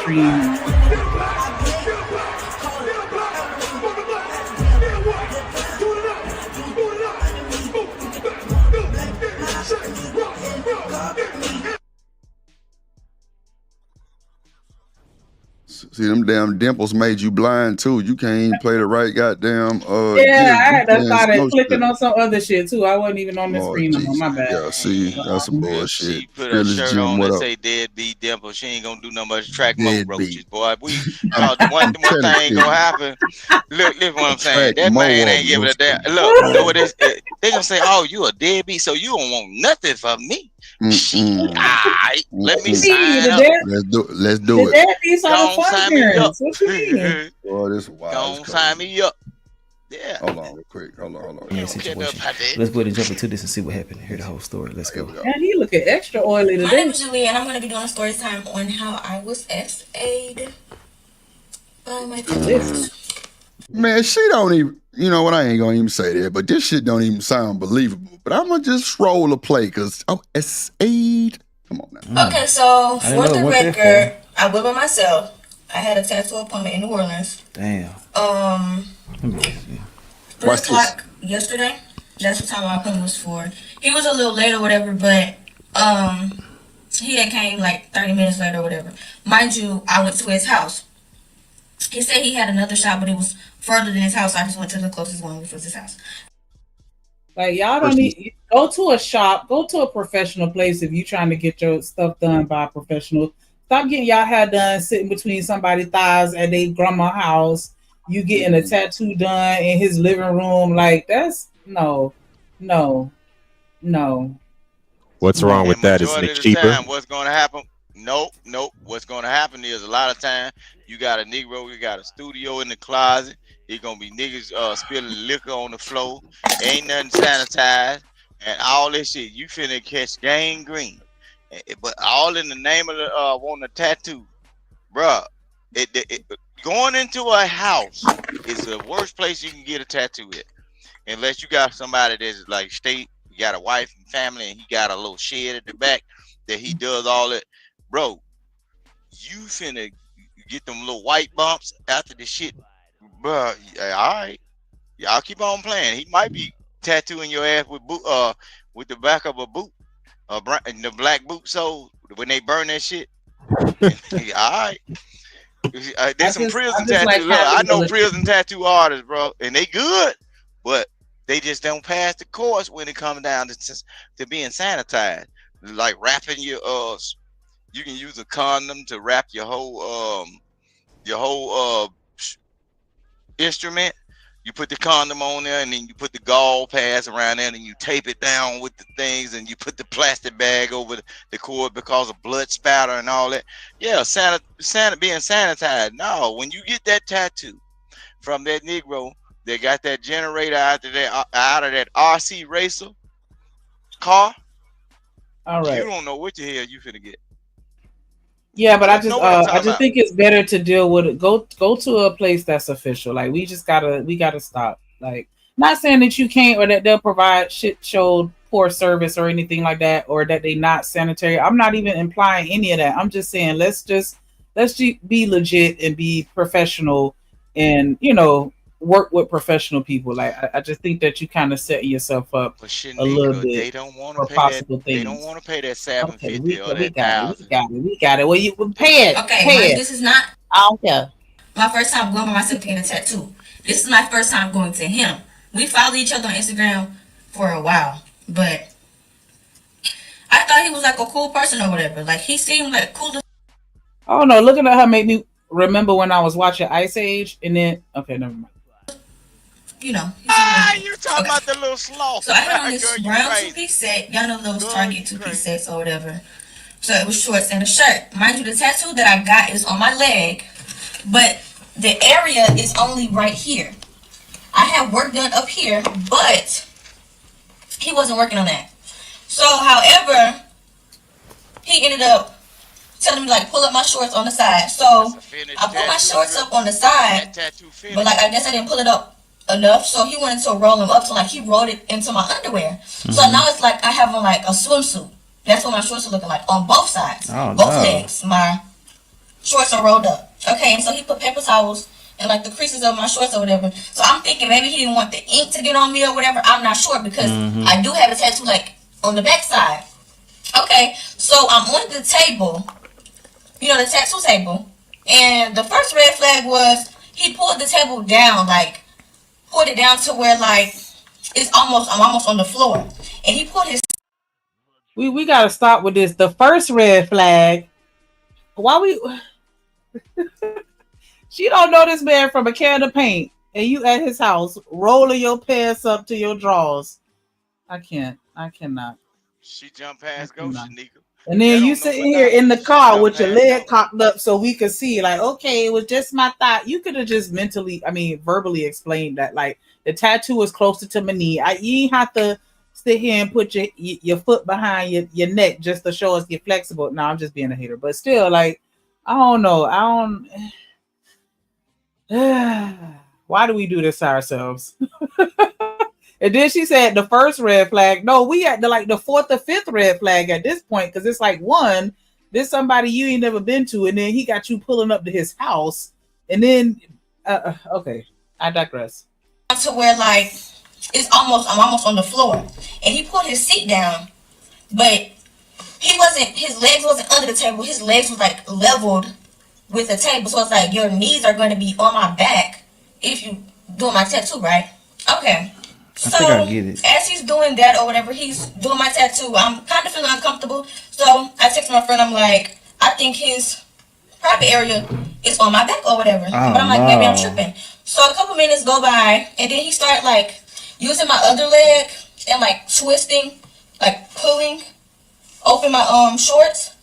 mainstream. See, them damn dimples made you blind too. You can't even play the right goddamn Yeah, I had to start clicking shit. on some other shit too. I wasn't even on the screen no more. My bad. Yeah, see, that's some bullshit. She put a Fearless shirt Jim, on what that up? say deadbeat dimple. She ain't gonna do nothing but track more Deadbeat. roaches, boy. Cause one thing ain't gonna happen. Look what I'm saying. That man ain't giving a damn. Look, you know what it is? They gonna say, "Oh, you a deadbeat, so you don't want nothing from me." Alright, let me sign up. Let's do it. The deadbeats are the fun parents. What you mean? Boy, this wild. Don't sign me up. Yeah. Hold on, real quick. Hold on. Situation. Let's go ahead and jump into this and see what happened. Hear the whole story. Let's go. And he looking extra oily today. My name is Julie, and I'm going to be doing a story time on how I was SA'd by my parents. Man, she don't even. You know what? I ain't gonna even say that, but this shit don't even sound believable. But I'm gonna just roll a play because SA'd. Come on now. Okay, so for the record, I went by myself. I had a tattoo appointment in New Orleans. Damn. 3 o'clock yesterday. That's the time my appointment was for. He was a little late or whatever, but he had came like 30 minutes later or whatever. Mind you, I went to his house. He said he had another shop, but it was further than his house. So I just went to the closest one, which was his house. Like, y'all don't need go to a shop, go to a professional place if you're trying to get your stuff done by a professional. Stop getting y'all hair done sitting between somebody's thighs at their grandma's house. You getting a tattoo done in his living room. Like, that's no. What's wrong with that? Isn't it cheaper? What's going to happen? Nope. What's going to happen is a lot of time you got a Negro, you got a studio in the closet. It's going to be niggas spilling liquor on the floor. Ain't nothing sanitized. And all this shit. You finna catch gangrene. But all in the name of the wanting a tattoo. Bruh, going into a house is the worst place you can get a tattoo at. Unless you got somebody that's like state, you got a wife and family, and he got a little shed at the back that he does all that. Bro, you finna get them little white bumps after the shit. Bro, all right. Y'all keep on playing. He might be tattooing your ass with the back of a boot. The black boot sole when they burn that shit. All right. There's some prison tattoos. Like I know prison tattoo artists, bro, and they good, but they just don't pass the course when it comes down to being sanitized. Like wrapping your you can use a condom to wrap your whole instrument. You put the condom on there, and then you put the gauze pads around there, and you tape it down with the things, and you put the plastic bag over the cord because of blood spatter and all that. Yeah, being sanitized. No, when you get that tattoo from that Negro, they got that generator out of that RC racer car. All right. You don't know what the hell you finna get. Yeah, but I just think it's better to deal with it. Go to a place that's official. Like we gotta stop. Like, not saying that you can't or that they'll provide shit show poor service or anything like that, or that they not sanitary. I'm not even implying any of that. I'm just saying let's be legit and be professional, and work with professional people. Like I just think that you kind of set yourself up a little bit. They don't want to pay that. They don't want to pay that $750 or that $1,000. We got it. Well, you pay it. Okay, this is not. I don't care. My first time going by myself getting a tattoo. This is my first time going to him. We followed each other on Instagram for a while, but I thought he was like a cool person or whatever. Like he seemed like cool. Oh no, looking at her made me remember when I was watching Ice Age, and then never mind. You talking about the little sloth. So I had on this brown two-piece set. Y'all know those Target two-piece sets or whatever. So it was shorts and a shirt. Mind you, the tattoo that I got is on my leg, but the area is only right here. I had work done up here, but he wasn't working on that. So, however, he ended up telling me, like, pull up my shorts on the side. So I put my shorts up on the side, but like I guess I didn't pull it up enough, so he wanted to roll them up, so like he rolled it into my underwear. So now it's like I have on like a swimsuit. That's what my shorts are looking like on both sides, both legs. My shorts are rolled up. Okay, and so he put paper towels in like the creases of my shorts or whatever. So I'm thinking maybe he didn't want the ink to get on me or whatever. I'm not sure because I do have a tattoo like on the back side. Okay, so I'm on the table, you know, the tattoo table, and the first red flag was he pulled the table down, like pulled it down to where like I'm almost on the floor, and he put his. We gotta stop with this. The first red flag. Why we? She don't know this man from a can of paint, and you at his house rolling your pants up to your drawers. I can't. I cannot. She jumped past Ghost, Shanika. And then you sitting here in the car with your leg cocked up so we could see, like, okay, it was just my thought. You could have just verbally explained that, like, the tattoo was closer to my knee. You ain't have to sit here and put your foot behind your neck just to show us you're flexible. No, I'm just being a hater. But still, like, I don't know. Why do we do this to ourselves? And then she said the first red flag. No, we at the fourth or fifth red flag at this point, because it's like, one, there's somebody you ain't never been to, and then he got you pulling up to his house, and then okay, I digress. To where like I'm almost on the floor, and he put his seat down, but his legs wasn't under the table. His legs was like leveled with the table, so it's like your knees are going to be on my back if you do my tattoo, right? Okay. So as he's doing that or whatever, he's doing my tattoo, I'm kind of feeling uncomfortable. So I text my friend, I'm like, I think his private area is on my back or whatever. But I'm like, maybe I'm tripping. So a couple minutes go by, and then he started like using my other leg and like twisting, like pulling open my shorts,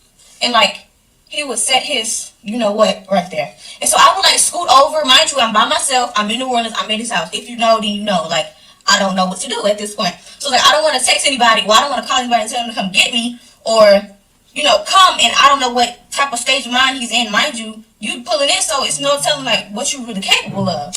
and like he would set his you know what right there. And so I would like scoot over. Mind you, I'm by myself. I'm in New Orleans. I'm in his house. If you know, then you know. Like, I don't know what to do at this point. So like, I don't want to text anybody. Well, I don't want to call anybody and tell them to come get me, or come, and I don't know what type of stage of mind he's in. Mind you, you pulling in, so it's no telling like what you're really capable of.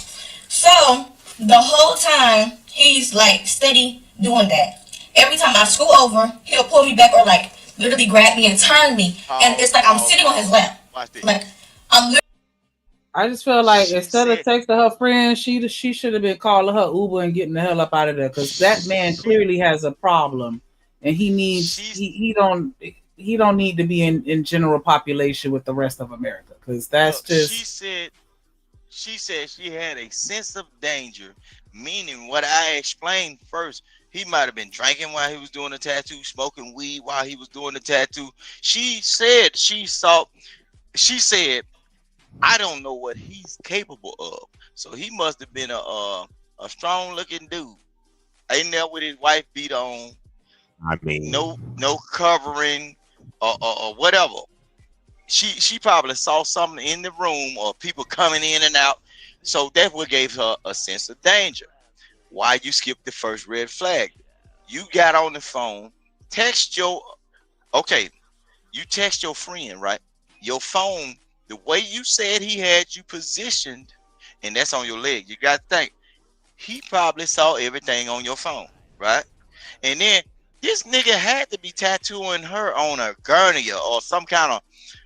So the whole time he's like steady doing that. Every time I scoot over, he'll pull me back or like literally grab me and turn me, and it's like I'm sitting on his lap. Like I'm. I just feel like instead of texting her friend, she should have been calling her Uber and getting the hell up out of there, because that man clearly has a problem, and he needs he don't need to be in general population with the rest of America, because that's just. She said she had a sense of danger, meaning what I explained first. He might have been drinking while he was doing the tattoo, smoking weed while he was doing the tattoo. She said I don't know what he's capable of. So he must have been a strong looking dude. Ain't there with his wife beat on. I mean, no covering or whatever. She probably saw something in the room or people coming in and out. So that what gave her a sense of danger. Why you skipped the first red flag? You got on the phone, you text your friend, right? Your phone, the way you said he had you positioned, and that's on your leg. You got to think, he probably saw everything on your phone, right? And then this nigga had to be tattooing her on a gurney or some kind of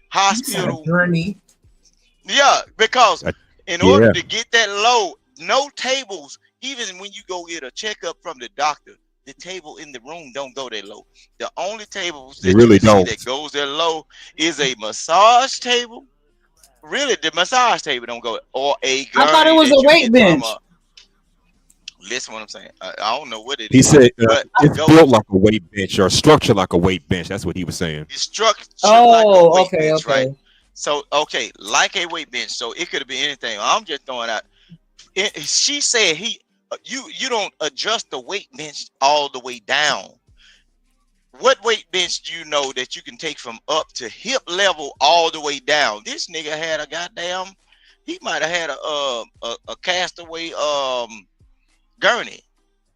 hospital gurney. Yeah, because in order to get that low, no tables. Even when you go get a checkup from the doctor, the table in the room don't go that low. The only tables that really that goes that low is a massage table. Really, the massage table don't go, or a gurney. I thought it was a weight bench. Listen, what I'm saying. I don't know what it is. He said it's built like a weight bench or structured like a weight bench. That's what he was saying. It's structured like a weight bench, right? So, like a weight bench. So it could have been anything. I'm just throwing out. She said you don't adjust the weight bench all the way down. What weight bench do you know that you can take from up to hip level all the way down? This nigga had a goddamn. He might have had a castaway gurney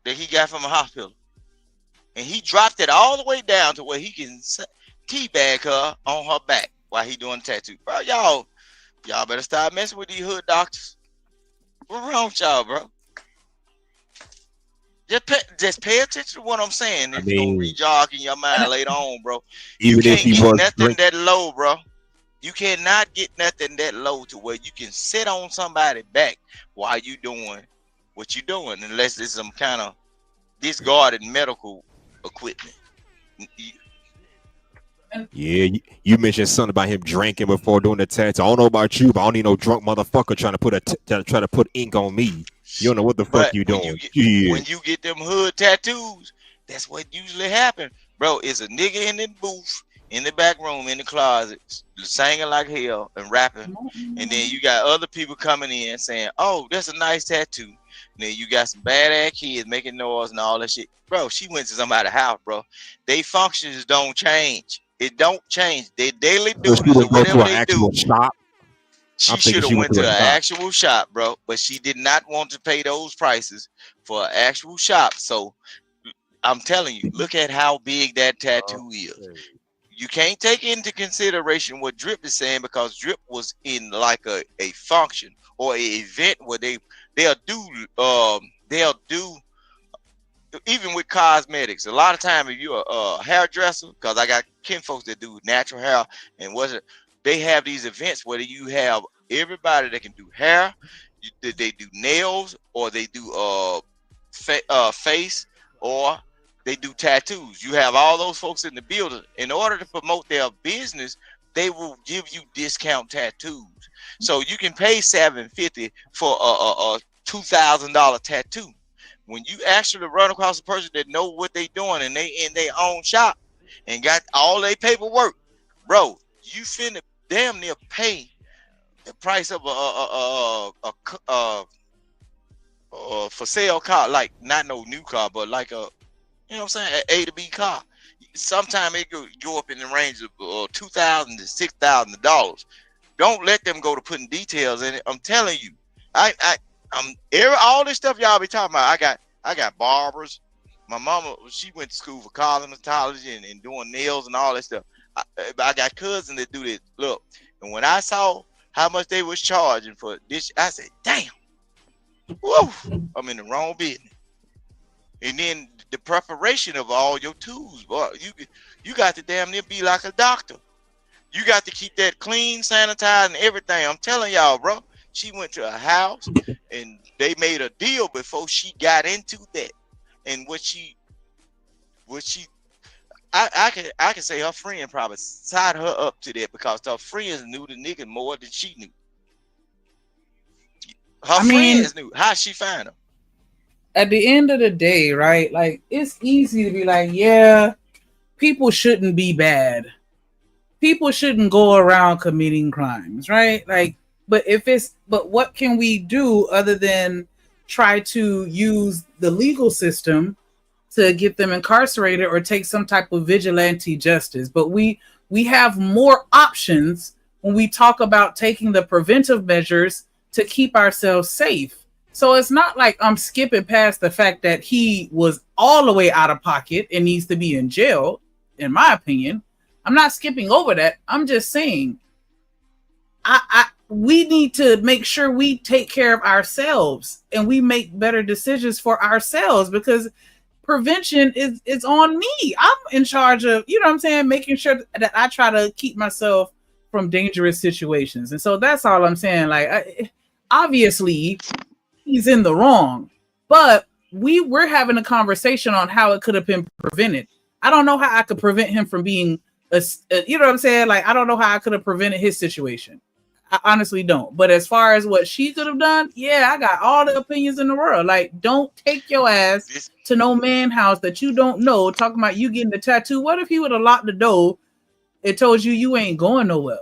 that he got from a hospital, and he dropped it all the way down to where he can teabag her on her back while he doing the tattoo. Bro, y'all better stop messing with these hood doctors. What's wrong with y'all, bro? Just pay attention to what I'm saying. It's gonna re-jog in your mind later on, bro. You can't get nothing that low, bro. You cannot get nothing that low to where you can sit on somebody's back while you doing what you doing, unless it's some kind of discarded medical equipment. Yeah, you mentioned something about him drinking before doing the tattoo. I don't know about you, but I don't need no drunk motherfucker trying to put ink on me. You don't know what the fuck you doing. When you get them hood tattoos, that's what usually happen, bro. It's a nigga in the booth, in the back room, in the closet, singing like hell and rapping, and then you got other people coming in saying, "Oh, that's a nice tattoo." And then you got some badass kids making noise and all that shit, bro. She went to somebody's house, bro. They functions don't change. It don't change. Their daily duties or whatever they do. Shop. She should have went to an actual shop, bro. But she did not want to pay those prices for an actual shop. So I'm telling you, look at how big that tattoo is. You can't take into consideration what Drip is saying, because Drip was in like a function or an event where they'll do even with cosmetics. A lot of time, if you're a hairdresser, because I got kin folks that do natural hair, and they have these events where you have everybody that can do hair, they do nails, or they do face, or they do tattoos. You have all those folks in the building. In order to promote their business, they will give you discount tattoos. So you can pay $750 for a $2,000 tattoo. When you actually run across a person that know what they doing and they in their own shop and got all their paperwork, bro, you finna damn near pay the price of a for sale car, like not no new car, but like a, you know what I'm saying, an A to B car. Sometimes it go up in the range of $2,000 to $6,000. Don't let them go to putting details in it. I'm telling you, all this stuff y'all be talking about. I got barbers. My mama, she went to school for cosmetology and doing nails and all that stuff. I got cousins that do this. Look, and when I saw how much they was charging for this, I said, damn, whoa, I'm in the wrong business. And then the preparation of all your tools, boy, you got to damn near be like a doctor. You got to keep that clean, sanitized, and everything. I'm telling y'all, bro. She went to a house and they made a deal before she got into that. And I can say her friend probably signed her up to that, because her friends knew the nigga more than she knew. Her friends knew. How she find him? At the end of the day, right? Like, it's easy to be like, yeah, people shouldn't be bad. People shouldn't go around committing crimes, right? Like, but what can we do other than try to use the legal system to get them incarcerated or take some type of vigilante justice? But we have more options when we talk about taking the preventive measures to keep ourselves safe. So it's not like I'm skipping past the fact that he was all the way out of pocket and needs to be in jail, in my opinion. I'm not skipping over that. I'm just saying, we need to make sure we take care of ourselves and we make better decisions for ourselves, because prevention is on me. I'm in charge of, you know what I'm saying, making sure that I try to keep myself from dangerous situations. And so that's all I'm saying. Like, obviously, he's in the wrong, but we're having a conversation on how it could have been prevented. I don't know how I could prevent him from being you know what I'm saying? Like, I don't know how I could have prevented his situation. I honestly don't. But as far as what she could have done, yeah, I got all the opinions in the world. Like, don't take your ass to no man house that you don't know, talking about you getting the tattoo. What if he would have locked the door and told you ain't going nowhere?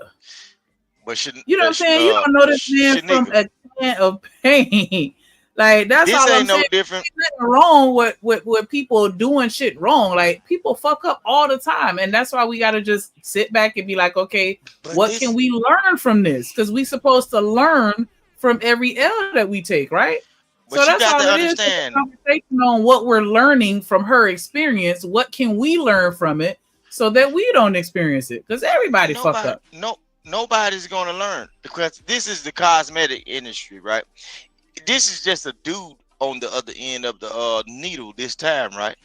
But you know what I'm saying? You don't know this man from a can of pain. Like, that's this all ain't I'm no saying. different. There's nothing wrong with people doing shit wrong. Like, people fuck up all the time, and that's why we got to just sit back and be like, okay, what can we learn from this? Because we supposed to learn from every L that we take, right? But so that's all it is. It's a conversation on what we're learning from her experience. What can we learn from it so that we don't experience it? Because everybody fucked up. Nobody's gonna learn, because this is the cosmetic industry, right? This is just a dude on the other end of the needle this time, right?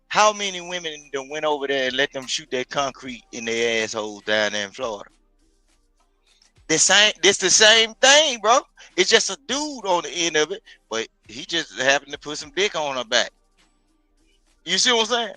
How many women went over there and let them shoot that concrete in their assholes down there in Florida? This the same thing, bro. It's just a dude on the end of it, but he just happened to put some dick on her back. You see what I'm saying?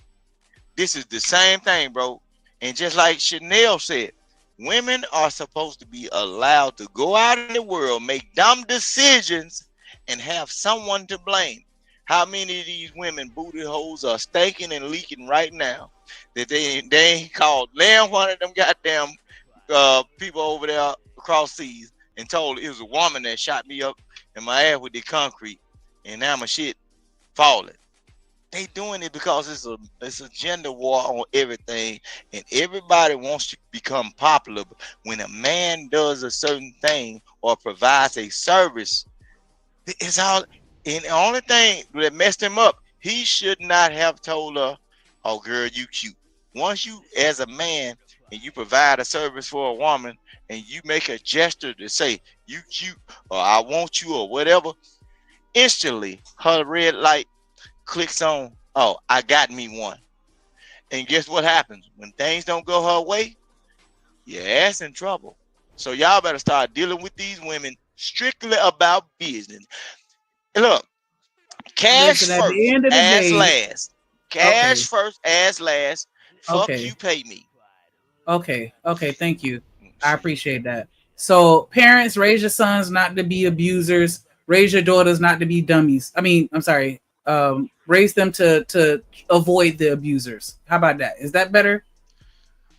This is the same thing, bro. And just like Chanel said, women are supposed to be allowed to go out in the world, make dumb decisions, and have someone to blame. How many of these women booty holes are stinking and leaking right now that they ain't called damn one of them goddamn people over there across seas and told it was a woman that shot me up in my ass with the concrete, and now my shit falling. They doing it because it's a gender war on everything, and everybody wants to become popular. When a man does a certain thing or provides a service, it's all. And the only thing that messed him up, he should not have told her, "Oh, girl, you cute." Once you, as a man, and you provide a service for a woman, and you make a gesture to say "you cute" or "I want you" or whatever, instantly her red light clicks on. Oh, I got me one. And guess what happens when things don't go her way? Your ass in trouble. So y'all better start dealing with these women strictly about business. And look, cash Listen, at the first, end of the ass day, last. Cash okay, first, ass last. Fuck you, okay, pay me. okay. Thank you. I Shit. appreciate that. So, parents, raise your sons not to be abusers. Raise your daughters not to be dummies. I mean, I'm sorry. Raise them to avoid the abusers. How about that? Is that better?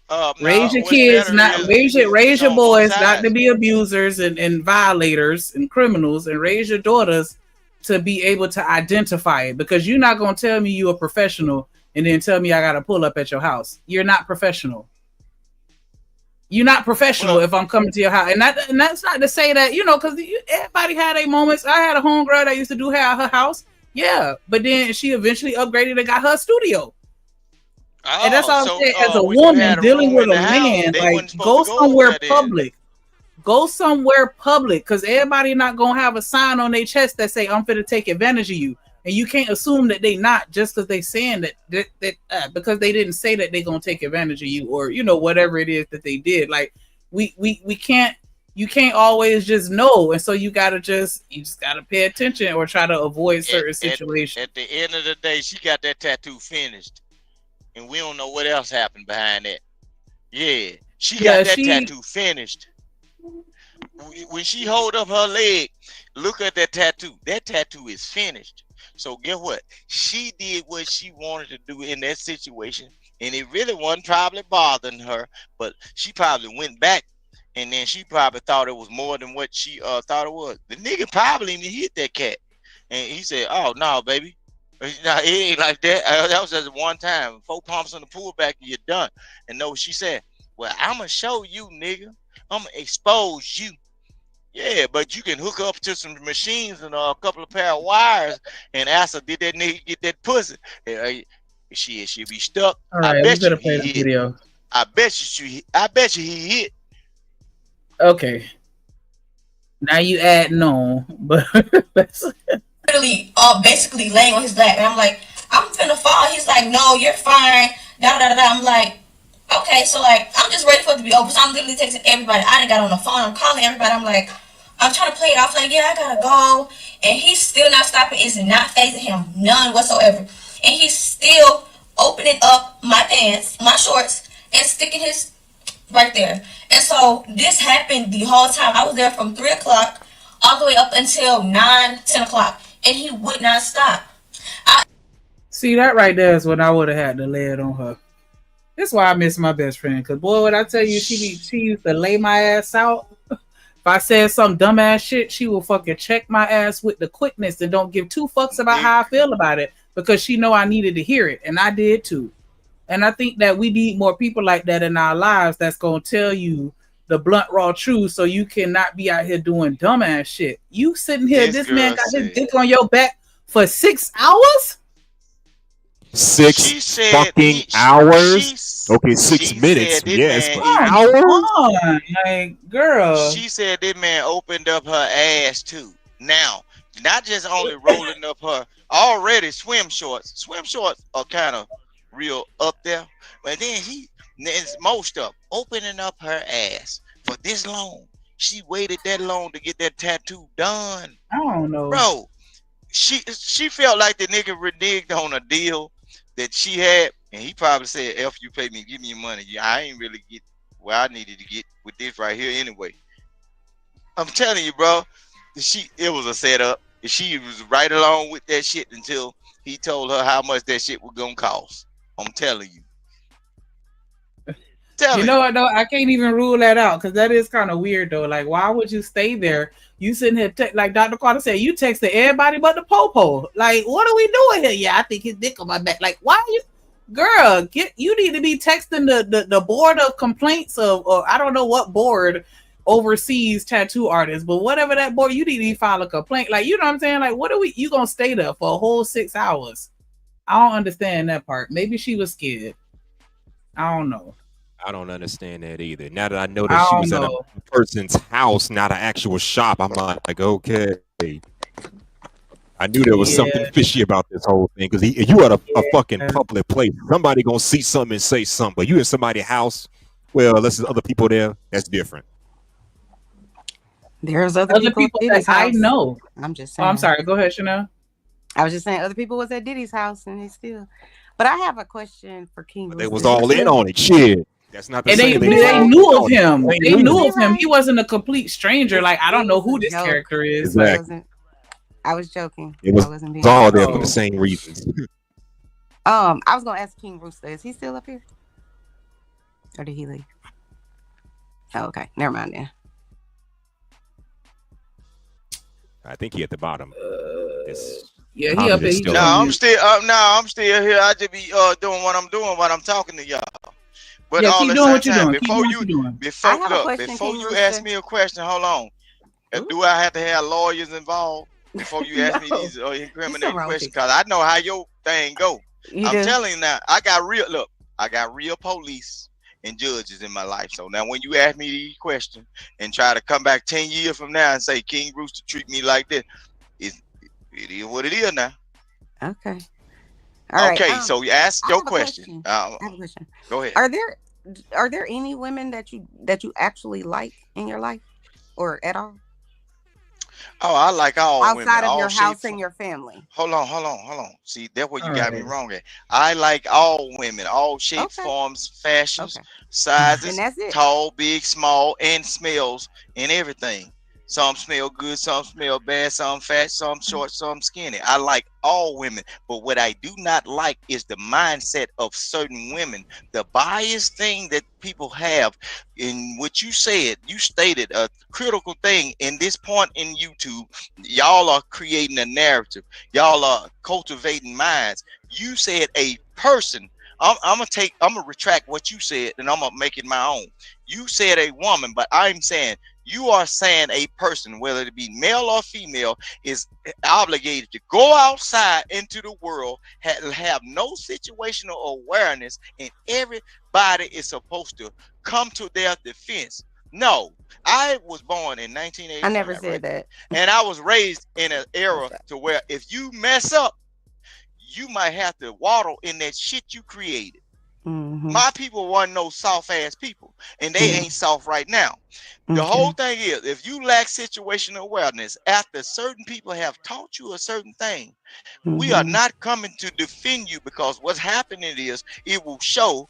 Raise Now your what's kids, better not is raise your on both boys not to sides. be abusers and violators and criminals, and raise your daughters to be able to identify it. Because you're not gonna tell me you're a professional and then tell me I gotta pull up at your house. You're not professional. You're not professional Well, if I'm coming to your house, and that's not to say that because everybody had their moments. I had a homegirl that used to do hair at her house, yeah, but then she eventually upgraded and got her studio. And that's oh, all I'm so saying. As a when you woman had a dealing room with in a the house, man, they like wasn't supposed to go go over somewhere there then. public. Go somewhere public, because everybody not gonna have a sign on their chest that say I'm finna take advantage of you, and you can't assume that they not just because they saying that because they didn't say that they gonna take advantage of you, or whatever it is that they did. Like we can't. You can't always just know, and so you just gotta pay attention or try to avoid At, certain at situations. at the end of the day, she got that tattoo finished, and we don't know what else happened behind that. Yeah, she got Yeah, that she. tattoo finished. When she hold up her leg, look at that tattoo. That tattoo is finished. So guess what? She did what she wanted to do in that situation, and it really wasn't probably bothering her. But she probably went back, and then she probably thought it was more than what she thought it was. The nigga probably even hit that cat, and he said, "Oh no, baby." No, it ain't like that. That was just one time. 4 pumps on the pool back and you're done. And no, she said, "Well, I'ma show you, nigga. I'ma expose you." Yeah, but you can hook up to some machines and a couple of pair of wires and ask her, did that nigga get that pussy? She'll be stuck. All I right, we bet you better play he the hit. video. I bet you he hit. Okay, now you adding on, but that's Literally basically laying on his lap, and I'm like, I'm finna fall. He's like, no, you're fine. Da da da da. I'm like, okay, so like I'm just ready for it to be over. So I'm literally texting everybody. I didn't got on the phone. I'm calling everybody. I'm like, I'm trying to play it off like, yeah, I gotta go, and he's still not stopping. It's not phasing him none whatsoever, and he's still opening up my pants, my shorts, and sticking his right there. And so this happened the whole time. I was there from 3 o'clock all the way up until 9, 10 o'clock, and he would not stop. see that right there is when I would have had to lay it on her. That's why I miss my best friend. Cause boy, what I tell you, she used to lay my ass out. If I said some dumbass shit, she will fucking check my ass with the quickness and don't give two fucks about Nigga, how I feel about it because she know I needed to hear it, and I did too. And I think that we need more people like that in our lives that's gonna tell you the blunt raw truth, so you cannot be out here doing dumbass shit. You sitting here, this this man girl got his said, dick on your back for 6 hours. Six she said fucking hours. Okay, she 6 minutes. said this Yes, man but even Come hours. on, like girl. she said this man opened up her ass too. Now, not just only rolling up her already swim shorts. Swim shorts are kind of real up there, but then there's more stuff opening up her ass for this long. she waited that long to get that tattoo done? I don't know, bro. She felt like the nigga reneged on a deal that she had, and he probably said, "F you, pay me, give me your money. I ain't really get where I needed to get with this right here anyway." I'm telling you, bro. It was a setup. She was right along with that shit until he told her how much that shit was gonna cost. I'm telling you. You know what though? I can't even rule that out because that is kind of weird though. Like, why would you stay there? You sitting here like Dr. Carter said, you texted everybody but the popo. Like, what are we doing here? Yeah, I think his dick on my back. Like, why are you, girl? You need to be texting the board of complaints or I don't know what board oversees tattoo artists, but whatever that board, you need to file a complaint. Like, you know what I'm saying? Like, what are you gonna stay there for a whole 6 hours? I don't understand that part. Maybe she was scared. I don't know. I don't understand that either. Now that I know that she was at a person's house, not an actual shop, I'm like, okay. I knew there was something fishy about this whole thing because you at a fucking public place. Somebody gonna see something and say something, but you in somebody's house. Well, unless there's other people there, that's different. There's other people that I know. I'm just saying. Oh, I'm sorry. Go ahead, Chanel. I was just saying other people was at Diddy's house and they still. But I have a question for King. They was all in on it. Shit. That's not the same. They knew of him. They knew of him. He wasn't a complete stranger. Like, I don't know who this character is. Exactly. I was joking. It was all there for the same reasons. I was gonna ask King Rooster, is he still up here? Or did he leave? Oh, okay. Never mind then. I think he at the bottom. Yeah, he up here. I'm still here. I just be doing what I'm doing while I'm talking to y'all. But all the same time, before you ask me a question, hold on. Do I have to have lawyers involved before you ask me these incriminating questions? Because I know how your thing go. I'm telling you now, I got real police and judges in my life. So now when you ask me these questions and try to come back 10 years from now and say King Rooster treat me like this, it is what it is now. Okay. Okay, so you ask your question. I have a question. Go ahead. Are there any women that you actually like in your life or at all? Oh, I like all outside women. Of your house and your family. Hold on. See, that's where you got me wrong at. I like all women, all shapes, forms, fashions, sizes, and that's it. Tall, big, small, and smells and everything. Some smell good, some smell bad, some fat, some short, some skinny. I like all women, but what I do not like is the mindset of certain women. The biased thing that people have in what you said, you stated a critical thing in this point in YouTube. Y'all are creating a narrative. Y'all are cultivating minds. You said a person. I'm gonna retract what you said and I'm gonna make it my own. You said a woman, but I'm saying you are saying a person, whether it be male or female, is obligated to go outside into the world, have no situational awareness, and everybody is supposed to come to their defense. No, I was born in 1980. I never said that. And I was raised in an era to where if you mess up, you might have to waddle in that shit you created. Mm-hmm. My people weren't no soft ass people, and they ain't soft right now. The whole thing is, if you lack situational awareness, after certain people have taught you a certain thing, we are not coming to defend you, because what's happening is it will show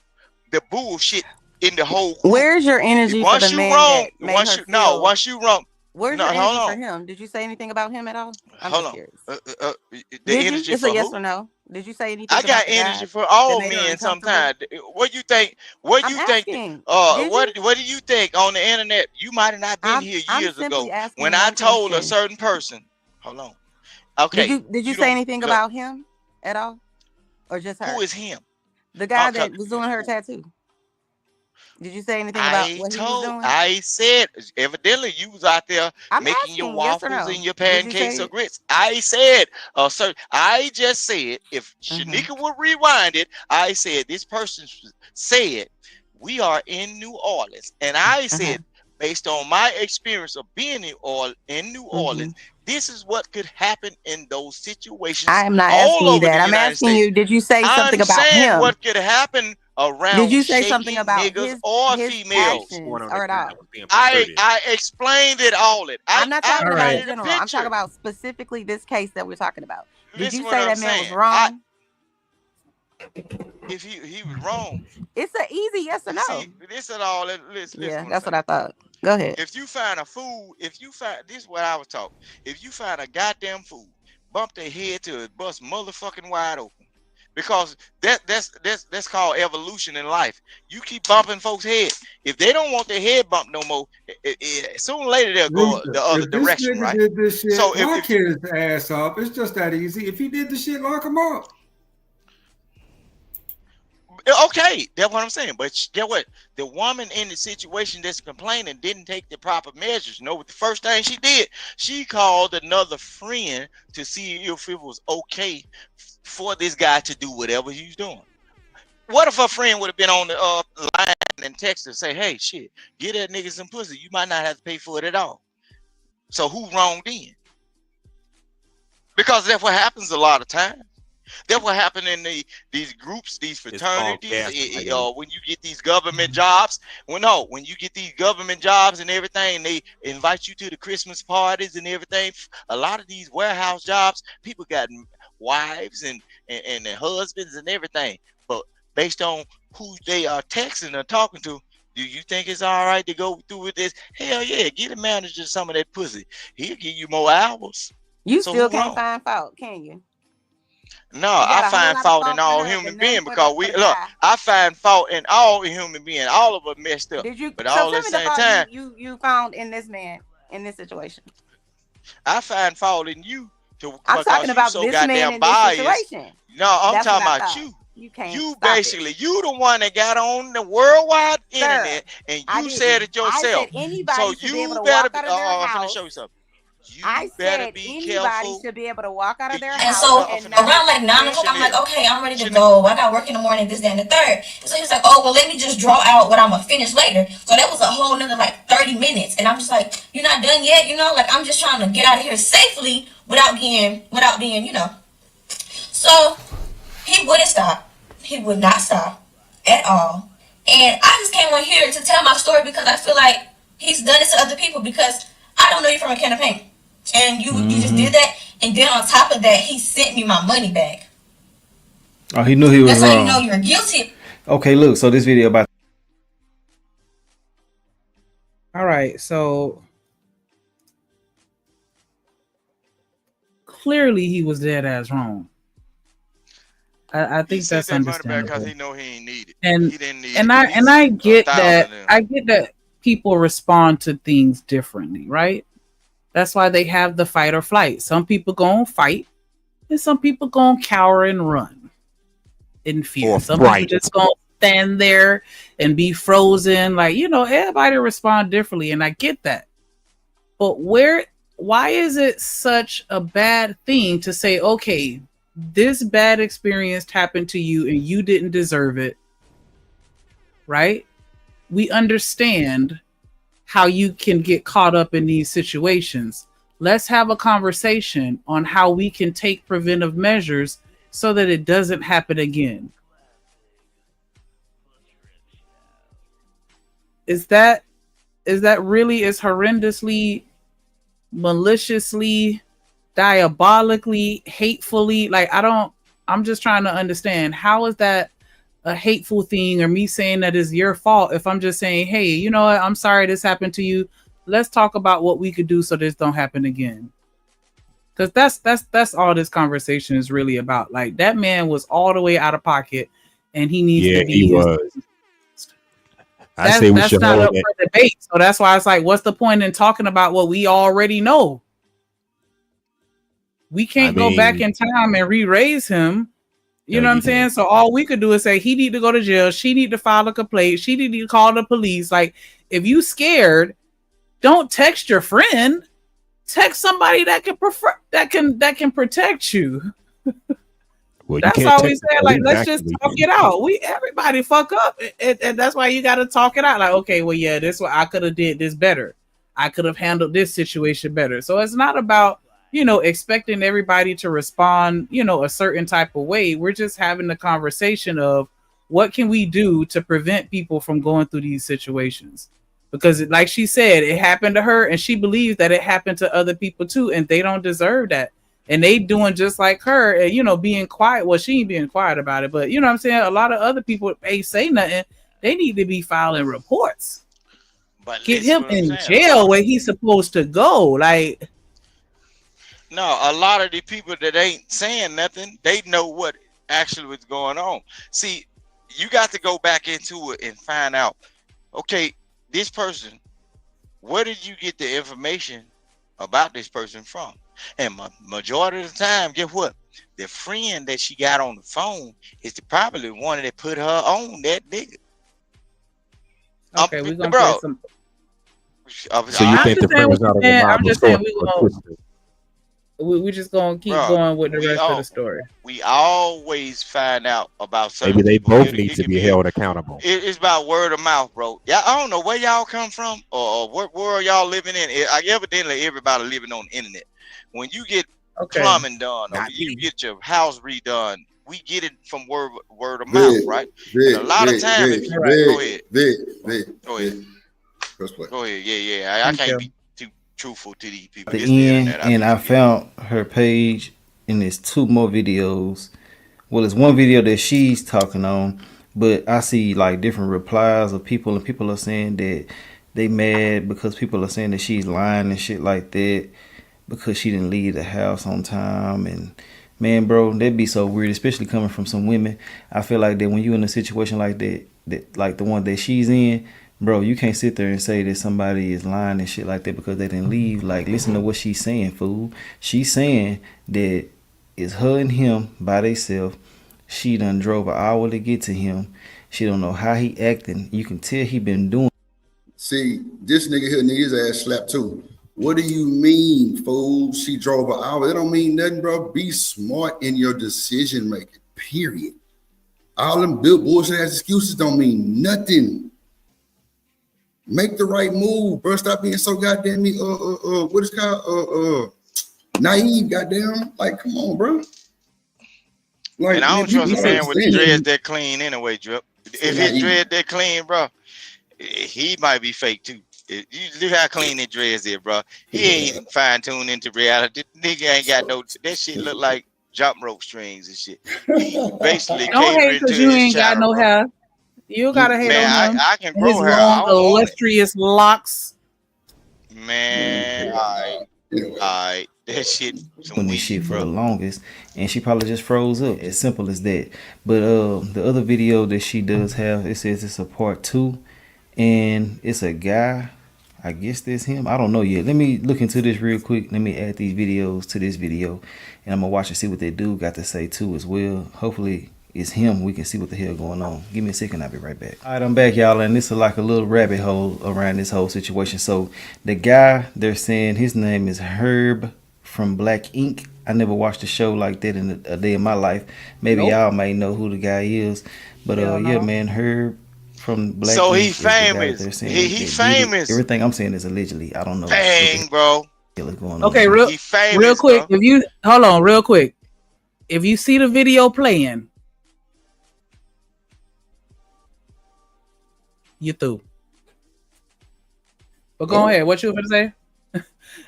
the bullshit in the whole group. Where's your energy for the man that made her feel? Once you wrong. Where's your energy for him? Did you say anything about him at all? Hold on. It's a yes or no. Did you say anything? I got energy for all men sometimes. What do you think? What do you think? What do you think on the internet? You might have not been here years ago when I told a certain person. Hold on. Okay. Did you say anything about him at all, or just her? Who is him? The guy that was doing her tattoo. Did you say anything about what he was doing? I said, evidently you was out there making your waffles and your pancakes or grits. I said, sir, I just said, if Shanika would rewind it, I said, this person said, we are in New Orleans. And I said, based on my experience of being in New Orleans, this is what could happen in those situations. I'm not asking you that. I'm asking you, did you say something about him? What could happen around Did you say shaky something about niggas his or his females. actions Going on or that at ground all? was being I perverted. explained it all. I'm not talking about in painted a general. I'm talking picture. about specifically this case that we're talking about. Did Listen you what say I'm that man was saying. wrong? If he was wrong, It's an easy yes or you no. see, this at all. Listen Yeah, what that's I'm what I thought. Go ahead. If you find a fool, this is what I was talking. If you find a goddamn fool, bump their head till it bust motherfucking wide open. Because that's called evolution in life. You keep bumping folks' head. If they don't want their head bumped no more, sooner or later they'll go Rooster, the other if this direction, nigga right? did this shit, So lock if his ass up. It's just that easy. If he did the shit, lock him up. okay, that's what I'm saying. But get what? The woman in the situation that's complaining didn't take the proper measures. You know what the first thing she did? She called another friend to see if it was okay for this guy to do whatever he's doing. What if her friend would have been on the line and texted her, say, hey, shit, get that nigga some pussy. You might not have to pay for it at all. So who wrong then? Because that's what happens a lot of times. That's what happened in these groups, these fraternities. When you get these government jobs, when you get these government jobs and everything, they invite you to the Christmas parties and everything. A lot of these warehouse jobs, people got wives and their husbands and everything. But based on who they are texting or talking to, do you think it's all right to go through with this? Hell yeah, get a manager some of that pussy. He'll give you more hours. You still can't find fault, can you? No, I find fault in all human beings because I find fault in all human beings. All of us messed up. Did you? But So all tell at me the the same fault time, you found in this man in this situation. I find fault in you I'm talking about so this goddamn man in biased. this situation. No, I'm That's talking what I about thought. you. You can't. You basically, you the one that got on the worldwide internet and you said it yourself. I said anybody So should be able to better walk out of their I'm house. finna show you something. You I better said be anybody careful. should be able to walk out of their And house. so And around like 9 o'clock, I'm like, okay, I'm ready to go. I got work in the morning, this, that, and the third. So he was like, oh, well, let me just draw out what I'm gonna finish later. So that was a whole nother like 30 minutes. And I'm just like, you're not done yet, like I'm just trying to get out of here safely without being, So he wouldn't stop. He would not stop at all. And I just came on here to tell my story because I feel like he's done it to other people because I don't know you from a can of paint. And you just did that, and then on top of that, he sent me my money back. Oh, he knew he was wrong. That's how you know you're guilty. Okay, look. So this video about. All right, so clearly he was dead ass wrong. I think that's understandable. Because he know he ain't need it. And he didn't need and it. I get that. I get that people respond to things differently, right? That's why they have the fight or flight. Some people gonna fight, and some people gonna cower and run in fear. Some people just gonna stand there and be frozen. Like, everybody respond differently, and I get that. But why is it such a bad thing to say, okay, this bad experience happened to you and you didn't deserve it, right? We understand how you can get caught up in these situations. Let's have a conversation on how we can take preventive measures so that it doesn't happen again. Is that really as horrendously, maliciously, diabolically, hatefully? Like, I'm just trying to understand, how is that a hateful thing, or me saying that is your fault if I'm just saying, hey, you know what, I'm sorry this happened to you. Let's talk about what we could do so this don't happen again. Because that's all this conversation is really about. Like, that man was all the way out of pocket, and he needs to be. He was. That's not up for debate. So that's why it's like, what's the point in talking about what we already know? We can't go back in time and re-raise him. You know what I'm saying? So all we could do is say he need to go to jail. She need to file a complaint. She need to call the police. Like, if you scared, don't text your friend. Text somebody that can protect you. Well, that's all we said. Like, let's just talk it out. Everybody fuck up, and that's why you got to talk it out. Like, okay, well, yeah, this what I could have did this better. I could have handled this situation better. So it's not about expecting everybody to respond, a certain type of way. We're just having the conversation of what can we do to prevent people from going through these situations? Because like she said, it happened to her, and she believes that it happened to other people too, and they don't deserve that. And they doing just like her, and being quiet. Well, she ain't being quiet about it, but you know what I'm saying? A lot of other people ain't say nothing. They need to be filing reports. But get him in jail where he's supposed to go. Like, no, a lot of the people that ain't saying nothing, they know what actually was going on. See, you got to go back into it and find out, okay, this person, where did you get the information about this person from? And majority of the time, guess what? The friend that she got on the phone is probably one that put her on that nigga. Okay, we're gonna play some. So you think the friend was not a reliable source? We're just gonna keep going with the rest of the story. We always find out about something. Maybe they both need to be held accountable. It's about word of mouth, bro. Yeah, I don't know where y'all come from or what world y'all living in. Evidently, everybody living on the internet. When you get plumbing done or you get your house redone, we get it from word of mouth, right? And a lot of times, go ahead. Go ahead. Go ahead. Yeah. I can't be too truthful to these people. The end, and I found her page, and there's 2 more videos. Well, it's one video that she's talking on, but I see like different replies of people, and people are saying that they mad because people are saying that she's lying and shit like that because she didn't leave the house on time. And man, bro, that'd be so weird, especially coming from some women. I feel like that when you in a situation like that like the one that she's in, bro, you can't sit there and say that somebody is lying and shit like that because they didn't leave. Like, listen to what she's saying, fool. She's saying that it's her and him by themselves. She done drove an hour to get to him. She don't know how he acting. You can tell he been doing. See, this nigga here need his ass slapped too. What do you mean, fool? She drove an hour. That don't mean nothing, bro. Be smart in your decision making, period. All them bullshit ass excuses don't mean nothing. Make the right move, bro. Stop being so goddamn what is called naive, goddamn. Like, come on, bro. Like, and I don't trust a man with the dreads that clean anyway, Drip. If his dread that clean, bro, he might be fake too. You look how clean his dreads is, bro. He ain't fine tuned into reality. Nigga ain't got no. That shit look like jump rope strings and shit. He basically don't hate because you ain't got no hair. You gotta hate on him. I can grow his hair. long, illustrious locks. Man, all right. That shit. Doing this shit for the longest, and she probably just froze up. As simple as that. But the other video that she does have, it says it's a part 2, and it's a guy. I guess that's him. I don't know yet. Let me look into this real quick. Let me add these videos to this video, and I'm gonna watch and see what that dude got to say too as well. Hopefully it's him. We can see what the hell going on. Give me a second. I'll be right back. All right, I'm back, y'all, and this is like a little rabbit hole around this whole situation. So the guy, they're saying his name is Herb from Black Ink. I never watched a show like that in a day of my life. Maybe y'all may know who the guy is, but yeah, man, Herb from Black so Ink. He famous. He famous. Everything I'm saying is allegedly. I don't know. Dang, bro. Okay, real quick. Bro. If you hold on, real quick. If you see the video playing, you through. But go ahead. What you were gonna say?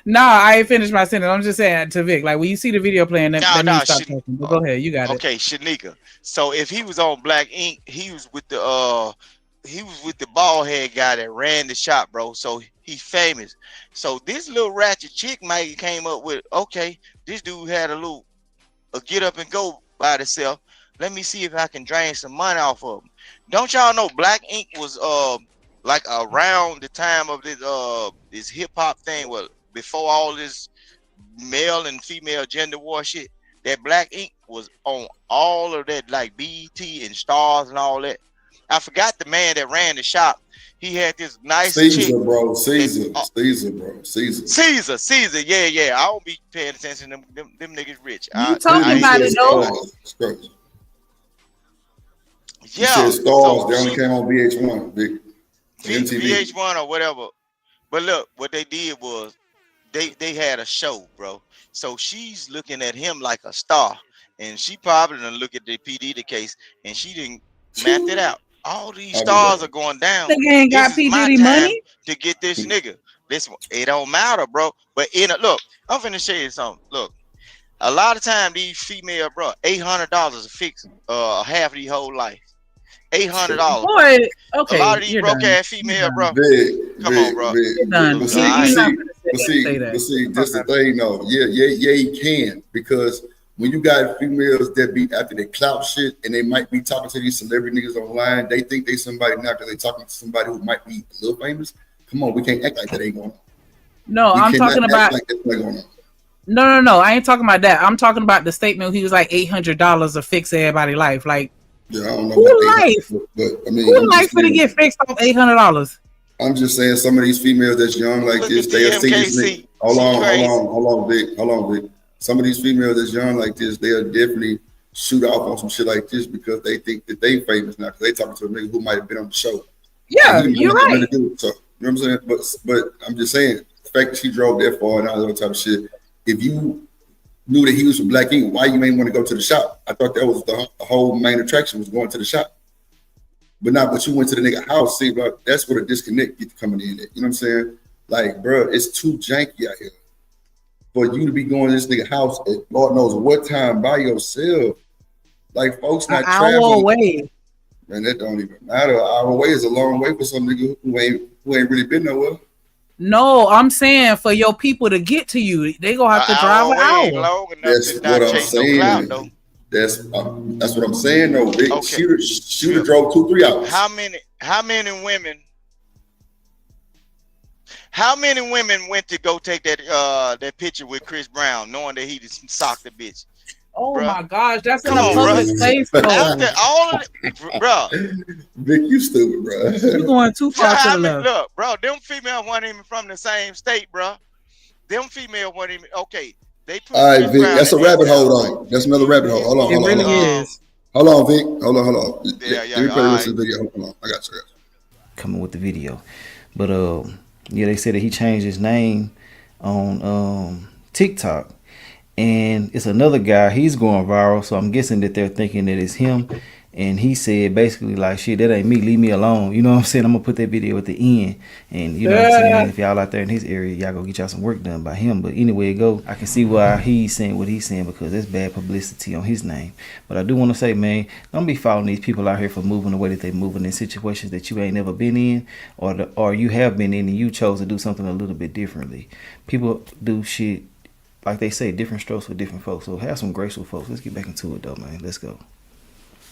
Nah, I ain't finished my sentence. I'm just saying to Vic, like when you see the video playing, let me stop talking. But go ahead, you got it. Okay, Shanika. So if he was on Black Ink, he was with the bald head guy that ran the shop, bro. So he's famous. So this little ratchet chick might have came up with, okay, this dude had a get up and go by himself. Let me see if I can drain some money off of him. Don't y'all know Black Ink was like around the time of this hip hop thing? Well, before all this male and female gender war shit, that Black Ink was on all of that, like BET and Stars and all that. I forgot the man that ran the shop. He had this nice Caesar, chick. bro. Caesar, bro. Caesar. Yeah. I don't be paying attention to them niggas rich. You talking about it though? Yeah. Stars. They only came on VH1, big VH1 or whatever. But look, what they did was they had a show, bro. So she's looking at him like a star, and she probably didn't look at the PD the case, and she didn't Math it out. All these stars are going down. Nigga ain't got This P is my Diddy time money. to get this nigga. This it don't matter, bro. But look, I'm finna show you something. Look, a lot of time these female, bro, $800 to fix half of the whole life. $800, boy. Okay, a lot of these broke done. ass female, bro. Come on, bro. You're done. But You're not see, gonna say that. this the thing, though. Yeah, you can, because when you got females that be after the clout shit and they might be talking to these celebrity niggas online, they think they somebody now because they talking to somebody who might be a little famous. Come on, we can't act like that ain't going on. No, I'm talking about. Like that's not going on. No. I ain't talking about that. I'm talking about the statement. He was like $800 to fix everybody's life. Like, yeah, I don't know. Who life? But I mean, who life for to get fixed off $800? I'm just saying, some of these females that's young like this, they'll see this nigga. Hold on, Vic. Some of these females that's young like this, they'll definitely shoot off on some shit like this because they think that they famous now because they talking to a nigga who might have been on the show. Yeah, you're right. So, you know what I'm saying? But I'm just saying, the fact that she drove that far and all that type of shit, if you knew that he was from Black Ink, why you ain't want to go to the shop? I thought that was the whole main attraction was going to the shop. But you went to the nigga house, see, bro, that's where the disconnect gets coming in at. You know what I'm saying? Like, bro, it's too janky out here for you to be going to this nigga house at Lord knows what time by yourself. Like, folks not traveling. Hour away. Man, that don't even matter. An hour away is a long way for some nigga who ain't really been nowhere. No, I'm saying for your people to get to you, they gonna have to drive an hour. That's what I'm saying. That's what I'm saying. though. Okay. She drove 2-3 hours. How many women went to go take that picture with Chris Brown, knowing that he just socked the bitch? Oh my gosh, that's in a public place, bro. After all of it, bro. Vic, you stupid, bro. You going too far to the left. Look, bro, them females weren't even from the same state, bro. Them females weren't even okay. They put all right, Vic, that's a rabbit hole, though. That's another rabbit hole. Hold on, it really is. Hold on, Vic. Hold on. Yeah, Let me play this video. Hold on, I got you. Coming with the video, but yeah, they said that he changed his name on TikTok. And it's another guy, he's going viral, so I'm guessing that they're thinking that it's him. And he said basically like, shit, that ain't me, leave me alone. You know what I'm saying? I'm gonna put that video at the end. And you know what I'm saying? If y'all out there in his area, y'all go get y'all some work done by him. But anyway it go, I can see why he's saying what he's saying, because that's bad publicity on his name. But I do want to say, man, don't be following these people out here for moving the way that they moving in situations that you ain't never been in, or you have been in and you chose to do something a little bit differently. People do shit, like they say, different strokes for different folks. So have some grace with folks. Let's get back into it though, man. Let's go.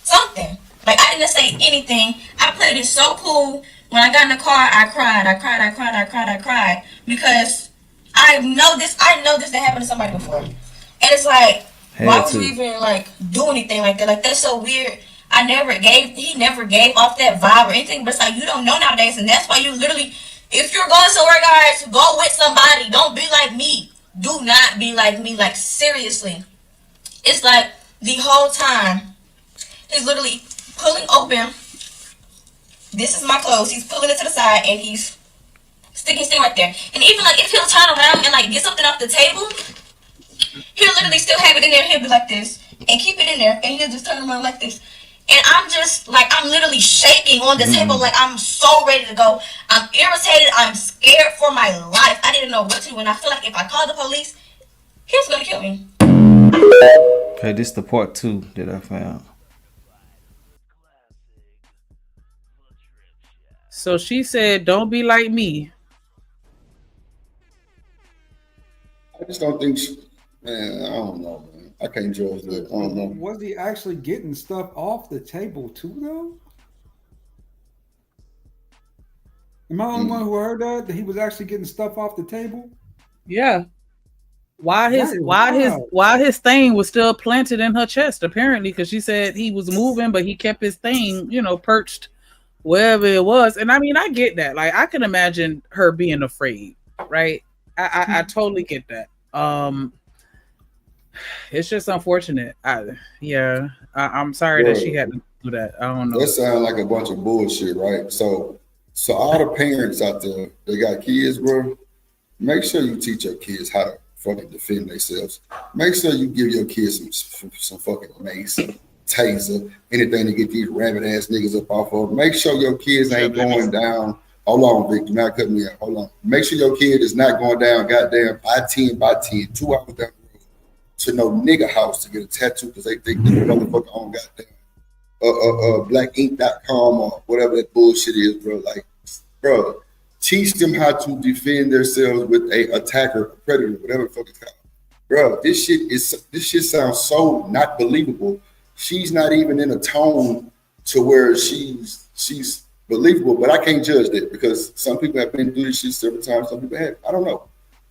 Something. Like, I didn't say anything. I played it so cool. When I got in the car, I cried. Because I know this that happened to somebody before. And it's like, why would you even like do anything like that? Like, that's so weird. He never gave off that vibe or anything, but it's like, you don't know nowadays, and that's why you literally, if you're going somewhere, guys, go with somebody. Don't be like me. Do not be like me. Like, seriously. It's like the whole time he's literally pulling open. This is my clothes. He's pulling it to the side and he's sticking right there. And even like if he'll turn around and like get something off the table, he'll literally still have it in there. He'll be like this and keep it in there, and he'll just turn around like this. And I'm just like, I'm literally shaking on the table. Like, I'm so ready to go. I'm irritated. I'm scared for my life. I didn't know what to do. And I feel like if I call the police, he's going to kill me. Okay, this is the part 2 that I found. So she said, don't be like me. I just don't think man, I don't know, man. I can't judge that. I don't know. Was he actually getting stuff off the table too, though? Am I the only one who heard that he was actually getting stuff off the table? Yeah. Why his thing was still planted in her chest, apparently, because she said he was moving, but he kept his thing, perched wherever it was. And I mean, I get that. Like, I can imagine her being afraid, right? I totally get that. It's just unfortunate. I'm sorry that she had to do that. I don't know. That sounds like a bunch of bullshit, right? So all the parents out there that got kids, bro, make sure you teach your kids how to fucking defend themselves. Make sure you give your kids some fucking mace, taser, anything to get these rabbit ass niggas up off of. Make sure your kids ain't going down. Hold on, Vic, do not cut me out. Hold on. Make sure your kid is not going down goddamn I-10 2 hours down the road to no nigga house to get a tattoo because they think the motherfucker on goddamn blackink.com or whatever that bullshit is, bro. Like, bro, teach them how to defend themselves with a attacker, a predator, whatever the fuck it's called. Bro, this shit sounds so not believable. She's not even in a tone to where she's believable, but I can't judge that because some people have been through this shit several times, some people have. I don't know.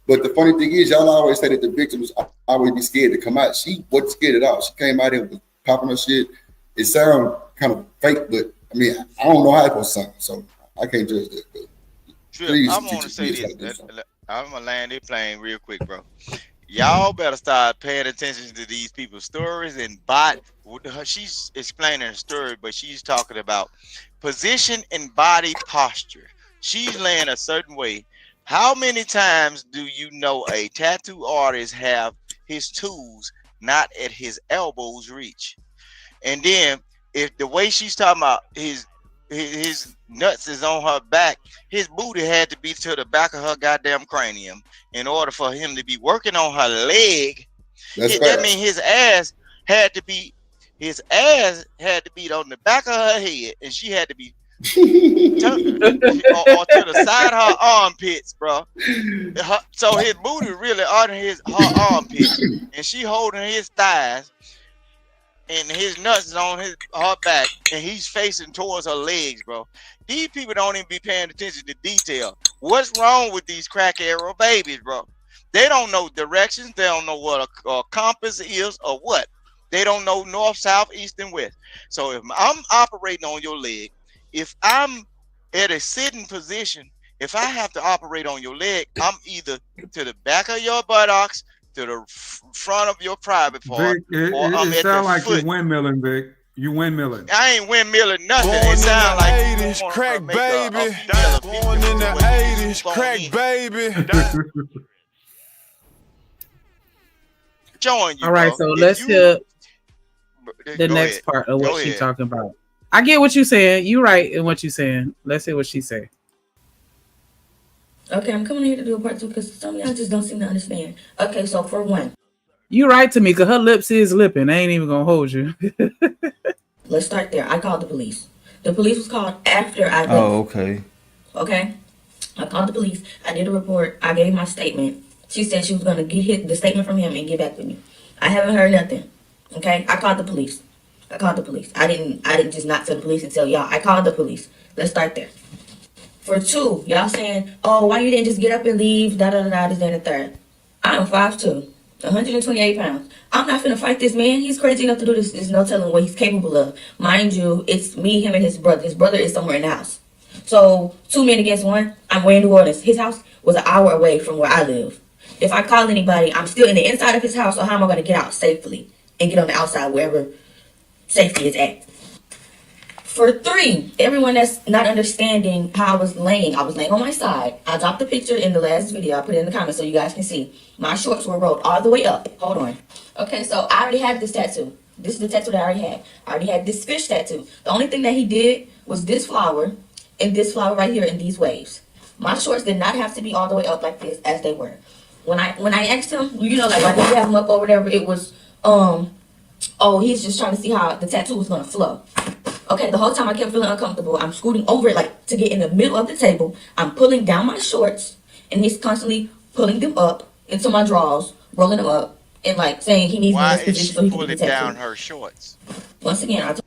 But the funny thing is, y'all always say that the victims always be scared to come out. She wasn't scared at all. She came out and was popping her shit. It sounds kind of fake, but I mean, I don't know how it was sound, so I can't judge that. But please, I'm gonna say this. I'm gonna land this plane real quick, bro. Y'all better start paying attention to these people's stories and she's explaining her story, but she's talking about position and body posture. She's laying a certain way. How many times do you know a tattoo artist have his tools not at his elbows reach? And then if the way she's talking about his nuts is on her back, his booty had to be to the back of her goddamn cranium in order for him to be working on her leg. That means his ass had to be on the back of her head, and she had to be or to the side of her armpits, bro. So his booty really under her armpits, and she holding his thighs, and his nuts is on her back, and he's facing towards her legs, bro. These people don't even be paying attention to detail. What's wrong with these crack arrow babies, bro? They don't know directions. They don't know what a compass is or what. They don't know north, south, east, and west. So if I'm operating on your leg, if I'm at a sitting position, if I have to operate on your leg, I'm either to the back of your buttocks, to the front of your private part, Vic, or I'm at the like foot. You're windmilling, Vic. You windmilling. I ain't windmilling nothing. Born it sound like 80s, crack baby. Born in the 80s, crack baby. Join you. All right, bro. so let's hear the next part of what she's talking about. I get what you're saying. You're right in what you're saying. Let's hear what she say. Okay, I'm coming here to do a part two because some of y'all just don't seem to understand. Okay, so for one. You're right to me because her lips is lipping. I ain't even going to hold you. Let's start there. I called the police. The police was called after I left. Oh, okay. Okay? I called the police. I did a report. I gave my statement. She said she was going to get the statement from him and get back with me. I haven't heard nothing. Okay? I called the police. I didn't just not tell the police and tell y'all. I called the police. Let's start there. For two, y'all saying, oh, why you didn't just get up and leave, da-da-da-da, this, that, and the third. I'm 5'2", 128 pounds. I'm not finna fight this man. He's crazy enough to do this. There's no telling what he's capable of. Mind you, it's me, him, and his brother. His brother is somewhere in the house. So, 2 men against 1. I'm way in New Orleans. His house was an hour away from where I live. If I call anybody, I'm still in the inside of his house, so how am I going to get out safely and get on the outside wherever safety is at? For 3, everyone that's not understanding how I was laying on my side. I dropped the picture in the last video. I put it in the comments so you guys can see. My shorts were rolled all the way up. Hold on. Okay, so I already had this tattoo. This is the tattoo that I already had. I already had this fish tattoo. The only thing that he did was this flower and this flower right here in these waves. My shorts did not have to be all the way up like this as they were. When I asked him, you know, like why did you have him up or whatever, it was, he's just trying to see how the tattoo was going to flow. Okay, the whole time I kept feeling uncomfortable. I'm scooting over it like to get in the middle of the table. I'm pulling down my shorts, and he's constantly pulling them up into my drawers, rolling them up, and like saying he needs me in this position so he can get the tattoo. Down her shorts? Once again,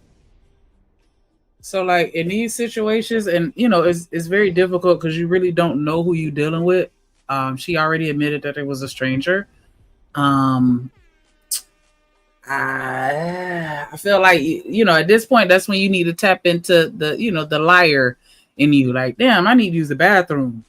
so like in these situations, and you know, it's very difficult because you really don't know who you're dealing with. She already admitted that it was a stranger. I feel like, you know, at this point, that's when you need to tap into the liar in you. Like, damn, I need to use the bathroom.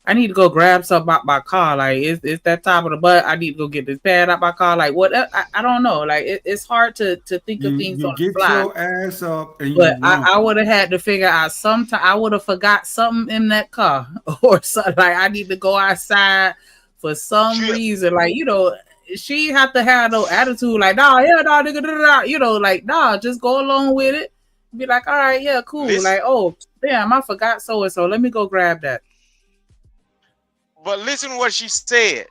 I need to go grab something out my car. Like, it's that top of the butt. I need to go get this pad out my car. Like, what? I don't know. Like, it's hard to think of things on the fly. You get your ass up and but I would have had to figure out sometime. I would have forgot something in that car or something. Like, I need to go outside for some reason. Like, you know, she have to have no attitude like, nah, yeah, nah, nigga, you know, like, nah, just go along with it. Be like, all right, yeah, cool. Listen, like, oh, damn, I forgot so and so. Let me go grab that. but listen to what she said.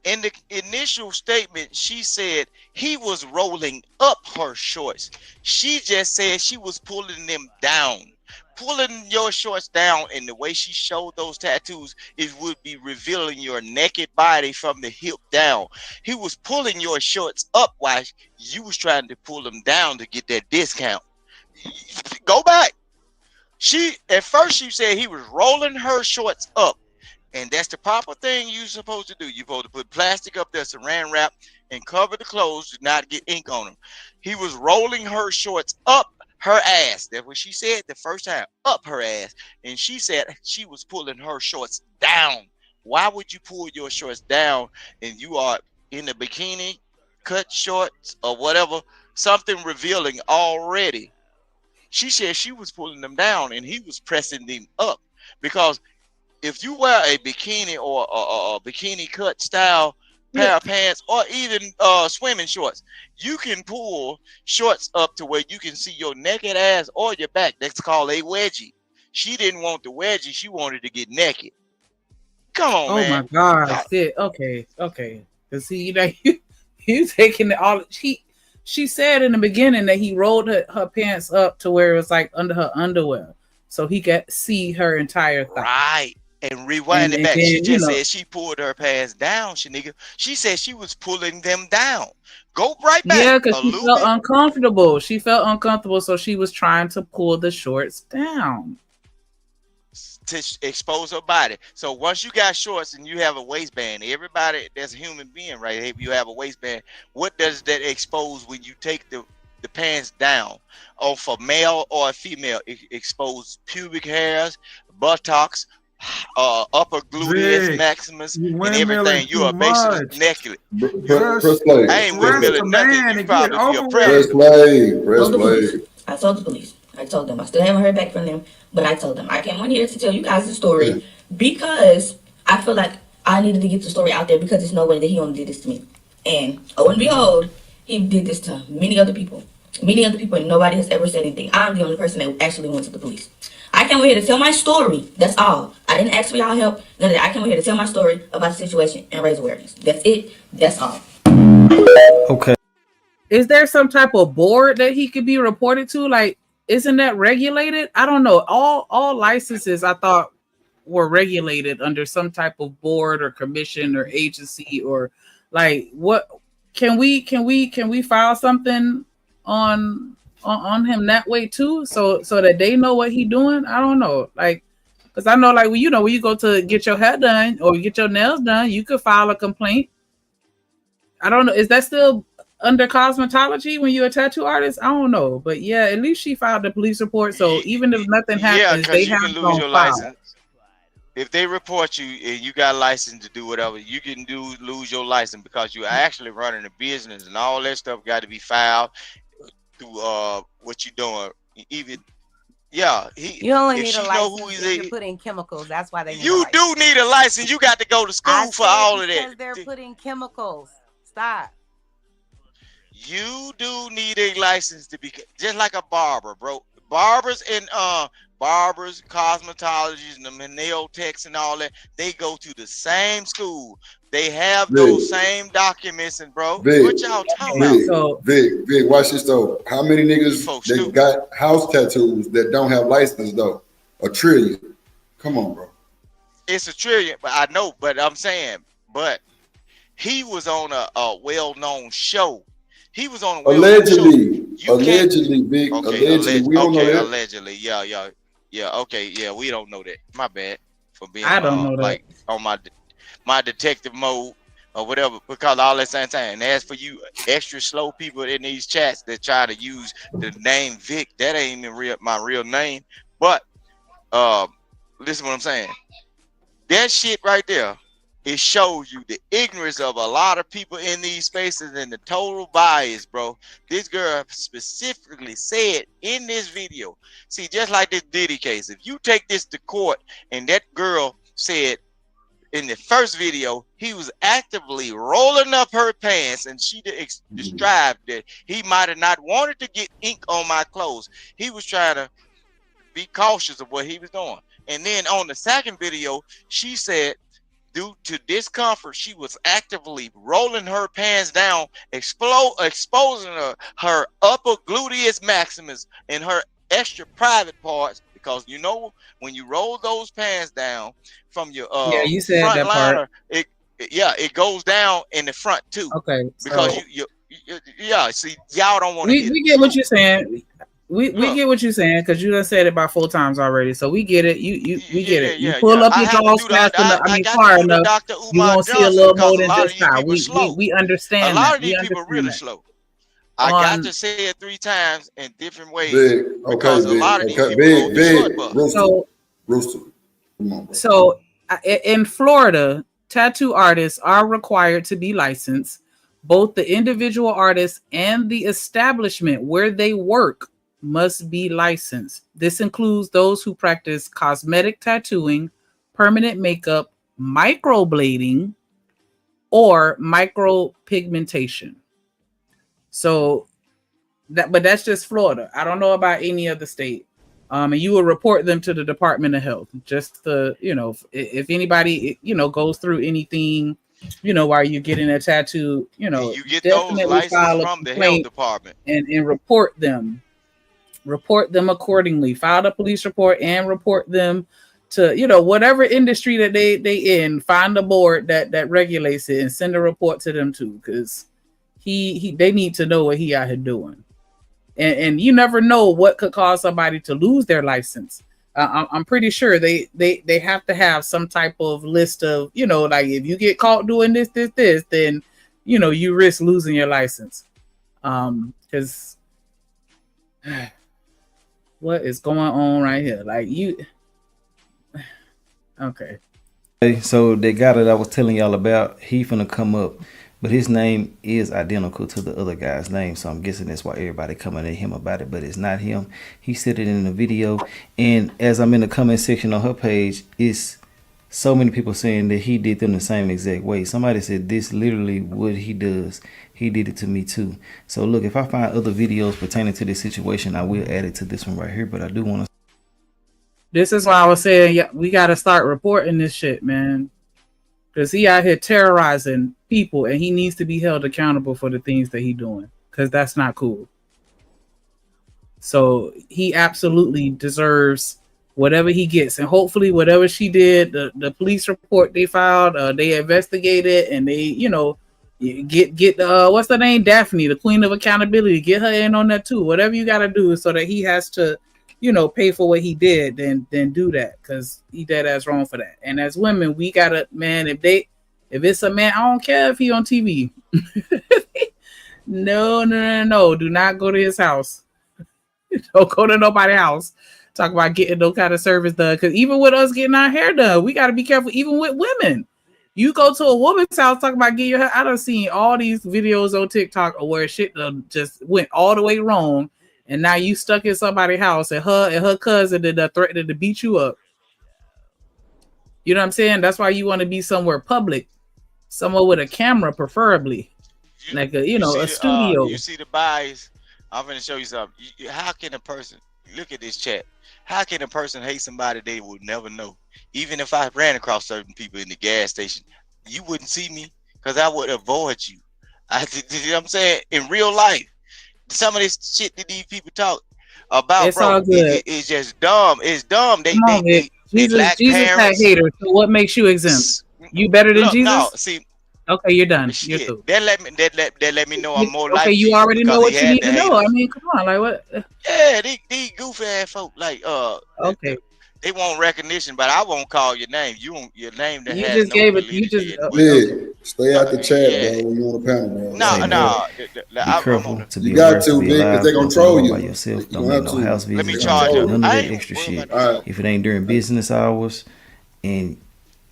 In the initial statement, she said he was rolling up her shorts. She just said she was pulling them down. Pulling your shorts down, and the way she showed those tattoos, it would be revealing your naked body from the hip down. He was pulling your shorts up while you was trying to pull them down to get that discount. Go back. At first she said he was rolling her shorts up. And that's the proper thing you're supposed to do. You're supposed to put plastic up there, saran wrap, and cover the clothes to not get ink on them. He was rolling her shorts up her ass. That's what she said the first time, up her ass. And she said she was pulling her shorts down. Why would you pull your shorts down and you are in the bikini, cut shorts, or whatever, something revealing already? She said she was pulling them down and he was pressing them up, because if you wear a bikini or a bikini cut style pair of pants, or even swimming shorts, you can pull shorts up to where you can see your naked ass or your back. That's called a wedgie. She didn't want the wedgie. She wanted to get naked. Come on, man. Oh my God. Shit. Okay. Cause see, you know, you taking it all. She said in the beginning that he rolled her pants up to where it was like under her underwear, so he could see her entire thigh. Right. And rewind it back. Then, she just said she pulled her pants down, She said she was pulling them down. Go right back. Yeah, because she felt uncomfortable. She felt uncomfortable, so she was trying to pull the shorts down to expose her body. So once you got shorts and you have a waistband, everybody that's a human being, right? If you have a waistband, what does that expose when you take the pants down? Oh, for male or female, it exposes pubic hairs, buttocks, upper gluteus maximus, and everything. You are basically naked. Press play. I ain't windmilling nothing. You probably be a predator. Press play. I told the police. I told them. I still haven't heard back from them, but I told them. I came on here to tell you guys the story because I feel like I needed to get the story out there, because there's no way that he only did this to me. And oh and behold, he did this to many other people. Many other people, and nobody has ever said anything. I'm the only person that actually went to the police. I came over here to tell my story. That's all. I didn't ask for y'all help. None of that. I came over here to tell my story about the situation and raise awareness. That's it. That's all. Okay. Is there some type of board that he could be reported to? Like, isn't that regulated? I don't know. All licenses I thought were regulated under some type of board or commission or agency, or like, what can we file something on him that way too, so that they know what he doing? I don't know, like, because I know, like, when you go to get your hair done or get your nails done, you could file a complaint. I don't know, is that still under cosmetology when you're a tattoo artist? I don't know, but yeah, at least she filed the police report, so even if nothing happens, they have to lose your license. If they report you and you got a license to do whatever, you can lose your license, because you're actually running a business, and all that stuff got to be filed through what you doing. Even you only need a license if you're putting chemicals. That's why they need you do need a license. You got to go to school for all of that. Because they're putting chemicals. Stop. You do need a license to be just like a barber, bro. Barbers and cosmetologists, and the nail techs and all that, they go to the same school. They have those same documents, and bro, what y'all talking about? Vic, watch this though. How many niggas that got house tattoos that don't have license though? A trillion. Come on, bro. It's a trillion, but I know. But I'm saying, but he was on a well-known show. He was on a allegedly, Big. Okay, allegedly, we don't know that. Allegedly, yeah. Okay, yeah, we don't know that. My bad for being I don't know like that. on my detective mode or whatever, because all that same time. And as for you extra slow people in these chats that try to use the name Vic, that ain't even my real name. But listen what I'm saying. That shit right there, it shows you the ignorance of a lot of people in these spaces and the total bias, bro. This girl specifically said in this video, see, just like this Diddy case, if you take this to court and that girl said in the first video, he was actively rolling up her pants, and she described that he might have not wanted to get ink on my clothes. He was trying to be cautious of what he was doing. And then on the second video, she said, due to discomfort, she was actively rolling her pants down, exposing her upper gluteus maximus and her extra private parts, because you know when you roll those pants down from your you said front that liner, part. it goes down in the front too. Okay, because you see, y'all don't want to. We get what you're saying. We get what you're saying, because you done said it about 4 times already, so we get it. We get it. You pull up your jaws fast enough, far enough, you won't see a little more than just how we understand. A lot of these people really slow. I got to say it 3 times in different ways because a lot of these people go through short Rooster. So in Florida, tattoo artists are required to be licensed. Both the individual artists and the establishment where they work must be licensed. This includes those who practice cosmetic tattooing, permanent makeup, microblading, or micropigmentation. So but that's just Florida. I don't know about any other state. And you will report them to the Department of Health. Just the, if anybody, goes through anything, while you're getting a tattoo, you get those licenses from the health department and report them. Report them accordingly. File a police report and report them to, whatever industry that they in. Find a board that regulates it and send a report to them too, because they need to know what he out here doing. And you never know what could cause somebody to lose their license. I'm pretty sure they have to have some type of list of, like if you get caught doing this, then, you risk losing your license. Because what is going on right here? Like okay. So they got it. I was telling y'all about. He finna come up, but his name is identical to the other guy's name. So I'm guessing that's why everybody coming at him about it, but it's not him. He said it in the video. And as I'm in the comment section on her page, it's so many people saying that he did them the same exact way. Somebody said this literally what he does. He did it to me too. So look, if I find other videos pertaining to this situation, I will add it to this one right here. But I do want to. This is why I was saying, we got to start reporting this shit, man. Because he out here terrorizing people, and he needs to be held accountable for the things that he doing. Because that's not cool. So he absolutely deserves whatever he gets. And hopefully whatever she did, the police report they filed, they investigated, and they, get what's her name? Daphne, the queen of accountability. Get her in on that too. Whatever you got to do so that he has to, pay for what he did, then do that, because he dead ass wrong for that. And as women, we gotta, man, if it's a man, I don't care if he on TV. No. Do not go to his house. Don't go to nobody's house. Talk about getting no kind of service done. Because even with us getting our hair done, we got to be careful. Even with women, you go to a woman's house, talk about getting your hair. I done seen all these videos on TikTok where shit just went all the way wrong. And now you stuck in somebody's house, and her cousin did threatened to beat you up. You know what I'm saying? That's why you want to be somewhere public, somewhere with a camera, preferably, like a studio. You see the bias. I'm going to show you something. How can a person look at this chat? How can a person hate somebody they would never know? Even if I ran across certain people in the gas station, you wouldn't see me because I would avoid you. You know what I'm saying? In real life. Some of this shit that these people talk about, it's bro, all good. It's just dumb. It's dumb. They lack parents. Hater. So what makes you exempt? You better than Jesus? No, see. Okay, you're done. Shit, you're through. That let me know I'm more like. Okay, you already know what you need to know. I mean, come on, like what? Yeah, these goofy ass folk, like okay. They want recognition, but I won't call your name. You won't your name that you has just no gave it. You just stay out the chat, bro. When you on the panel, bro. No. Be careful to be you got to, big, because they're gonna troll you by yourself. Don't make no house visits. Let me charge none of that them. extra shit. If it ain't during business hours, and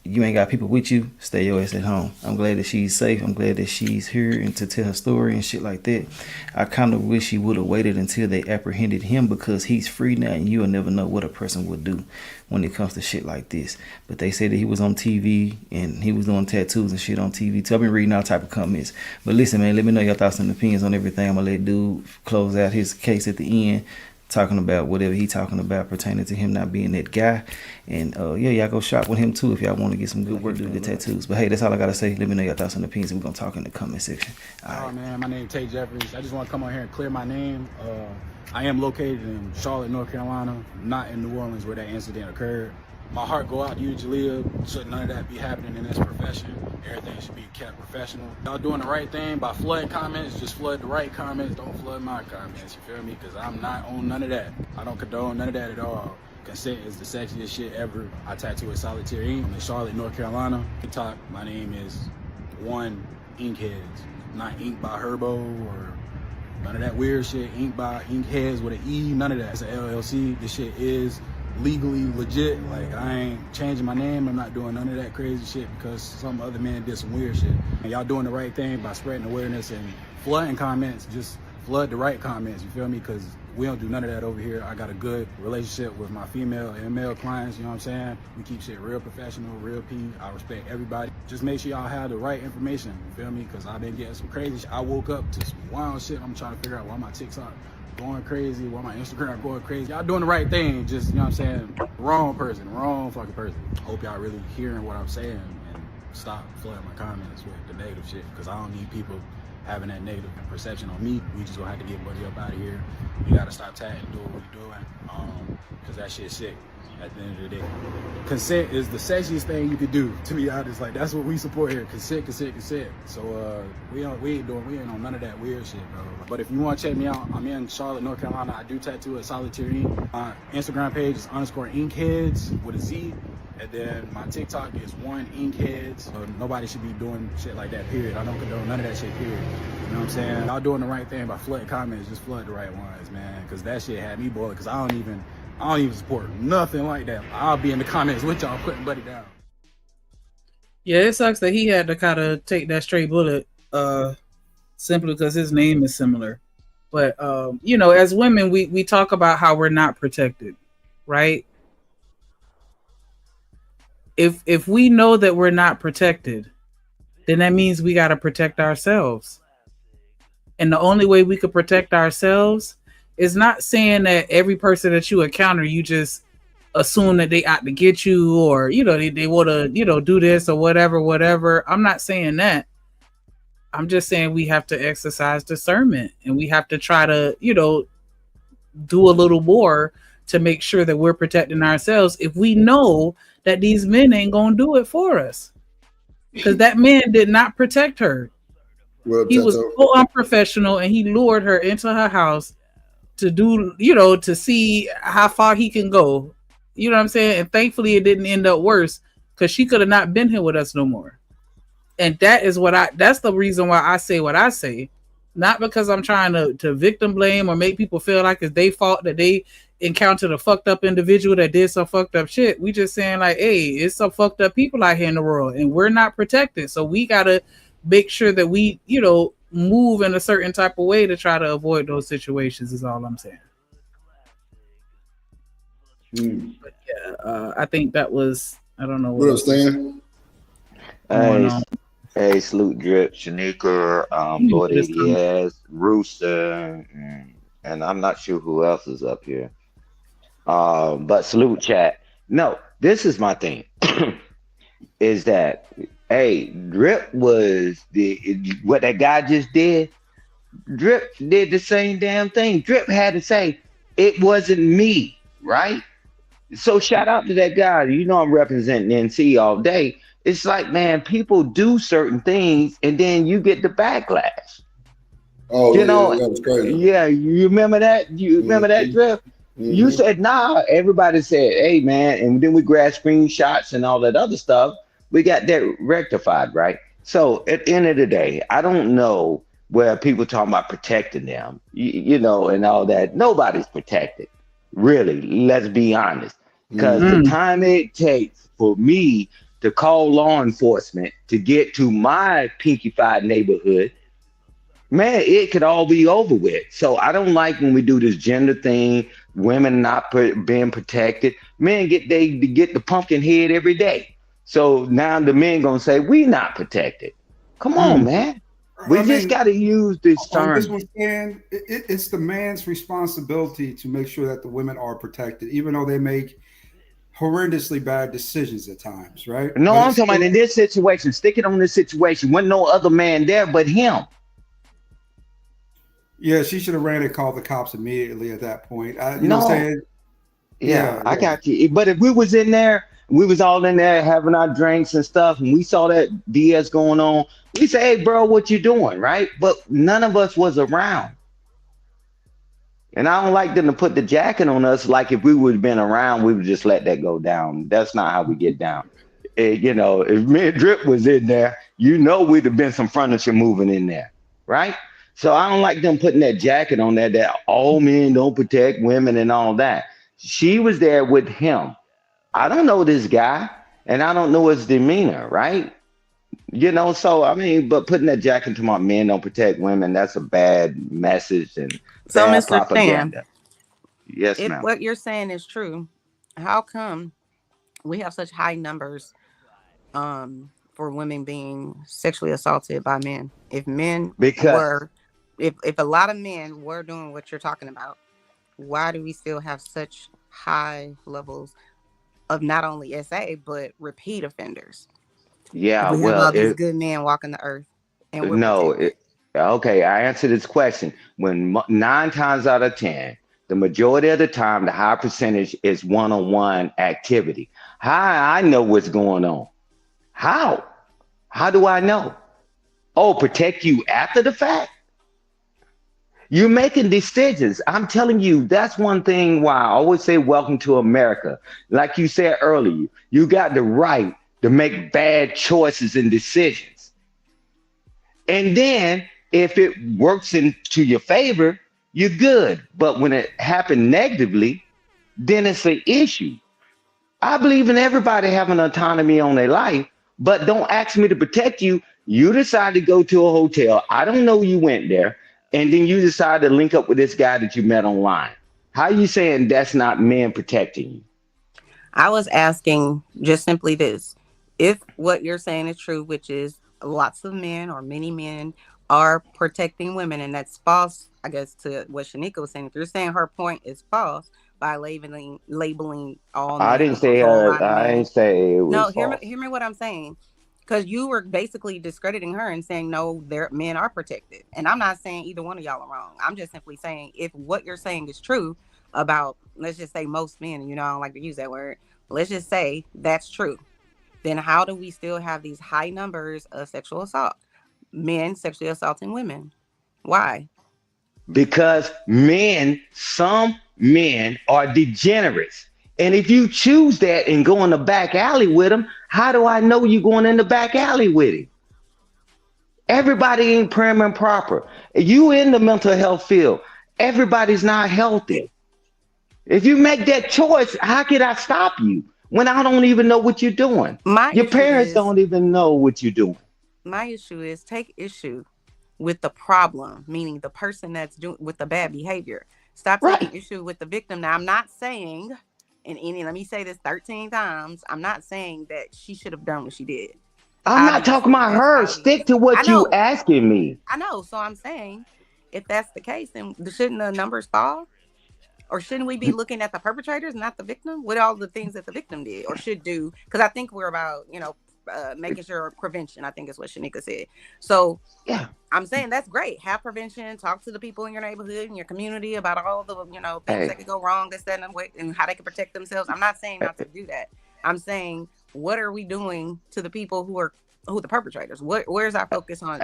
you ain't got people with you, stay your ass at home. I'm glad that she's safe. I'm glad that she's here and to tell her story and shit like that. I kind of wish he would have waited until they apprehended him because he's free now and you'll never know what a person would do when it comes to shit like this. But they said that he was on TV and he was doing tattoos and shit on TV too. I've been reading all type of comments. But listen, man, let me know your thoughts and opinions on everything. I'm going to let dude close out his case at the end, talking about whatever he talking about pertaining to him not being that guy. And yeah, y'all go shop with him too if y'all want to get some good work, do good tattoos. But hey, that's all I gotta say. Let me know your thoughts and opinions, and we're gonna talk in the comment section. All right, man, my name is Tay Jeffries. I just want to come on here and clear my name. I am located in Charlotte, North Carolina, not in New Orleans where that incident occurred. My heart go out to you, Jalea. Should none of that be happening in this profession. Everything should be kept professional. Y'all doing the right thing by flooding comments. Just flood the right comments. Don't flood my comments. You feel me? Because I'm not on none of that. I don't condone none of that at all. Consent is the sexiest shit ever. I tattoo a solitaire ink. I'm in Charlotte, North Carolina. TikTok, my name is One Inkheads. Not Ink by Herbo or none of that weird shit. Ink by Inkheads with an E. None of that. It's an LLC. This shit is legally legit. Like, I ain't changing my name. I'm not doing none of that crazy shit because some other man did some weird shit. And y'all doing the right thing by spreading awareness and flooding comments. Just flood the right comments, you feel me? Because we don't do none of that over here. I got a good relationship with my female and male clients, you know what I'm saying? We keep shit real professional, real P. I respect everybody. Just make sure y'all have the right information, you feel me? Because I've been getting some crazy shit. I woke up to some wild shit. I'm trying to figure out why my TikTok going crazy, why my Instagram going crazy. Y'all doing the right thing, just, you know what I'm saying? Wrong person, wrong fucking person. Hope y'all really hearing what I'm saying and stop flooding my comments with the negative shit, because I don't need people having that negative perception on me. We just gonna have to get Buddy up out of here. You gotta stop tagging, doing what you're doing, because that shit's sick at the end of the day. Consent is the sexiest thing you could do, to be honest. Like, that's what we support here. Consent, consent, consent. So we ain't on none of that weird shit, bro. But if you want to check me out, I'm in Charlotte, North Carolina. I do tattoo at Solitaire Ink. My Instagram page is _Inkheads with a Z. And then my TikTok is One Inkheads. Nobody should be doing shit like that, period. I don't condone none of that shit, period. You know what I'm saying? Y'all doing the right thing by flooding comments. Just flood the right ones, man. Because that shit had me boiling. Because I don't even support nothing like that. I'll be in the comments with y'all putting Buddy down. Yeah, it sucks that he had to kind of take that straight bullet simply because his name is similar. But, you know, as women, we talk about how we're not protected, right? If we know that we're not protected, then that means we got to protect ourselves. And the only way we could protect ourselves is not saying that every person that you encounter, you just assume that they out to get you, or, you know, they want to, you know, do this or whatever. I'm not saying that. I'm just saying we have to exercise discernment, and we have to try to, you know, do a little more to make sure that we're protecting ourselves if we know that these men ain't gonna do it for us. Because that man did not protect her. Well, he was so unprofessional, and he lured her into her house to do, you know, to see how far he can go. You know what I'm saying? And thankfully it didn't end up worse, because she could have not been here with us no more. And that's the reason why I say what I say. Not because I'm trying to victim blame or make people feel like it's their fault that they encountered a fucked up individual that did some fucked up shit. We just saying like, hey, it's some fucked up people out here in the world, and we're not protected. So we gotta make sure that we, you know, move in a certain type of way to try to avoid those situations, is all I'm saying. But yeah, I think that was, I don't know what else, Stan? Hey, Salute Drip, Shanika, Lord ADS, Rooster, and I'm not sure who else is up here. But salute chat. No, this is my thing. Is that, hey, Drip was what that guy just did. Drip did the same damn thing. Drip had to say, it wasn't me, right? So shout out to that guy. You know I'm representing NC all day. It's like, man, people do certain things and then you get the backlash. Oh, you know, that was crazy. Yeah, you remember that? You remember that, Drip? You said, nah. Everybody said, hey, man. And then we grabbed screenshots and all that other stuff. We got that rectified, right? So at the end of the day, I don't know where people talking about protecting them, you know, and all that. Nobody's protected, really. Let's be honest. Because the time it takes for me to call law enforcement to get to my pinkified neighborhood, man, it could all be over with. So I don't like when we do this gender thing, women not being protected. Men get the pumpkin head every day. So now the men gonna say we not protected. Come on, man. We I just mean, got to use this on this term. one, Stan, it's the man's responsibility to make sure that the women are protected, even though they make horrendously bad decisions at times, right? No, But I'm it's talking about still, in this situation. Stick it on this situation. Wasn't no other man there but him. yeah, she should have ran and called the cops immediately at that point. You know what I'm No. saying? Yeah, Yeah, I yeah. got you. But if we was in there, we was all in there having our drinks and stuff, and we saw that BS going on, we say, "Hey, bro, what you doing?" Right? But none of us was around, and I don't like them to put the jacket on us. Like if we would have been around, we would just let that go down. That's not how we get down. You know, if me and Drip was in there, you know, we'd have been some furniture moving in there, right? So I don't like them putting that jacket on there that all men don't protect women and all that. She was there with him. I don't know this guy and I don't know his demeanor, right? You know, so I mean, but putting that jacket to my men don't protect women, that's a bad message and So, bad Mr. Stan, propaganda. Yes, if ma'am. what you're saying is true, how come we have such high numbers for women being sexually assaulted by men? If men Because were, if a lot of men were doing what you're talking about, why do we still have such high levels of not only SA but repeat offenders? If yeah, we have well, all these good men walking the earth and we're no, protected. okay, I answered this question. When 9 times out of 10, the majority of the time, the high percentage is one-on-one activity. How I know what's going on? How? How do I know? Oh, protect you after the fact? You're making decisions. I'm telling you, that's one thing why I always say, welcome to America. Like you said earlier, you got the right to make bad choices and decisions. And then if it works into your favor, you're good. But when it happened negatively, then it's an issue. I believe in everybody having autonomy on their life, but don't ask me to protect you. You decide to go to a hotel. I don't know you went there. And then you decide to link up with this guy that you met online. How are you saying that's not men protecting you? I was asking just simply this. If what you're saying is true, which is lots of men or many men are protecting women, and that's false, I guess, to what Shanika was saying. If you're saying her point is false by labeling all I men didn't or a say whole lot of I didn't men. say it No, was false. hear me what I'm saying. Because you were basically discrediting her and saying, no, their men are protected. And I'm not saying either one of y'all are wrong. I'm just simply saying if what you're saying is true about, let's just say most men, and you know, I don't like to use that word. Let's just say that's true. Then how do we still have these high numbers of sexual assault? Men sexually assaulting women. Why? Because some men are degenerates. And if you choose that and go in the back alley with them, how do I know you're going in the back alley with him? Everybody ain't prim and proper. You in the mental health field. Everybody's not healthy. If you make that choice, how could I stop you when I don't even know what you're doing? My Your issue parents is don't even know what you're doing. take issue with the problem, meaning the person that's doing with the bad behavior. Stop taking Right. issue with the victim. Now, I'm not saying, and any, let me say this 13 times, I'm not saying that she should have done what she did. I'm not talking Obviously, about that's her. obvious. Stick to I what you know, asking me. I know. So I'm saying, if that's the case, then shouldn't the numbers fall? Or shouldn't we be looking at the perpetrators, not the victim, with all the things that the victim did or should do? Because I think we're about, making sure prevention, I think is what Shanika said. So Yeah. I'm saying that's great. Have prevention. Talk to the people in your neighborhood, in your community about all the, things that Hey, could go wrong, this, that, and how they can protect themselves. I'm not saying not to do that. I'm saying, what are we doing to the people who are the perpetrators? Where's our focus on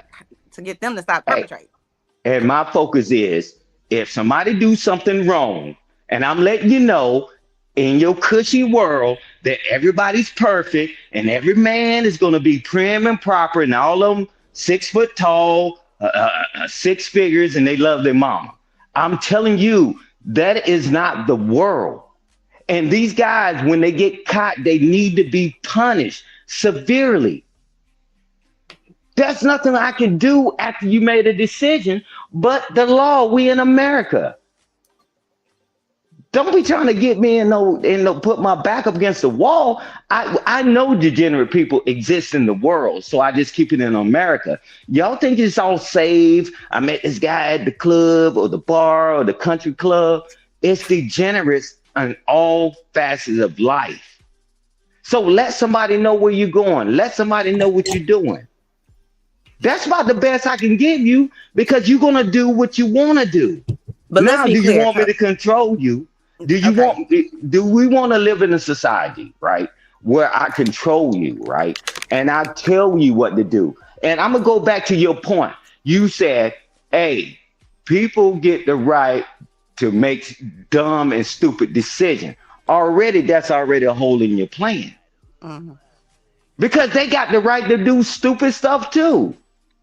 to get them to stop hey, perpetrating? and my focus is if somebody do something wrong, and I'm letting you know in your cushy world that everybody's perfect and every man is going to be prim and proper and all of them 6 foot tall, six figures, and they love their mama. I'm telling you, that is not the world. And these guys, when they get caught, they need to be punished. severely. There's nothing I can do after you made a decision, but the law. We in America. Don't be trying to get me put my back up against the wall. I know degenerate people exist in the world, so I just keep it in America. Y'all think it's all safe? I met this guy at the club or the bar or the country club. It's degenerates in all facets of life. So let somebody know where you're going. Let somebody know what you're doing. That's about the best I can give you because you're gonna do what you want to do. But Now, let's be do you clear. want me to control you? Do we want to live in a society, right, where I control you, right? And I tell you what to do. And I'm gonna go back to your point. You said, hey, people get the right to make dumb and stupid decisions. Already, that's already a hole in your plan. Mm-hmm. Because they got the right to do stupid stuff too.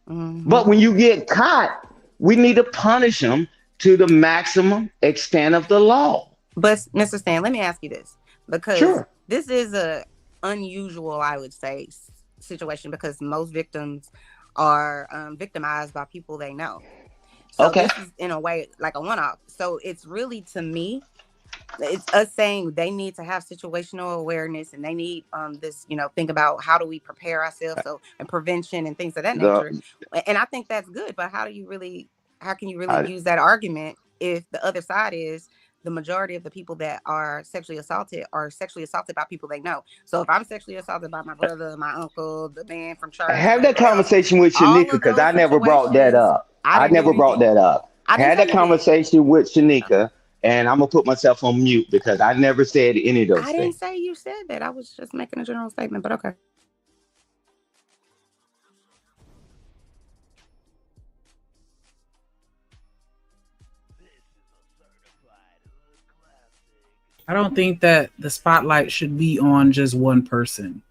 Mm-hmm. But when you get caught, we need to punish them to the maximum extent of the law. But Mr. Stan, let me ask you this, because Sure. this is a unusual, I would say, situation because most victims are victimized by people they know. So Okay. this is in a way like a one-off. So it's really, to me, it's us saying they need to have situational awareness and they need this, think about how do we prepare ourselves, so and prevention and things of that nature. The And I think that's good, but how can you really I, use that argument if the other side is the majority of the people that are sexually assaulted by people they know? So if I'm sexually assaulted by my brother, my uncle, the man from church, have that whatever else, conversation with all Shanika of because those I never brought that situations, up. I I didn't do never brought anything. that up. I didn't Had say that you did. conversation with Okay. Shanika, and I'm gonna put myself on mute because I never said any of I those didn't things. say you said that. I was just making a general statement, but okay. I don't think that the spotlight should be on just one person.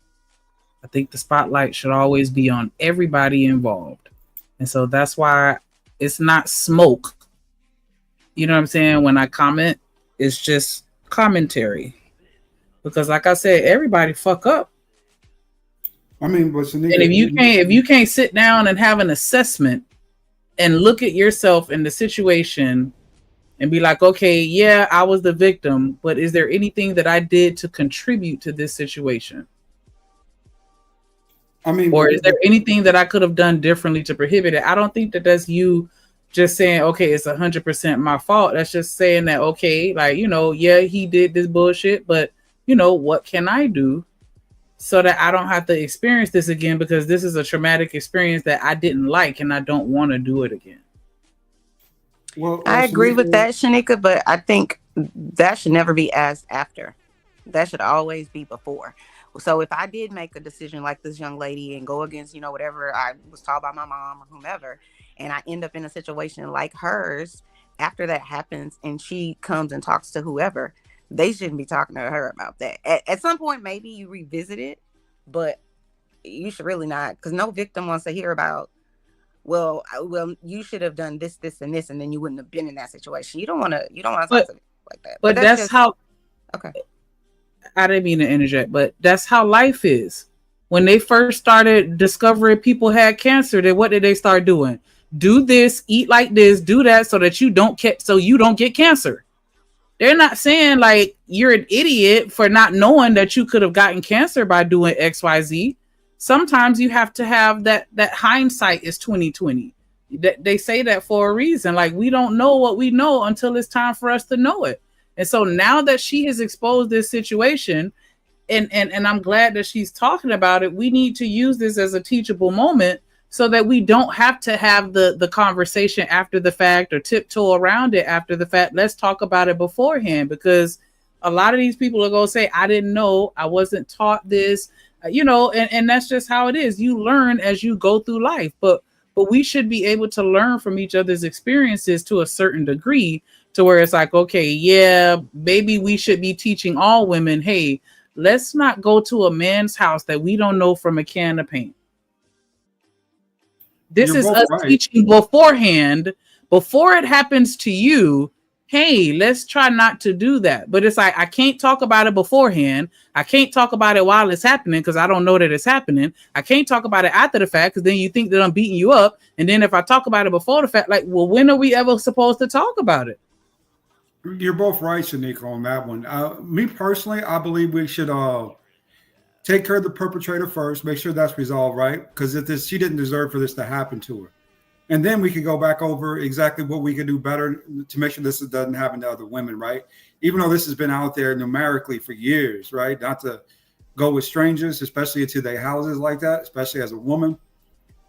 I think the spotlight should always be on everybody involved. And so that's why it's not smoke. You know what I'm saying? When I comment, it's just commentary. Because like I said, everybody fuck up. I mean, but Shanika, And if you can't sit down and have an assessment and look at yourself in the situation and be like, okay, yeah, I was the victim, but is there anything that I did to contribute to this situation? I mean, Or is there anything that I could have done differently to prohibit it? I don't think that that's you just saying, okay, it's 100% my fault. That's just saying that, okay, like, yeah, he did this bullshit, but what can I do so that I don't have to experience this again? Because this is a traumatic experience that I didn't like and I don't want to do it again. Well, I agree Shanika, with that, Shanika, but I think that should never be asked after. That should always be before. So if I did make a decision like this young lady and go against, whatever I was taught by my mom or whomever, and I end up in a situation like hers, after that happens and she comes and talks to whoever, they shouldn't be talking to her about that. At some point, maybe you revisit it, but you should really not, because no victim wants to hear about, well, you should have done this, this, and this, and then you wouldn't have been in that situation. You don't want to talk to people like that. But that's just how. Okay. I didn't mean to interject, but that's how life is. When they first started discovering people had cancer, then what did they start doing? Do this, eat like this, do that, so that you don't get cancer. They're not saying like you're an idiot for not knowing that you could have gotten cancer by doing XYZ. Sometimes you have to have that hindsight is 2020. They say that for a reason. Like, we don't know what we know until it's time for us to know it. And so now that she has exposed this situation, and I'm glad that she's talking about it, we need to use this as a teachable moment so that we don't have to have the conversation after the fact or tiptoe around it after the fact. Let's talk about it beforehand, because a lot of these people are going to say, I didn't know, I wasn't taught this, and that's just how it is. You learn as you go through life, but we should be able to learn from each other's experiences to a certain degree, to where it's like, okay, yeah, maybe we should be teaching all women, hey, let's not go to a man's house that we don't know from a can of paint. This is us teaching beforehand, before it happens to you. hey, let's try not to do that. But it's like, I can't talk about it beforehand. I can't talk about it while it's happening because I don't know that it's happening. I can't talk about it after the fact because then you think that I'm beating you up. And then if I talk about it before the fact, like, well, when are we ever supposed to talk about it? You're both right, Shanika, on that one. Me personally, I believe we should take care of the perpetrator first, make sure that's resolved, right? Because she didn't deserve for this to happen to her. And then we could go back over exactly what we could do better to make sure this doesn't happen to other women, right? Even though this has been out there numerically for years, right? Not to go with strangers, especially into their houses like that, especially as a woman.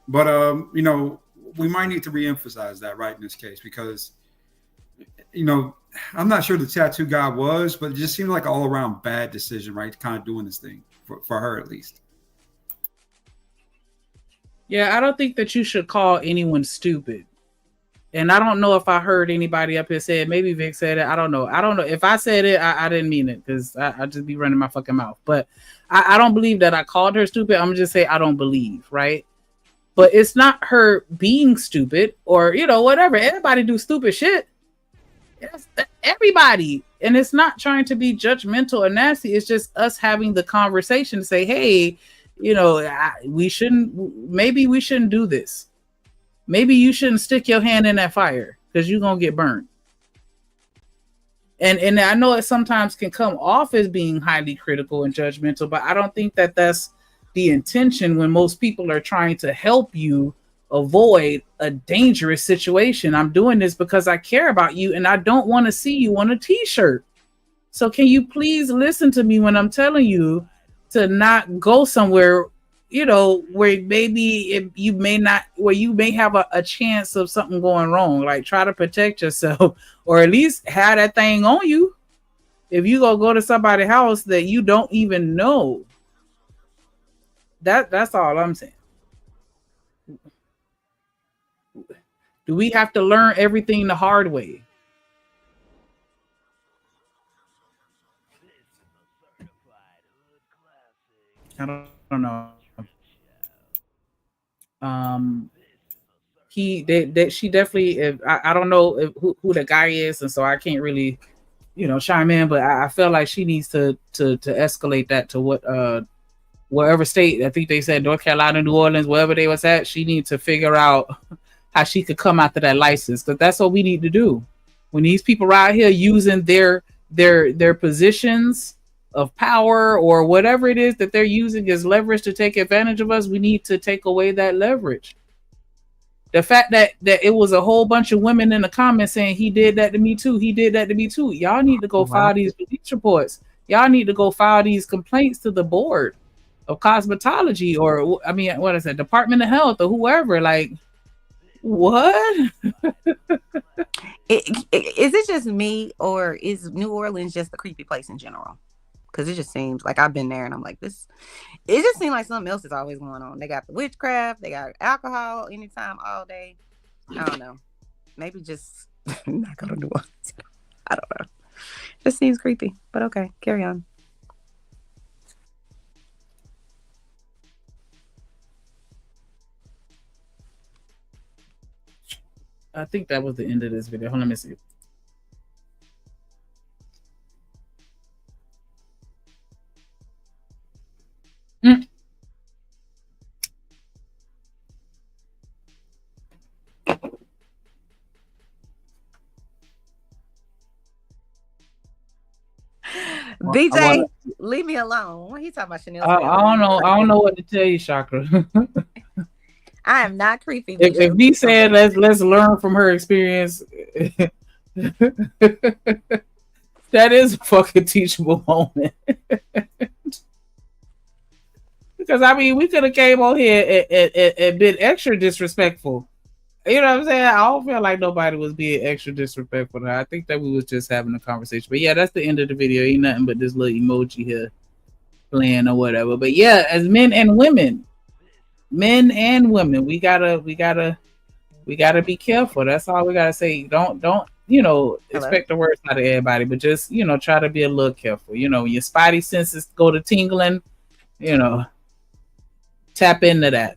But, we might need to reemphasize that, right, in this case, because, I'm not sure the tattoo guy was, but it just seemed like an all-around bad decision, right? Kind of doing this thing for her, at least. Yeah, I don't think that you should call anyone stupid. And I don't know if I heard anybody up here say it. Maybe Vic said it. I don't know. If I said it, I didn't mean it because I just be running my fucking mouth. But I don't believe that I called her stupid. I'm just say I don't believe, right? But it's not her being stupid or, whatever. Everybody do stupid shit. Yes, everybody. And it's not trying to be judgmental or nasty. It's just us having the conversation to say, hey, we shouldn't do this. Maybe you shouldn't stick your hand in that fire because you're going to get burned. And I know it sometimes can come off as being highly critical and judgmental, but I don't think that that's the intention when most people are trying to help you avoid a dangerous situation. I'm doing this because I care about you and I don't want to see you on a t-shirt. So can you please listen to me when I'm telling you to not go somewhere, where maybe you may have a chance of something going wrong. Like, try to protect yourself or at least have that thing on you. If you go to somebody's house that you don't even know, that's all I'm saying. Do we have to learn everything the hard way? I don't know. She definitely. I don't know who the guy is, and so I can't really, chime in. But I feel like she needs to escalate that to wherever state. I think they said North Carolina, New Orleans, wherever they was at. She needs to figure out how she could come after that license, because that's what we need to do. When these people right here using their positions of power or whatever it is that they're using as leverage to take advantage of us, we need to take away that leverage. The fact that it was a whole bunch of women in the comments saying he did that to me too, he did that to me too. Y'all need to go file these police reports. Y'all need to go file these complaints to the board of cosmetology, or what is that, Department of Health or whoever. Like, what? Is it just me, or is New Orleans just a creepy place in general? Because it just seems like I've been there and I'm like, this. It just seems like something else is always going on. They got the witchcraft, they got alcohol anytime, all day. I don't know. Maybe just not go to New Orleans. I don't know. Just seems creepy, but okay, carry on. I think that was the end of this video. Hold on, let me see. BJ, leave me alone. What are you talking about, Chanel? I don't know what to tell you, Chakra. I am not creepy. If he said let's learn from her experience, that is a fucking teachable moment. Because we could have came on here and been extra disrespectful. You know what I'm saying? I don't feel like nobody was being extra disrespectful to her. I think that we was just having a conversation. But yeah, that's the end of the video. Ain't nothing but this little emoji here playing or whatever. But yeah, as men and women, we gotta be careful. That's all we gotta say. Don't expect the worst out of everybody, but just try to be a little careful. When your spidey senses go to tingling, tap into that.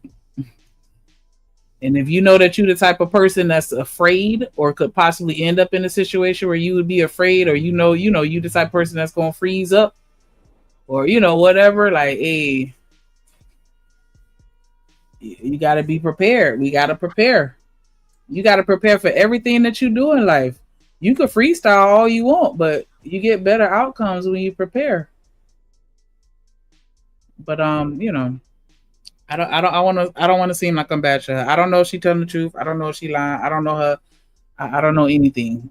And if you know that you're the type of person that's afraid or could possibly end up in a situation where you would be afraid, or you the type of person that's gonna freeze up, or whatever, like, hey, you gotta be prepared. We gotta prepare. You gotta prepare for everything that you do in life. You could freestyle all you want, but you get better outcomes when you prepare. But I don't want to seem like I'm bad to her. I don't know if she telling the truth. I don't know if she lying. I don't know her. I don't know anything.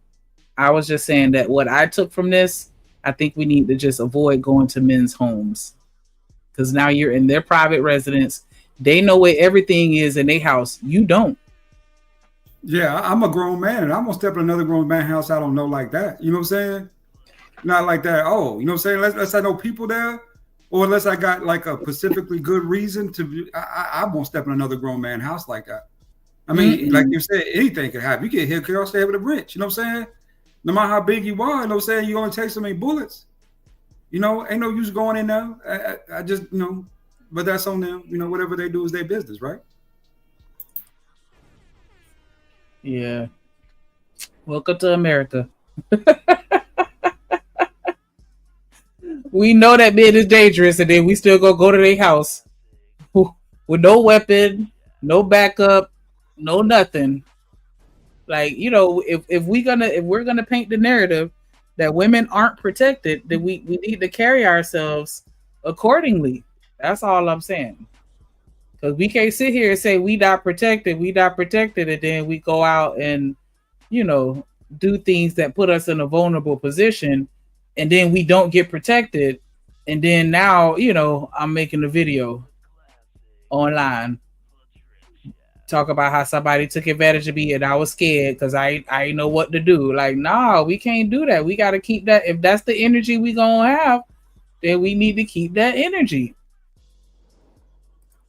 I was just saying that what I took from this, I think we need to just avoid going to men's homes, because now you're in their private residence. They know where everything is in their house. You don't. Yeah, I'm a grown man, and I'm gonna step in another grown man house I don't know like that. You know what I'm saying? Not like that. Oh, you know what I'm saying? Unless I know people there, or unless I got like a specifically good reason to. I won't step in another grown man house like that. I mean, like you said, anything could happen. You get hit across the head with a wrench. You know what I'm saying? No matter how big you are, you know what I'm saying? You only take so many bullets. Ain't no use going in there. I just, but that's on them. Whatever they do is their business, right? Yeah. Welcome to America. We know that men is dangerous, and then we still go to their house with no weapon, no backup, no nothing. Like, if we're gonna paint the narrative that women aren't protected, then we need to carry ourselves accordingly. That's all I'm saying. Because we can't sit here and say we not protected, and then we go out and do things that put us in a vulnerable position, and then we don't get protected, and then now I'm making a video online talk about how somebody took advantage of me and I was scared because I know what to do. Like, nah, we can't do that. We got to keep that. If that's the energy we gonna have, then we need to keep that energy.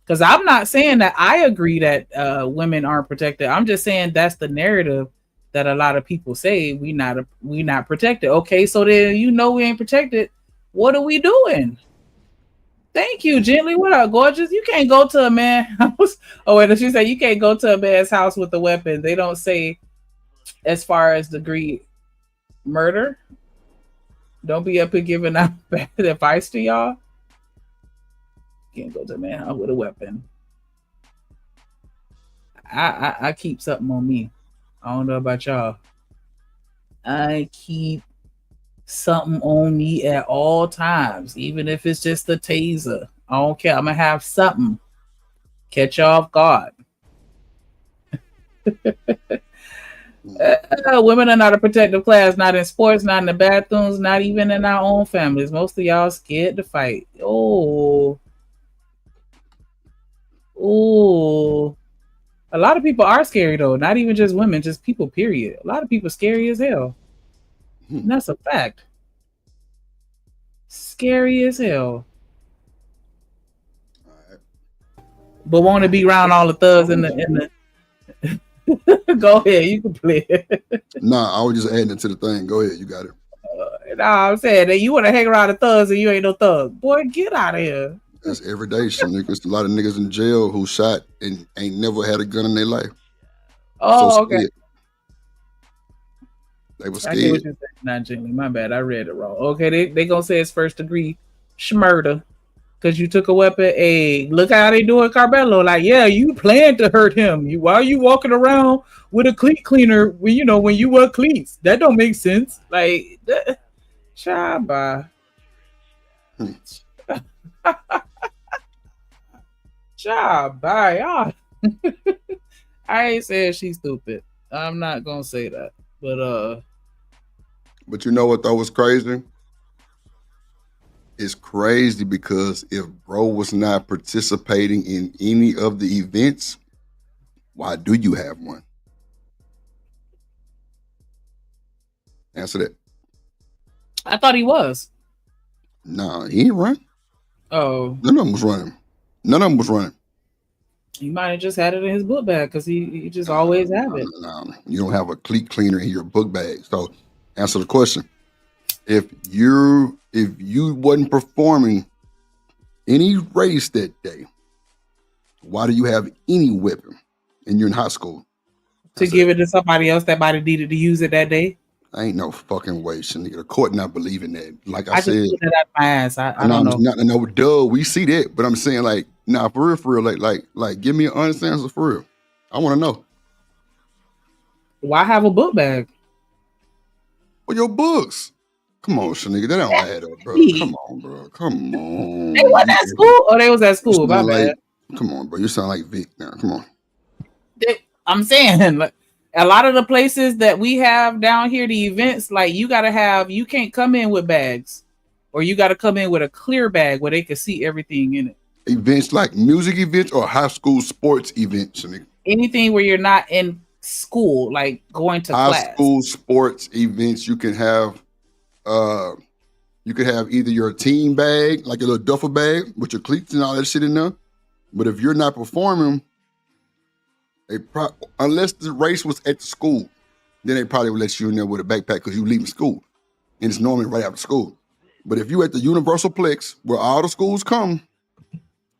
Because I'm not saying that I agree that women aren't protected. I'm just saying that's the narrative that a lot of people say we not protected. Okay, so then we ain't protected. What are we doing? Thank you, gently. What up, gorgeous? You can't go to a man's house. Oh, wait, she said you can't go to a man's house with a weapon. They don't say as far as degree murder. Don't be up here giving out bad advice to y'all. Can't go to a man's house with a weapon. I keep something on me. I don't know about y'all. I keep something on me at all times, even if it's just a taser. I don't care. I'm gonna have something. Catch you off guard. Women are not a protective class, not in sports, not in the bathrooms, not even in our own families. Most of y'all scared to fight. Oh. A lot of people are scary though. Not even just women, just people, period. A lot of people scary as hell. And that's a fact. Scary as hell. But want to be around all the thugs in the Go ahead, you can play it. Nah, I was just adding it to the thing. Go ahead, you got it. Nah, I'm saying that you want to hang around the thugs and you ain't no thug. Boy, get out of here. That's every day. Some niggas, a lot of niggas in jail who shot and ain't never had a gun in their life. Oh, so okay. They were scared. I get what you're saying. Not Jimmy, my bad. I read it wrong. Okay, they gonna say it's first degree murder because you took a weapon. Hey, look how they doing Carmelo. Like, yeah, you planned to hurt him. Why are you walking around with a cleat cleaner when you wear cleats? That don't make sense. Like, Shabba. Shabba. I ain't saying she's stupid. I'm not gonna say that. But you know what though was crazy? It's crazy because if bro was not participating in any of the events, why do you have one? Answer that. I thought he was. No, he ain't run. Oh. None of them was running. He might have just had it in his book bag because he just always have it. No, you don't have a cleat cleaner in your book bag. So answer the question. If you wasn't performing any race that day, why do you have any weapon? and you're in high school. To give it to somebody else that might have needed to use it that day. Ain't no fucking way, Shanika. The court not believing that. Like I said, just put that out my ass. I don't know. No, duh, we see that, but I'm saying like, nah, for real, like, give me an honest answer for real. I want to know. Why have a book bag? Well, your books. Come on, Shanika, that don't add up, bro. Come on, bro. Come on. They wasn't at school? Oh, they was at school. My bad. Come on, bro. You sound like Vic now. Come on. I'm saying, like, a lot of the places that we have down here, the events, like you can't come in with bags, or you got to come in with a clear bag where they can see everything in it. Events like music events or high school sports events, Shanika. Anything where you're not in school, like going to class. High school sports events, you can have either your team bag, like a little duffel bag with your cleats and all that shit in there. But if you're not performing, unless the race was at the school, then they probably would let you in there with a backpack because you leaving school. And it's normally right after school. But if you at the Universal Plex where all the schools come,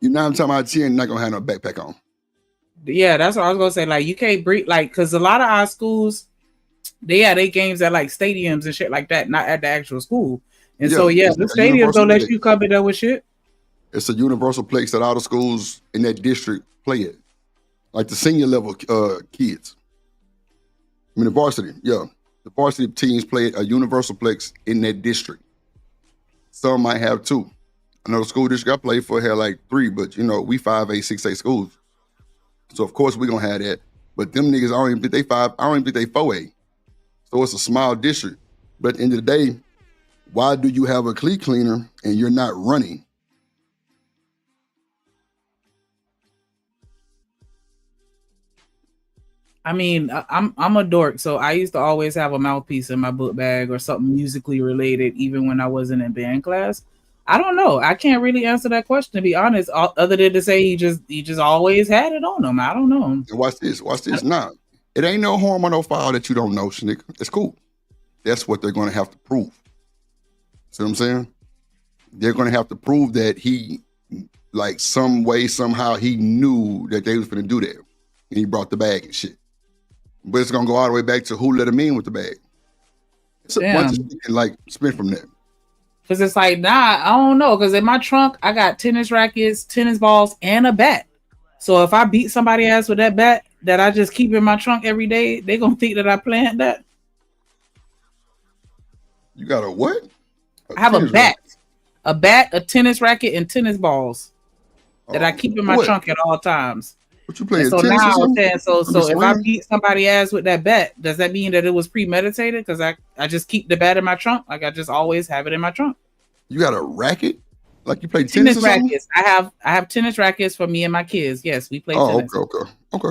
you're 9 times out of 10 not gonna have no backpack on. Yeah, that's what I was gonna say. Like you can't breathe, like, because a lot of our schools, they games at like stadiums and shit like that, not at the actual school. And so the stadiums don't let you come in there with shit. It's a Universal Plex that all the schools in that district play it. Like the senior level kids. I mean, the varsity, the varsity teams play a Universal Plex in that district. Some might have 2. I know the school district I played for had like 3, but we 5A, 6A schools. So of course we're gonna have that. But them niggas, I don't even think they 5, I don't even think they 4A. So it's a small district. But at the end of the day, why do you have a cleat cleaner and you're not running? I mean, I'm a dork, so I used to always have a mouthpiece in my book bag or something musically related, even when I wasn't in band class. I don't know. I can't really answer that question, to be honest, other than to say he just always had it on him. I don't know. And watch this. Nah, it ain't no harm or no foul that you don't know, Shanika. It's cool. That's what they're going to have to prove. See what I'm saying? They're going to have to prove that he, like, some way, somehow, he knew that they was going to do that. And he brought the bag and shit. But it's going to go all the way back to who let him in with the bag. It's a bunch of shit you can, like, spin from that. Because it's like, nah, I don't know. Because in my trunk, I got tennis rackets, tennis balls, and a bat. So if I beat somebody's ass with that bat that I just keep in my trunk every day, they going to think that I planned that. You got a what? I have a bat. A bat, a tennis racket, and tennis balls that I keep in my trunk at all times. What you playing? So now I'm saying, so if I beat somebody's ass with that bat, does that mean that it was premeditated? Because I just keep the bat in my trunk, like I just always have it in my trunk. You got a racket? Like you play tennis rackets? I have tennis rackets for me and my kids. Yes, we play tennis. Okay.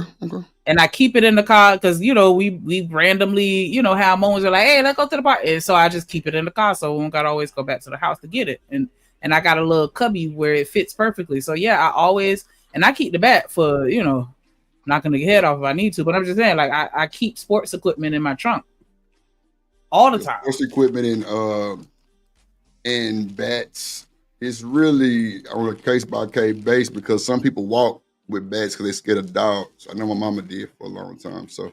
And I keep it in the car because we randomly have moments where like, hey, let's go to the park, and so I just keep it in the car so we don't gotta always go back to the house to get it. And I got a little cubby where it fits perfectly. So yeah, I always. And I keep the bat for, knocking the head off if I need to. But I'm just saying, like, I keep sports equipment in my trunk all the time. Sports equipment and bats is really on a case-by-case basis because some people walk with bats because they're scared of dogs. I know my mama did for a long time. So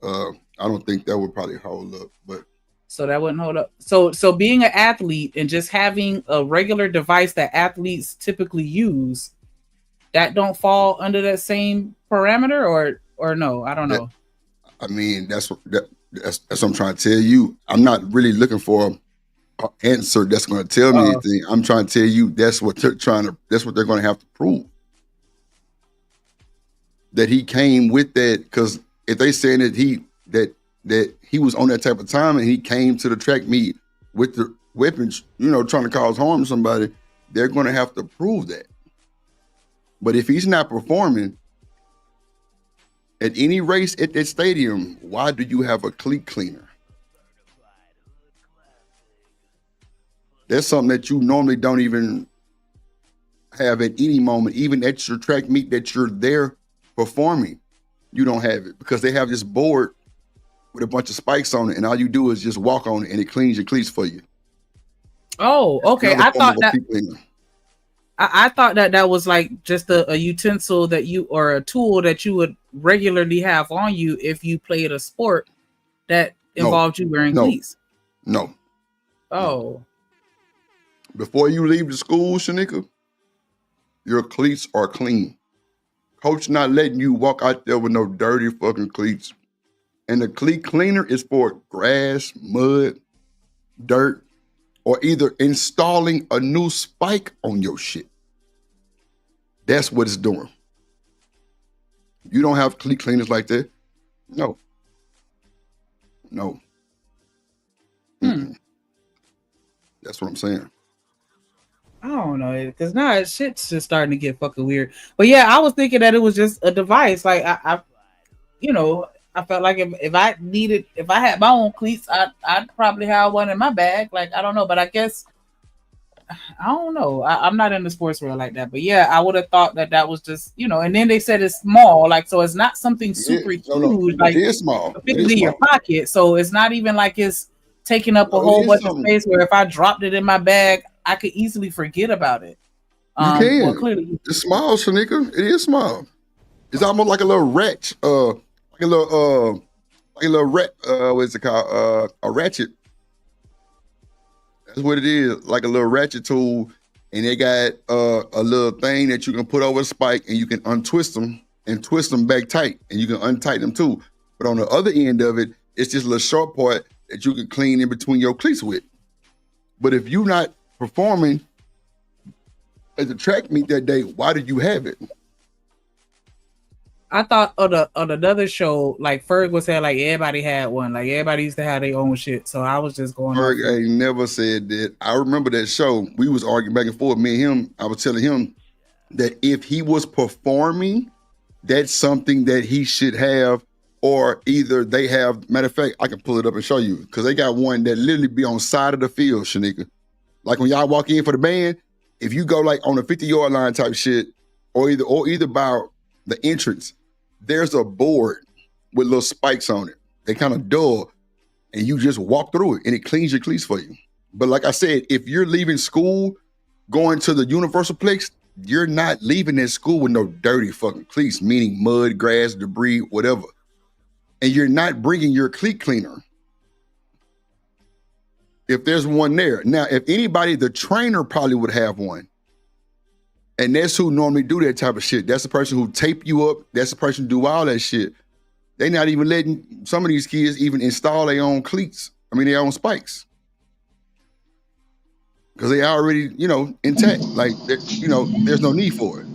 I don't think that would probably hold up. But so that wouldn't hold up. So being an athlete and just having a regular device that athletes typically use, that don't fall under that same parameter or no? I don't know. I mean, that's what I'm trying to tell you. I'm not really looking for an answer that's going to tell me anything. I'm trying to tell you that's what they're going to have to prove. That he came with that, because if they saying that he was on that type of time and he came to the track meet with the weapons, trying to cause harm to somebody, they're going to have to prove that. But if he's not performing at any race at that stadium, why do you have a cleat cleaner? That's something that you normally don't even have at any moment, even at your track meet that you're there performing. You don't have it because they have this board with a bunch of spikes on it, and all you do is just walk on it and it cleans your cleats for you. Oh, okay. I I thought that was like just a utensil that you or a tool that you would regularly have on you if you played a sport that involved you wearing cleats. No. Oh. Before you leave the school, Shanika, your cleats are clean. Coach not letting you walk out there with no dirty fucking cleats. And the cleat cleaner is for grass, mud, dirt, or either installing a new spike on your shit. That's what it's doing. You don't have cleat cleaners like that? No. That's what I'm saying. I don't know, because now shit's just starting to get fucking weird. But yeah, I was thinking that it was just a device. Like I I felt like if I had my own cleats, I'd probably have one in my bag. Like I don't know, but I guess I don't know. I'm not in the sports world like that, but yeah, I would have thought that was just And then they said it's small, like so it's not something super huge. Like it is small. It is in your pocket, so it's not even like it's taking up a whole bunch of space. Where if I dropped it in my bag, I could easily forget about it. You can. Well, clearly, it's small, Shanika. It is small. It's almost like a little ratchet. Like a little rat. What's it called? A ratchet. That's what it is. Like a little ratchet tool, and they got a little thing that you can put over the spike, and you can untwist them and twist them back tight, and you can untighten them too. But on the other end of it, it's just a little short part that you can clean in between your cleats with. But if you're not performing at the track meet that day, why did you have it? I thought on another show, like Ferg was saying, like everybody had one, like everybody used to have their own shit. So I was just going. Ferg ain't never said that. I remember that show. We was arguing back and forth. Me and him. I was telling him that if he was performing, that's something that he should have, or either they have. Matter of fact, I can pull it up and show you because they got one that literally be on side of the field, Shanika. Like when y'all walk in for the band, if you go like on a 50-yard line type shit, or either by the entrance, there's a board with little spikes on it. They kind of dull, and you just walk through it, and it cleans your cleats for you. But like I said, if you're leaving school, going to the Universal Place, you're not leaving that school with no dirty fucking cleats, meaning mud, grass, debris, whatever. And you're not bringing your cleat cleaner. If there's one there. Now, if anybody, the trainer probably would have one. And that's who normally do that type of shit. That's the person who tape you up. That's the person who do all that shit. They not even letting some of these kids even install their own cleats. Their own spikes. Because they already, intact. Like, there's no need for it.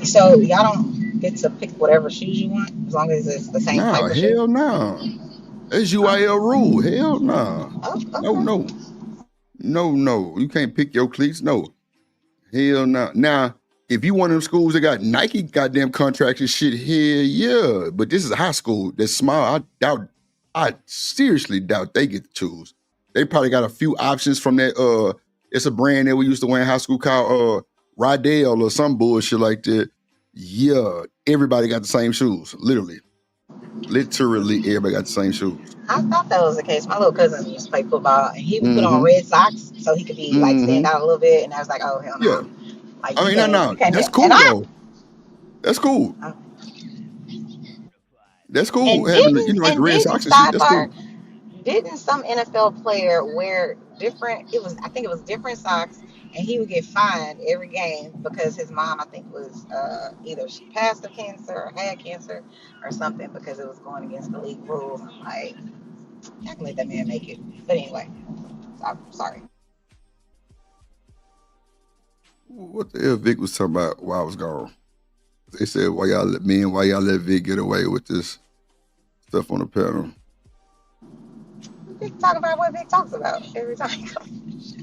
So y'all don't get to pick whatever shoes you want as long as it's the same type of shoe? Hell no. That's UIL rule. Hell no. Okay. No. You can't pick your cleats. No. Hell no. Now, if you one of them schools that got Nike goddamn contracts and shit, hell yeah. But this is a high school that's small. I seriously doubt they get to choose. They probably got a few options from that. It's a brand that we used to wear in high school called Rydell or some bullshit like that. Yeah, everybody got the same shoes. Literally, everybody got the same shoes. I thought that was the case. My little cousin used to play football, and he would put on red socks so he could be like stand out a little bit. And I was like, oh hell no. Yeah. Like, no. That's cool though. That's cool. That's cool. Having like the red socks and shit. That's cool. Didn't some NFL player wear different? I think it was different socks, and he would get fined every game because his mom, I think, was either she passed the cancer or had cancer or something because it was going against the league rules. I'm like, I can let that man make it. But anyway, I'm sorry. What the hell Vic was talking about while I was gone? They said, why y'all let Vic get away with this stuff on the panel? Vic talk about what Vic talks about every time he comes.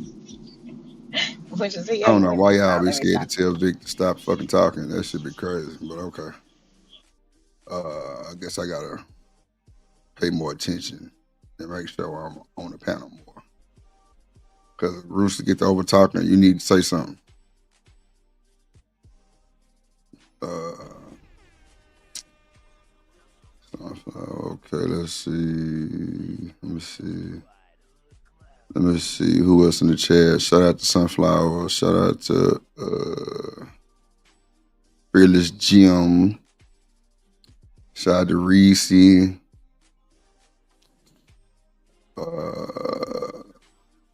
Which is I don't know why y'all be scared to tell Vic to stop fucking talking. That should be crazy, but okay. I guess I gotta pay more attention and make sure I'm on the panel more. Because Rooster get to over talking, you need to say something. Okay, let's see. Let me see. Let me see who else in the chat. Shout out to Sunflower. Shout out to Fearless Jim. Shout out to Reese.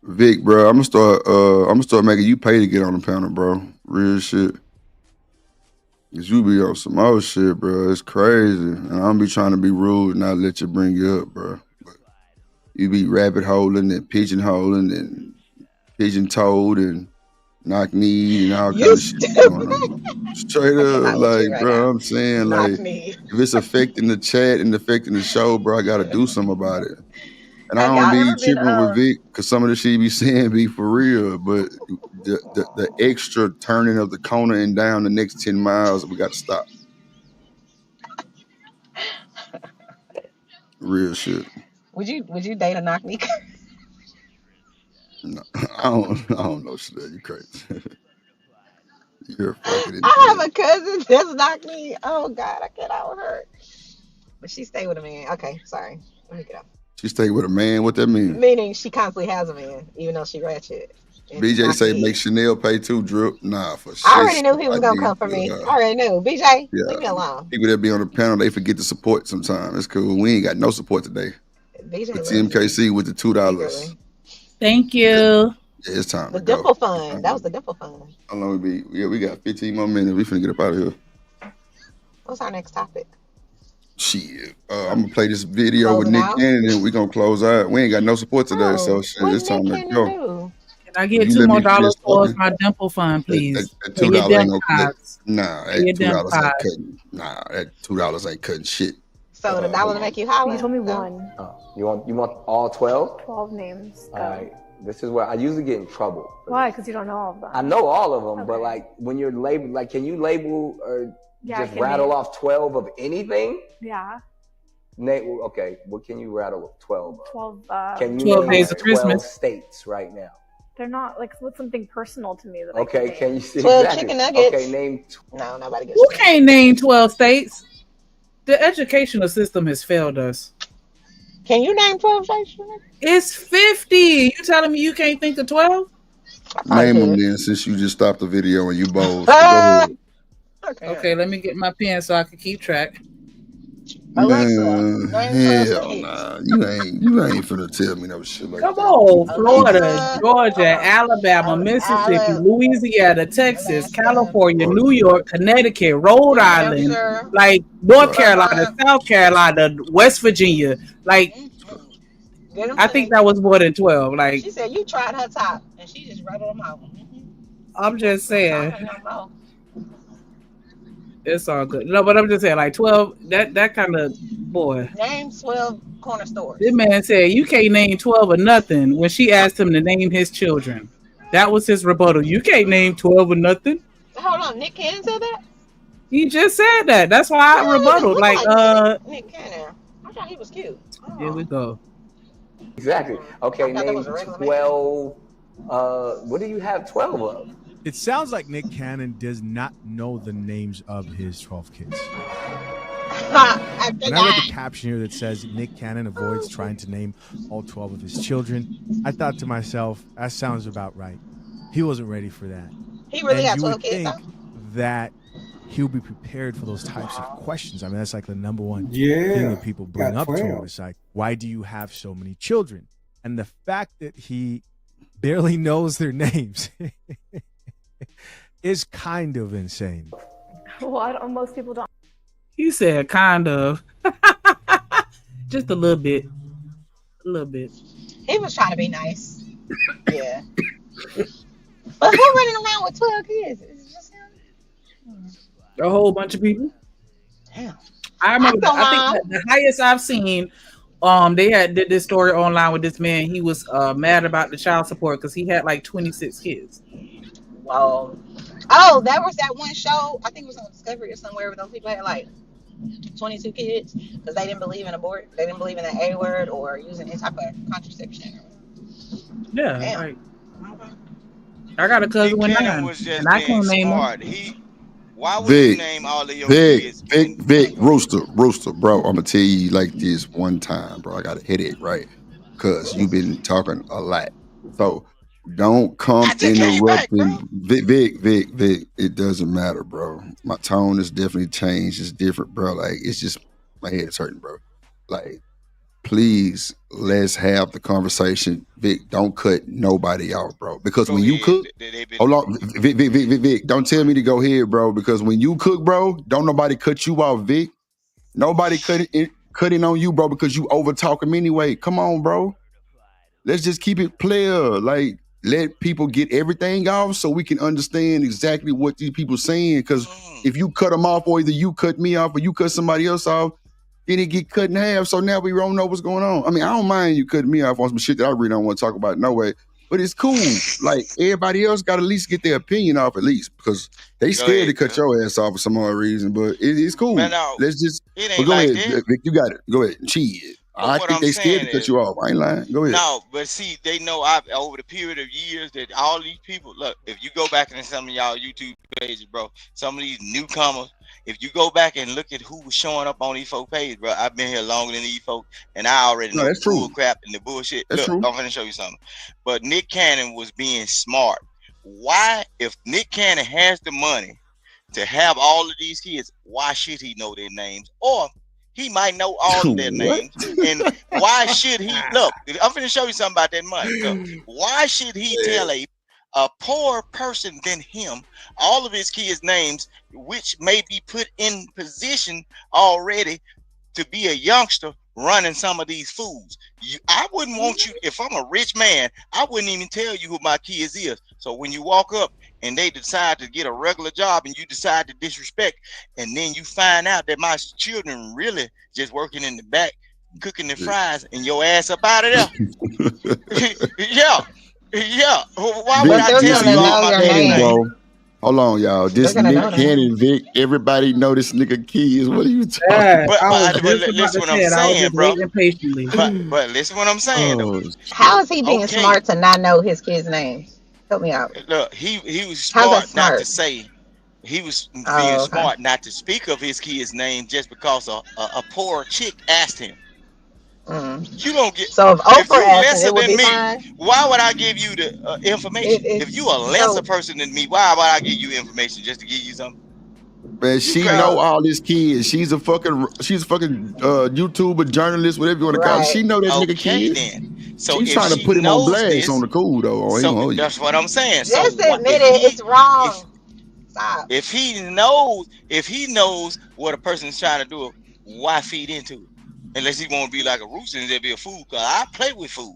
Vic, bro, I'm gonna start making you pay to get on the panel, bro. Real shit. Cause you be on some other shit, bro. It's crazy. And I don't be trying to be rude and not let you bring you up, bro. But you be rabbit holing and pigeonholing and pigeon-toed and knock-kneed and all kind of shit going on. Straight up, like, right, bro, I'm saying, like, if it's affecting the chat and affecting the show, bro, I gotta do something about it. And I don't be tripping with Vic because some of the shit he be saying be for real, but the extra turning of the corner and down the next 10 miles, we got to stop. Real shit. Would you date a knock me? No, I don't know shit. You crazy. You're fucking. I have a cousin that's knocked me. Oh God, I get out with her. But she stayed with a man. Okay, sorry. Let me get up. She stayed with a man. What that mean? Meaning she constantly has a man, even though she ratchet. BJ say make Chanel pay too, Drip. Nah, for shit. I already knew he was gonna come for me. I already knew. BJ, leave me alone. People that be on the panel, they forget to support sometimes. It's cool. We ain't got no support today. BJ with TMKC with the $2. Thank you. Yeah, it's time. The dimple fund. That was the dimple fund. How long we be? Yeah, we got 15 more minutes. We finna get up out of here. What's our next topic? Shit. I'm gonna play this video with Nick Cannon and we gonna close out. We ain't got no support today, so shit, it's time to go. Can I get $2 more towards my dimple fund, please? That $2 ain't gonna cut. Nah, that $2 ain't cutting. Nah, that $2 ain't cutting shit. So the dollar to make you holler? You told me one. You want all 12? 12 names. All right. This is where I usually get in trouble. Why? Because you don't know all of them. I know all of them, but like when you're labeled, like can you label or just rattle off 12 of anything? Yeah. Name, okay, what can you rattle 12 of? 12, can you 12 days of 12 Christmas states right now? They're not like what's something personal to me that okay, can you see 12 exactly? chicken nuggets. Okay, name No, nobody gets Who can't name 12 states? The educational system has failed us. Can you name 12 states? It's 50. You telling me you can't think of 12? Name them then, since you just stopped the video and you both. Okay, let me get my pen so I can keep track. Alexa, hell nah. You ain't finna tell me no shit like Come that. on, Florida, Georgia, Alabama, Mississippi, Louisiana, Texas, California, New York, Connecticut, Rhode Island, like North Carolina, South Carolina, West Virginia. Like, I think that was more than 12. Like, she said you tried her top and she just rattled them out. I'm just saying. It's all good. No, but I'm just saying, like 12, that kind of boy. Name 12 corner stores. This man said you can't name 12 or nothing when she asked him to name his children. That was his rebuttal. You can't name 12 or nothing. Hold on, Nick Cannon said that? He just said that. That's why I rebutted. Like, Nick Cannon. I thought he was cute. Here we go. Exactly. Okay, name 12. What do you have 12 of? It sounds like Nick Cannon does not know the names of his 12 kids. And I read the caption here that says Nick Cannon avoids trying to name all 12 of his children. I thought to myself, that sounds about right. He wasn't ready for that. He really got 12 kids, though? That he'll be prepared for those types of questions. I mean, that's like the number one thing that people bring up to him. It's like, why do you have so many children? And the fact that he barely knows their names is kind of insane. Well, most people don't. You said kind of. Just a little bit. A little bit. He was trying to be nice. Yeah. But who running around with 12 kids? Is it just him? A whole bunch of people. Damn. I remember. I think the highest I've seen. They did this story online with this man. He was mad about the child support because he had like 26 kids. Wow. Oh, that was that one show. I think it was on Discovery or somewhere where those people had like 22 kids because they didn't believe in abort. They didn't believe in the A word or using any type of contraception. Yeah. Like, I got a cousin with 9, and I can't name him. Why would you name all of your kids? Vic, Rooster, bro. I'm gonna tell you like this one time, bro. I got a headache, right? Because you've been talking a lot. So don't come I just came back, bro. interrupting. Vic. It doesn't matter, bro. My tone has definitely changed. It's different, bro. Like it's just my head's hurting, bro. Like, please, let's have the conversation. Vic, don't cut nobody off, bro. Because Go when you ahead. cook, hold on, Vic, don't tell me to go ahead, bro. Because when you cook, bro, don't nobody cut you off, Vic. Nobody cutting on you, bro, because you over talking anyway. Come on, bro. Let's just keep it player. Like, let people get everything off so we can understand exactly what these people saying. Because if you cut them off, or either you cut me off or you cut somebody else off, then it get cut in half. So now we don't know what's going on. I mean, I don't mind you cutting me off on some shit that I really don't want to talk about no way. But it's cool. Like, everybody else got to at least get their opinion off at least, because they scared to cut your ass off for some other reason. But it's cool. Man, no, Let's just. it But ain't go like ahead, that. Vic. You got it. Go ahead. Cheat. But I what think I'm they scared saying to cut is, you off. I ain't lying. Go ahead. no, but see, they know I've over the period of years that all these people look. If you go back into some of y'all YouTube pages, bro, some of these newcomers, if you go back and look at who was showing up on these folk pages, bro, I've been here longer than these folk, and I already No, know that's the bull true. crap and the bullshit. That's Look, true. I'm gonna show you something. But Nick Cannon was being smart. Why, if Nick Cannon has the money to have all of these kids, why should he know their names? Or he might know all of their What? names. And why should he look? I'm going to show you something about that money. Look, why should he tell a poorer person than him all of his kids' names, which may be put in position already to be a youngster running some of these foods? I wouldn't want you, if I'm a rich man, I wouldn't even tell you who my kids is. So when you walk up and they decide to get a regular job and you decide to disrespect, and then you find out that my children really just working in the back cooking the fries and your ass up out of there. yeah. Why would I tell you all my kids' name? Bro. Hold on, y'all. This Nick Cannon, Vic, everybody know this nigga Keys. What are you talking about? But listen what I'm saying, bro. Patiently. But listen what I'm saying, though. How is he being smart to not know his kids' names? Help me out. Look, he was smart not to say. He was being smart not to speak of his kid's name just because a poor chick asked him. You don't get. So if you Oprah asked lesser him, it would than be me, fine. why would I give you the information? If you a lesser person than me, why would I give you information just to give you something? Man, she know all his kids. She's a fucking YouTuber, journalist, whatever you want to call it. She know that nigga kids. Then. So She's if trying to she put him on knows blast this, on the cool though. so that's what I'm saying. Just So admit it. It's wrong. Stop. If he knows what a person's trying to do, why feed into it? Unless he want to be like a rooster and there be a food. Cause I play with food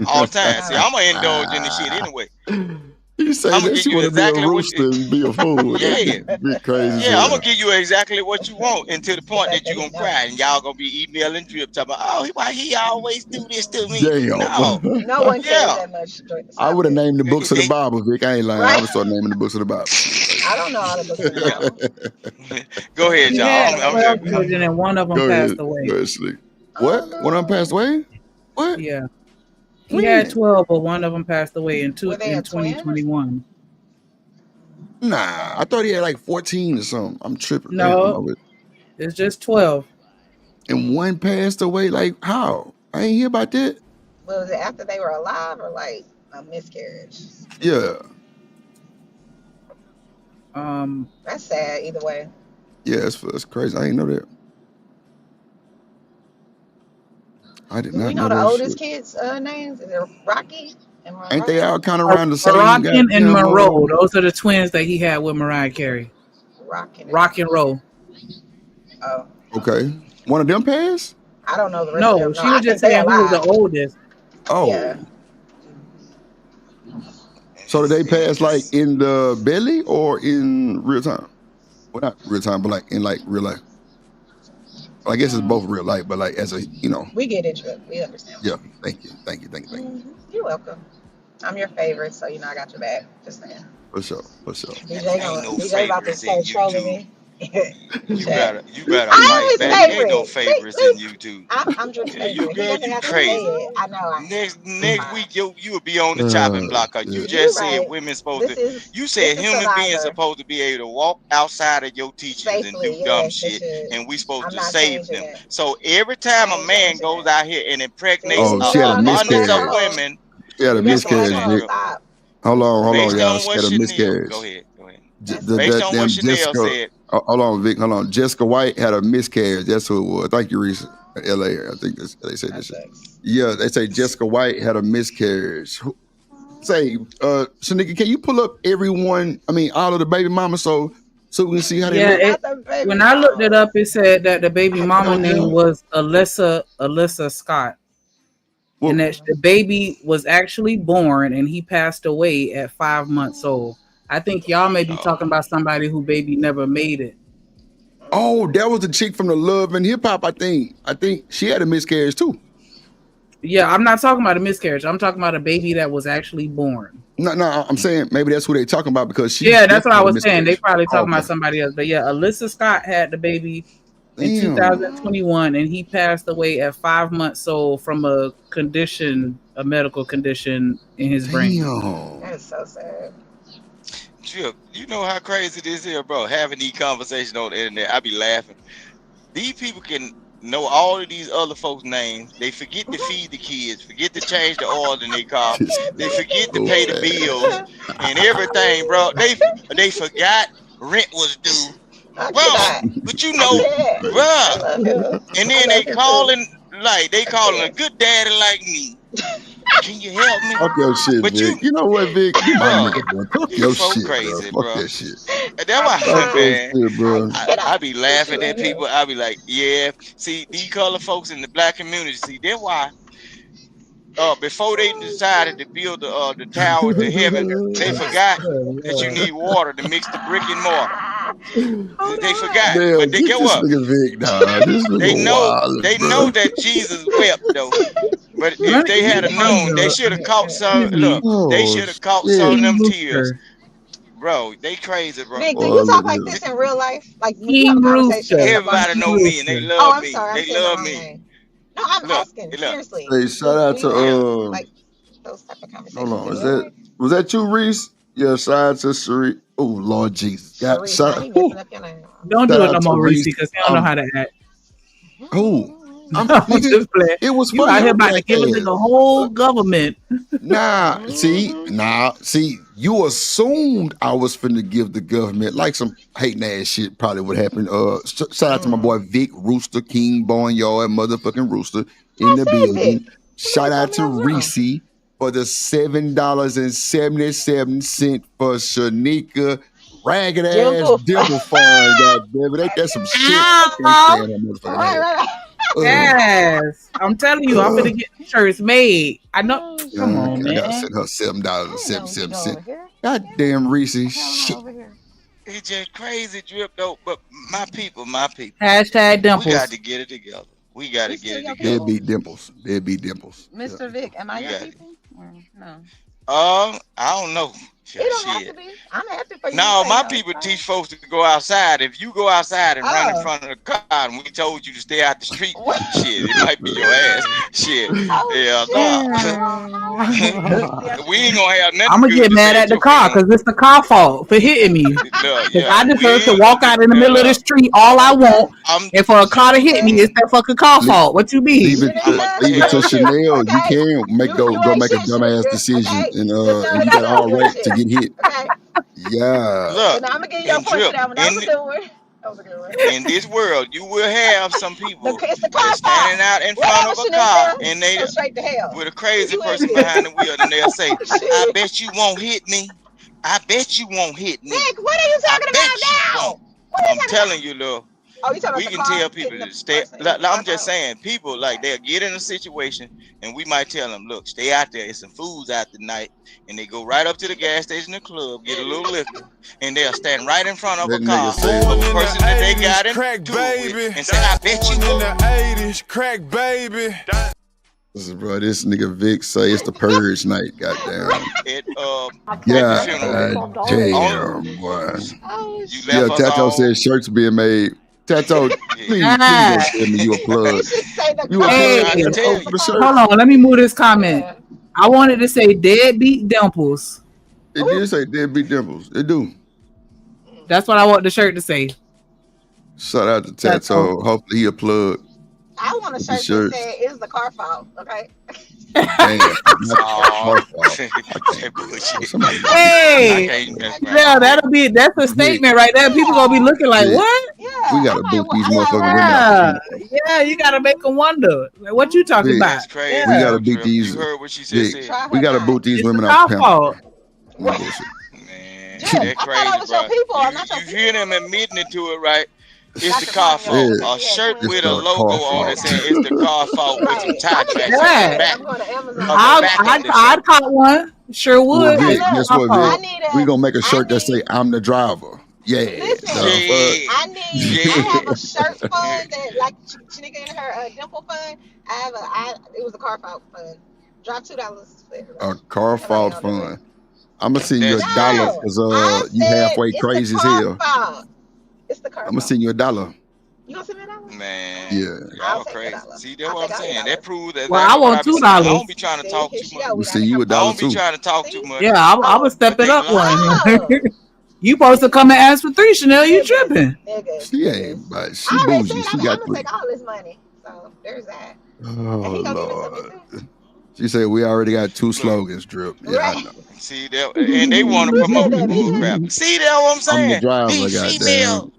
all the time. See, I'm gonna indulge in this shit anyway. You say that she want to be a rooster and be a fool. Yeah, Be crazy. yeah. I'm gonna give you exactly what you want until the point that you're gonna cry and y'all gonna be emailing drip talking about, oh, why he always do this to me? Damn. No one cares that much. I would have named the books of the Bible, Vic. I ain't lying. I would start naming the books of the Bible. I don't know all the books of the Bible. Go ahead, He y'all. had 12 children and one of them passed away. Go ahead, sleep. What? One of them passed away? What? Yeah. He had 12, but one of them passed away in 2021. Nah, I thought he had like 14 or something. I'm tripping. No, it's just 12. And one passed away. Like, how? I ain't hear about that. Was it after they were alive or like a miscarriage? Yeah. That's sad either way. Yeah, that's crazy. I didn't know that. I did not You know know the that oldest shit. kids' names? Is it Rocky and Monroe? Ain't they all kind of around the same? Rockin' and Monroe. Those are the twins that he had with Mariah Carey. Rock and Roll. Oh. Okay. One of them passed? I don't know the rest No, of them. she was just saying who was the oldest. Oh. Yeah. So did they pass like in the belly or in real time? Well, not real time, but like in like real life. Well, I guess it's both real life, but like as a, We get into it. We understand. Yeah. Thank you. You're welcome. I'm your favorite, so I got your back. Just saying. For sure. DJ about to start trolling me. You better I'm his fight back. favorite. Ain't no favorites in YouTube. I'm Drew's favorite. You You crazy. I know. Next week you will be on the chopping block. You just said women supposed to. You said human beings supposed to be able to walk outside of your teachings and do dumb shit, and we supposed to save them. So every time a man goes out here and impregnates an abundance of women, She had a miscarriage, Vic. Hold on, y'all. She had a miscarriage. Go ahead. Based on what Chanel said. Hold on, Vic. Hold on. Jessica White had a miscarriage. That's who it was. Thank you, Reese. L.A. I think they say this shit. Yeah, they say Jessica White had a miscarriage. Say, Shanika, can you pull up everyone? I mean, all of the baby mamas, so we can see how they look. When I looked it up, it said that the baby mama name was Alyssa Scott. Well, and that the baby was actually born and he passed away at 5 months old. I think y'all may be talking about somebody who baby never made it. Oh, that was the chick from the Love and Hip Hop, I think she had a miscarriage too. Yeah, I'm not talking about a miscarriage. I'm talking about a baby that was actually born. No, I'm saying maybe that's who they're talking about because she. Yeah, that's what I was saying. They probably talking about somebody else. But yeah, Alyssa Scott had the baby in 2021, and he passed away at 5 months old from a medical condition in his brain. That is so sad. Drip, you know how crazy this is, bro? Having these conversations on the internet, I be laughing. These people can know all of these other folks' names. They forget to feed the kids, forget to change the oil in their car. They forget to pay the bills and everything, bro. They forgot rent was due. Bro, but you know, bro. And then they calling a good daddy like me. Can you help me? Fuck your shit, but Vic. You know what, Vic? Fuck your shit, crazy, bro. Fuck that shit. That's why, man. Shit, bro. I be laughing at people. I be like, yeah. See, these color folks in the black community. See, that's why. Before they decided to build the tower to heaven, they forgot that you need water to mix the brick and mortar. They forgot, Damn, but they get what? Vic, nah, they know that Jesus wept though. But if they had known, they should have caught some. Look, they should have caught some of them tears. Bro, they crazy, bro. Vic, do you talk like this in real life? Like when you have a conversation? Everybody know me and they love me. Sorry, they love me. No, I'm asking seriously. Hey, shout out to like those type of conversations. Hold on, was that you, Reese? Yeah, shout out to Sheree. Oh Lord Jesus, don't do it no more, Reese, because they don't know how to act. Oh. I'm just playing. It was you out here about to give it to the whole government. See, you assumed I was finna give the government like some hating ass shit probably would happen. Shout out to my boy Vic Rooster King Barnyard, motherfucking Rooster in the building. Shout out to Reese for the $7.77 for Shanika ragged ass dimple fund. Goddammit, ain't that some shit? Right. Yes, I'm telling you, I'm gonna get shirts made. I know. Come on, man. I gotta send her $7.77. Goddamn Reese, shit. It's just crazy, Drip though. But my people. Hashtag dimples. We got to get it together. We got to get it together. Deadbeat dimples. Mr. Vic, am I your people? Or no. I don't know. You don't have to be. I'm happy for you. No, my people teach folks to go outside. If you go outside and run in front of the car, and we told you to stay out the street, shit, it might be your ass. Shit, we ain't gonna have nothing. I'm gonna get mad at the car because it's the car fault for hitting me. I deserve to walk out in the middle of the street all I want, and for a car to hit me, it's that fucking car fault. What you mean? Leave it to Chanel. You can go make a dumbass decision, and you got all right to get hit. Yeah. Look, I'm gonna get your point for that one. That was a good one. In this world, you will have some people that's standing out in front of a car and they with a crazy person behind the wheel, and they'll say, "I bet you won't hit me. I bet you won't hit me." Nick, what are you talking about now? I'm telling you, look. Oh, you we can tell people to stay. I'm just saying, people like they'll get in a situation, and we might tell them, "Look, stay out there. It's some foods out tonight." And they go right up to the gas station, the club, get a little liquor, and they'll stand right in front of a car, the person that they got into it with, and say, "I bet you in the '80s, crack baby." Bro, this nigga Vic say it's the purge night. Goddamn. Damn, boy. Yeah, Tato said shirts being made. Tato, please don't tell me you a plug. Hold on, let me move this comment. I wanted to say deadbeat dimples. It did say deadbeat dimples. It do. That's what I want the shirt to say. Shout out to Tato. Hopefully he a plug. I want a shirt that says "Is the car fault?" Okay. Damn. Hey, yeah, that's a statement right there. People gonna be looking like, what? We gotta boot these motherfucking women out. Yeah, you gotta make them wonder. Like, what you talking about? That's crazy. We gotta beat these. You heard what she just said. We gotta boot these It's women the out. car fault. No bullshit. Man, Jeff, that crazy, bro. You hear them admitting it to it, right? It's the car fault. A shirt with a logo on it saying it's the car fault with some tie tracks on the back. I'd caught one. Sure would. Well, Vic, guess what, Vic? We gonna make a shirt that say "I'm the driver." Yeah. I have a shirt fund that, like Shanika and her dimple fund. It was a car fault fund. Drop $2 for it. A car fault fund. I'm gonna send you $1 because you halfway crazy as hell. It's the car. I'm gonna send you $1. You gonna send me $1? Man, yeah, y'all crazy. See, that's what I'm saying. That proves that. Well, I want $2. I don't be trying to talk too much. We send you $1 I don't too. be trying to talk too much. Yeah, I'm gonna step it up one. You supposed to come and ask for 3, Chanel. You tripping? She ain't, but she bougie. She got I'm gonna take all this money. So there's that. Oh Lord. She said we already got 2 slogans, Drip. Yeah, I know. See that, and they want to promote the bull crap. See that what I'm saying? I'm the driver, These females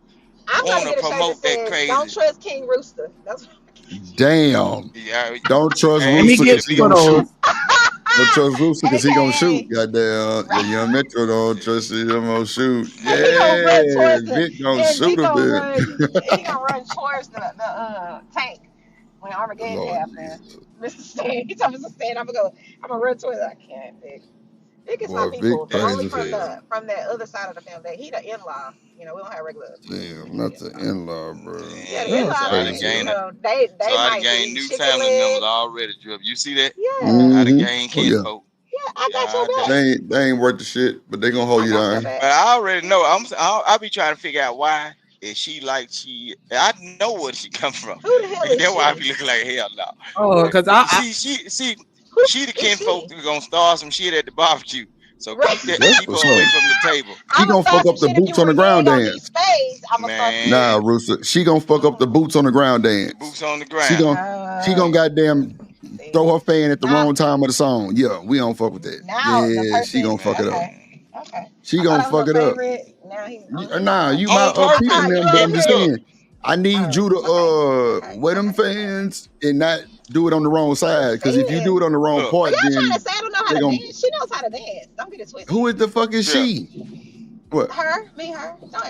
want to promote that crazy. Don't trust King Rooster. That's damn. Yeah, don't trust Rooster because he gonna shoot. Don't trust Rooster because he gonna shoot. Goddamn. Yeah, young Metro don't trust him gonna shoot. Yeah, Vic gonna shoot a bit. He gonna run towards the tank when Armageddon happens. Mr. Stan, he told Mr. Stan, I'm gonna run towards it. I can't, Vic. Vic is my people. Only from that other side of the family. He the in-law. You know, we don't have regular. Damn, not the in-law, bro. Yeah, the in-law. They might gain new chicken family leg. members already, Drip. You see that? Yeah. I done gained kinfolk. Yeah, I got your back. They ain't worth the shit, but they gonna hold you down. But I already know. I'll be trying to figure out why. Is she like she? I know where she come from. Who the hell is that's she? why I be looking like hell now. Oh, because she the kinfolk who's gonna start some shit at the barbecue. So keep her away from the table. She gonna fuck up the boots on the ground dance. Man. Nah, Rooster. She gonna fuck up the boots on the ground dance. Boots on the ground. She gonna goddamn throw her fan at the wrong time of the song. Yeah, we don't fuck with that. Yeah, she gonna fuck it up. Okay. She gonna fuck it up. Nah, you my people them, but I'm just saying. I need you to wear them fans and not do it on the wrong side. Because if you do it on the wrrong part, then trying to say I don't know how to dance. She knows how to dance. Don't get it twisted. Who is the fuck is she? What? Her.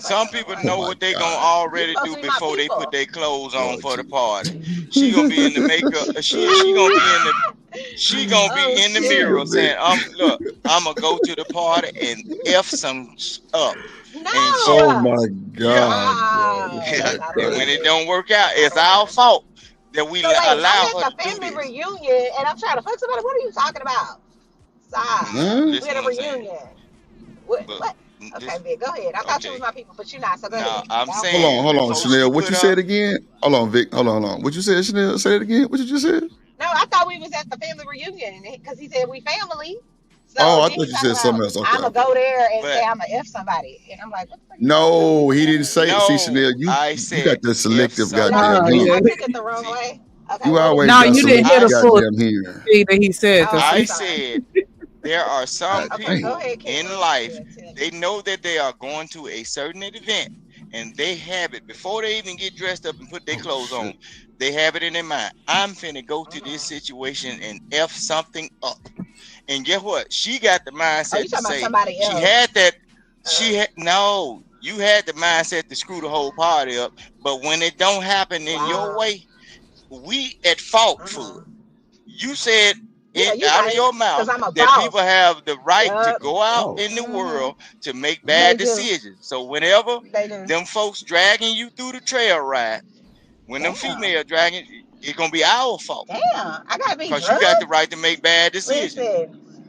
Some people know what they gonna already do before they put their clothes on for the party. She gonna be in the makeup. She gonna be in the mirror saying, look, I'm gonna go to the party and F some up. No. Oh my God. And when it don't work out, it's our fault that we allow her to do this. Family reunion, and I'm trying to fuck somebody. What are you talking about? Stop. We had a reunion. What? Okay, Vic, go ahead. I thought you was my people, but you're not. So go ahead. I'm saying. Hold on, Chanel. What you said again? Hold on, Vic. Hold on. What you said, Chanel? Say it again. What you just said? No, I thought we was at the family reunion because he said we family. So I thought you said something else. Okay. I'm gonna go there and say I'm gonna F somebody, and I'm like, what the fuck? No, he didn't say it. See, Chanel, you got the selective goddamn. I took it the wrong way. Okay. You always no, you didn't hear the full thing that he said. I said there are some people in life. They know that they are going to a certain event, and they have it before they even get dressed up and put their clothes on. They have it in their mind. I'm finna go to this situation and F something up. And guess what? She got the mindset to say she had that. You had the mindset to screw the whole party up. But when it don't happen in your way, we at fault for it. You said out of your mouth that people have the right to go out in the world to make bad decisions. So whenever them folks dragging you through the trail ride, when them female dragging, it's gonna be our fault. Damn, I gotta be because you got the right to make bad decisions.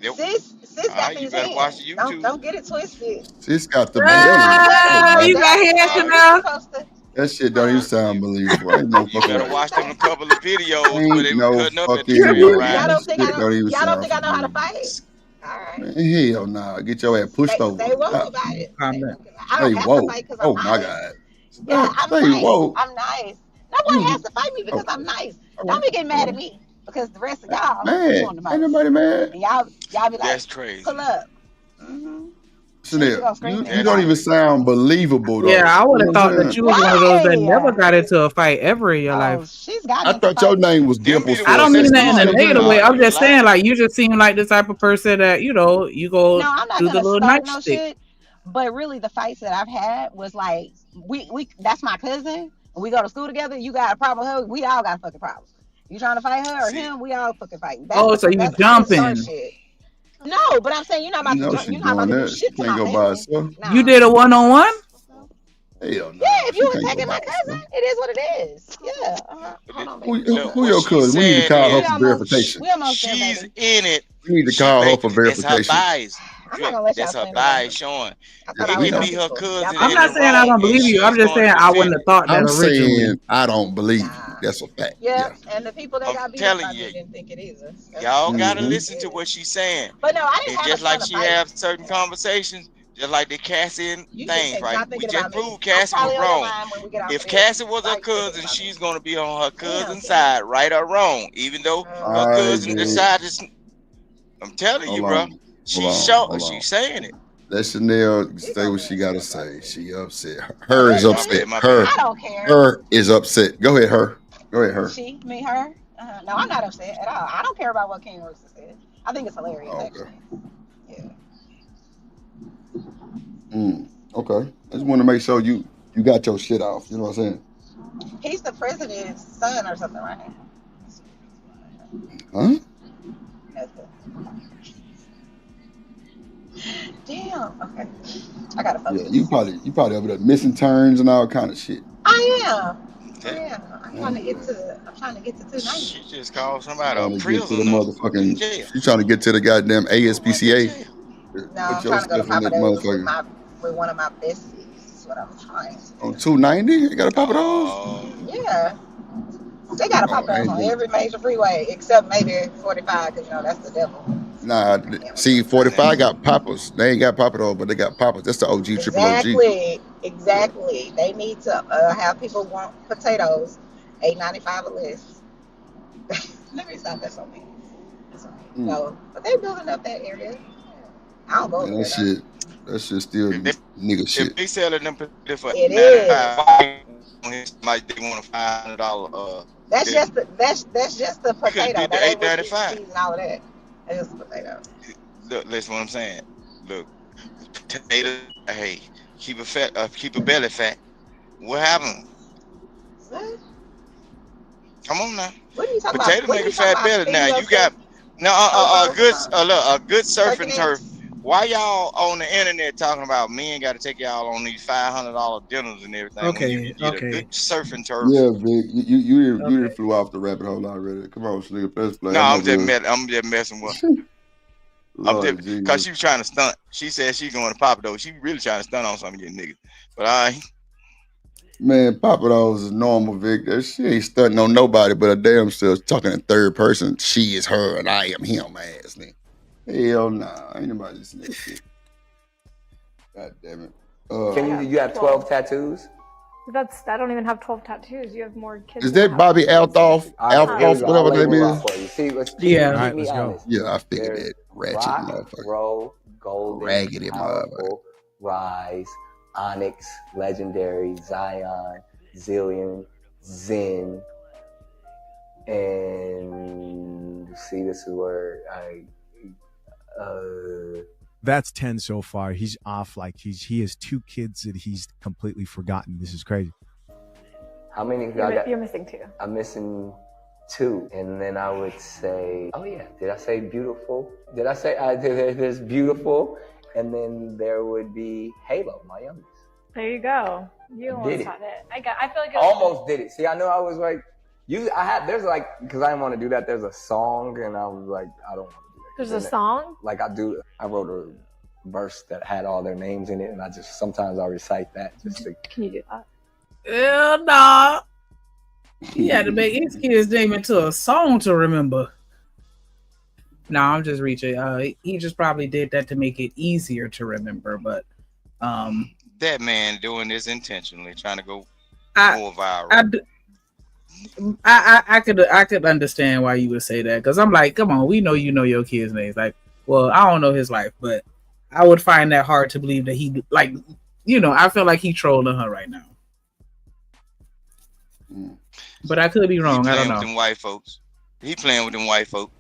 Sis got these better watch the YouTube. Don't get it twisted. Sis got the you got hands now. That shit don't even sound believable. Ain't no you better watch them a couple of videos where they no cutting up at the trail ride. Y'all don't think I know how to fight? All right. Man, hell nah. Get your ass pushed over. Stay woke about it. I don't have to fight because I'm nice. My God. Yeah, I'm nice. Woke. I'm nice. Nobody has to fight me because I'm nice. Don't be getting mad at me. because the rest of y'all Man, doing the most. ain't nobody mad. And y'all be like, That's crazy. pull up. Mm-hmm. Chanel, you don't even sound believable though. Yeah, I would have thought that you was one of those that never Why? got into a fight ever in your life. She's got I into thought your fights. name was Them be Dimples. the I don't ones that mean that in a start negative the way. I'm just saying, lie. like, you just seem like the type of person that, you know, you go No, I'm not do the gonna little start no nightstick. shit. But really, the fights that I've had was like, we that's my cousin. We go to school together. You got a problem with her? We all got a fucking problem. You trying to fight her or him? We all fucking fight. Oh, so you I didn't start jumping. shit. No, but I'm saying you're not about You know to she you're not about doing to do that. shit She to can't my go by family. herself. Nah. You did a one-on-one? Hell no. Yeah, if She you can't go attacking by my cousin, herself. it is what it is. Yeah. Hold on, baby. Who your cousin? We need to call her for verification. We almost there, She's baby. in it. We need to She call her make for that's her verification. bias. I'm not gonna let y'all That's her explain it. bias showing. I thought It I was can y'all be her people. cousin I'm in not the saying I wrong, don't and believe you. I'm she's just going saying to I defend wouldn't have it. thought that I'm originally. saying I don't believe you. That's a fact. Yeah, Yeah. and the people that I'm got beat up by telling me you, didn't think it either. y'all gotta Mm-hmm. listen to what she's saying. But no, I didn't And have a just like ton of she fights. have certain conversations, just like the Cassie and You just things, say right? stop We thinking just about me. proved I'm Cassie was probably on your wrong. mind when we get off If of this. Cassie was Why her you still thinking cousin, about me? she's gonna be on her cousin's Damn. side, right or wrong. Even though her I cousin agree. decided, I'm telling you, Hold bro, on. Hold on. she's saying it. Let Chanel You say gonna what be she in gotta shit, say. She upset. Oh, Her is yeah, upset. My Her bad. I don't care. her is upset. Go ahead, her. Go ahead, her. She, me, her. No, I'm not upset at all. I don't care about what King Rooster said. I think it's hilarious, Oh, actually. okay. Yeah. Okay. I just want to make sure you got your shit off. You know what I'm saying? He's the president's son or something, right? Huh? Damn. Okay. I gotta focus. Yeah, you probably over there missing turns and all kind of shit. I am. I'm trying to get to. I'm trying to get to 290. She just called somebody a Trying to get to the prisoner in motherfucking. jail. She trying to get to the goddamn ASPCA. No, Put I'm your trying to go to stuff in that Papados with motherfucker. one of my besties. That's what I'm trying to do. On 290, you got a Papa those? Yeah. They got a Oh, I Papados ain't on doing. every major freeway except maybe 45 because that's the devil. Nah, see, 45 got Papas. They ain't got Papa those, but they got Papas. That's the OG, triple OG. Exactly. They need to have people want potatoes. $8.95 a list. Let me stop. That's on me. No, but they building up that area. I don't go Man, over there though. that shit still nigga If shit. they selling them for It $8.95, might they want a $500? That's just the You could have potato. did the That ain't with the $8.95. cheese and all of that. That's just the potato. Look, listen what I'm saying. Look, potato. Hey, keep a fat, keep a belly fat. What happened? What? Come on now. What are you talking Potato about? What make are a you talking fat about? belly. Now Feeding you got yourself a good surf turkey and turf. necks? Why y'all on the internet talking about men got to take y'all on these $500 dinners and everything when you can get a good surf and turf? Yeah, Vic, you done flew off the rabbit hole already. Come on, nigga, let's play. No, I'm just messing with her. Lord Because Jesus. she was trying to stunt. She said she going to pop it though. She really trying to stunt on some of you niggas. But Man, Papa those is normal, Vic. She ain't stunting on nobody but a damn self, talking in third person. She is her and I am him, ass nigga. Hell nah, ain't nobody listening to that shit. God damn it. Can you have 12 tattoos? I don't even have 12 tattoos. You have more kids. Is that Bobby Althoff? Althoff, whatever that is? For you. See, let's keep me let's honest. Go. Yeah, I figured There's that. Ratchet Rock, motherfucker. Roll, Golden, Raggedy Powerful, Rise, Onyx, Legendary, Zion, Zillion, Zen, and see, this is where That's 10 so far. He's off. Like he has 2 kids that he's completely forgotten. This is crazy. how many? You're missing 2. I'm missing 2, and then I would say, oh yeah, did I say beautiful? Did I say there's beautiful, and then there would be Halo, my youngest. There you go. You almost had it. I feel like Almost did it. See, I know I was like, there's like, because I didn't want to do that. There's a song, and I was like, I don't want to do that. There's a song? Like I wrote a verse that had all their names in it, and sometimes I recite that just to. Can you do that? Hell nah. He had to make his kid's name into a song to remember. No, I'm just reaching. He just probably did that to make it easier to remember, but that man doing this intentionally, trying to go more viral. I could understand why you would say that, because I'm like, come on, we know you know your kids' names. Like, well, I don't know his wife, but I would find that hard to believe that he like, I feel like he trolling her right now. But I could be wrong. I don't know. With them white folks. He playing with them white folks.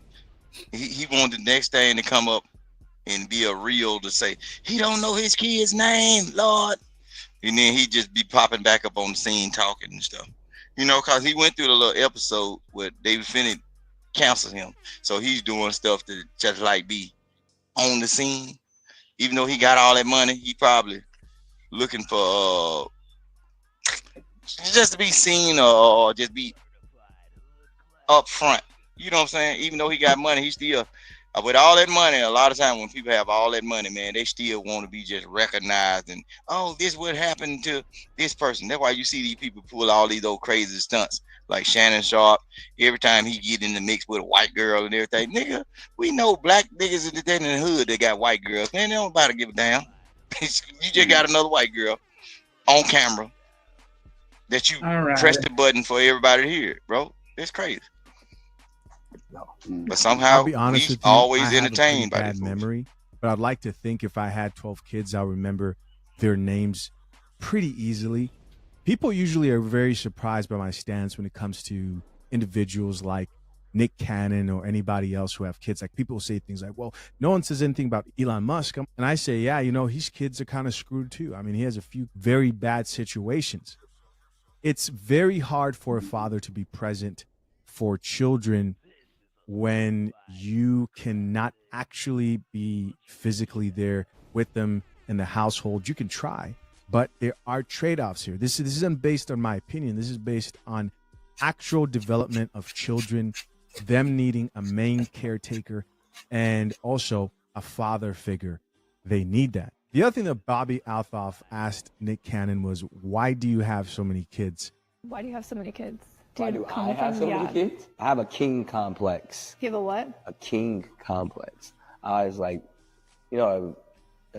He wanted the next thing to come up and be a reel to say he don't know his kid's name, Lord, and then he just be popping back up on the scene talking and stuff. Cause he went through the little episode where they finna cancel him, so he's doing stuff to just like be on the scene. Even though he got all that money, he probably looking for just to be seen or just be up front. You know what I'm saying? Even though he got money, he still with all that money. A lot of times when people have all that money, man, they still want to be just recognized and this would happen to this person. That's why you see these people pull all these old crazy stunts like Shannon Sharp. Every time he get in the mix with a white girl and everything, nigga, we know black niggas in the hood that got white girls. Man, they don't about to give a damn. You just got another white girl on camera that you press the button for everybody to hear, bro. It's crazy. But somehow I'll be honest with you, always I entertained have a by bad memory, but I'd like to think if I had 12 kids, I'll remember their names pretty easily. People usually are very surprised by my stance when it comes to individuals like Nick Cannon or anybody else who have kids. Like, people say things like, well, no one says anything about Elon Musk. And I say, yeah, his kids are kind of screwed too. I mean, he has a few very bad situations. It's very hard for a father to be present for children when you cannot actually be physically there with them in the household. You can try, but there are trade-offs here. This isn't based on my opinion. This is based on actual development of children, them needing a main caretaker and also a father figure. They need that. The other thing that Bobby Althoff asked Nick Cannon was, why do you have so many kids? Why do you have so many kids? Why do I have so many kids? I have a king complex. You have a what? A king complex. I was like, as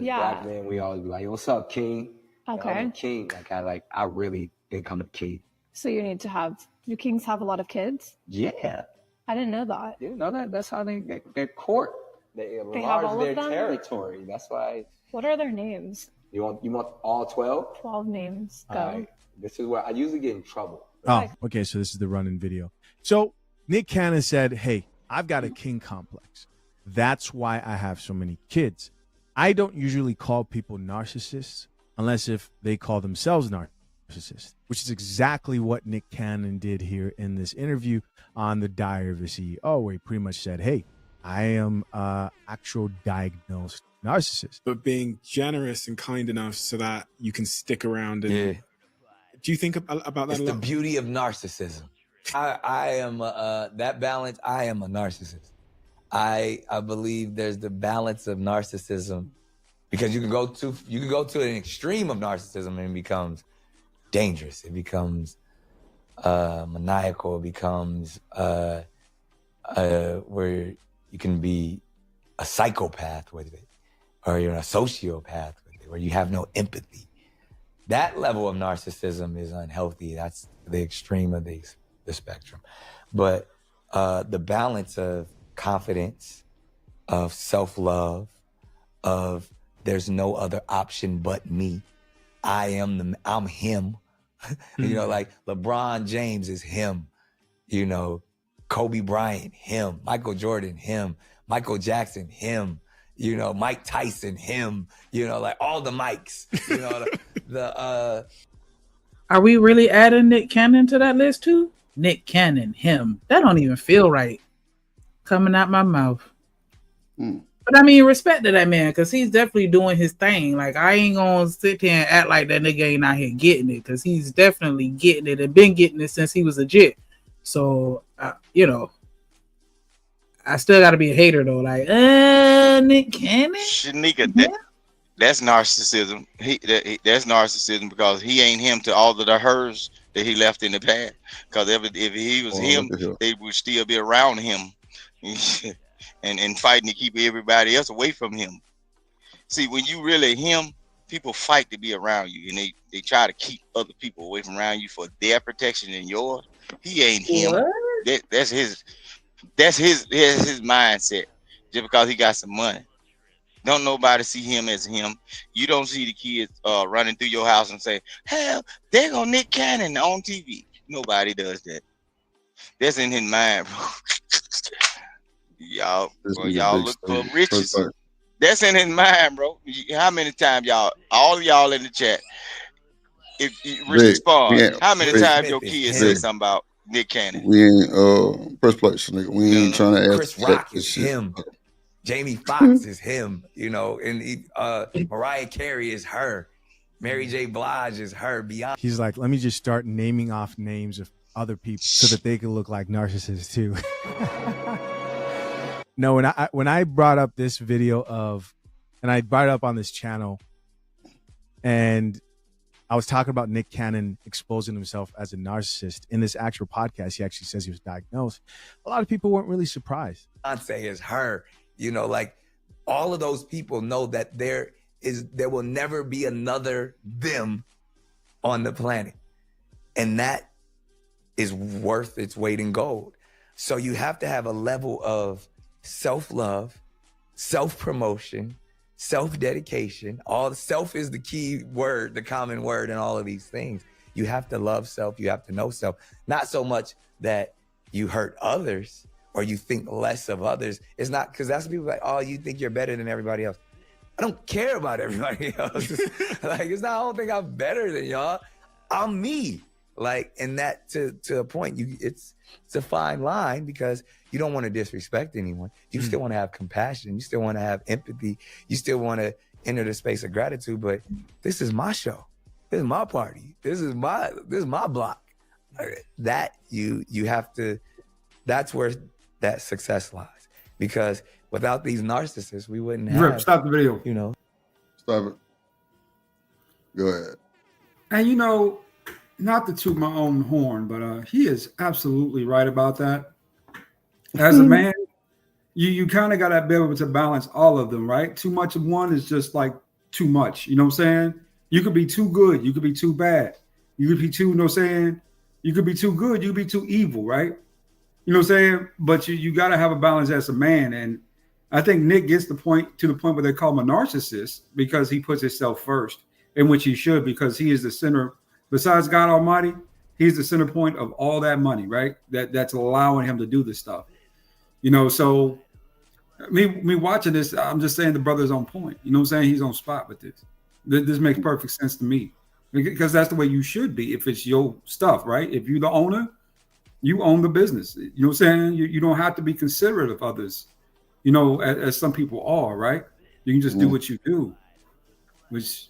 black men, we always be like, what's up, king? Okay. I'm a king. I really think I'm a king. So you need to have, do kings have a lot of kids? Yeah. I didn't know that. You know that? That's how they court. They enlarge their territory. That's why. What are their names? You want all 12? 12 names. Go. Right. This is where I usually get in trouble. Oh, okay. So this is the run-in video. So Nick Cannon said, hey, I've got a king complex. That's why I have so many kids. I don't usually call people narcissists unless if they call themselves narcissists, which is exactly what Nick Cannon did here in this interview on the Diary of a CEO, where he pretty much said, hey, I am actual diagnosed narcissist. But being generous and kind enough so that you can stick around. And do you think about that? It's the beauty of narcissism. I am that balance. I am a narcissist. I believe there's the balance of narcissism, because you can go to an extreme of narcissism and it becomes dangerous. It becomes maniacal. It becomes where you can be a psychopath with it, or you're a sociopath with it, where you have no empathy. That level of narcissism is unhealthy. That's the extreme of the spectrum. But the balance of confidence, of self-love, of there's no other option but me. I'm him. Like LeBron James is him. Kobe Bryant, him. Michael Jordan, him. Michael Jackson, him. Mike Tyson, him. Like all the Mikes. Are we really adding Nick Cannon to that list too? Nick Cannon, him. That don't even feel right coming out my mouth. But I mean, respect to that man, because he's definitely doing his thing. Like, I ain't gonna sit here and act like that nigga ain't out here getting it, because he's definitely getting it and been getting it since he was a jit. So, I still got to be a hater though. Like, Nick Cannon, Shanika, that's narcissism. That's narcissism, because he ain't him to all of the hers that he left in the past. Because if he was him, they would still be around him and fighting to keep everybody else away from him. See, when you really him, people fight to be around you, and they try to keep other people away from around you for their protection and yours. He ain't him. That's his mindset. Just because he got some money. Don't nobody see him as him. You don't see the kids running through your house and say, hell, there go Nick Cannon on TV. Nobody does that. That's in his mind, bro. y'all look for riches. That's in his mind, bro. How many times all of y'all in the chat, if you respond, how many times your kids say something about Nick Cannon? We ain't first place, nigga. We ain't trying to ask Chris Rock is him. Jamie Foxx is him, and Mariah Carey is her. Mary J. Blige is her. Beyonce. He's like, let me just start naming off names of other people so that they can look like narcissists too. No, when I brought up this video and I brought it up on this channel, and I was talking about Nick Cannon exposing himself as a narcissist in this actual podcast. He actually says he was diagnosed. A lot of people weren't really surprised. Beyonce is her. Like all of those people know that there will never be another them on the planet. And that is worth its weight in gold. So you have to have a level of self-love, self-promotion, self-dedication. All self is the key word, the common word in all of these things. You have to love self. You have to know self. Not so much that you hurt others or you think less of others. It's not, because that's people like, oh, you think you're better than everybody else. I don't care about everybody else. It's not, I don't think I'm better than y'all. I'm me. And that to a point, it's a fine line, because you don't want to disrespect anyone. You still want to have compassion. You still want to have empathy. You still want to enter the space of gratitude. But this is my show. This is my party. This is my block. That you have to. That's where that success lies. Because without these narcissists, we wouldn't have. Stop the video. Stop it. Go ahead. And not to toot my own horn, but he is absolutely right about that. As a man, you kind of got to be able to balance all of them, right? Too much of one is just like too much. You know what I'm saying? You could be too good. You could be too bad. You could be too, you know what I'm saying? You could be too good. You could be too evil, right? You know what I'm saying? But you got to have a balance as a man. And I think Nick gets to the point where they call him a narcissist because he puts himself first, in which he should, because he is the center. Besides God Almighty, he's the center point of all that money, right? That's allowing him to do this stuff. So me watching this, I'm just saying the brother's on point. You know what I'm saying? He's on spot with this. This makes perfect sense to me, because that's the way you should be if it's your stuff, right? If you're the owner, you own the business. You know what I'm saying? You don't have to be considerate of others, as some people are, right? You can just do what you do, which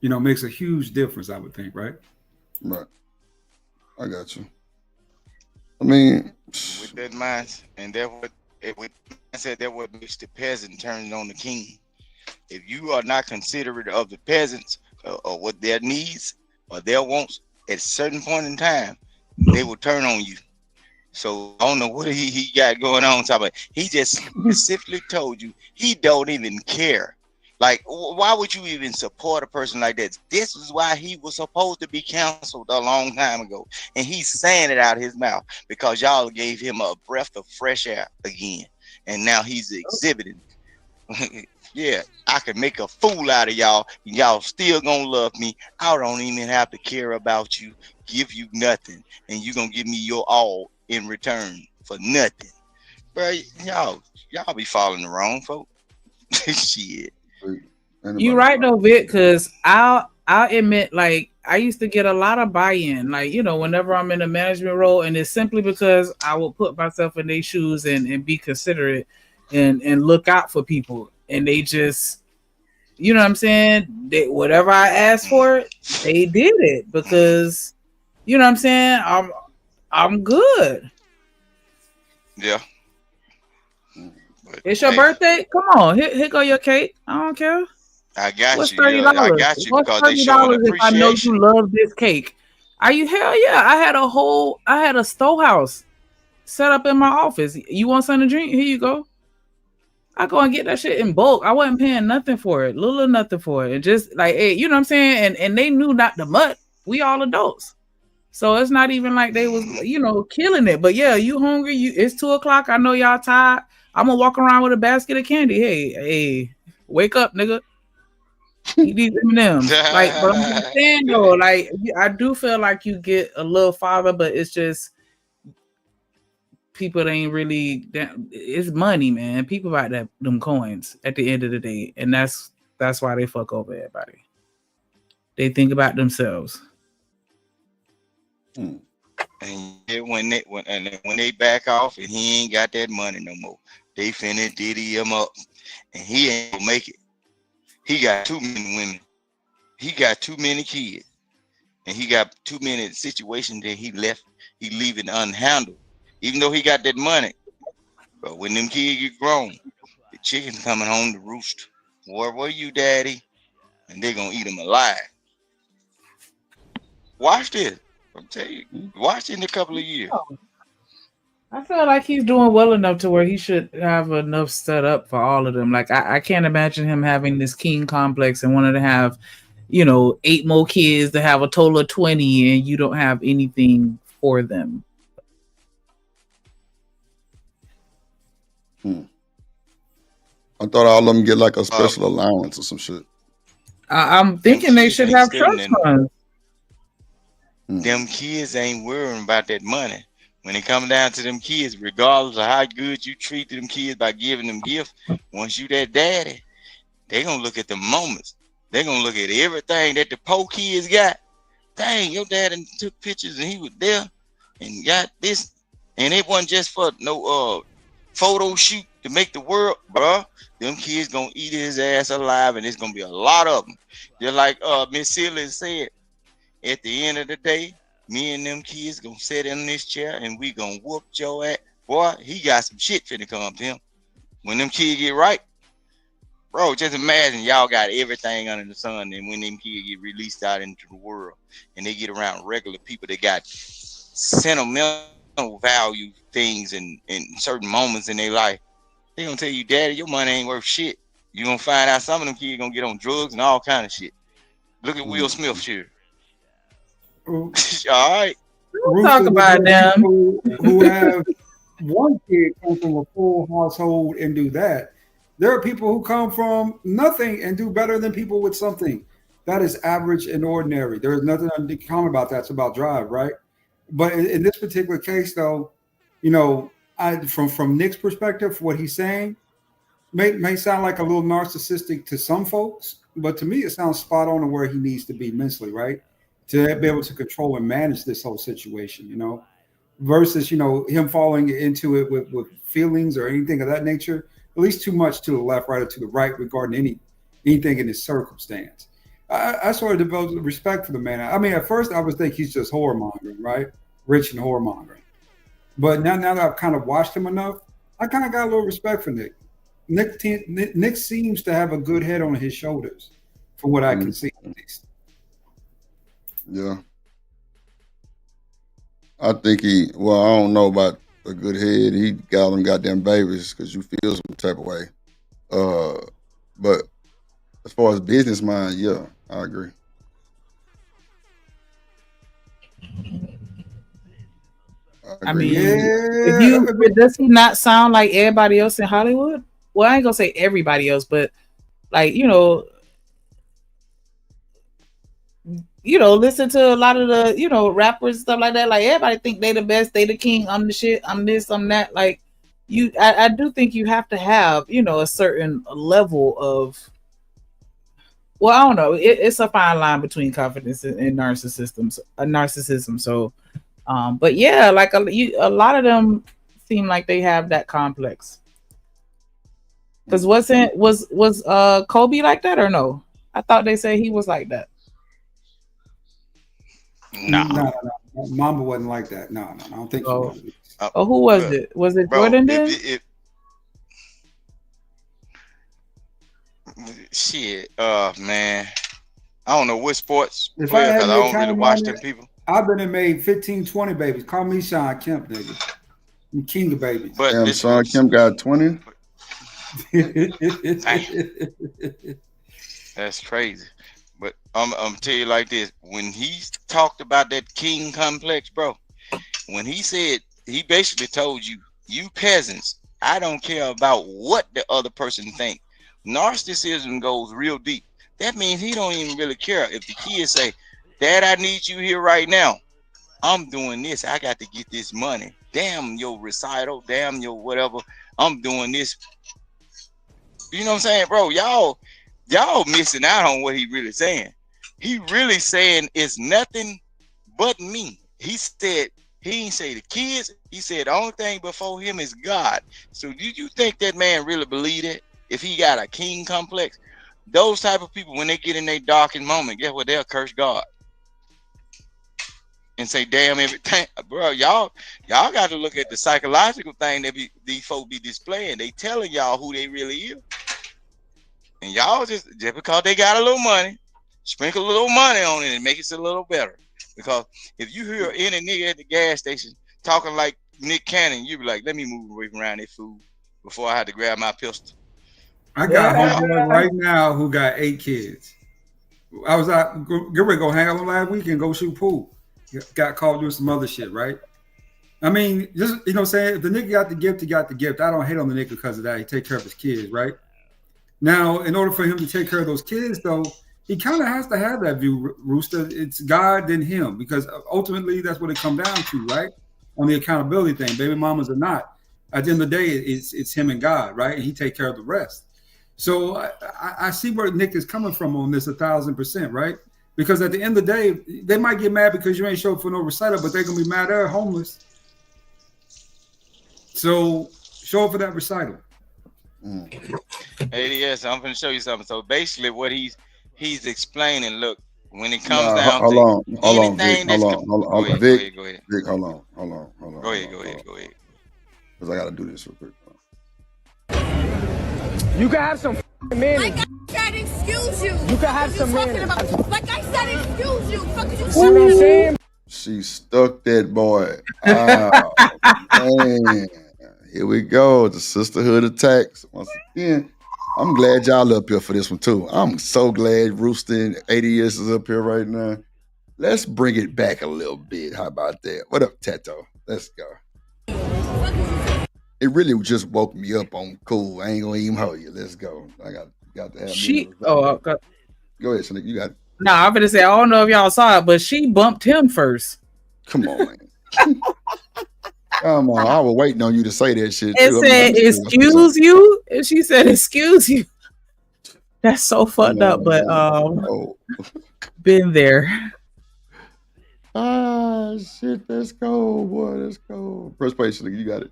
makes a huge difference, I would think, right? Right. I got you. I mean, with that mind, and that what makes the peasant turn on the king. If you are not considerate of the peasants or what their needs or their wants at a certain point in time, they will turn on you. So I don't know what he got going on. He just specifically told you he don't even care. Like, why would you even support a person like that? This is why he was supposed to be canceled a long time ago. And he's saying it out of his mouth because y'all gave him a breath of fresh air again. And now he's exhibiting. Yeah, I can make a fool out of y'all. Y'all still gonna love me. I don't even have to care about you, give you nothing. And you gonna give me your all in return for nothing. Bro, y'all be following the wrong folk. Shit. You right though, Vic, because I'll admit, like, I used to get a lot of buy-in, like, whenever I'm in a management role, and it's simply because I will put myself in their shoes and be considerate and look out for people, and they just, you know what I'm saying, whatever I asked for, they did it because, you know what I'm saying, I'm good. Yeah. It's your birthday? Come on, here go your cake. I don't care. I got What's you. Yeah, I got you because they showing appreciation. If I know you love this cake. Are you? Hell yeah. I had a storehouse set up in my office. You want something to drink? Here you go. I go and get that shit in bulk. I wasn't paying nothing for it. Little or nothing for it. And just like, hey, you know what I'm saying? And they knew not the mutt. We all adults. So it's not even like they was, killing it. But yeah, you hungry? It's 2:00. I know y'all tired. I'm gonna walk around with a basket of candy. Hey, wake up, nigga. Eat these M&Ms. But I'm saying though, I do feel like you get a little farther, but it's just people ain't really. It's money, man. People about them coins at the end of the day, and that's why they fuck over everybody. They think about themselves. And when they back off and he ain't got that money no more, they finna Diddy him up, and he ain't gonna make it. He got too many women. He got too many kids, and he got too many situations that he leaving unhandled. Even though he got that money, but when them kids get grown, the chicken's coming home to roost. Where you, daddy? And they gonna eat them alive. Watch this. I'm telling you, watch it in a couple of years. I feel like he's doing well enough to where he should have enough set up for all of them. Like I can't imagine him having this king complex and wanting to have, 8 more kids to have a total of 20, and you don't have anything for them. I thought all of them get like a special allowance or some shit. I'm thinking they should have trust funds. Them kids ain't worrying about that money. When it comes down to them kids, regardless of how good you treat them kids by giving them gifts, once you that daddy, they gonna look at the moments. They gonna look at everything that the poor kids got. Dang, your daddy took pictures and he was there and got this, and it wasn't just for no photo shoot to make the world, bro. Them kids gonna eat his ass alive, and it's gonna be a lot of them. Just like Miss Sealy said, at the end of the day, me and them kids gonna sit in this chair and we gonna whoop your ass. Boy, he got some shit finna come to him. When them kids get right, bro, just imagine y'all got everything under the sun, and when them kids get released out into the world and they get around regular people that got sentimental value things in certain moments in their life, they gonna tell you, daddy, your money ain't worth shit. You gonna find out some of them kids gonna get on drugs and all kind of shit. Look at Will Smith here. All right. We'll talk about them who have one kid come from a full household and do that. There are people who come from nothing and do better than people with something. That is average and ordinary. There is nothing uncommon about that. It's about drive, right? But in this particular case, though, from Nick's perspective, what he's saying may sound like a little narcissistic to some folks, but to me, it sounds spot on to where he needs to be mentally, right? To be able to control and manage this whole situation, versus, him falling into it with feelings or anything of that nature, at least too much to the left, right, or to the right regarding anything in his circumstance. I sort of developed respect for the man. I mean, at first I would think he's just whoremongering, right? Rich and whoremongering. But now that I've kind of watched him enough, I kind of got a little respect for Nick. Nick seems to have a good head on his shoulders, from what I can see at least. Yeah. I think I don't know about a good head. He got them goddamn babies because you feel some type of way. But as far as business mind, yeah, I agree. I mean, does he not sound like everybody else in Hollywood? Well, I ain't gonna say everybody else, but like, listen to a lot of the, rappers and stuff like that. Like everybody think they the best, they the king, I'm the shit, I'm this, I'm that. Like I do think you have to have, a certain level of, well, I don't know. It's a fine line between confidence and narcissism. So, but yeah, like a lot of them seem like they have that complex. Because was Kobe like that or no? I thought they said he was like that. No. Mamba wasn't like that. No, I don't think he was. Who was it? Was it Jordan then? Shit, man. I don't know what sports player because I don't really watch them people. I've been and made 15, 20 babies. Call me Sean Kemp, nigga. I'm king of babies. But damn, Sean Kemp got 20. That's crazy. But I'm tell you like this: when he talked about that king complex, bro, when he said, he basically told you, you peasants, I don't care about what the other person think. Narcissism goes real deep. That means he don't even really care if the kids say, "Dad, I need you here right now. I'm doing this. I got to get this money. Damn your recital. Damn your whatever. I'm doing this." You know what I'm saying, bro? Y'all missing out on what he really saying. He really saying it's nothing but me. He said he ain't say the kids. He said the only thing before him is God. So do you think that man really believe it? If he got a king complex, those type of people, when they get in their darkened moment, guess what? They'll curse God and say, "Damn everything, bro." Y'all got to look at the psychological thing that these folks be displaying. They telling y'all who they really is. And y'all just because they got a little money, sprinkle a little money on it and make it a little better. Because if you hear any nigga at the gas station talking like Nick Cannon, you be like, "Let me move away from around that food before I had to grab my pistol." I got a homeboy right now who got 8 kids. I was out, get ready to go hang out last weekend, go shoot pool. Got caught doing some other shit, right? I mean, just, you know what I'm saying? If the nigga got the gift, he got the gift. I don't hate on the nigga because of that. He take care of his kids, right? Now, in order for him to take care of those kids, though, he kind of has to have that view, Rooster. It's God then him, because ultimately that's what it comes down to, right? On the accountability thing, baby mamas or not. At the end of the day, it's him and God, right? And he take care of the rest. So I see where Nick is coming from on this 1,000%, right? Because at the end of the day, they might get mad because you ain't showed for no recital, but they're gonna be mad they're homeless. So show up for that recital. Hey, yes, I'm gonna show you something. So basically, what he's explaining. Look, when it comes down to anything that's go ahead. Vic, hold on. Go ahead. Because I gotta do this real quick. You can have some manners. Like I said, excuse you. You can have some manners. Like I said, excuse you. Fuck is you See what I'm saying? She stuck that boy. Oh, man. Here we go. The sisterhood attacks. Once again, I'm glad y'all up here for this one too. I'm so glad Rooster 80 years is up here right now. Let's bring it back a little bit. How about that? What up, Tato? Let's go. It really just woke me up on cool. I ain't gonna even hold you. Let's go. I got to have she. Go ahead, Sonic. You got it. No, I'm gonna say I don't know if y'all saw it, but she bumped him first. Come on, man. Come on. I was waiting on you to say that shit. It said, "Excuse you," and she said, "Excuse you." That's so fucked up, but been there. Ah, shit, that's cold, boy. That's cold. First place, you got it.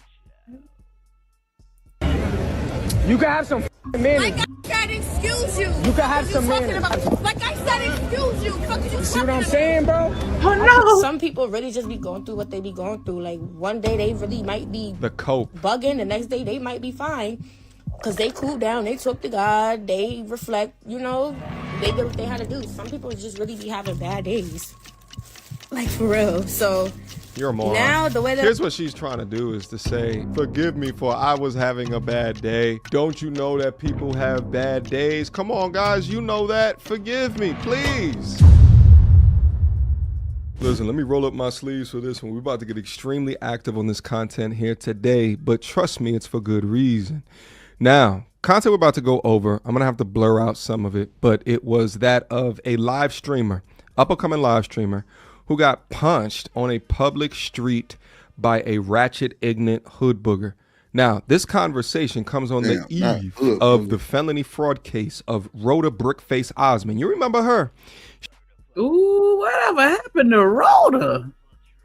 You can have some manners. Like I said, excuse you. You can have some manners. Like I said, excuse you. Fuck is you See what I'm saying, bro? Oh no. Some people really just be going through what they be going through. Like one day they really might be the cope bugging, the next day they might be fine. Cause they cool down, they talk to God, they reflect, you know, they did what they had to do. Some people just really be having bad days. Like for real. So you're a moron. Now the way that here's what she's trying to do is to say, "Forgive me for I was having a bad day. Don't you know that people have bad days? Come on, guys, you know that. Forgive me, please." Listen, let me roll up my sleeves for this one. We're about to get extremely active on this content here today, but trust me, it's for good reason. Now, content we're about to go over, I'm going to have to blur out some of it, but it was that of a live streamer, up-and-coming live streamer, who got punched on a public street by a ratchet, ignorant hood booger. Now, this conversation comes on the eve of the felony fraud case of Rhoda Brickface Osmond. You remember her? Ooh, whatever happened to Rhoda?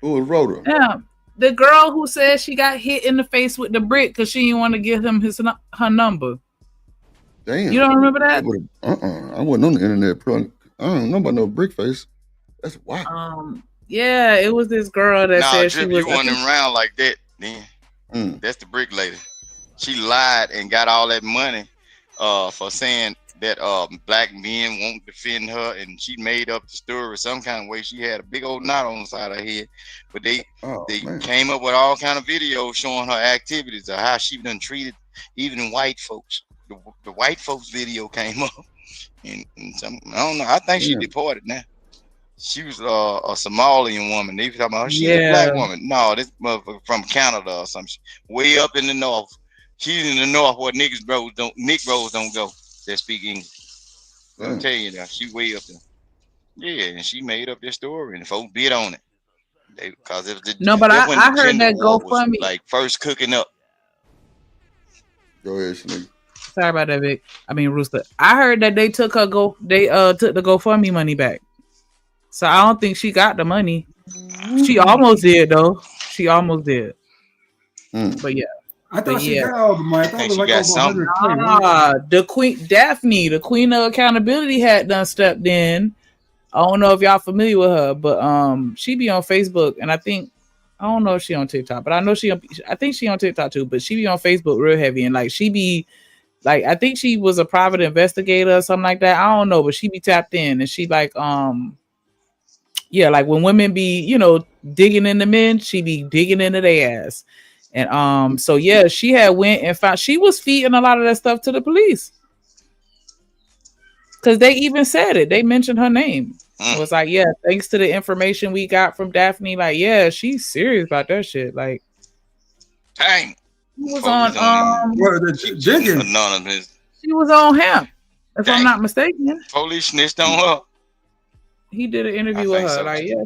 Who was Rhoda? Yeah, the girl who said she got hit in the face with the brick because she didn't want to give him her number. Damn. You don't remember that? I wasn't on the internet. I don't know about no Brickface. That's wild. Yeah, it was this girl that said she was. You want them around like that, then that's the brick lady. She lied and got all that money for saying that black men won't defend her, and she made up the story some kind of way. She had a big old knot on the side of her head, but they came up with all kind of videos showing her activities of how she done treated even white folks. The white folks video came up. and some, I don't know. I think she deported now. She was a Somalian woman. They talking about she's a black woman. No, this motherfucker from Canada or something. Way up in the north. She's in the north where Negroes don't go that speak English. I'm telling you now, she way up there. Yeah, and she made up this story and folks bid on it. Because it was but I heard that GoFundMe like first cooking up. Go ahead, Sneak. Sorry about that, Vic. I mean Rooster. I heard that they took the GoFundMe money back. So I don't think she got the money. She almost did though. She almost did. But yeah. I thought she got all the money. I thought it was like over 120. The Queen Daphne, the Queen of Accountability, had done stepped in. I don't know if y'all familiar with her, but she be on Facebook, and I don't know if she on TikTok, but I know I think she on TikTok too, but she be on Facebook real heavy, and like she be like, I think she was a private investigator or something like that. I don't know, but she be tapped in, and she like like when women be, digging into men, she be digging into their ass. And so yeah, she had went and found she was feeding a lot of that stuff to the police. Cause they even said it. They mentioned her name. It was like, yeah, thanks to the information we got from Daphne, like, yeah, she's serious about that shit. Like, dang. She was on anonymous. She was on him, if I'm not mistaken. Police snitched on her. He did an interview with her. So. Like, yeah,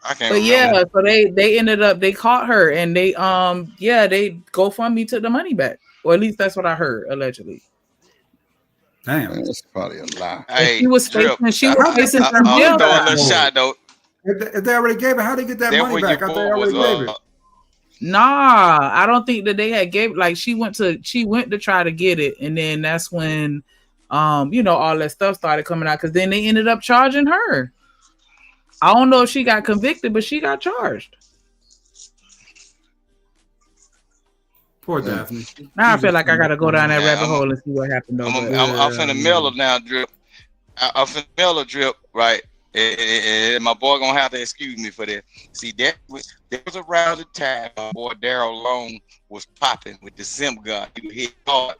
I can't but remember. yeah, so they ended up, they caught her and they GoFundMe took the money back. Or at least that's what I heard, allegedly. Damn, that's probably a lie. Hey, she was facing some jail time. If they already gave it, how they get that money back? I thought they already gave it. Nah, I don't think that they had gave. Like she went to try to get it, and then that's when, all that stuff started coming out. Because then they ended up charging her. I don't know if she got convicted, but she got charged. Poor Daphne. Now I feel like I gotta go down that rabbit hole and see what happened. Though, I'm finna mail her now, Drip. I'm finna mail her, Drip, right? And my boy gonna have to excuse me for that. See, there was around the time my boy Daryl Long was popping with the Sim gun. He hit hard.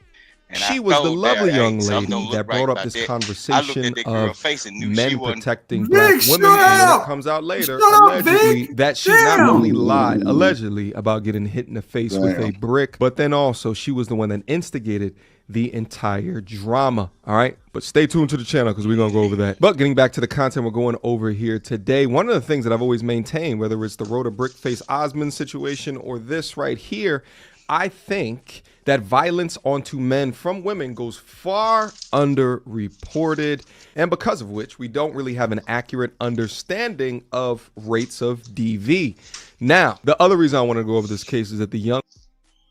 And she was the lovely young lady that brought up this conversation of men protecting black women. And it comes out later, allegedly, that she not only lied, allegedly, about getting hit in the face with a brick, but then also she was the one that instigated the entire drama. All right, but stay tuned to the channel because we're gonna go over that. But getting back to the content we're going over here today, one of the things that I've always maintained, whether it's the Rhoda Brickface Osmond situation or this right here, I think that violence onto men from women goes far underreported, and because of which we don't really have an accurate understanding of rates of DV. Now, the other reason I want to go over this case is that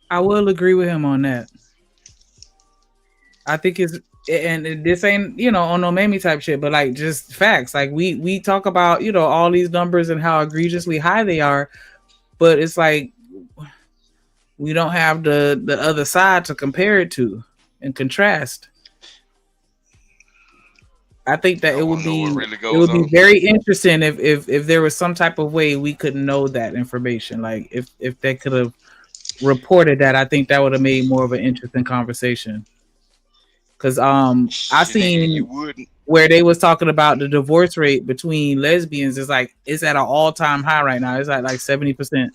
I will agree with him on that. I think and this ain't, on no Mamie type shit, but like just facts. Like we talk about, all these numbers and how egregiously high they are, but it's like we don't have the other side to compare it to and contrast. I think that it would be very interesting if there was some type of way we could know that information. Like if they could have reported that, I think that would have made more of an interesting conversation. Because I seen where they was talking about the divorce rate between lesbians is like it's at an all-time high right now. It's at like 70%.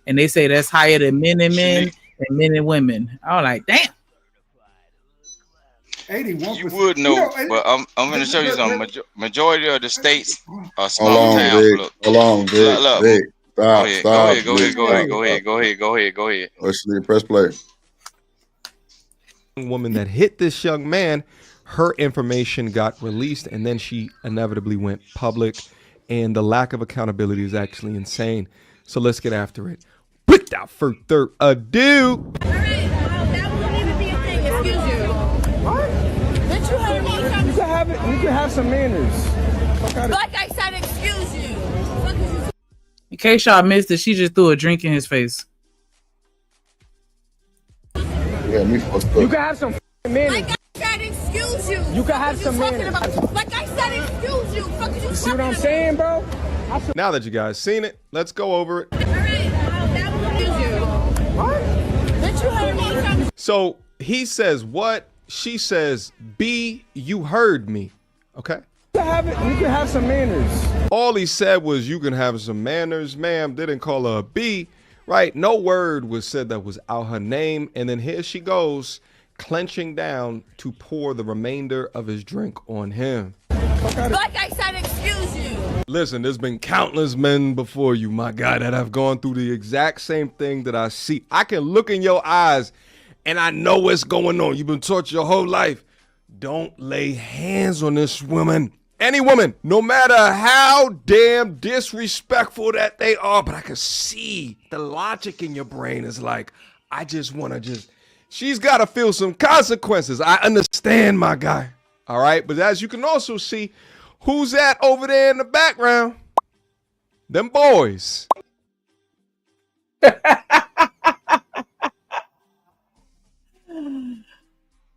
And they say that's higher than men and men and men and women. I was like, damn. 81%. You would know, but I'm going to show you something. Majority of the states are small towns. Hold on, Vic. Stop. Go ahead. Let's press play. Woman that hit this young man, her information got released, and then she inevitably went public, and the lack of accountability is actually insane. So let's get after it. Without further ado. That wouldn't even be a thing. Excuse you. What? Didn't you hear me? You can have some manners. Like I said, excuse you. In case y'all missed it, she just threw a drink in his face. Yeah, me fucked up. You can have some manners. Like I said, excuse you. You can have some manners. Like I said, excuse you. You see what I'm saying, bro? Now that you guys seen it, let's go over it. What? Didn't you hear me? So he says what? she says, B, you heard me. Okay? You can have some manners. All he said was, you can have some manners, ma'am. Didn't call her a B, right? No word was said that was out her name. And then here she goes, clenching down to pour the remainder of his drink on him. Like I said, excuse you. Listen, there's been countless men before you, my guy, that have gone through the exact same thing that I see. I can look in your eyes and I know what's going on. You've been taught your whole life. Don't lay hands on this woman. Any woman, no matter how damn disrespectful that they are, but I can see the logic in your brain is like, I just want to she's got to feel some consequences. I understand, my guy. All right. But as you can also see, who's that over there in the background? Them boys.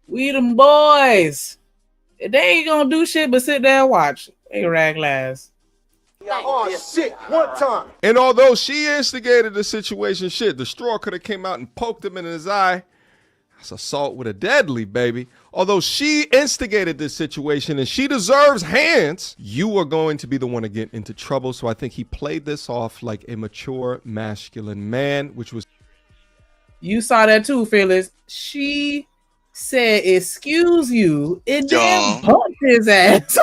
We them boys. They ain't gonna do shit but sit there and watch. They rag last. Oh shit! One time. And although she instigated the situation, shit, the straw could have came out and poked him in his eye. That's assault with a deadly, baby. Although she instigated this situation and she deserves hands, you are going to be the one to get into trouble. So I think he played this off like a mature, masculine man, which was. You saw that too, Phyllis. She said, excuse you, and then bumped his ass.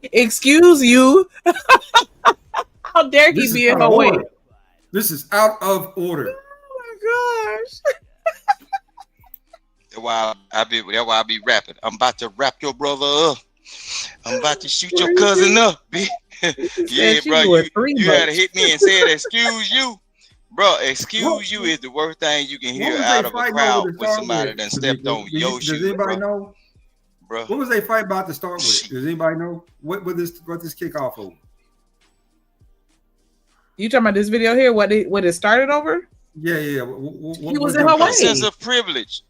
Excuse you. How dare he be in her way? This is out of order. Oh my gosh. That's why I be rapping. I'm about to wrap your brother up. I'm about to shoot your cousin up. Yeah, bro. You had to hit me and said, excuse you. Bro, excuse you is the worst thing you can hear out of a crowd when somebody done stepped on your shoes. Does anybody know? Bro. What was they fight about to start with? Does anybody know? What this kickoff over? You talking about this video here? What it started over? Yeah. He was in her way. Sense of privilege.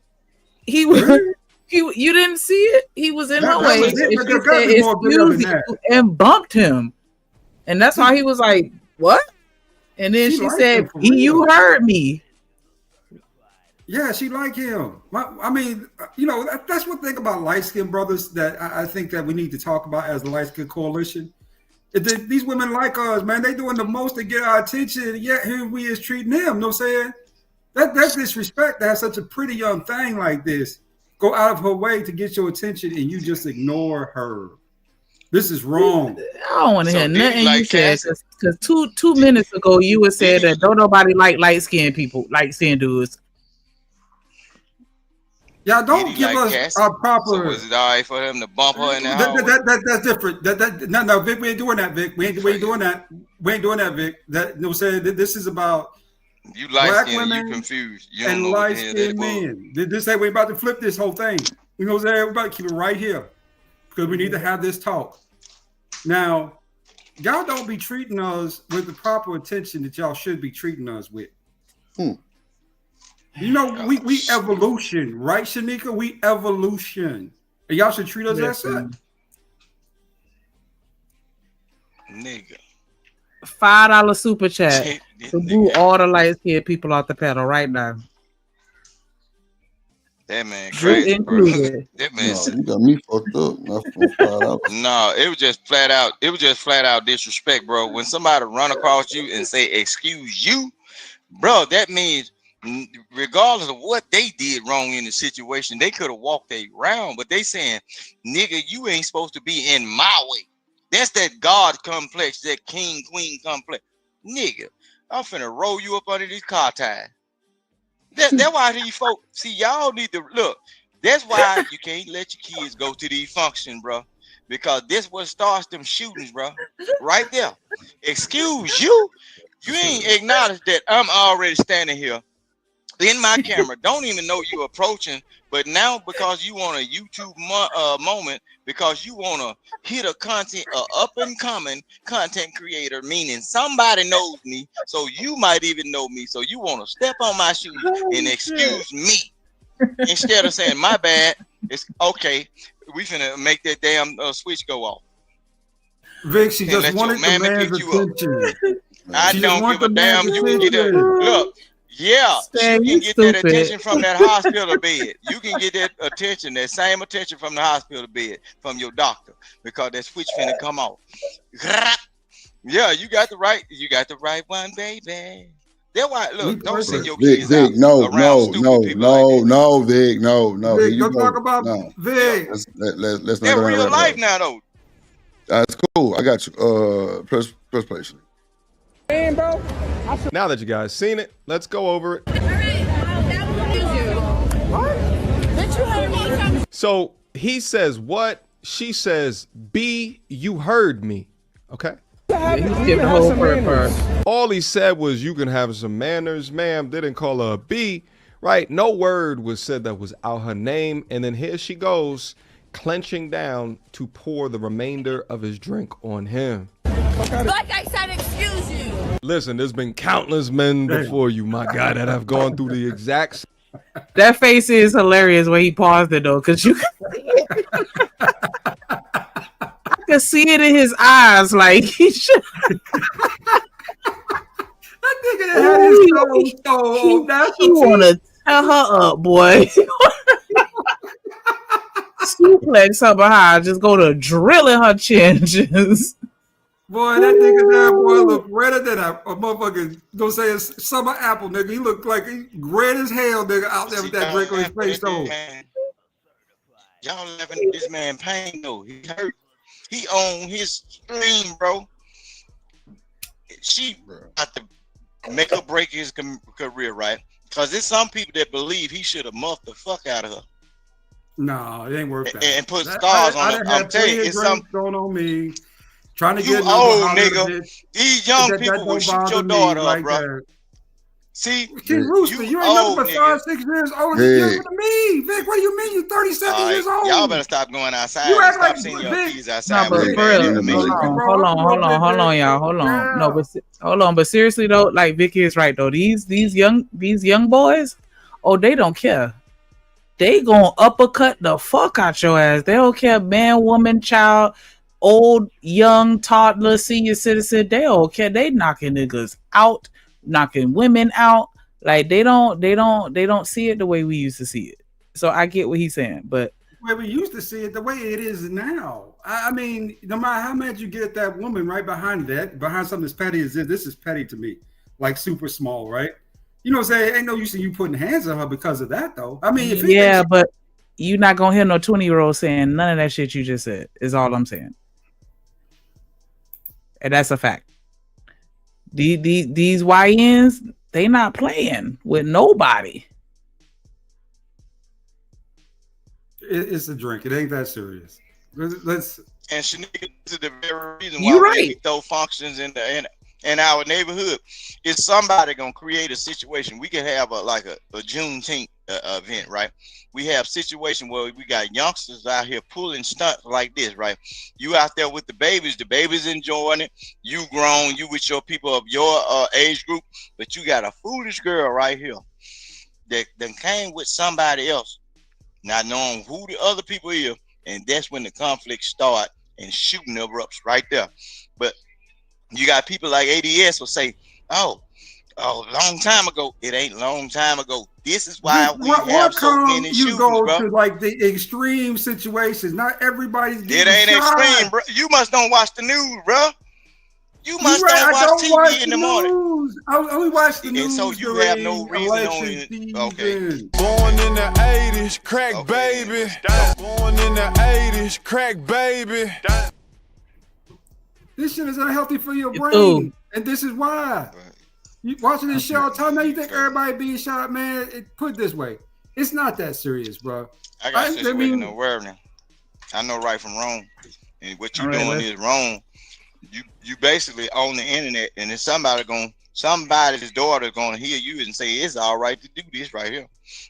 He was. You didn't see it? He was in her way. Excuse you, and bumped him, and that's why he was like, "What?" And then she said, "You heard me." Yeah, she like him. I mean, you know, that's one thing about light-skinned brothers that I think that we need to talk about as the light-skinned coalition. These women like us, man. They doing the most to get our attention, yet here we is treating them. You know what I'm saying? That's disrespect to have such a pretty young thing like this go out of her way to get your attention and you just ignore her. This is wrong. I don't want to hear nothing you said, because two minutes ago you would say that don't nobody like light-skinned people, light-skinned dudes. Y'all don't give us our proper. So was it all right for them to bump her in the house? That's different. No, Vic, we ain't doing that, Vic. We ain't doing that. We ain't doing that, Vic. You know what I'm saying? This is about you light black skin, women you confused. You and light-skinned men. This ain't we about to flip this whole thing. You know what I'm saying? We're about to keep it right here because we need to have this talk. Now, y'all don't be treating us with the proper attention that y'all should be treating us with. You know, we evolution, right, Shanika? We evolution. And y'all should treat us as such. Nigga. $5 super chat to boo all the light-skinned people off the panel right now. That man crazy, bro. That man, you got me fucked up. No, it was just flat out. It was just flat out disrespect, bro. When somebody run across you and say "excuse you," bro, that means regardless of what they did wrong in the situation, they could have walked around. But they saying, "Nigga, you ain't supposed to be in my way." That's that God complex, that king queen complex. Nigga, I'm finna roll you up under these car tires. That's why these folks, see, y'all need to look. That's why you can't let your kids go to these functions, bro. Because this what starts them shootings, bro. Right there. Excuse you. You ain't acknowledged that I'm already standing here in my camera. Don't even know you approaching. But now because you want a YouTube moment, because you want to hit a up and coming content creator, meaning somebody knows me, so you might even know me. So you want to step on my shoes and excuse me instead of saying my bad. It's okay. We finna make that damn switch go off. Vic, she just wanted the man's attention. I don't give a damn. You can get up. Look. Yeah, Sam, you you can get that stupid. attention from that hospital bed. You can get that attention, that same attention from the hospital bed, from your doctor, because that switch finna come off. Yeah, you got the right one, baby. That's why, look, don't send your kids out Vic, no, around stupid people like that. no, Vic, no. Here Vic, you don't talk go. about No, Vic. let's not They're go down real that life road. now, though. That's cool. I got you. Press play. Now that you guys seen it, let's go over it. So he says what? She says B. You heard me. Okay. Yeah, he skipped the whole first part. All he said was you can have some manners, ma'am. Didn't call her a B, right? No word was said that was out her name. And then here she goes, clenching down to pour the remainder of his drink on him. Like I said, excuse you. Listen, there's been countless men before you, my guy, that have gone through the exact. That face is hilarious when he paused it though, because you I could see it in his eyes, like he should. That nigga had his nose so he wanna tear her up, boy. Suplex her behind, just go to drilling her chin. Just boy, that nigga there, boy, look redder than a motherfucker. Don't say it's summer apple, nigga. He look like he red as hell, nigga, out there with that drink on his face, though. Y'all laughing at this man pain, though. He hurt. He on his stream, bro. She got to make or break his career, right? Because there's some people that believe he should have muffed the fuck out of her. No, it ain't worth that. And put stars on her. I'm telling you, it's something going on me. Trying to you get old nigga. These young people will shoot your daughter up, bro. That. See, Rooster, you ain't nothing but 5, 6 years older younger than me. Vic, what do you mean? You 37 years old. Y'all better stop going outside. You act stop like seeing your Vic. kids outside. no, but for real, hold on, y'all, hold on. Yeah. No, but hold on, but seriously though, like Vicky is right though. These young boys, oh, they don't care. They gonna uppercut the fuck out your ass. They don't care, man, woman, child, old, young, toddler, senior citizen. They don't care. They knocking niggas out, knocking women out. Like they don't see it the way we used to see it. So I get what he's saying, but the way we used to see it, the way it is now. I mean, no matter how mad you get at that woman right behind something as petty as this is petty to me, like super small, right? You know what I'm saying? Ain't no use in you putting hands on her because of that, though. I mean, yeah, but you're not gonna hear no 20-year-old saying none of that shit you just said. Is all I'm saying, and that's a fact. These YNs, they not playing with nobody. It's a drink. It ain't that serious. Let's. And Shanika, this is the very reason You why right. we throw functions in our neighborhood. Is somebody gonna create a situation? We could have a Juneteenth event, right? We have situation where we got youngsters out here pulling stunts like this, right? You out there with the babies enjoying it. You grown, you with your people of your age group, but you got a foolish girl right here that then came with somebody else, not knowing who the other people is, and that's when the conflict start and shooting erupts right there. But you got people like ADS will say, oh, long time ago. It ain't long time ago. This is why we have so many shootings, go bro. to like the extreme situations. Not everybody's getting It ain't shot. extreme, bro. You must don't watch the news, bro. You must don't watch TV in the morning. I only watch the news. And so you have no reason only. Okay. Born in the 80s, crack baby. Born in the 80s, crack baby. This shit is unhealthy for your brain, and this is why. You watching this show all the time, man, you think everybody being shot, man? Put it this way, it's not that serious, bro. I got situational awareness. I know right from wrong, and what you're doing is wrong. You basically on the internet, and then somebody's daughter gonna hear you and say it's all right to do this right here,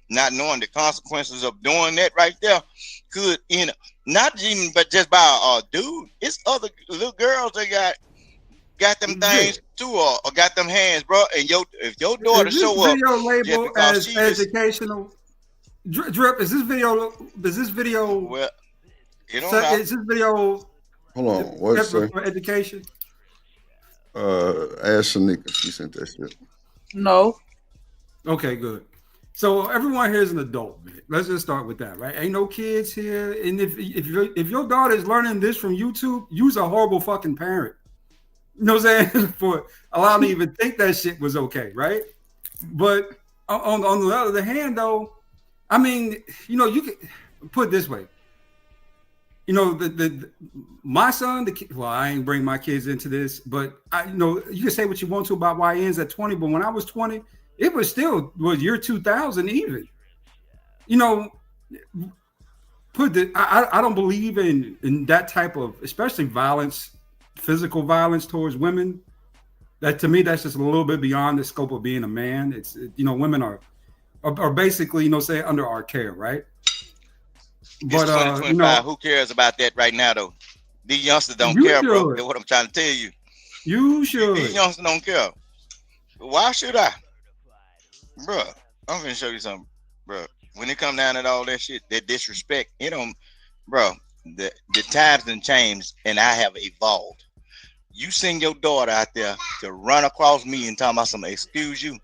not knowing the consequences of doing that right there could end up not even but just by a dude. It's other little girls that got them things too, or got them hands, bro. And if your daughter show up, video labeled as educational. Drip, is this video? Well, you don't know. Is this video? Hold on, what's for education? Ask Shanika. She sent that shit. No. Okay, good. So everyone here is an adult. Man. Let's just start with that, right? Ain't no kids here, and if your daughter is learning this from YouTube, you's a horrible fucking parent. You know what I'm saying? For allowing me to even think that shit was okay, right? But on the other hand, though, I mean, you can put it this way. My son, well, I ain't bring my kids into this, but you can say what you want to about YNs at 20, but when I was 20, it was still year 2000 even. I don't believe in that type of, especially violence, physical violence towards women. That to me, that's just a little bit beyond the scope of being a man. It's women are basically say under our care, right? But 2025, who cares about that right now though? These youngsters don't care, bro. That's what I'm trying to tell you. You should. These youngsters don't care. Why should I? Bro, I'm gonna show you something, bro. When it come down to all that shit, that disrespect, bro, the times done changed and I have evolved. You send your daughter out there to run across me and talk about some excuse you.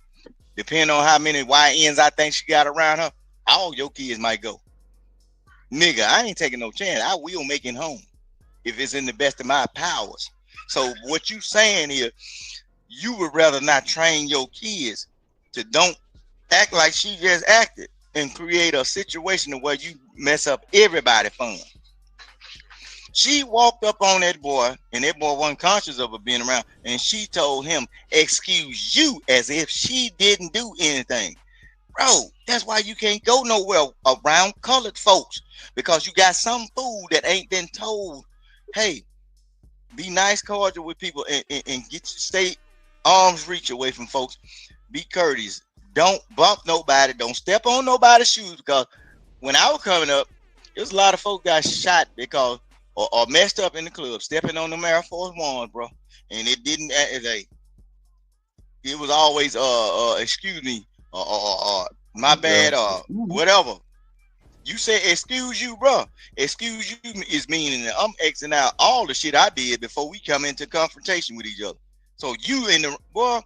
Depending on how many YNs I think she got around her, all your kids might go. Nigga, I ain't taking no chance. I will make it home if it's in the best of my powers. So what you saying here, you would rather not train your kids to don't act like she just acted and create a situation where you mess up everybody's fun. She walked up on that boy, and that boy wasn't conscious of her being around, and she told him, excuse you, as if she didn't do anything. Bro, that's why you can't go nowhere around colored folks, because you got some fool that ain't been told, hey, be nice, cordial with people, and stay arm's reach away from folks. Be courteous. Don't bump nobody. Don't step on nobody's shoes, because when I was coming up, there's a lot of folks got shot because or messed up in the club, stepping on the Air Force Ones, bro. And it didn't, it was always, excuse me, my bad, whatever. You say excuse you, bro. Excuse you is meaning that I'm Xing out all the shit I did before we come into confrontation with each other. So you in the boy,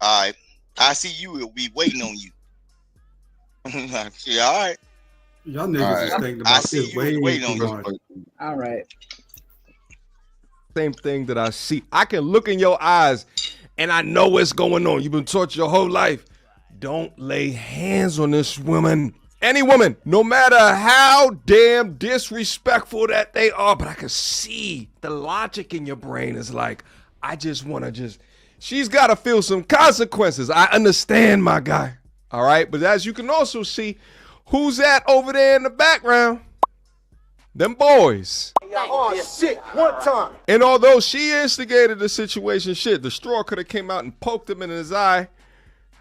all right. I see you will be waiting on you. Yeah, all right. Y'all niggas is thinking about this way too much. All right. Same thing that I see. I can look in your eyes and I know what's going on. You've been taught your whole life. Don't lay hands on this woman. Any woman, no matter how damn disrespectful that they are, but I can see the logic in your brain is like, I just want to she's got to feel some consequences. I understand, my guy. All right. But as you can also see, who's that over there in the background? Them boys. Oh, shit, one time. And although she instigated the situation, the straw could have came out and poked him in his eye.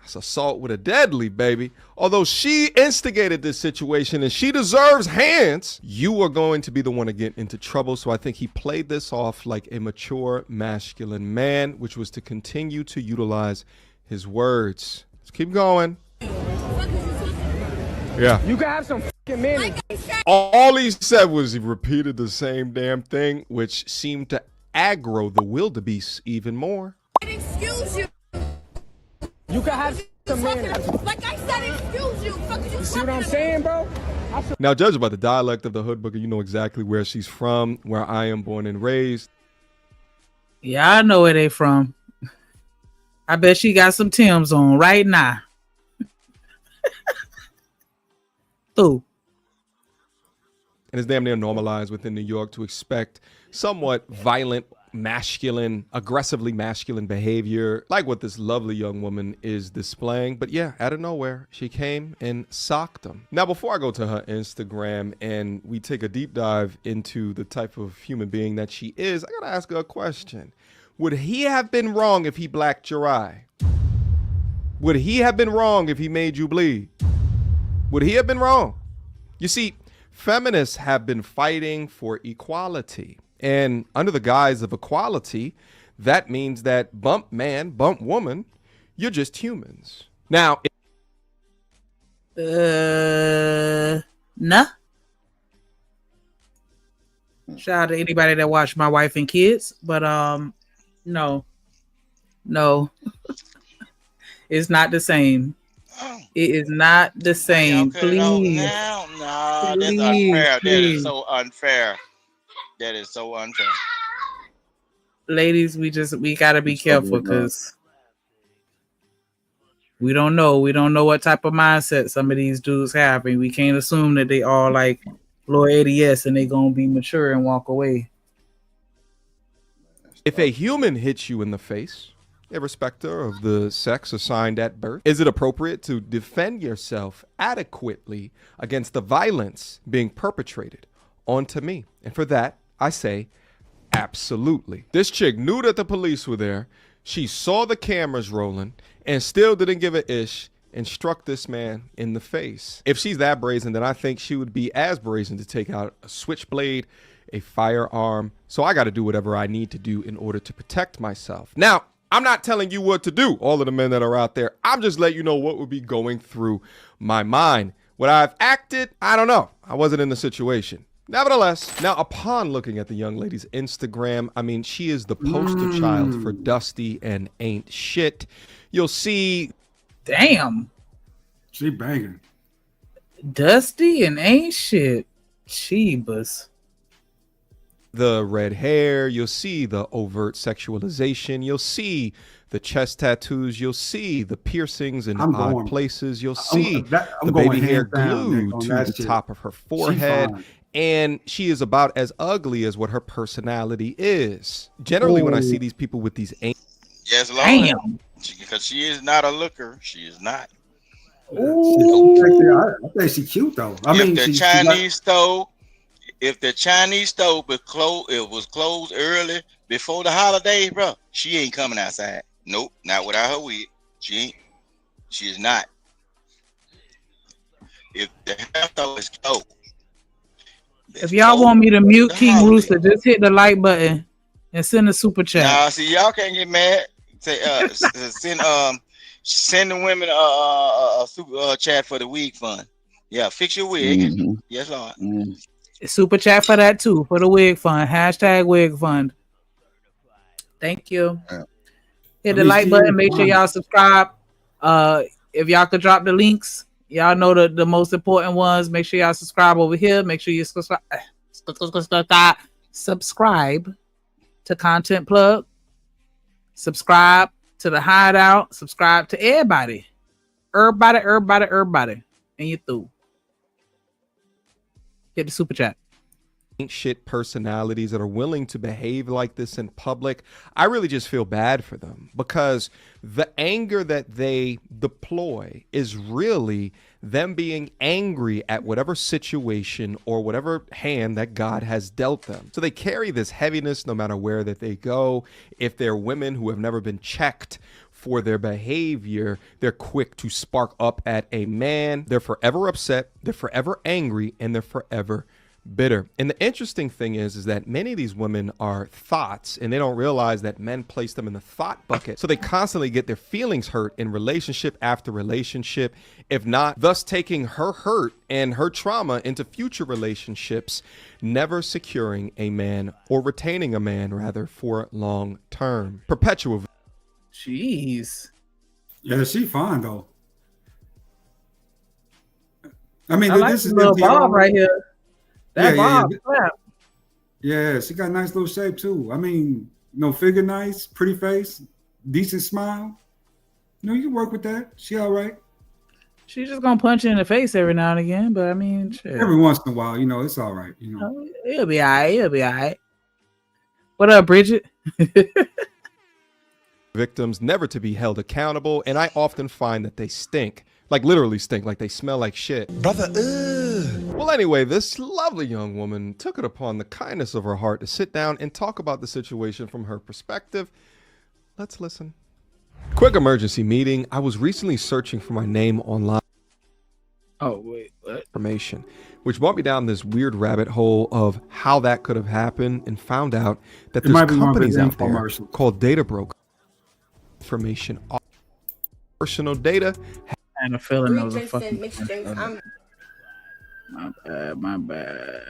That's assault with a deadly, baby. Although she instigated this situation and she deserves hands, you are going to be the one to get into trouble. So I think he played this off like a mature, masculine man, which was to continue to utilize his words. Let's keep going. Yeah. You can have some fucking minutes. All he said was he repeated the same damn thing, which seemed to aggro the wildebeest even more. Excuse you. You can have some minutes. Like I said, excuse you. You see what I'm saying, bro? Now, judging by the dialect of the hood booker, you know exactly where she's from, where I am born and raised. Yeah, I know where they from. I bet she got some Timbs on right now. Ooh. And it's damn near normalized within New York to expect somewhat violent, masculine, aggressively masculine behavior, like what this lovely young woman is displaying. But yeah, out of nowhere, she came and socked him. Now, before I go to her Instagram and we take a deep dive into the type of human being that she is, I gotta ask her a question. Would he have been wrong if he blacked your eye? Would he have been wrong if he made you bleed? Would he have been wrong? You see, feminists have been fighting for equality. And under the guise of equality, that means that bump man, bump woman, you're just humans. Now, nah. Shout out to anybody that watched My Wife and Kids, but no. It's not the same. It is not the same. Please. No, that's Please, unfair. That is please. so unfair. That is so unfair. Ladies, we gotta be careful because we don't know. We don't know what type of mindset some of these dudes have, and we can't assume that they all like Lord ADS and they gonna be mature and walk away. If a human hits you in the face, irrespective of the sex assigned at birth, is it appropriate to defend yourself adequately against the violence being perpetrated onto me? And for that, I say, absolutely. This chick knew that the police were there. She saw the cameras rolling and still didn't give a ish and struck this man in the face. If she's that brazen, then I think she would be as brazen to take out a switchblade, a firearm. So I got to do whatever I need to do in order to protect myself. Now, I'm not telling you what to do, all of the men that are out there. I'm just letting you know what would be going through my mind. Would I have acted? I don't know. I wasn't in the situation. Nevertheless, now upon looking at the young lady's Instagram, I mean, she is the poster child for dusty and ain't shit. You'll see. Damn. She banging. Dusty and ain't shit. Cheebas. The red hair, you'll see the overt sexualization, you'll see the chest tattoos, you'll see the piercings in odd places, you'll see the baby hair glued to the top of her forehead, and she is about as ugly as what her personality is. Generally, when I see these people with these yes, Lord, because she is not a looker. She is not. I think she's cute though. I mean, the Chinese stove. If the Chinese stove was closed early before the holidays, bro, she ain't coming outside. Nope, not without her wig. She ain't. She is not. If the hair store is closed. If y'all want me to mute King Rooster, just hit the like button and send a super chat. Nah, see, y'all can't get mad. Say, send the women a super chat for the wig fund. Yeah, fix your wig. Mm-hmm. Yes, Lord. Mm-hmm. Super chat for that too, for the wig fund. # wig fund. Thank you. Hit the like button. Make sure y'all subscribe. If y'all could drop the links, y'all know the most important ones. Make sure y'all subscribe over here. Make sure you subscribe to Content Plug. Subscribe to the Hideout. Subscribe to everybody. Everybody. And you through. Get the super chat. Ain't shit personalities that are willing to behave like this in public. I really just feel bad for them because the anger that they deploy is really them being angry at whatever situation or whatever hand that God has dealt them. So they carry this heaviness no matter where that they go. If they're women who have never been checked for their behavior, they're quick to spark up at a man. They're forever upset, they're forever angry, and they're forever bitter. And the interesting thing is that many of these women are thoughts, and they don't realize that men place them in the thought bucket. So they constantly get their feelings hurt in relationship after relationship, if not, thus taking her hurt and her trauma into future relationships, never securing a man or retaining a man, rather, for long term. Perpetual. Jeez. Yeah, she fine though. I mean, this is little Bob right here. That Bob. Yeah, she got a nice little shape too. I mean, figure nice, pretty face, decent smile. You can work with that. She all right. She's just gonna punch you in the face every now and again, but I mean, shit. Every once in a while, it's all right. It'll be all right. It'll be all right. What up, Bridget? Victims never to be held accountable, and I often find that they stink, like literally stink, like they smell like shit. Brother, Well, anyway, this lovely young woman took it upon the kindness of her heart to sit down and talk about the situation from her perspective. Let's listen. Quick emergency meeting. I was recently searching for my name online. Oh, wait, what? Information, which brought me down this weird rabbit hole of how that could have happened, and found out that there's companies out there called data brokers. Information, personal data. And a feeling of a fucking. My bad.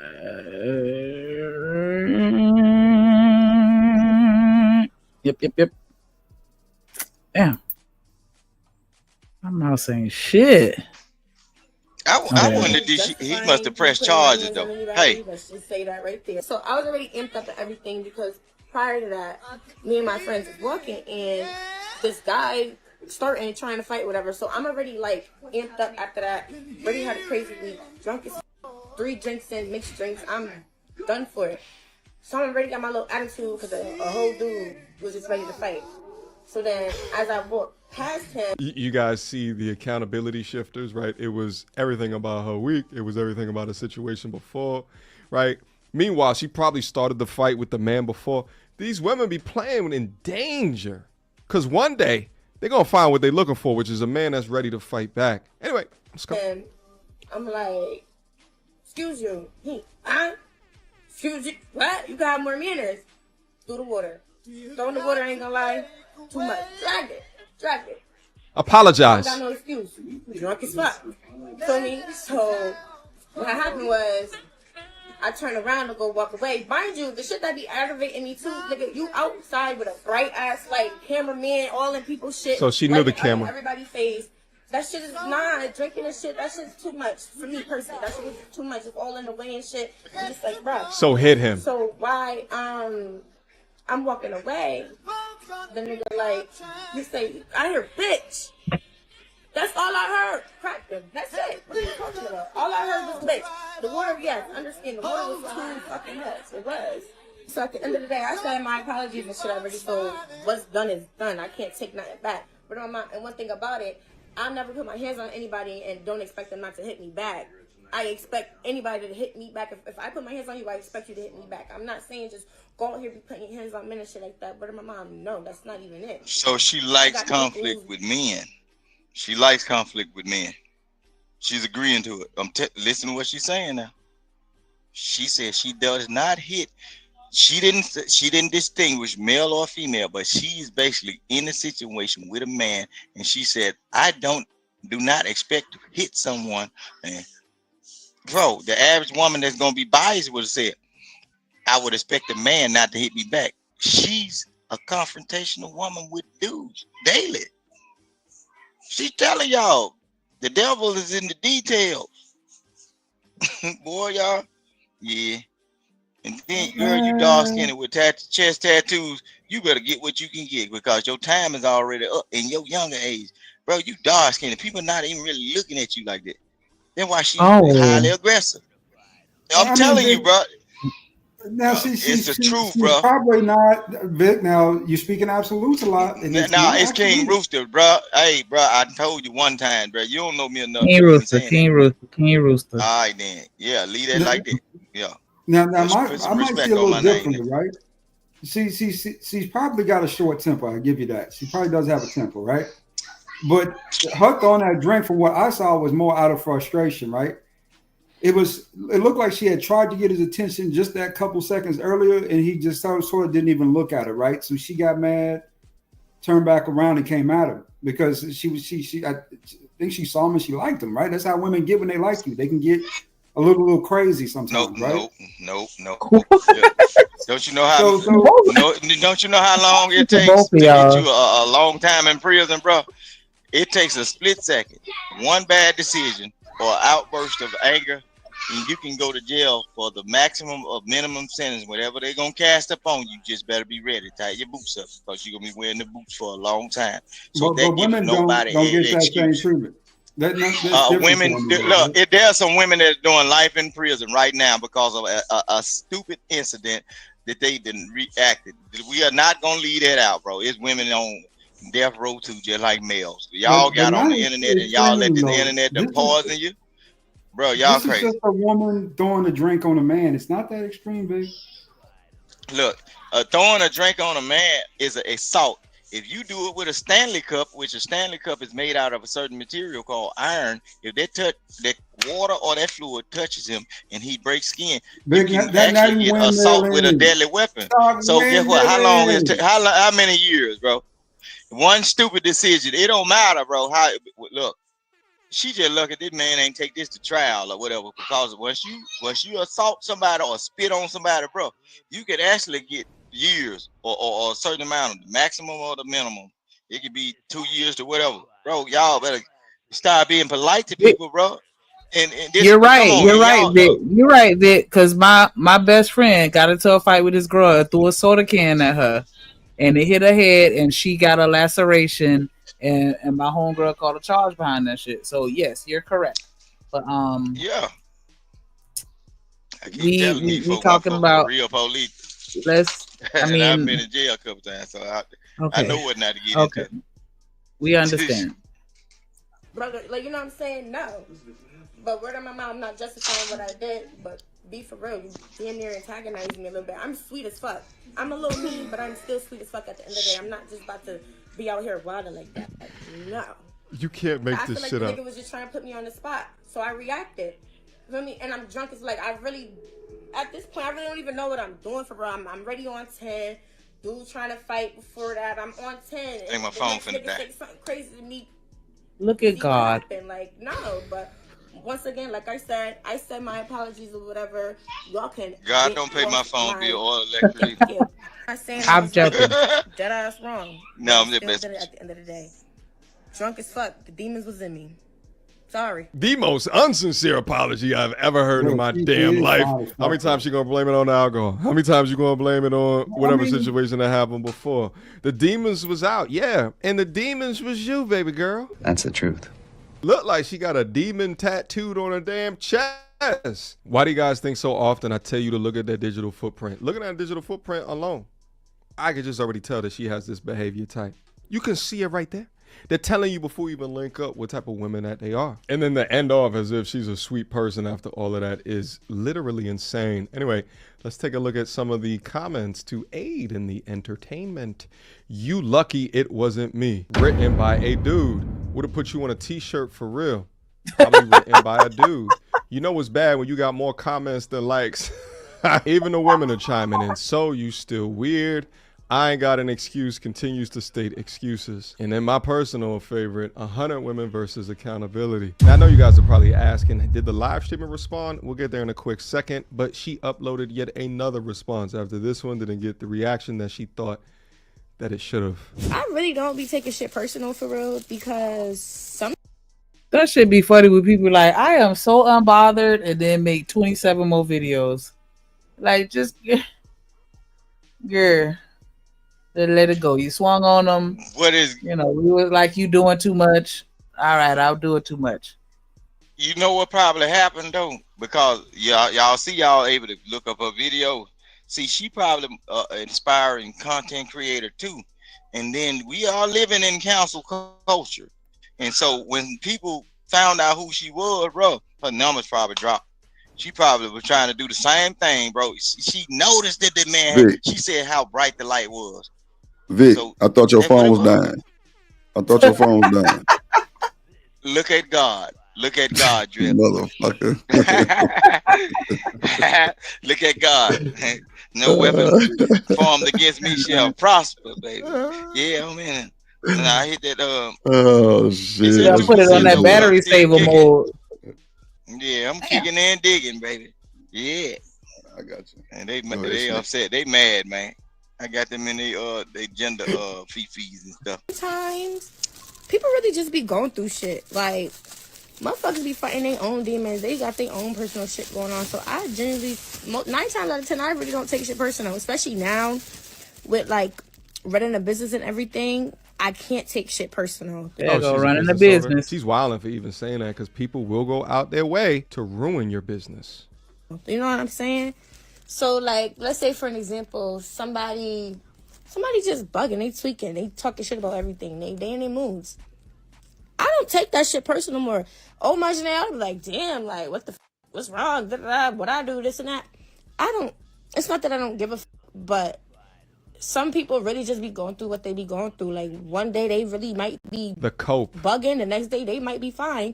Yep. Damn. I'm not saying shit. I wonder, he must have pressed charges though. Hey, let's just say that right there. So I was already amped up and everything because prior to that, me and my friends was walking and this guy starting trying to fight whatever. So I'm already like amped up after that. Already had a crazy week, drunk as 3 drinks in, mixed drinks. I'm done for it. So I'm already got my little attitude because a whole dude was just ready to fight. So then as I walked past him. You guys see the accountability shifters, right? It was everything about her week. It was everything about a situation before, right? Meanwhile, she probably started the fight with the man before. These women be playing in danger because one day they're going to find what they're looking for, which is a man that's ready to fight back. Anyway, let's go. And I'm like, excuse you. Excuse you. What? You got more manners. Through the water. Throwing the water, ain't gonna lie. Too much. Drag it. Apologize. I don't got no excuse. Drunk as fuck. Feel me? So what happened was I turned around to go walk away. Mind you, the shit that be aggravating me too, nigga, you outside with a bright ass like cameraman, all in people's shit. So she knew the camera. Everybody's face. That shit is drinking and shit. That shit's too much for me personally. That shit is too much. It's all in the way and shit. I'm just like, bro. So hit him. So why I'm walking away. The nigga like, you say, I hear bitch. That's all I heard. Crack them. That's it. What are you talking about? All I heard was bitch. The water, yes, understand. The water was too fucking much. It was. So at the end of the day, I said my apologies and shit already. So what's done is done. I can't take nothing back. But and one thing about it, I never put my hands on anybody and don't expect them not to hit me back. I expect anybody to hit me back. If I put my hands on you, I expect you to hit me back. I'm not saying just go out here be putting your hands on men and shit like that. But my mom, no, that's not even it. So she likes conflict with men. She likes conflict with men. She's agreeing to it. Listen to what she's saying now. She said she does not hit. She didn't distinguish male or female, but she's basically in a situation with a man, and she said, I do not expect to hit someone. And bro, the average woman that's gonna be biased would have said, I would expect a man not to hit me back. She's a confrontational woman with dudes daily. She's telling y'all the devil is in the details. Boy, y'all. Yeah. And then you dark skinned with chest tattoos, you better get what you can get because your time is already up in your younger age. Bro, you dark skinned. People not even really looking at you like that. Then why she's highly aggressive. I'm telling you, bro. Now it's the truth, bro. Probably not, Vic. Now you're speaking absolutes a lot. Now it's King Rooster, bro. Hey, bro, I told you one time, bro. You don't know me enough. King Rooster. All right, then. Yeah, leave that like that. Yeah. Now, I might see a little different, right? She's probably got a short temper. I give you that. She probably does have a temper, right? But her throwing that drink, from what I saw, was more out of frustration, right? It looked like she had tried to get his attention just that couple seconds earlier, and he just sort of didn't even look at her, right? So she got mad, turned back around, and came at him because I think she saw him and she liked him, right? That's how women get when they like you. They can get a little crazy sometimes, right? Nope. Yeah. Don't you know how? Don't you know how long it takes to get you a long time in prison, bro? It takes a split second, one bad decision or outburst of anger, and you can go to jail for the maximum of minimum sentence. Whatever they're gonna cast upon you, just better be ready. Tie your boots up because you're gonna be wearing the boots for a long time. So but women don't get that same treatment. Women, look, there are some women that are doing life in prison right now because of a stupid incident that they didn't reacted. We are not gonna leave that out, bro. It's women on death row too, just like males. Y'all got on the internet and y'all let the internet poison you, bro. Y'all crazy. This is just a woman throwing a drink on a man. It's not that extreme, babe. Look, throwing a drink on a man is an assault. If you do it with a Stanley cup, which a Stanley cup is made out of a certain material called iron, if that water or that fluid touches him and he breaks skin, you can actually get assault with a deadly weapon. So guess what? How many years, bro? One stupid decision. It don't matter, bro. Look, she just lucky this man ain't take this to trial or whatever. Because once you assault somebody or spit on somebody, bro, you could actually get years or a certain amount of the maximum or the minimum. It could be 2 years to whatever, bro. Y'all better Start being polite to people, bro. And this, You're come right. on, You're and right, y'all, Vic. You're right, Vic. Because my best friend got into a fight with his girl and threw a soda can at her, and it hit her head, and she got a laceration. And my homegirl called a charge behind that shit. So yes, you're correct. But yeah. I keep we telling we, these we folk, my talking folks are about real police. let's. I And I've been mean, in jail a couple times, so I know okay, what not to get okay, into. we understand. Brother, like, you know what I'm saying? No. But word on my mouth, I'm not justifying what I did, but be for real, you damn near antagonized me a little bit. I'm sweet as fuck. I'm a little mean, but I'm still sweet as fuck at the end of the day. I'm not just about to be out here wilding like that. No. You can't make I feel this like shit the up. nigga was just trying to put me on the spot. So I reacted. You feel me? And I'm drunk. It's like, I really, at this point, I really don't even know what I'm doing for bro. I'm ready on 10. Dude trying to fight before that. I'm on 10. I think And my the phone next finna nigga die. say something crazy to me. Look at See what God. happened. Like, no, but once again, like I said my apologies or whatever. Y'all can God get don't pay my off phone my bill or electric. thank you. I'm not saying I I'm was like joking. dead ass wrong. No, But I'm I the still best. did it at the end of the day. Drunk as fuck. The demons was in me. Sorry. The most unsincere apology I've ever heard in my damn life. How many times you gonna blame it on the alcohol? How many times you gonna blame it on whatever situation that happened before? The demons was out, yeah, and the demons was you, baby girl. That's the truth. Look like she got a demon tattooed on her damn chest. Why do you guys think so often I tell you to look at that digital footprint? Looking at a digital footprint alone, I could just already tell that she has this behavior type. You can see it right there. They're telling you before you even link up what type of women that they are. And then to end off as if she's a sweet person after all of that is literally insane. Anyway, let's take a look at some of the comments to aid in the entertainment. You lucky it wasn't me. Written by a dude. Would have put you on a t-shirt for real. Probably written by a dude. You know what's bad when you got more comments than likes. Even the women are chiming in. So you still weird. I ain't got an excuse continues to state excuses. And then my personal favorite, 100 women versus accountability. Now, I know you guys are probably asking, did the live streamer respond? We'll get there in a quick second, but she uploaded yet another response after this one didn't get the reaction that she thought that it should have. I really don't be taking shit personal for real because some That should be funny when people like, I am so unbothered, and then make 27 more videos. Like, just yeah. Then let it go. You swung on them. What is? We was like, you doing too much. All right, I'll do it too much. You know what probably happened though, because y'all see y'all able to look up her video. See, she probably inspiring content creator too, and then we are living in council culture, and so when people found out who she was, bro, her numbers probably dropped. She probably was trying to do the same thing, bro. She noticed that the man. Vic. She said how bright the light was. Vic, So I thought your that's what phone it was dying. I thought your phone was dying. Look at God. Look at God, Drip. Motherfucker. Look at God. No weapon formed against me shall prosper, baby. Yeah, I'm in it. And I hit that. Oh shit! Yeah, put it on that battery saver mode. Yeah, I'm kicking and digging, baby. Yeah, I got you. And they upset. They mad, man. I got them in they gender fifis and stuff. times people really just be going through shit. Like, motherfuckers be fighting their own demons. They got their own personal shit going on. So I generally, 9 times out of 10, I really don't take shit personal. Especially now with like running a business and everything. I can't take shit personal. There go running a business. She's wilding for even saying that because people will go out their way to ruin your business. You know what I'm saying? So, like, let's say for an example, somebody just bugging, they tweaking, they talking shit about everything, they in their moods. I don't take that shit personal more. Oh my Janelle, I'll be like, damn, like, what's wrong? What I do, this and that. It's not that I don't give a but some people really just be going through what they be going through. Like, one day they really might be the cope bugging, the next day they might be fine.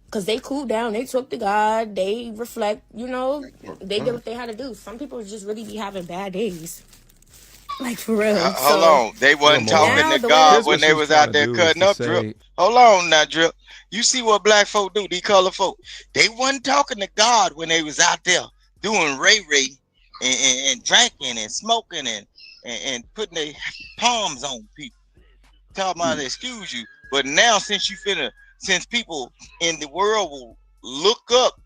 Because they cool down, they talk to God, they reflect, they did what they had to do. Some people just really be having bad days. Like, for real. Hold on. They wasn't talking to God when they was out there cutting up, Drip. Hold on now, Drip. You see what black folk do, these color folk. They wasn't talking to God when they was out there doing ray and drinking and smoking and putting their palms on people. Talking about excuse you. But now since you finna since people in the world will look up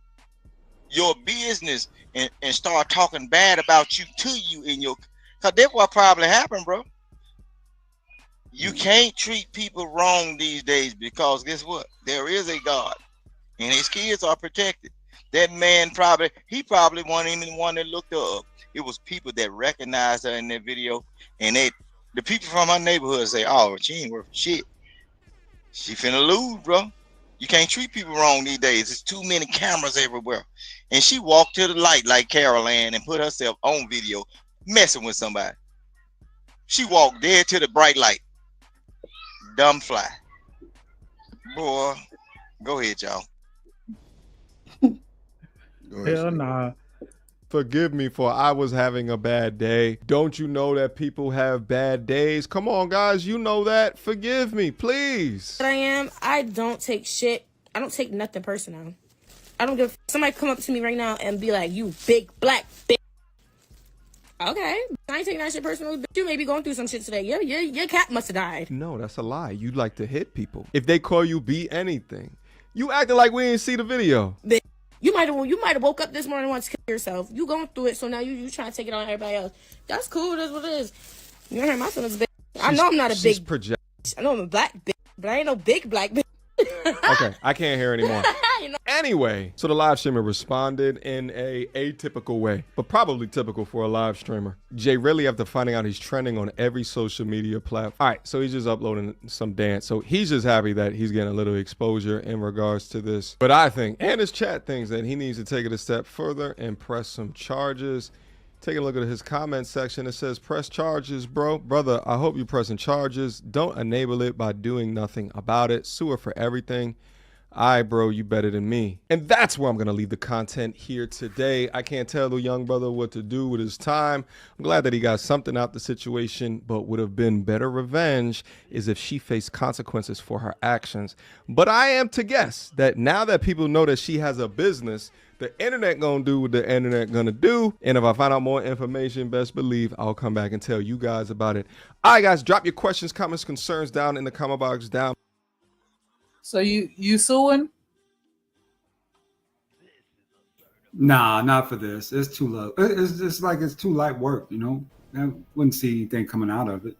your business and start talking bad about you to you in your, because that's what probably happened, bro. You can't treat people wrong these days because guess what? There is a God and his kids are protected. That man probably wasn't even the one that looked her up. It was people that recognized her in that video, and the people from her neighborhood say, "Oh, she ain't worth shit. She finna lose, bro." You can't treat people wrong these days. There's too many cameras everywhere. And she walked to the light like Carol Ann and put herself on video messing with somebody. She walked dead to the bright light. Dumb fly. Boy, go ahead, y'all. Hell nah. Forgive me for I was having a bad day. Don't you know that people have bad days? Come on, guys. You know that. Forgive me, please. I don't take shit. I don't take nothing personal. I don't give. Somebody come up to me right now and be like, "You big black bitch." Okay, I ain't taking that shit personal. But you may be going through some shit today. Your cat must have died. No, that's a lie. You like to hit people. If they call you B anything, you acting like we didn't see the video. You might have woke up this morning and wanted to kill yourself. You going through it, so now you trying to take it on everybody else. That's cool. That's what it is. You don't hurt my feelings, bitch. I know I'm not a big bitch. I know I'm a black bitch, but I ain't no big black bitch. Okay, I can't hear anymore. Anyway, so the live streamer responded in a atypical way, but probably typical for a live streamer. Jay really, after finding out he's trending on every social media platform. All right, so he's just uploading some dance. So he's just happy that he's getting a little exposure in regards to this. But I think, and his chat thinks that he needs to take it a step further and press some charges. Take a look at his comment section. It says, press charges, bro. Brother, I hope you're pressing charges. Don't enable it by doing nothing about it. Sue her for everything. All right, bro, you better than me. And that's where I'm going to leave the content here today. I can't tell the young brother what to do with his time. I'm glad that he got something out the situation, but would have been better revenge is if she faced consequences for her actions. But I am to guess that now that people know that she has a business, the internet gonna do what the internet gonna do. And if I find out more information, best believe I'll come back and tell you guys about it. All right, guys, drop your questions, comments, concerns down in the comment box down. So you suing? Nah, not for this. It's too low. It's just like it's too light work, you know. I wouldn't see anything coming out of it.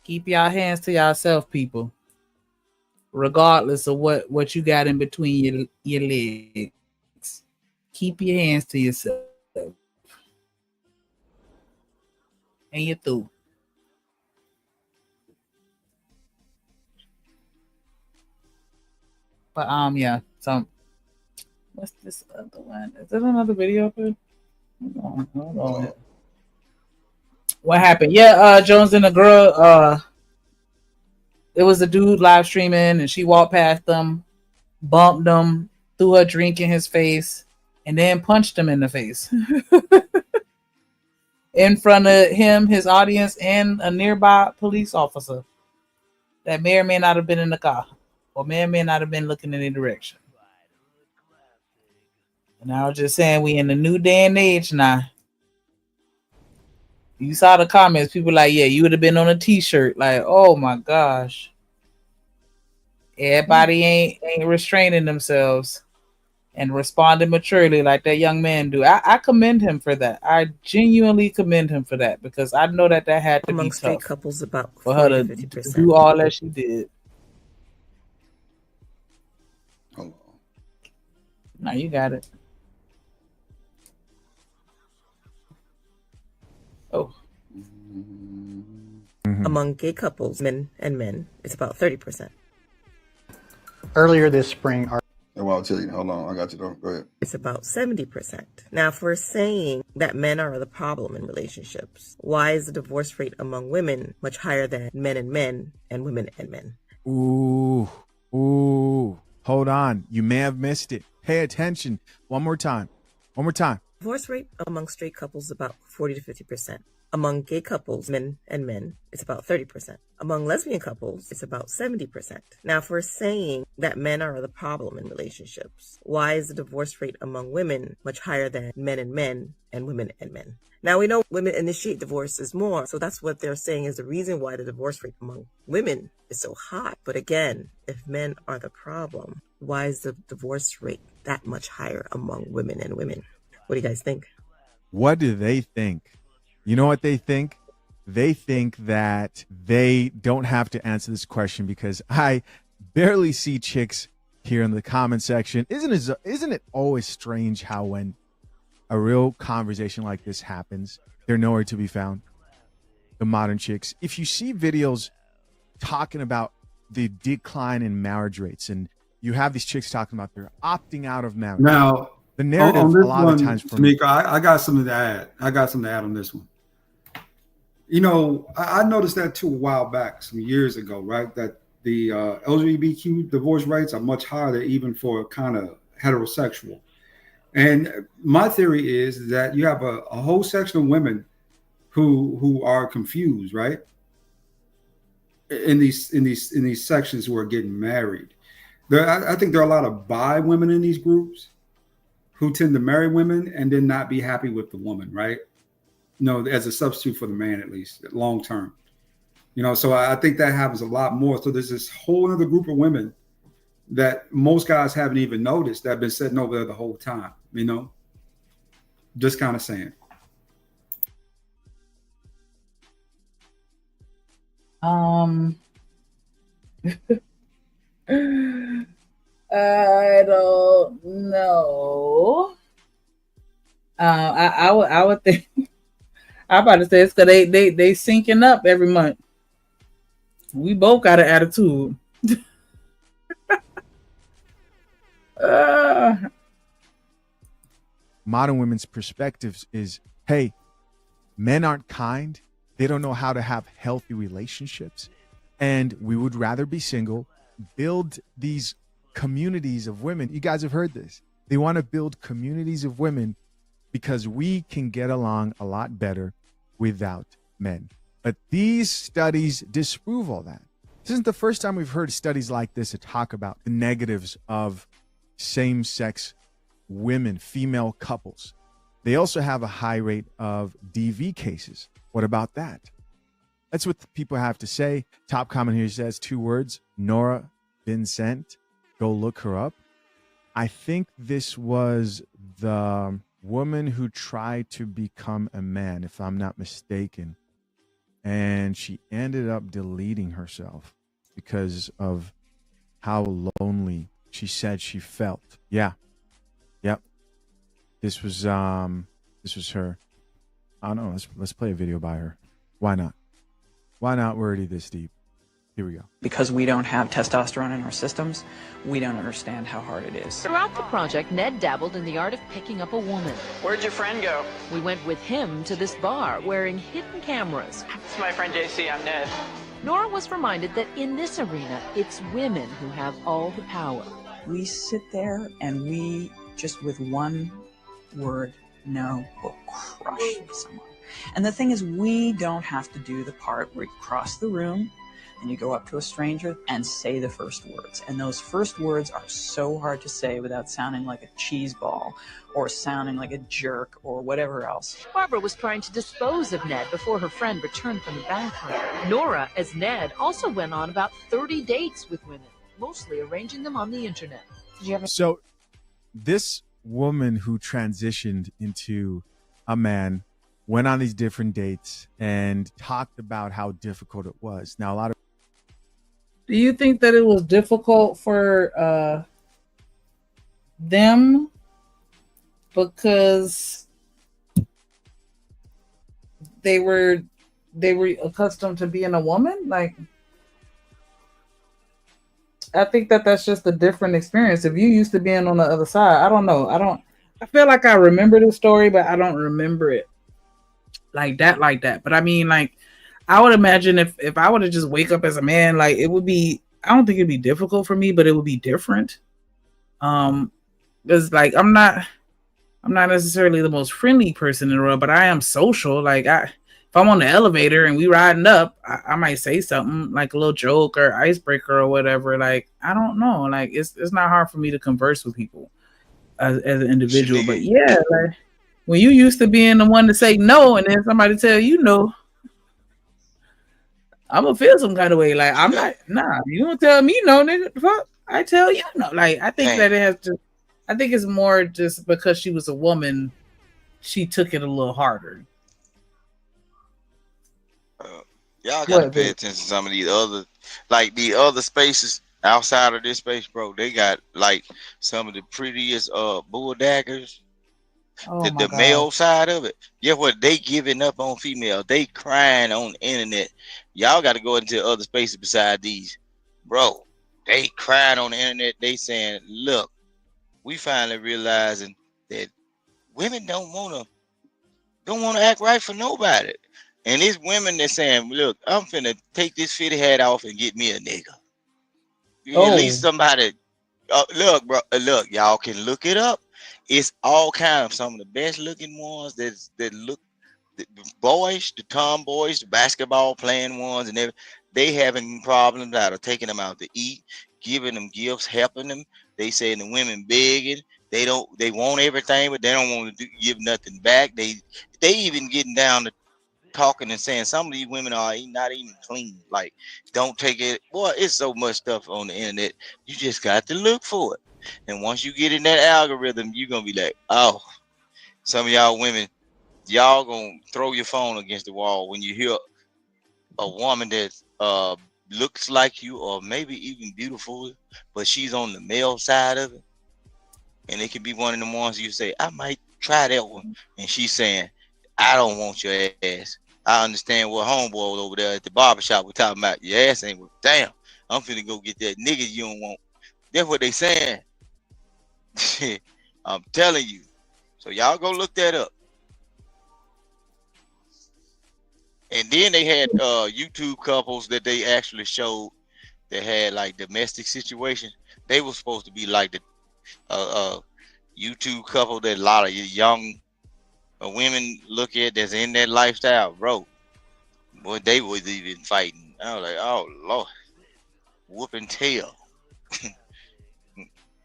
Keep y'all hands to yourself, people. Regardless of what you got in between your legs, keep your hands to yourself, and you're through. But yeah. So what's this other one? Is there another video of it? Hold on. What happened? Yeah, Jones and the girl. It was a dude live streaming, and she walked past them, bumped him, threw her drink in his face, and then punched him in the face in front of him, his audience, and a nearby police officer that may or may not have been in the car, or may or may not have been looking in any direction. And I was just saying, we in the new day and age now. You saw the comments, people like, yeah, you would have been on a t-shirt. Like, oh my gosh. Everybody ain't restraining themselves and responding maturely like that young man do. I commend him for that. I genuinely commend him for that, because I know that had to among be straight tough couples about for her to 40-50%. do all that she did. Hold on. No, you got it. Oh. Among gay couples, men and men, it's about 30%. Earlier this spring, I'll tell you. Hold on, I got you though. Go ahead. It's about 70%. Now, if we're saying that men are the problem in relationships, why is the divorce rate among women much higher than men and women and men? Ooh. Hold on. You may have missed it. Pay attention. One more time. Divorce rate among straight couples is about 40-50%. Among gay couples, men and men, it's about 30%. Among lesbian couples, it's about 70%. Now, if we're saying that men are the problem in relationships, why is the divorce rate among women much higher than men and women and men? Now, we know women initiate divorces more, so that's what they're saying is the reason why the divorce rate among women is so high. But again, if men are the problem, why is the divorce rate that much higher among women and women? What do you guys think? What do they think? You know what they think? They think that they don't have to answer this question because I barely see chicks here in the comment section. Isn't it always strange how when a real conversation like this happens, they're nowhere to be found? The modern chicks. If you see videos talking about the decline in marriage rates, and you have these chicks talking about they're opting out of marriage. Now, the narrative on this a lot one, of times from Tamika, I got something to add. On this one. You know, I noticed that too a while back, some years ago, right? That the LGBTQ divorce rates are much higher than even for kind of heterosexual. And my theory is that you have a whole section of women who are confused, right? In these sections who are getting married. I think there are a lot of bi women in these groups who tend to marry women and then not be happy with the woman, right? No, as a substitute for the man, at least long term. You know, so I think that happens a lot more. So there's this whole other group of women that most guys haven't even noticed that have been sitting over there the whole time, you know? Just kind of saying. I don't know. I would think I'm about to say it's because they syncing up every month. We both got an attitude. Modern women's perspectives is, hey, men aren't kind. They don't know how to have healthy relationships. And we would rather be single, build these communities of women. You guys have heard this. They want to build communities of women because we can get along a lot better without men. But these studies disprove all that. This isn't the first time we've heard studies like this that talk about the negatives of same-sex women, female couples. They also have a high rate of DV cases. What about that? That's what the people have to say. Top comment here says 2 words, Nora Vincent. Go look her up. I think this was the woman who tried to become a man, if I'm not mistaken. And she ended up deleting herself because of how lonely she said she felt. Yeah. Yep. This was her. I don't know. Let's play a video by her. Why not? Why not? We're already this deep. Here we go. Because we don't have testosterone in our systems, we don't understand how hard it is. Throughout the project, Ned dabbled in the art of picking up a woman. Where'd your friend go? We went with him to this bar wearing hidden cameras. It's my friend JC, I'm Ned. Nora was reminded that in this arena, it's women who have all the power. We sit there and we just with one word, no, will crush someone. And the thing is, we don't have to do the part where you cross the room and you go up to a stranger and say the first words. And those first words are so hard to say without sounding like a cheese ball or sounding like a jerk or whatever else. Barbara was trying to dispose of Ned before her friend returned from the bathroom. Nora, as Ned, also went on about 30 dates with women, mostly arranging them on the internet. So this woman who transitioned into a man went on these different dates and talked about how difficult it was. Now, a lot of Do you think that it was difficult for them because they were accustomed to being a woman? Like, I think that that's just a different experience. If you used to being on the other side, I don't know. I feel like I remember the story, but I don't remember it like that. But I mean, like, I would imagine if I were to just wake up as a man, like, it would be, I don't think it'd be difficult for me, but it would be different. Because like, I'm not necessarily the most friendly person in the world, but I am social. Like, if if I'm on the elevator and we riding up, I might say something like a little joke or icebreaker or whatever. Like, I don't know. Like, it's not hard for me to converse with people as an individual. But yeah, like when you used to being the one to say no and then somebody tell you no, I'm gonna feel some kind of way. Like, I'm not, nah, you don't tell me no, nigga. Fuck, I tell you no. Like, I think that it has to, I think it's more just because she was a woman, she took it a little harder. Y'all gotta pay attention to some of these other, like the other spaces outside of this space, bro. They got like some of the prettiest bull daggers. Oh The my male God. side of it. Yeah, what they giving up on females. They crying on the internet. Y'all got to go into other spaces beside these, bro. They crying on the internet. They saying, look, we finally realizing that women don't wanna act right for nobody. And these women that saying, look, I'm finna take this fitty hat off and get me a nigga. At least somebody look, bro. Look, y'all can look it up. It's all kind of some of the best looking ones that look the boys, the tomboys, the basketball playing ones, and they having problems out of taking them out to eat, giving them gifts, helping them. They saying the women begging. They want everything, but they don't want to give nothing back. They even getting down to talking and saying some of these women are not even clean. Like, don't take it. Boy, it's so much stuff on the internet. You just got to look for it. And once you get in that algorithm, you're gonna be like, oh, some of y'all women, y'all gonna throw your phone against the wall when you hear a woman that looks like you or maybe even beautiful, but she's on the male side of it. And it could be one of the ones you say, I might try that one. And she's saying, I don't want your ass. I understand what homeboy over there at the barbershop was talking about. Your ass ain't, damn, I'm finna go get that nigga you don't want. That's what they saying. I'm telling you. So y'all go look that up. And then they had YouTube couples that they actually showed that had like domestic situation. They were supposed to be like the YouTube couple that a lot of young women look at that's in that lifestyle, bro. Boy, they was even fighting. I was like, oh Lord, whooping tail.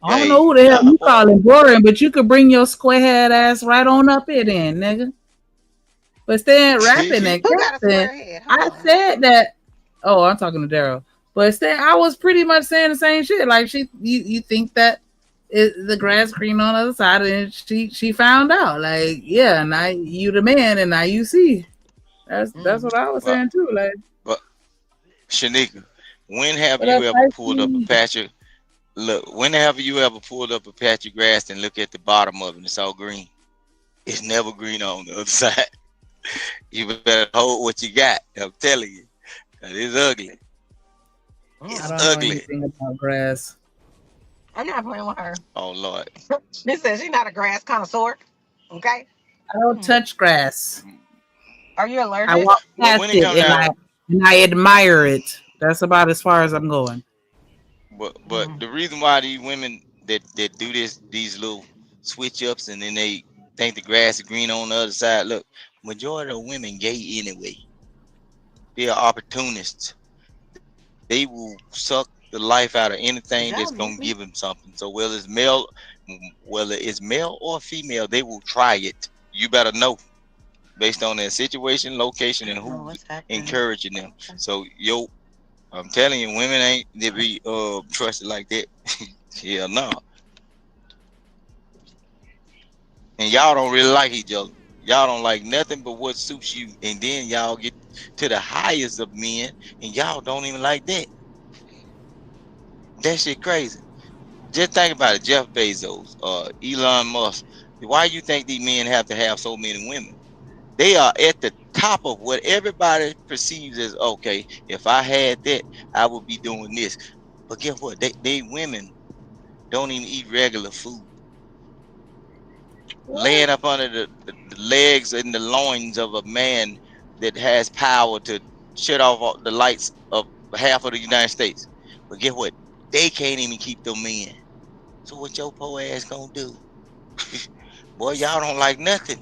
I don't know who the hell you calling boring, but you could bring your squarehead ass right on up here then, nigga. But staying rapping and cussing, I said that. Oh, I'm talking to Daryl. But I was pretty much saying the same shit. Like, you think that the grass green on the other side, and she found out. Like, yeah, now you the man, and now you see. That's what I was saying too. Like, but Shanika, when have you ever pulled up a patch of when have you ever pulled up a patch of grass and look at the bottom of it and it's all green? It's never green on the other side. You better hold what you got. I'm telling you, it's ugly. It's I don't ugly. know anything about grass. I'm not playing with her. Oh Lord. She says she's not a grass connoisseur. Okay. I don't touch grass. Are you allergic? I walk past it and I admire it. That's about as far as I'm going. But the reason why these women that do these little switch ups and then they think the grass is green on the other side. Look, majority of women gay anyway. They are opportunists. They will suck the life out of anything that's gonna give them something. So whether it's male or female, they will try it. You better know based on their situation, location, and who encouraging them. So I'm telling you, women ain't to be trusted like that. Hell no. And y'all don't really like each other. Y'all don't like nothing but what suits you. And then y'all get to the highest of men and y'all don't even like that. That shit crazy. Just think about it. Jeff Bezos, Elon Musk. Why you think these men have to have so many women? They are at the top of what everybody perceives as, okay, if I had that, I would be doing this. But guess what? They women don't even eat regular food. Laying up under the legs and the loins of a man that has power to shut off all the lights of half of the United States. But guess what? They can't even keep them in. So what your poor ass gonna do? Boy, y'all don't like nothing.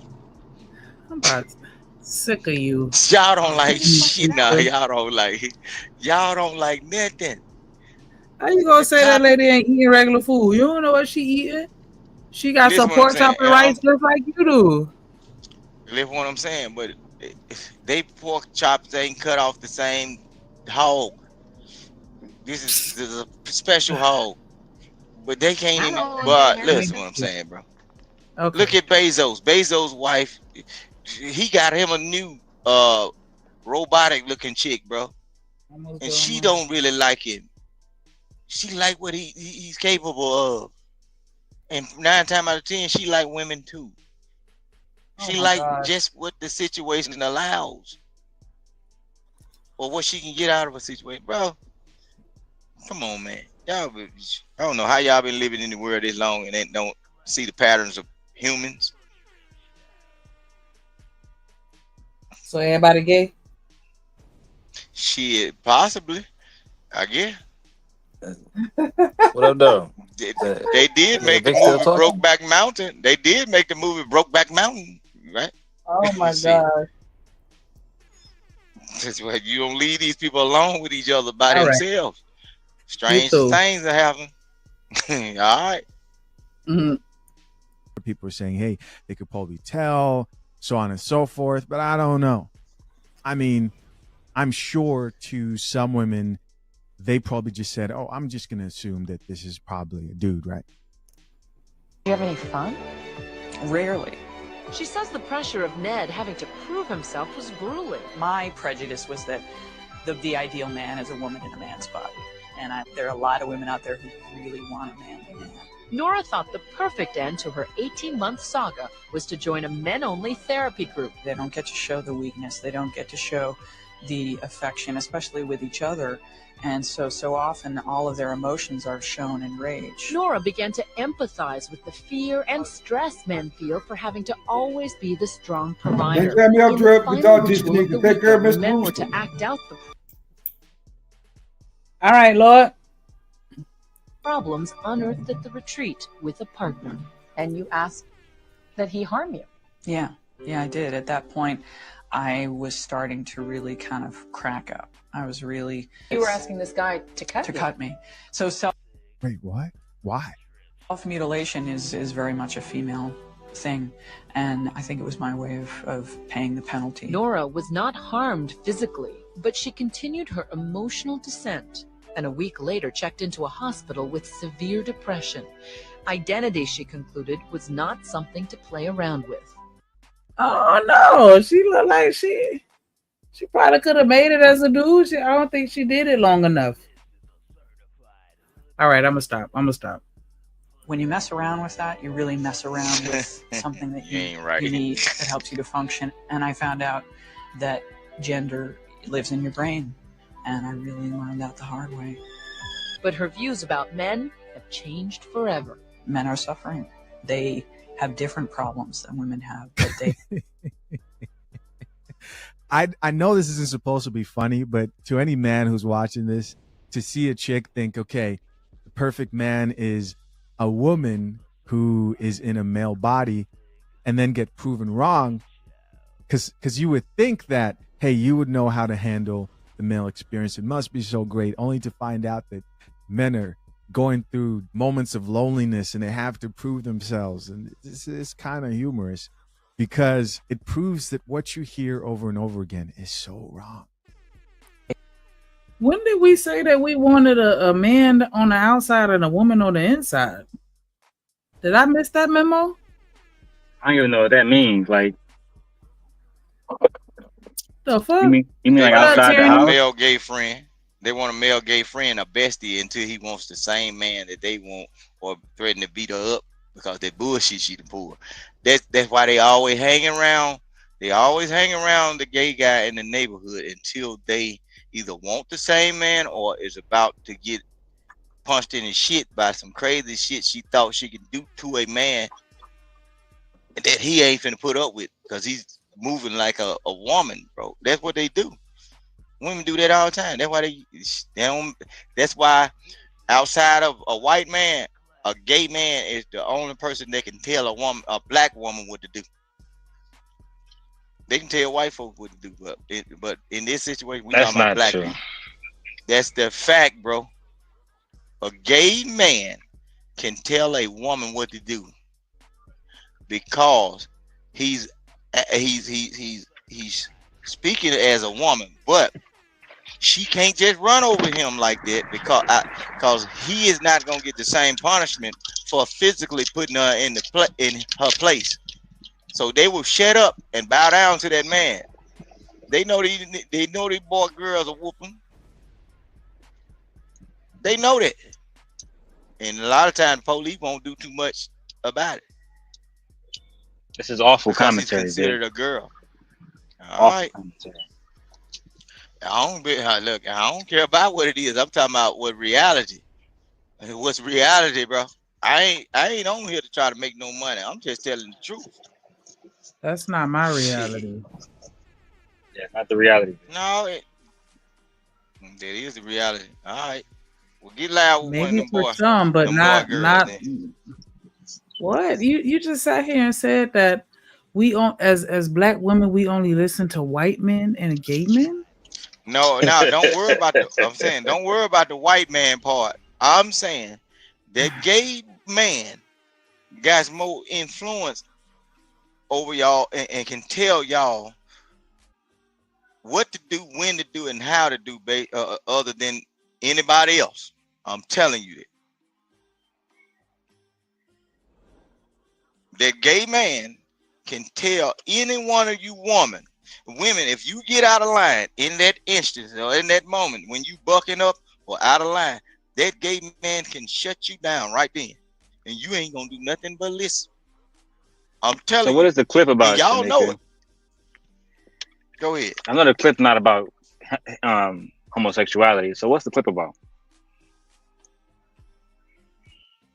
Sick of you. Y'all don't like shit now. Y'all don't like nothing. How you gonna say that lady ain't eating regular food? You don't know what she eating. She got Listen some what I'm pork saying. chop and rice just like you do. Listen what I'm saying. But they pork chops ain't cut off the same hog. This is a special hog. But they can't even. But listen what I'm saying, bro. Okay. Look at Bezos. Bezos' wife. He got him a new robotic looking chick, bro. And she don't really like him. She like what he's capable of. And 9 times out of 10, she like women too. She like just what the situation allows. Or what she can get out of a situation. Bro, come on, man. I don't know how y'all been living in the world this long and don't see the patterns of humans. So everybody gay? Shit, possibly. I guess. What up, though? They did make the movie Brokeback Mountain. They did make the movie Brokeback Mountain, right? Oh my god. That's why you don't leave these people alone with each other by All themselves. Right. Strange things are happening. All right. Mm-hmm. People are saying, hey, they could probably tell, so on and so forth, but I don't know. I mean, I'm sure to some women, they probably just said, oh, I'm just going to assume that this is probably a dude, right? Do you have any fun? Rarely. She says the pressure of Ned having to prove himself was grueling. My prejudice was that the ideal man is a woman in a man's body. And there are a lot of women out there who really want a manly man. Nora thought the perfect end to her 18-month saga was to join a men-only therapy group. They don't get to show the weakness. They don't get to show the affection, especially with each other. And so often all of their emotions are shown in rage. Nora began to empathize with the fear and stress men feel for having to always be the strong provider. They me up, Drip. We thought just need to take care of Miss Men were to act out the all right, Lord. Problems unearthed at the retreat with a partner. And you asked that he harm you. Yeah, I did. At that point, I was starting to really kind of crack up. I was really... You were asking this guy to cut me. So Wait, what? Why? Self-mutilation is very much a female thing, and I think it was my way of paying the penalty. Nora was not harmed physically, but she continued her emotional descent, and a week later checked into a hospital with severe depression. Identity, she concluded, was not something to play around with. Oh no, she looked like she probably could have made it as a dude. I don't think she did it long enough. All right, I'm gonna stop. When you mess around with that, you really mess around with something that you need that helps you to function. And I found out that gender lives in your brain, and I really learned that the hard way. But her views about men have changed forever. Men are suffering. They have different problems than women have, but they... I know this isn't supposed to be funny, but to any man who's watching this, to see a chick think, okay, the perfect man is a woman who is in a male body, and then get proven wrong, because you would think that, hey, you would know how to handle the male experience. It must be so great, only to find out that men are going through moments of loneliness and they have to prove themselves. And this is kind of humorous because it proves that what you hear over and over again is so wrong. When did we say that we wanted a man on the outside and a woman on the inside? Did I miss that memo? I don't even know what that means. Like, the fuck? You mean like outside the house? Male gay friend. They want a male gay friend, a bestie, until he wants the same man that they want, or threaten to beat her up because they bullshit she done pulled. That's why they always hang around. They always hang around the gay guy in the neighborhood until they either want the same man or is about to get punched in his shit by some crazy shit she thought she could do to a man that he ain't finna put up with because he's moving like a woman, bro. That's what they do. Women do that all the time. That's why they don't. That's why outside of a white man, a gay man is the only person that can tell a black woman what to do. They can tell white folks what to do, but in this situation, we That's talking about not black true. people. That's the fact, bro. A gay man can tell a woman what to do because he's speaking as a woman, but she can't just run over him like that because he is not gonna get the same punishment for physically putting her in her place. So they will shut up and bow down to that man. They know these boy girls are whooping. They know that, and a lot of times the police won't do too much about it This is awful because he's commentary, considered dude. a girl. All Awful right. commentary. Look, I don't care about what it is. I'm talking about what reality. What's reality, bro? I ain't on here to try to make no money. I'm just telling the truth. That's not my Shit. reality. Yeah, not the reality. No, that is the reality. All right. Well, get loud with one of Maybe them for boy, some, but them boy girls. not. Then. What you just sat here and said that we as black women we only listen to white men and gay men. No, don't worry about I'm saying don't worry about the white man part. I'm saying that gay man got more influence over y'all and can tell y'all what to do, when to do, and how to do, other than anybody else. I'm telling you that. That gay man can tell any one of you women, if you get out of line in that instance or in that moment when you bucking up or out of line, that gay man can shut you down right then, and you ain't gonna do nothing but listen. I'm telling you. So what is the clip about, and y'all Shanika? know it. Go ahead. I know the clip's not about homosexuality. So what's the clip about?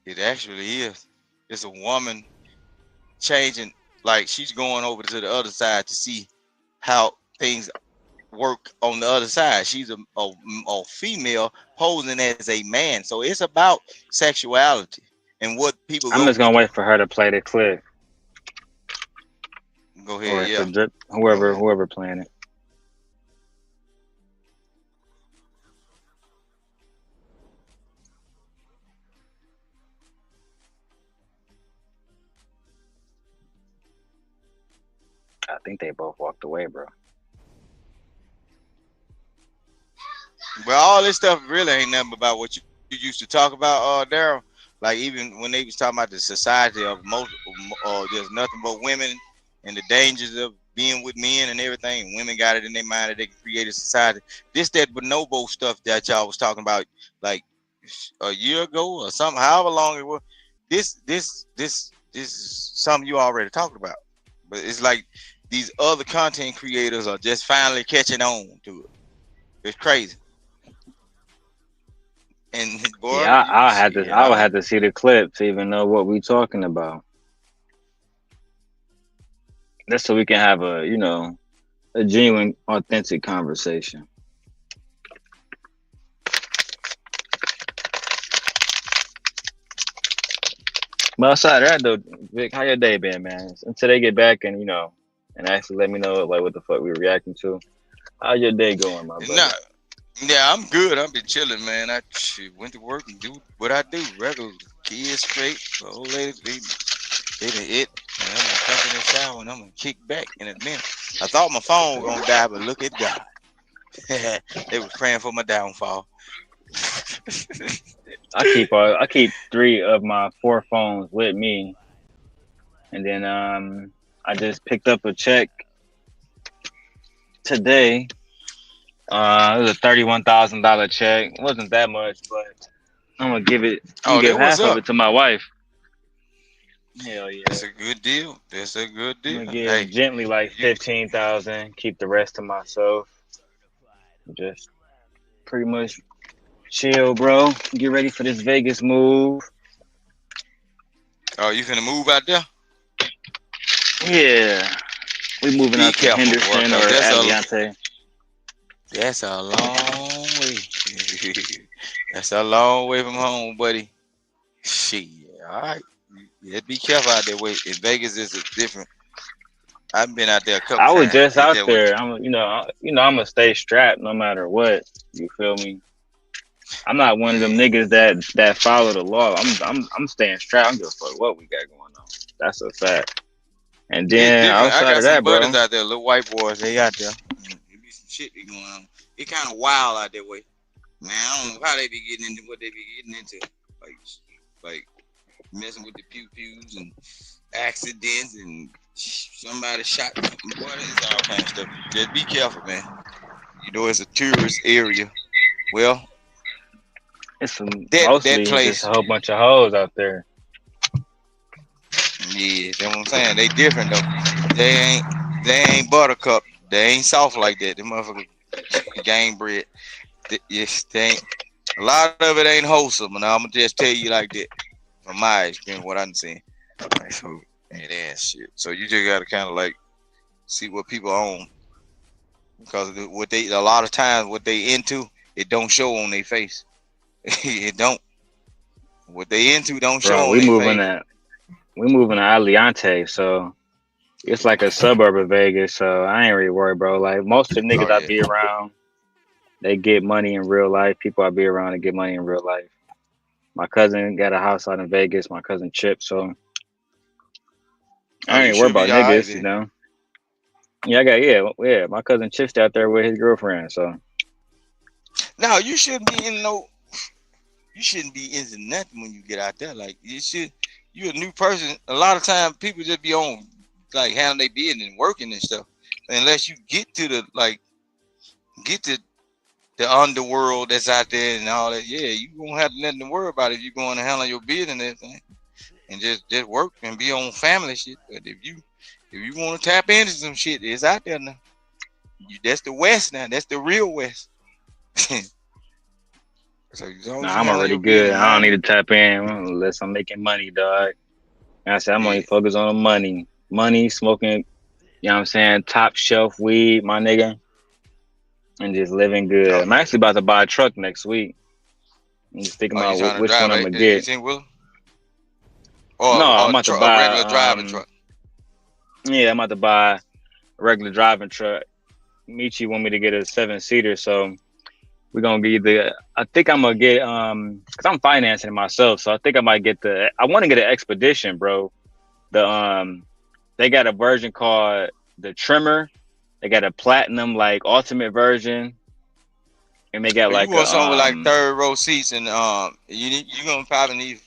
It actually is. It's a woman changing, like she's going over to the other side to see how things work on the other side. She's a female posing as a man. So it's about sexuality and what people I'm go just gonna through. wait for her to play the clip. Go ahead, Or if yeah. it drip, whoever playing it. I think they both walked away, bro. Well, all this stuff really ain't nothing about what you used to talk about, Daryl. Like even when they was talking about the society of most, there's nothing but women and the dangers of being with men and everything. And women got it in their mind that they can create a society. That bonobo stuff that y'all was talking about like a year ago or something, however long it was. This is something you already talked about. But it's like these other content creators are just finally catching on to it. It's crazy. And boy, Yeah, I would right. have to see the clip to even know what we talking about. That's so we can have a genuine, authentic conversation. But outside of that though, Vic, how your day been, man? Until they get back and and actually let me know like what the fuck we were reacting to. How's your day going, my brother? Yeah, I'm good. I've been chilling, man. I went to work and do what I do. Regular kids straight. The old lady, they done it. And I'm gonna jump in the shower and I'm gonna kick back in a minute. I thought my phone was gonna die, but look at God. They was praying for my downfall. I keep 3 of my 4 phones with me, and then I just picked up a check today. It was a $31,000 check. It wasn't that much, but I'm gonna give half of it to my wife. Hell yeah, that's a good deal. That's a good deal. I'm gonna give gently like 15,000. Keep the rest to myself. Just pretty much chill, bro. Get ready for this Vegas move. Oh, you finna move out there? Yeah, we moving out to Henderson or Aliante. That's a long way. That's a long way from home, buddy. Shit. All right. Yeah, be careful out that way. In Vegas, is different. I've been out there a couple I was times. just Hit out that with there. I'm I'm gonna stay strapped no matter what. You feel me? I'm not one of them niggas that follow the law. I'm staying strapped. I don't give a fuck what we got going on. That's a fact. And it's then different. I outside got of some that, buddies bro, out there, little white boys. They out there. It be some shit be going on. It kind of wild out that way. Man, I don't know how they be getting into what they be getting into. Like messing with the pew pews and accidents and somebody shot. Boy, there's all kind of stuff. Just be careful, man. You know, it's a tourist area. Well, it's that mostly just place. a whole bunch of hoes out there. Yeah, that's what I'm saying. They different though. They ain't buttercup. They ain't soft like that. Them motherfuckers game bread. Yes, they ain't. A lot of it ain't wholesome, and I'm gonna just tell you like that from my experience, what I'm seeing. Like, so it ass shit. So you just gotta kind of like see what people own, because what they a lot of times what they into, it don't show on their face. It don't. What they into don't show Bro, on their face. we moving to Aliante, so it's like a suburb of Vegas. So I ain't really worried, bro. Like most of the Oh niggas I yeah. be around, they get money in real life. People I be around, they get money in real life. My cousin got a house out in Vegas. My cousin Chip, so Oh, I you ain't worried should about be all right niggas, you then. know. Yeah, I got yeah. My cousin Chip's out there with his girlfriend, so No, you shouldn't be in no. You shouldn't be into nothing when you get out there. Like you should. You a new person. A lot of times people just be on like handling their business and working and stuff. Unless you get to the get to the underworld that's out there and all that. Yeah, you won't have nothing to worry about if you're going to handle your business and everything, and just work and be on family shit. But if you want to tap into some shit, it's out there now. That's the West now. That's the real West. So as long as nah, you I'm handle already your good. business, I don't man. need to tap in unless I'm making money, dog. And I said I'm only Yeah. focused on the money, smoking. You know what I'm saying? Top shelf weed, my nigga, and just living good. Oh I'm yeah. actually about to buy a truck next week. I'm just thinking Oh, you about trying to which one drive I'm a gonna get. 18 wheeler No, or I'm a about to truck, a regular buy driving truck? yeah, I'm about to buy a regular driving truck. Michi want me to get a 7-seater, so we're gonna get I think I'm gonna get because I'm financing it myself, so I think I might get I want to get an Expedition, bro. They got a version called the Trimmer. They got a platinum like ultimate version, and they got But you like want a something with like third row seats, and you gonna probably need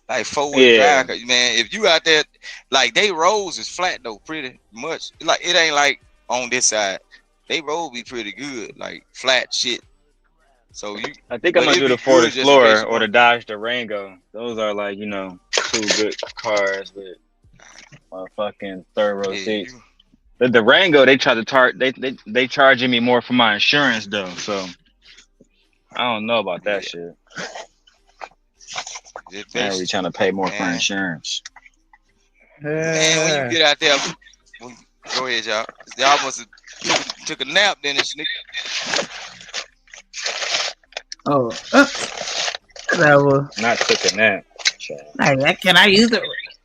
like 4-wheel yeah. drive. 'Cause, man, if you out there, like they roads is flat though, pretty much. Like it ain't like on this side. They road be pretty good, like flat shit. So I think I'm but gonna it'd do be the Ford good just in case Explorer you or the want. Dodge Durango. Those are like two good cars with fucking third row Yeah, seats. The Durango they try to they charging me more for my insurance though, so I don't know about that shit. I ain't really trying to pay more for Man, insurance. when you get out there, go ahead, y'all. Y'all must have took a nap, then it's Oh, whatever. Not took a nap. Like, can I use the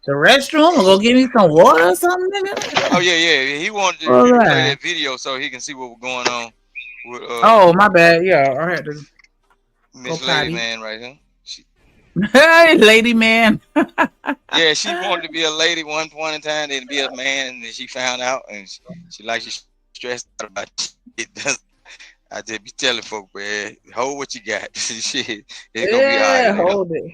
restroom or go get me some water or something? Oh yeah. He wanted All you to play right. that video so he can see what was going on with Oh, my bad. Yeah, I had to Miss go Lady potty. Man right here. Hey, lady man. Yeah, she wanted to be a lady one point in time, then be a man, and then she found out, and she stressed out about it. I just be telling folk, man, hold what you got. Shit, it's gonna be all right Yeah, later. hold it.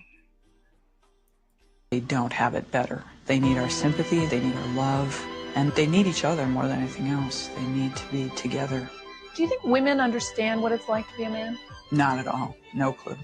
They don't have it better. They need our sympathy, they need our love, and they need each other more than anything else. They need to be together. Do you think women understand what it's like to be a man? Not at all. No clue.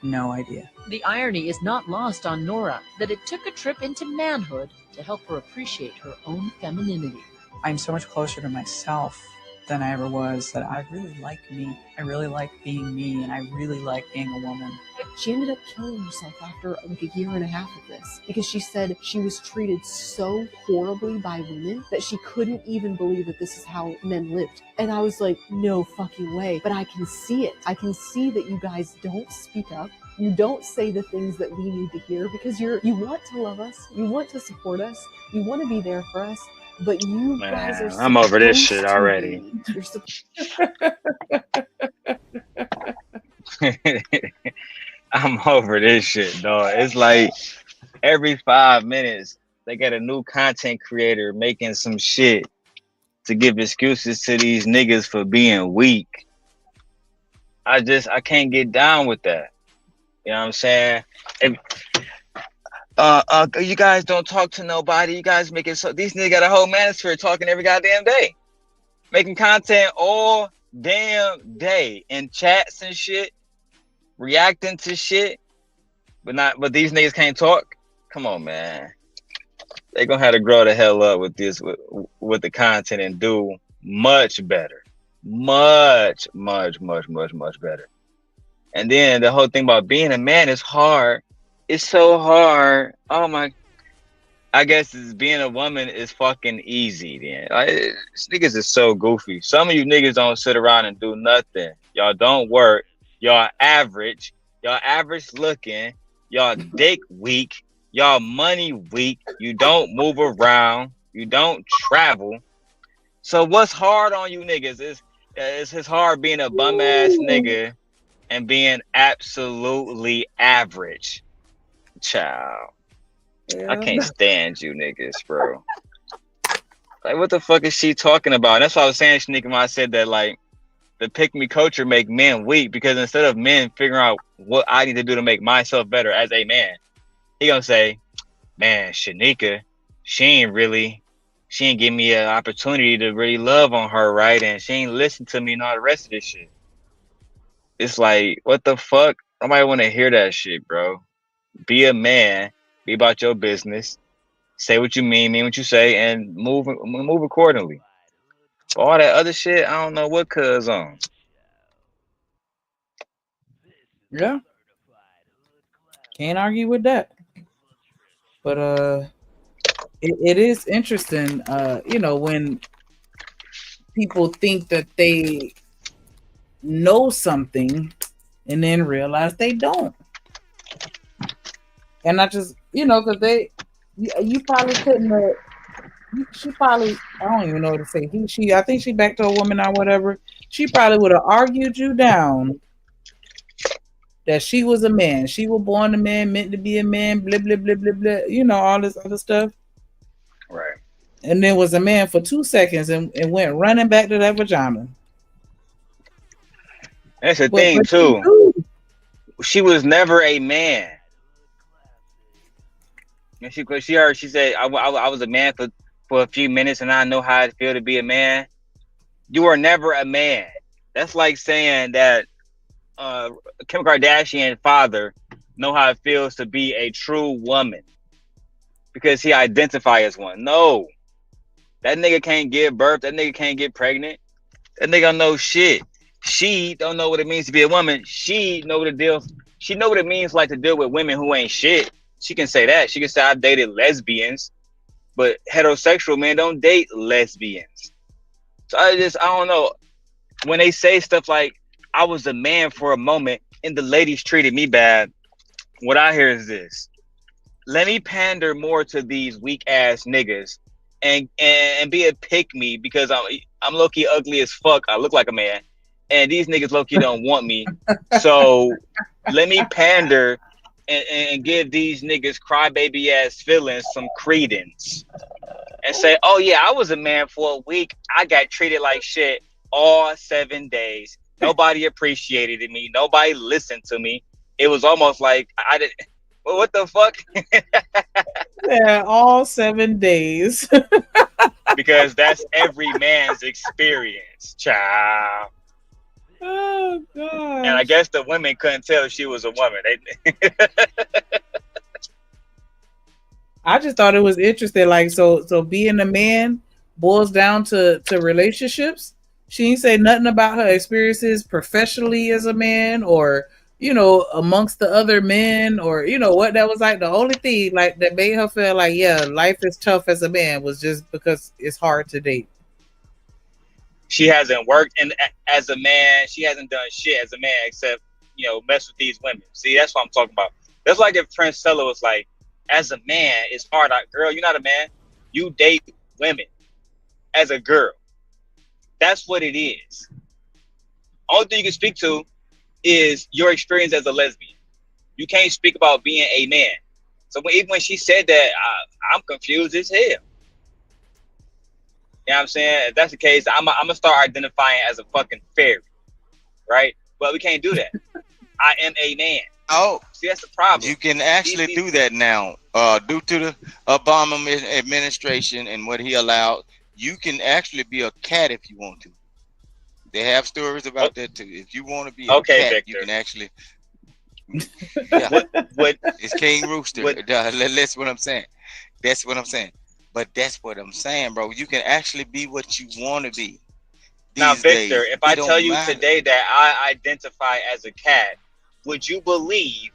No idea. The irony is not lost on Nora that it took a trip into manhood to help her appreciate her own femininity. I'm so much closer to myself than I ever was that I really like me. I really like being me, and I really like being a woman. She ended up killing herself after like a year and a half of this because she said she was treated so horribly by women that she couldn't even believe that this is how men lived. And I was like, no fucking way. But I can see it. I can see that you guys don't speak up. You don't say the things that we need to hear because you want to love us. You want to support us. You want to be there for us. But you guys are I'm over this supposed shit to already. be. You're I'm over this shit, dog. It's like every 5 minutes they got a new content creator making some shit to give excuses to these niggas for being weak. I can't get down with that. You know what I'm saying? If, you guys don't talk to nobody. You guys make it so these niggas got a whole manosphere talking every goddamn day, making content all damn day in chats and shit, reacting to shit, but these niggas can't talk. Come on, man. They gonna have to grow the hell up with this with the content and do much better, much better. And then the whole thing about being a man is hard. It's so hard. Oh my. I guess being a woman is fucking easy then. Like, these niggas is so goofy. Some of you niggas don't sit around and do nothing. Y'all don't work. Y'all average. Y'all average looking. Y'all dick weak. Y'all money weak. You don't move around. You don't travel. So what's hard on you niggas? It's hard being a bum ass nigga and being absolutely average. Child. I can't stand you niggas, bro. Like, what the fuck is she talking about? And that's why I was saying, Shanika, when I said that, like, the pick me culture make men weak, because instead of men figuring out what I need to do to make myself better as a man, he gonna say, man, Shanika, she ain't give me an opportunity to really love on her, right? And she ain't listen to me and all the rest of this shit. It's like, what the fuck? Nobody want to hear that shit, bro. Be a man. Be about your business. Say what you mean what you say, and move accordingly. All that other shit, I don't know what cuz on. Yeah. Can't argue with that. But it is interesting, when people think that they know something and then realize they don't. And I just, because you probably couldn't have, she probably, I don't even know what to say. I think she back to a woman or whatever. She probably would have argued you down that she was a man. She was born a man, meant to be a man, blah, blah, blah, blah, blah, all this other stuff. Right. And then was a man for 2 seconds and went running back to that vagina. That's the thing, too. She was never a man. And she said, I was a man for a few minutes and I know how it feels to be a man. You are never a man. That's like saying that Kim Kardashian's father know how it feels to be a true woman because he identifies as one. No. That nigga can't give birth. That nigga can't get pregnant. That nigga don't know shit. She don't know what it means to be a woman. She know what it means like to deal with women who ain't shit. She can say that. She can say I've dated lesbians, but heterosexual men don't date lesbians. So I don't know. When they say stuff like I was a man for a moment and the ladies treated me bad, what I hear is this. Let me pander more to these weak ass niggas and be a pick me because I'm low key ugly as fuck. I look like a man, and these niggas low key don't want me. So let me pander and give these niggas crybaby ass feelings some credence and say, oh yeah, I was a man for a week. I got treated like shit all 7 days. Nobody appreciated me. Nobody listened to me. It was almost like I didn't. Well, what the fuck? Yeah, all 7 days. Because that's every man's experience, child. Oh god. And I guess the women couldn't tell she was a woman. I just thought it was interesting. Like, so being a man boils down to relationships. She didn't say nothing about her experiences professionally as a man or amongst the other men or what that was like. The only thing like that made her feel like, yeah, life is tough as a man was just because it's hard to date. She hasn't worked and as a man, she hasn't done shit as a man except, mess with these women. See, that's what I'm talking about. That's like if Prince Stella was like, as a man, it's hard. Girl, you're not a man. You date women. as a girl. That's what it is. Only thing you can speak to is your experience as a lesbian. You can't speak about being a man. So even when she said that, I'm confused as hell. You know what I'm saying? If that's the case, I'm gonna start identifying as a fucking fairy, right? But we can't do that. I am a man. Oh, see, that's the problem. You can actually do that now. Due to the Obama administration and what he allowed, you can actually be a cat if you want to. They have stories about that too. If you want to be a cat, Victor. you can actually. Yeah. What? It's King Rooster. That's what I'm saying. That's what I'm saying. But that's what I'm saying, bro. You can actually be what you want to be. Now, Victor, days. if I tell you today that I identify as a cat, would you believe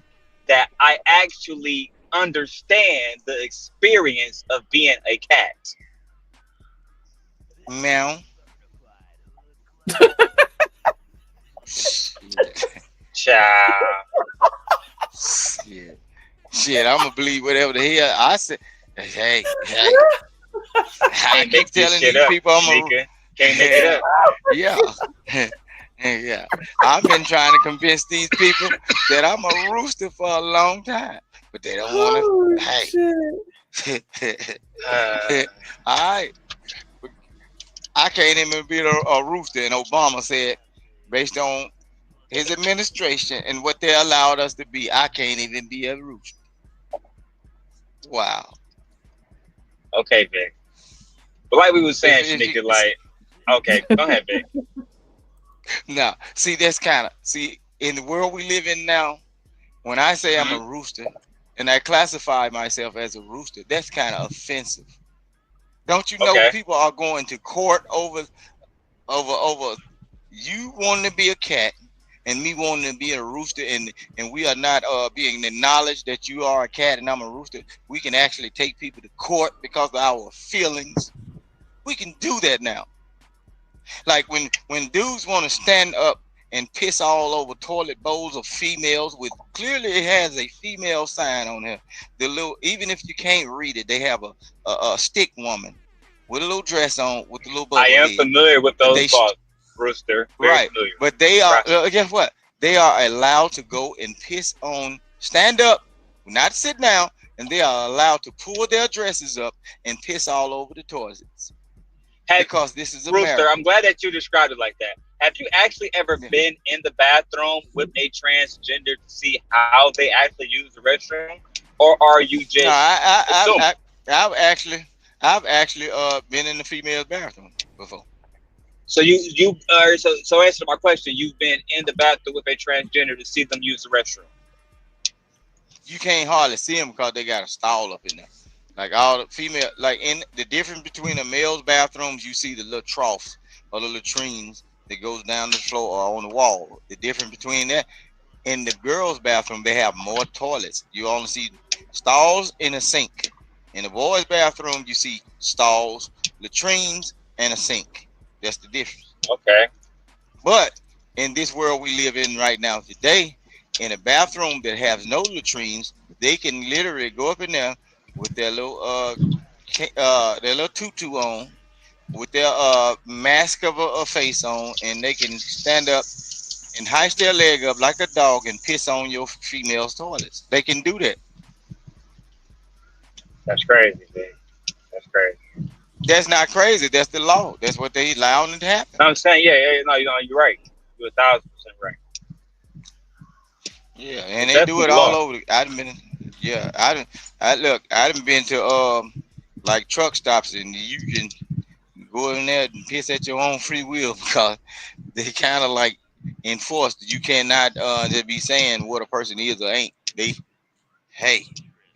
that I actually understand the experience of being a cat? Meow. Child. Shit, I'm gonna believe whatever the hell I said. Hey. I keep telling these people I'm a. Can't make it up. Yeah. Yeah. I've been trying to convince these people that I'm a rooster for a long time, but they don't want to. Hey. All right. I can't even be a rooster, and Obama said, based on his administration and what they allowed us to be, I can't even be a rooster. Wow. Okay, Vic. But like we were saying, Shanika, like, okay, go ahead, Vic. Now, see, that's kind of, in the world we live in now, when I say I'm a rooster and I classify myself as a rooster, that's kind of offensive. Don't you know people are going to court over you wanting to be a cat and me wanting to be a rooster, and we are not being acknowledged that you are a cat and I'm a rooster. We can actually take people to court because of our feelings. We can do that now. Like when dudes want to stand up and piss all over toilet bowls of females with clearly it has a female sign on here. The little, even if you can't read it, they have a stick woman with a little dress on with a little bubble. I am familiar with those laws, Rooster. Very familiar. But they are guess what? They are allowed to go and piss on, stand up, not sit down, and they are allowed to pull their dresses up and piss all over the toilets. Because this is America. Rooster, I'm glad that you described it like that. Have you actually ever been in the bathroom with a transgender to see how they actually use the restroom, or are you just? No, I've actually been in the female bathroom before. So so answer my question. You've been in the bathroom with a transgender to see them use the restroom. You can't hardly see them because they got a stall up in there. Like all the female, like in the difference between the male's bathrooms, you see the little troughs or the latrines that goes down the floor or on the wall. The difference between that, in the girls' bathroom, they have more toilets. You only see stalls and a sink. In the boys' bathroom, you see stalls, latrines, and a sink. That's the difference. Okay. But in this world we live in right now today, in a bathroom that has no latrines, they can literally go up in there with their little tutu on, with their mask of a face on, and they can stand up and heist their leg up like a dog and piss on your female's toilets. They can do that. That's crazy, man. That's crazy. That's not crazy. That's the law. That's what they allowing it to happen. No, I'm saying, no, you're right. You're 1,000% right. Yeah, and they do it all over. I done been to like truck stops, and you can go in there and piss at your own free will because they kind of like enforce that you cannot just be saying what a person is or ain't. They, hey,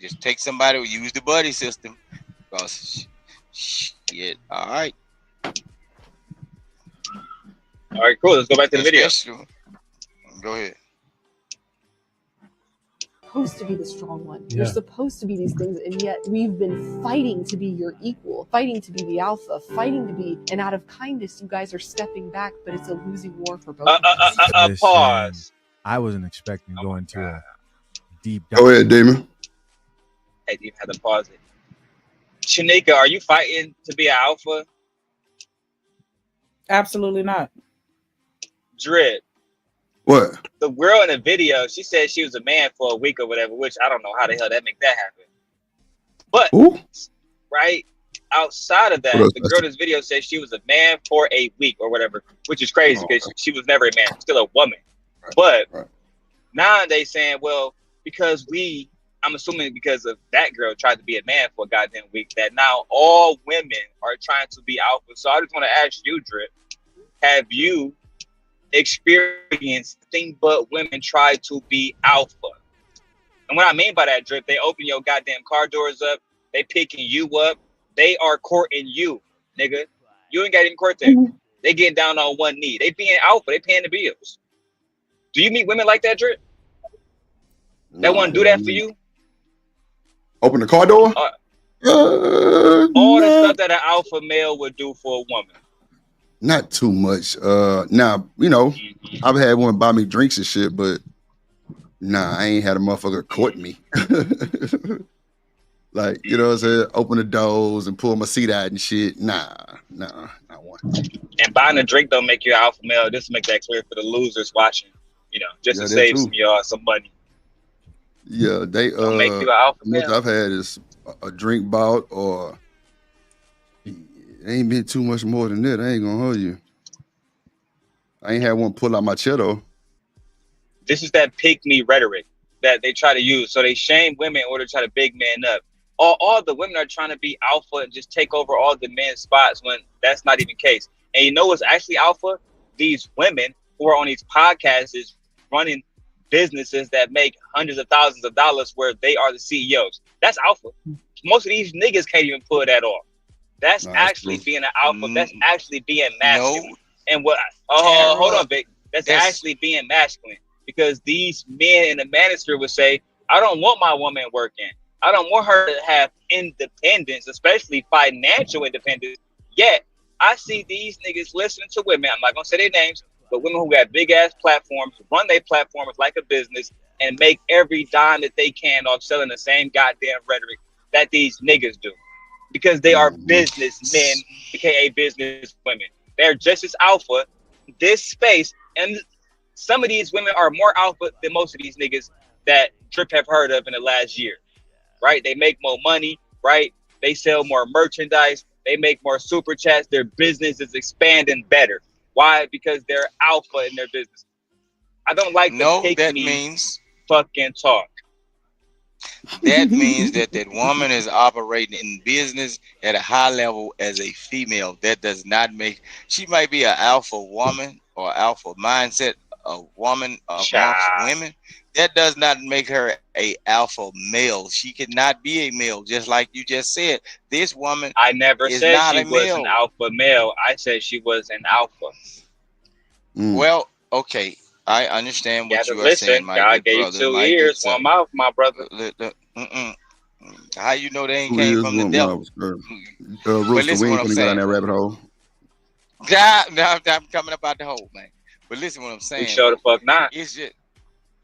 just take somebody who use the buddy system. Because shit, all right. All right, cool. Let's go back to the video. Go ahead. Supposed to be the strong one. Yeah. You're supposed to be these things, and yet we've been fighting to be your equal, fighting to be the alpha, fighting to be, and out of kindness, you guys are stepping back, but it's a losing war for both of us. Listen, Pause. I wasn't expecting to go into a deep dive. Go ahead, Damon. Hey, you had to pause it. Shanika, are you fighting to be an alpha? Absolutely not. Drip. What? The girl in the video, she said she was a man for a week or whatever, which I don't know how the hell that make that happen. But right outside of that, the girl in this video said she was a man for a week or whatever, which is crazy because she was never a man, still a woman. But now they saying, well, because I'm assuming because of that girl tried to be a man for a goddamn week, that now all women are trying to be alpha. So I just want to ask you, Drip, have you experienced anything but women try to be alpha? And what I mean by that, Drip, they open your goddamn car doors up, they picking you up, they are courting you, nigga. You ain't got to even court them. They getting down on one knee. They being alpha, they paying the bills. Do you meet women like that, Drip? That want to do that for you? Open the car door? All the stuff that an alpha male would do for a woman. Not too much. Now, you know, I've had one buy me drinks and shit, but nah, I ain't had a motherfucker court me. Like, you know what I'm saying? Open the doors and pull my seat out and shit. Nah, not one. And buying a drink don't make you an alpha male. Just make that clear for the losers watching. You know, just to save some of y'all some money. Yeah, they don't make you an alpha most male. I've had is a drink bout, or it ain't been too much more than that. I ain't gonna hold you. I ain't had one pull out my chair though. This is that pick me rhetoric that they try to use. So they shame women in order to try to big man up. All the women are trying to be alpha and just take over all the men's spots when that's not even the case. And you know what's actually alpha? These women who are on these podcasts is running businesses that make hundreds of thousands of dollars where they are the CEOs. That's alpha. Most of these niggas can't even pull that off. That's actually being an alpha. That's actually being masculine. And what? Hold on, Vic. That's actually being masculine, because these men in the manosphere would say, I don't want my woman working. I don't want her to have independence, especially financial independence. Yet I see these niggas listening to women. I'm not gonna say their names, but women who got big ass platforms, run their platforms like a business, and make every dime that they can off selling the same goddamn rhetoric that these niggas do, because they are businessmen, aka business women. They're just as alpha. This space, and some of these women are more alpha than most of these niggas that Drip have heard of in the last year. Right? They make more money, right? They sell more merchandise. They make more super chats. Their business is expanding better. Why? Because they're alpha in their business. I don't like the pick me fucking talk. That means that woman is operating in business at a high level as a female. That does not make, she might be an alpha woman or alpha mindset, a woman amongst women. That does not make her a alpha male. She cannot be a male, just like you just said. This woman, I never is said not she a was male. an alpha male. I said she was an alpha. Well, okay, I understand what you are listen, saying, my God good gave brother. 2 My ears, good 1 mouth, my brother. How you know they ain't Who came is from the one devil? Rooster, listen we what ain't I'm gonna go down saying. that rabbit hole. I'm coming up out the hole, man. But listen what I'm saying. We sure the fuck not.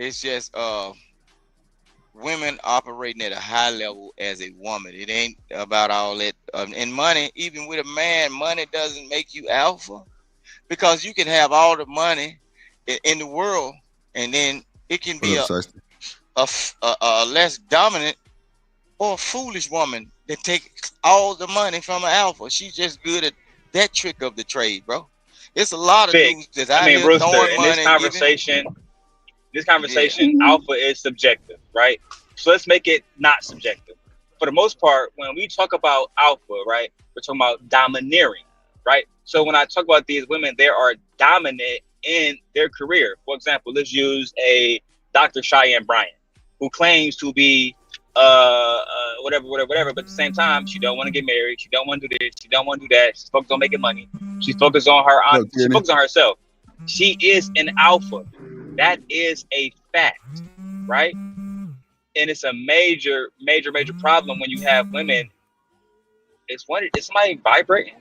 It's just women operating at a high level as a woman. It ain't about all that. And money, even with a man, money doesn't make you alpha, because you can have all the money in the world, and then it can be a less dominant or a foolish woman that takes all the money from an alpha. She's just good at that trick of the trade, bro. It's a lot of dudes that's out here Rooster, throwing in money. this conversation, alpha is subjective, right? So let's make it not subjective. For the most part, when we talk about alpha, right, we're talking about domineering, right? So when I talk about these women, they are dominant in their career. For example, let's use a Dr. Cheyenne Bryant, who claims to be whatever, but at the same time, she don't want to get married, she don't want to do this, she don't want to do that, she's focused on making money, she's focused on she focused on herself. She is an alpha. That is a fact, right? And it's a major problem when you have women. It's somebody vibrating.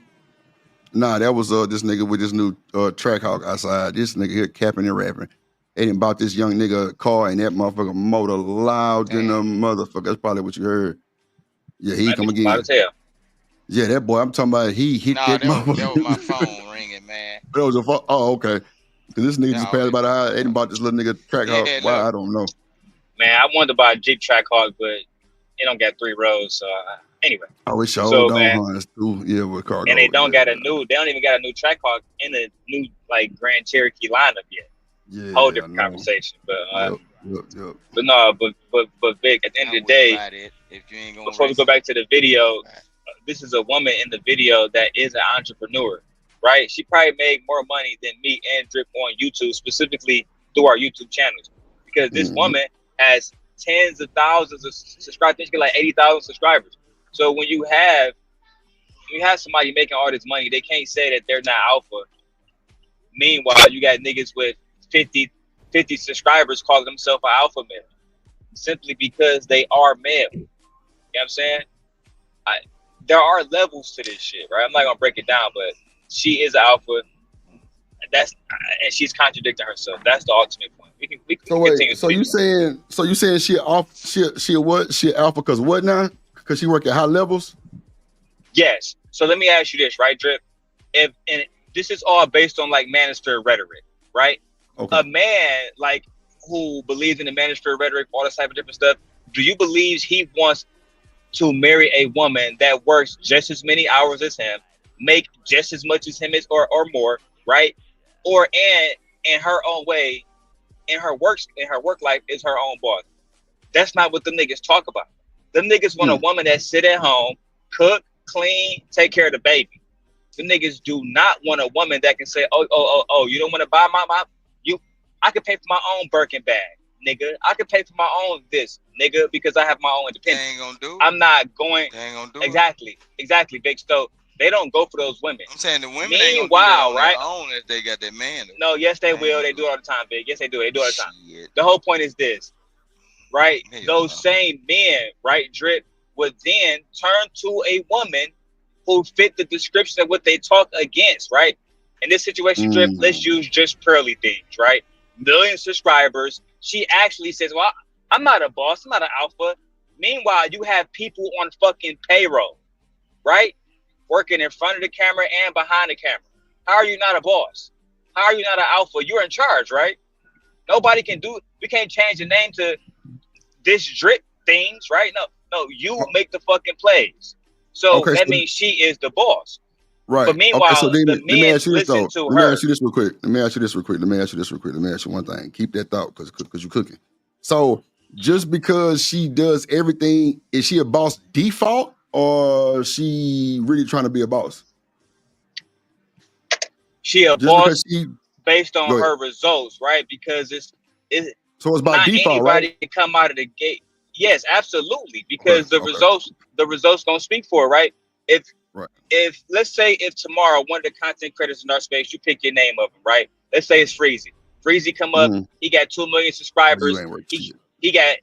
Nah, that was this nigga with this new track hawk outside. This nigga here capping and rapping. They didn't bought this young nigga a car, and that motherfucker motor loud than a motherfucker. That's probably what you heard. Yeah, he come again. Loud as hell. Yeah, that boy. I'm talking about. He hit that motherfucker. That was my phone ringing, man. That was a phone. Oh, okay. Because this nigga just No, passed by the house and bought this little nigga track hawk. Why? I don't know. Man, I wanted to buy a Jeep track hawk, but it don't got 3 rows. So anyway. Oh, it sure So, don't, man, huh? It's too, yeah, with cargo. and they don't got a new. They don't even got a new track hawk in the new like Grand Cherokee lineup yet. Yeah, Whole different conversation. But yep. But no, but Vic, at the end of the day, before we go back to the video, this is a woman in the video that is an entrepreneur, right? She probably made more money than me and Drip on YouTube, specifically through our YouTube channels, because this woman has tens of thousands of subscribers. I think she got like 80,000 subscribers. So when you have somebody making all this money, they can't say that they're not alpha. Meanwhile, you got niggas with 50 subscribers calling themselves an alpha male simply because they are male. You know what I'm saying? There are levels to this shit, right? I'm not gonna break it down, but she is an alpha. And she's contradicting herself. That's the ultimate point. We can continue. So you saying she off? She what? She alpha because what now? Because she work at high levels. Yes. So let me ask you this, right, Drip? And this is all based on like manosphere rhetoric, right? Okay. A man like who believes in the manosphere rhetoric, all this type of different stuff. Do you believe he wants to marry a woman that works just as many hours as him, make just as much as him or more, right? Or in her own way, in her work life is her own boss. That's not what the niggas talk about. Them niggas want a woman that sit at home, cook, clean, take care of the baby. The niggas do not want a woman that can say, oh, you don't want to buy my I can pay for my own Birkin bag, nigga. I can pay for my own this, nigga, because I have my own independence. They ain't gonna do it. I'm not going. They ain't gonna do exactly, Big So they don't go for those women. I'm saying the women ain't ain't gonna do that on their own if they got their man. No, yes, they will. They do it all the time, Big. Yes, they do. They do it all the time. The whole point is this, right? Those same men, right, Drip, would then turn to a woman who fit the description of what they talk against, right? In this situation, Drip, let's use just Pearly things, right? Million subscribers. She actually says, well, I'm not a boss. I'm not an alpha. Meanwhile, you have people on fucking payroll, right? Working in front of the camera and behind the camera. How are you not a boss? How are you not an alpha? You're in charge, right? Nobody can do it. We can't change the name to this Drip things, right? No, you make the fucking plays. So that means she is the boss. Right. But meanwhile, so then, the men listen to her. Let me ask you this real quick. Let me ask you one thing. Keep that thought because you're cooking. So just because she does everything, is she a boss default or she really trying to be a boss? She a boss based on her results, right? Because it's so it's by not default, anybody right? can come out of the gate. Yes, absolutely. Because the results gonna speak for it, right? If let's say if tomorrow one of the content creators in our space, you pick your name of him, right? Let's say it's Freezy. Freezy come up, he got 2 million subscribers. He got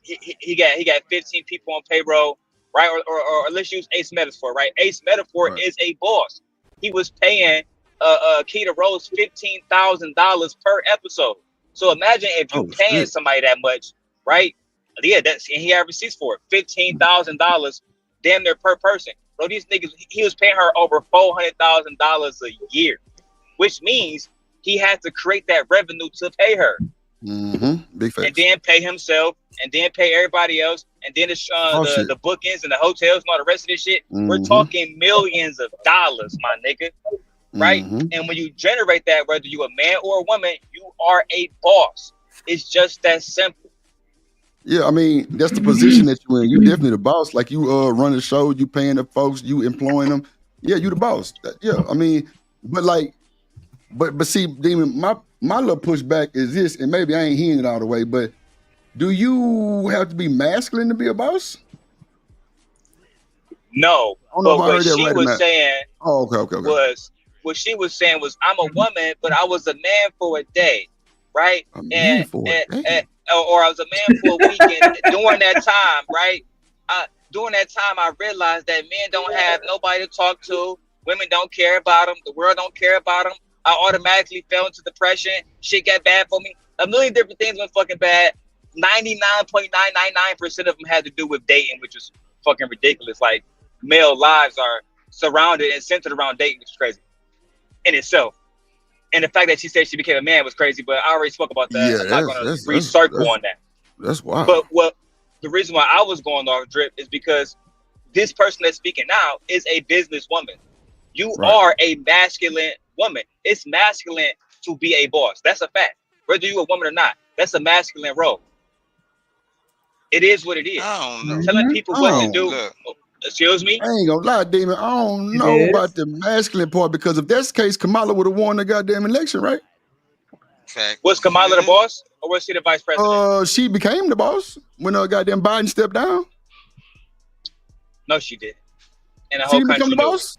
15 people on payroll, right? Or let's use Ace Metaphor, right? Ace Metaphor is a boss. He was paying Keita Rose $15,000 per episode. So imagine if you paying somebody that much, right? Yeah, and he had receipts for it, $15,000, damn near per person. Bro, these niggas, he was paying her over $400,000 a year, which means he had to create that revenue to pay her. Big facts. And then pay himself, and then pay everybody else, and then the bookings and the hotels and all the rest of this shit. We're talking millions of dollars, my nigga. Right? And when you generate that, whether you a man or a woman, you are a boss. It's just that simple. Yeah, I mean, that's the position that you in. You definitely the boss. Like you run the show, you paying the folks, you employing them. Yeah, you the boss. Yeah, I mean, but see, Demon, my little pushback is this, and maybe I ain't hearing it all the way, but do you have to be masculine to be a boss? No. I don't know but if I heard that right or not. Saying okay. What she was saying was, I'm a woman, but I was a man for a day, right? Or I was a man for a weekend. During that time, right? During that time, I realized that men don't have nobody to talk to. Women don't care about them. The world don't care about them. I automatically fell into depression. Shit got bad for me. A million different things went fucking bad. 99.999% of them had to do with dating, which is fucking ridiculous. Like, male lives are surrounded and centered around dating, which is crazy in itself. And the fact that she said she became a man was crazy, but I already spoke about that. Yeah, I'm not going to recircle on that. That's wild. But the reason why I was going off Drip is because this person that's speaking now is a businesswoman. You are a masculine woman. It's masculine to be a boss. That's a fact. Whether you're a woman or not, that's a masculine role. It is what it is. I don't know. Telling people what to do. Excuse me? I ain't gonna lie, Demon. I don't know about the masculine part because if that's the case, Kamala would have won the goddamn election, right? Fact. Was Kamala the boss or was she the vice president? She became the boss when goddamn Biden stepped down. No, she didn't. And the She whole didn't become country the knew. boss?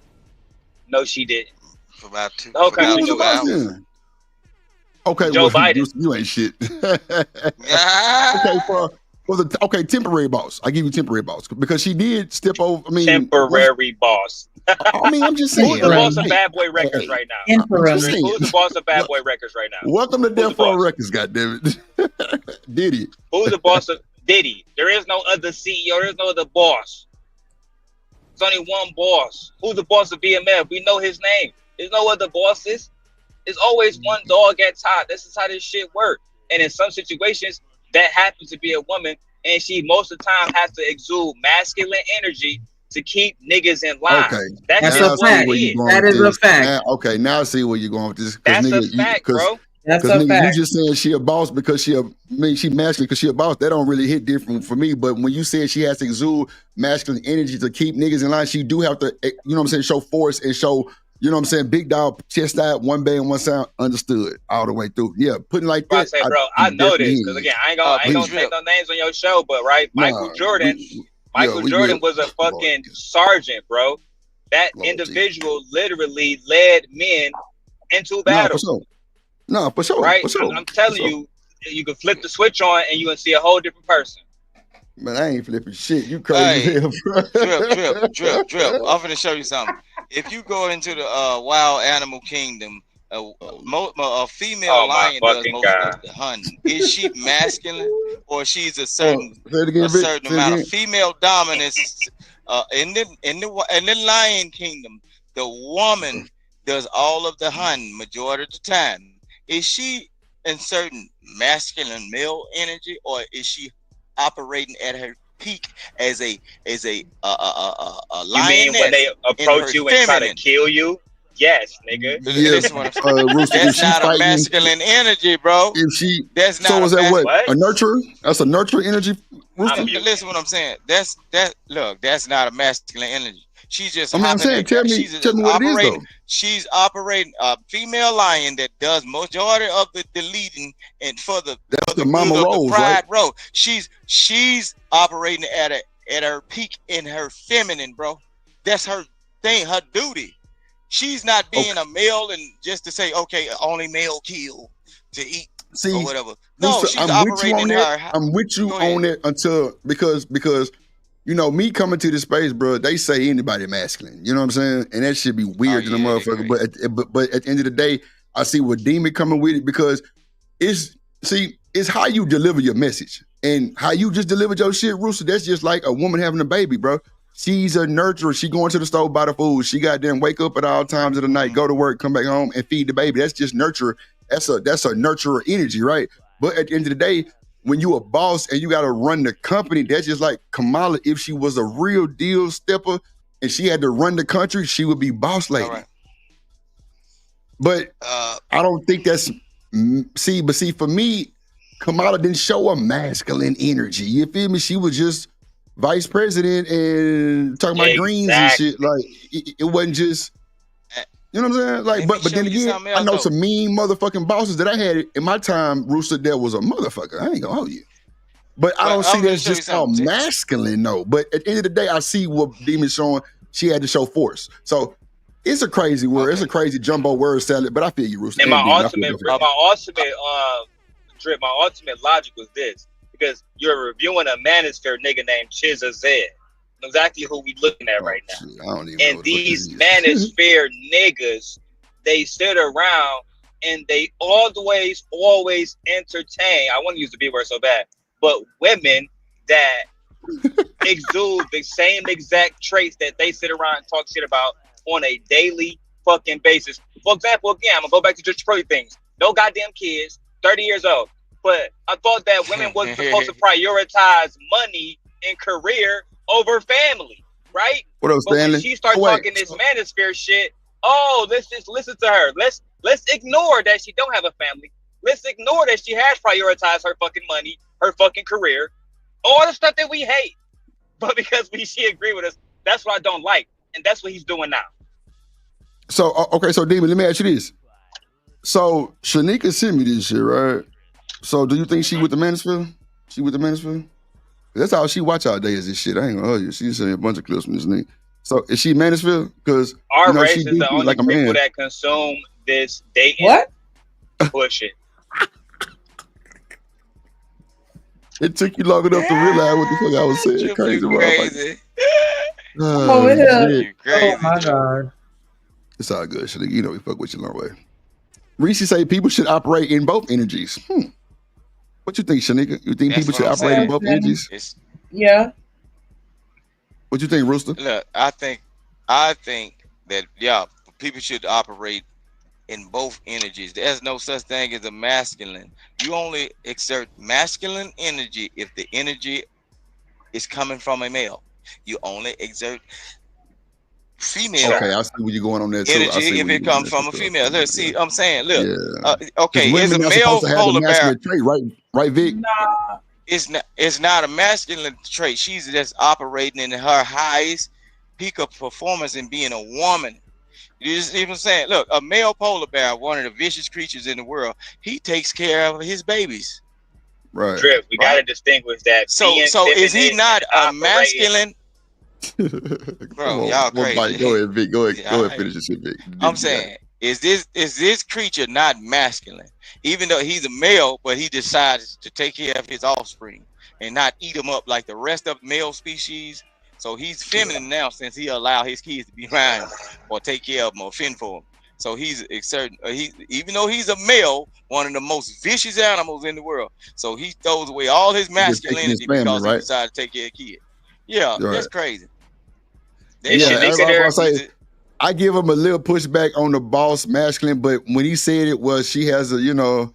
No, she didn't. For about two. The whole country knew. Okay, Joe Biden. You ain't shit. Okay, temporary boss. I give you temporary boss because she did step over. I mean, temporary boss. I mean, I'm just saying. Who's the boss of Bad Boy Records right now? Who's the boss of Bad Boy Records right now? Welcome to Death Row Records, goddammit. Diddy. Who's the boss of Diddy? There is no other CEO. There's no other boss. There's only one boss. Who's the boss of BMF? We know his name. There's no other bosses. There's always one dog at top. This is how this shit works. And in some situations, that happens to be a woman, and she most of the time has to exude masculine energy to keep niggas in line. Okay, that's a fact. That is a fact. Okay, now I see where you're going with this. That's a fact, bro. That's a fact. You just saying she a boss because she masculine because she a boss. That don't really hit different for me. But when you said she has to exude masculine energy to keep niggas in line, she do have to, you know what I'm saying, show force and show, you know what I'm saying, big dog, chest out, one bang, one sound, understood all the way through. Yeah, putting like that. I know this because again, I ain't gonna take no names on your show, but Michael Jordan was a fucking sergeant, bro. That individual literally led men into battle. No, for sure. Right? For sure. I'm telling you, you can flip the switch on and you can see a whole different person. Man, I ain't flipping shit. You crazy as hell, bro. Drip. I'm gonna show you something. If you go into the wild animal kingdom, a female lion does most of the hunting. Is she masculine or she's a certain amount of female dominance? In the lion kingdom, the woman does all of the hunting majority of the time. Is she inserting masculine male energy, or is she operating at her peak as a lioness? You mean when they approach you and try to kill you? Yes, nigga. Yeah, that's not a masculine energy, bro. That's not. So is that what? A nurturer? That's a nurturer energy. Listen, what I'm saying. That's not a masculine energy. She's just. I'm saying, tell me what it is though. She's operating a female lion that does majority of the leading and for the mama roles, pride right? Role. She's operating at her peak in her feminine, bro. That's her thing, her duty. She's not being a male and just to say, okay, only male kill to eat or whatever. No, she's operating in her. I'm with you on it until because you know, me coming to this space, bro, they say anybody masculine. You know what I'm saying? And that should be weird to the motherfucker. But at the end of the day, I see what Demon coming with it because it's how you deliver your message. And how you just delivered your shit, Rooster, that's just like a woman having a baby, bro. She's a nurturer. She going to the store, buy the food. She got them wake up at all times of the night, go to work, come back home, and feed the baby. That's just nurturer. That's a nurturer energy, right? But at the end of the day, when you a boss and you got to run the company, that's just like Kamala. If she was a real deal stepper and she had to run the country, she would be boss lady. Right. But I don't think that's see for me, Kamala didn't show a masculine energy. You feel me? She was just vice president and talking about greens and shit. Like it wasn't just. You know what I'm saying? Like, but then again, I know some mean motherfucking bosses that I had in my time. Rooster, that was a motherfucker. I ain't gonna hold you. But I don't see that's just all masculine, no. But at the end of the day, I see what Demon's showing. She had to show force. So it's a crazy word. It's a crazy jumbo word salad. But I feel you, Rooster. And my ultimate logic was this: because you're reviewing a manosphere nigga named Chizza Zed. Exactly who we looking at right now. And these manosphere niggas, they sit around and they always entertain. I want to use the B word so bad, but women that exude the same exact traits that they sit around and talk shit about on a daily fucking basis. For example, again, I'm gonna go back to just pretty things. No goddamn kids, 30 years old. But I thought that women wasn't supposed to prioritize money and career over family, right? What up, But when Stanley? she starts Oh, wait. talking this manosphere shit, let's just listen to her. Let's ignore that she don't have a family. Let's ignore that she has prioritized her fucking money, her fucking career, all the stuff that we hate. But because she agree with us, that's what I don't like, and that's what he's doing now. So okay, so Demon, let me ask you this. So Shanika sent me this shit, right? So do you think she with the Manosphere? She with the Manosphere? That's how she watch all day is this shit. I ain't gonna hold you. She sent a bunch of clips from this nigga. So is she Manosphere? Because Our you know race she is did the only like a people man. that consume this dating What? bullshit. It took you long enough to realize what the fuck I was saying. Crazy, Crazy. I'm over here. shit. Crazy. Oh my god. It's all good, Shanika. You know we fuck with you a long way. Reese say people should operate in both energies. What you think, Shanika? You think That's people what should I'm operate in saying. both energies? Yeah. What you think, Rooster? Look, I think that people should operate in both energies. There's no such thing as a masculine. You only exert masculine energy if the energy is coming from a male. You only exert female Okay, I see where you're going on that too. I see energy if where you're it going on comes that from a too. female. Let's see. I'm saying, look, Yeah. okay, Because is a women are male supposed to have the polar bear? masculine trait, right? Right, Vic? Nah. It's not a masculine trait. She's just operating in her highest peak of performance and being a woman. You just even saying, look, a male polar bear, one of the vicious creatures in the world, he takes care of his babies. Right. Drip, we gotta distinguish that. So being is he feminine not and a operating- masculine? Come Bro, on, y'all one bite. crazy. Go ahead, Vic. Go ahead. Yeah, Go ahead. Finish this shit, Vic. I'm You got saying, it. is this creature not masculine? Even though he's a male, but he decides to take care of his offspring and not eat them up like the rest of male species. So he's feminine now since he allow his kids to be around him or take care of them or fend for him. So he's exerting. Even though he's a male, one of the most vicious animals in the world. So he throws away all his Just taking his masculinity family, because he right? decided to take care of kids. Yeah, Right. that's crazy. Is Yeah, Shanika I there? was gonna say, I give him a little pushback on the boss masculine, but when he said it was she has a, show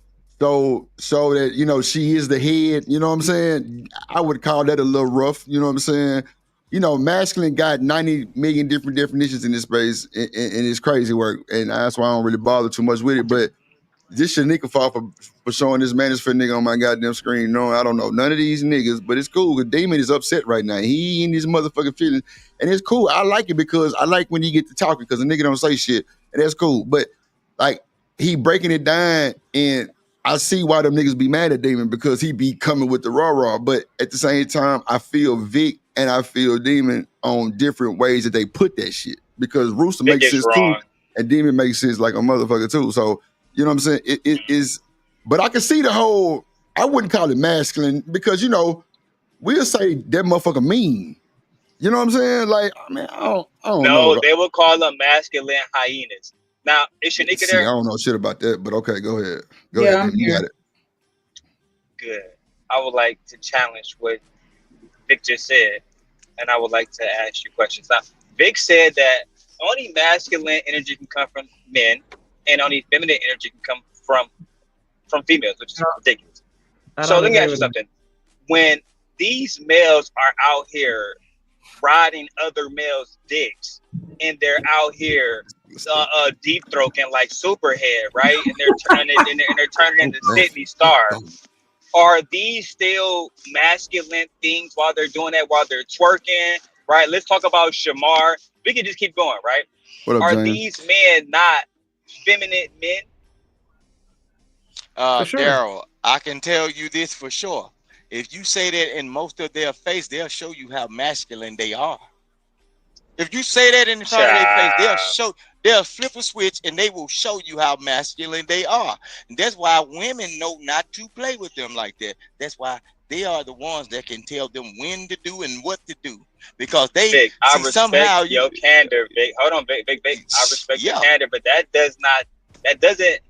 that, she is the head, you know what I'm saying? I would call that a little rough, you know what I'm saying? Masculine got 90 million different definitions in this space, and it's crazy work, and that's why I don't really bother too much with it, but this Shanika fault for showing this manosphere nigga on my goddamn screen. No, I don't know none of these niggas, but it's cool because Damon is upset right now. He in his motherfucking feelings, and it's cool. I like it because I like when he get to talking because the nigga don't say shit, and that's cool. But like he breaking it down, and I see why them niggas be mad at Damon because he be coming with the raw. But at the same time, I feel Vic and I feel Demon on different ways that they put that shit because Rooster Vic makes is sense wrong. too, and Demon makes sense like a motherfucker too. So. You know what I'm saying? It is, but I can see the whole, I wouldn't call it masculine because, we'll say that motherfucker mean. You know what I'm saying? Like, I mean, I don't No, know. they will call them masculine hyenas. Now, is Shanika See, I there? don't know shit about that, but okay, go ahead. Go Yeah, ahead, I'm David. You here. got it. Good. I would like to challenge what Vic just said, and I would like to ask you questions. Now, Vic said that only masculine energy can come from men, and only feminine energy can come from females, which is ridiculous. I So don't let me agree ask you with something. When these males are out here riding other males' dicks, and they're out here deep throating like Superhead, right? And they're turning it, and they're turning into Sydney Star. Are these still masculine things while they're doing that? While they're twerking, right? Let's talk about Shamar. We can just keep going, right? What up, Are James? these men not feminine men? For sure. Daryl, I can tell you this for sure. If you say that in most of their face, they'll show you how masculine they are. If you say that in front of their face, they'll flip a switch and they will show you how masculine they are. And that's why women know not to play with them like that. That's why they are the ones that can tell them when to do and what to do. Because they Vic, I see respect somehow your candor, Vic. Hold on, Vic. I respect your candor, but that doesn't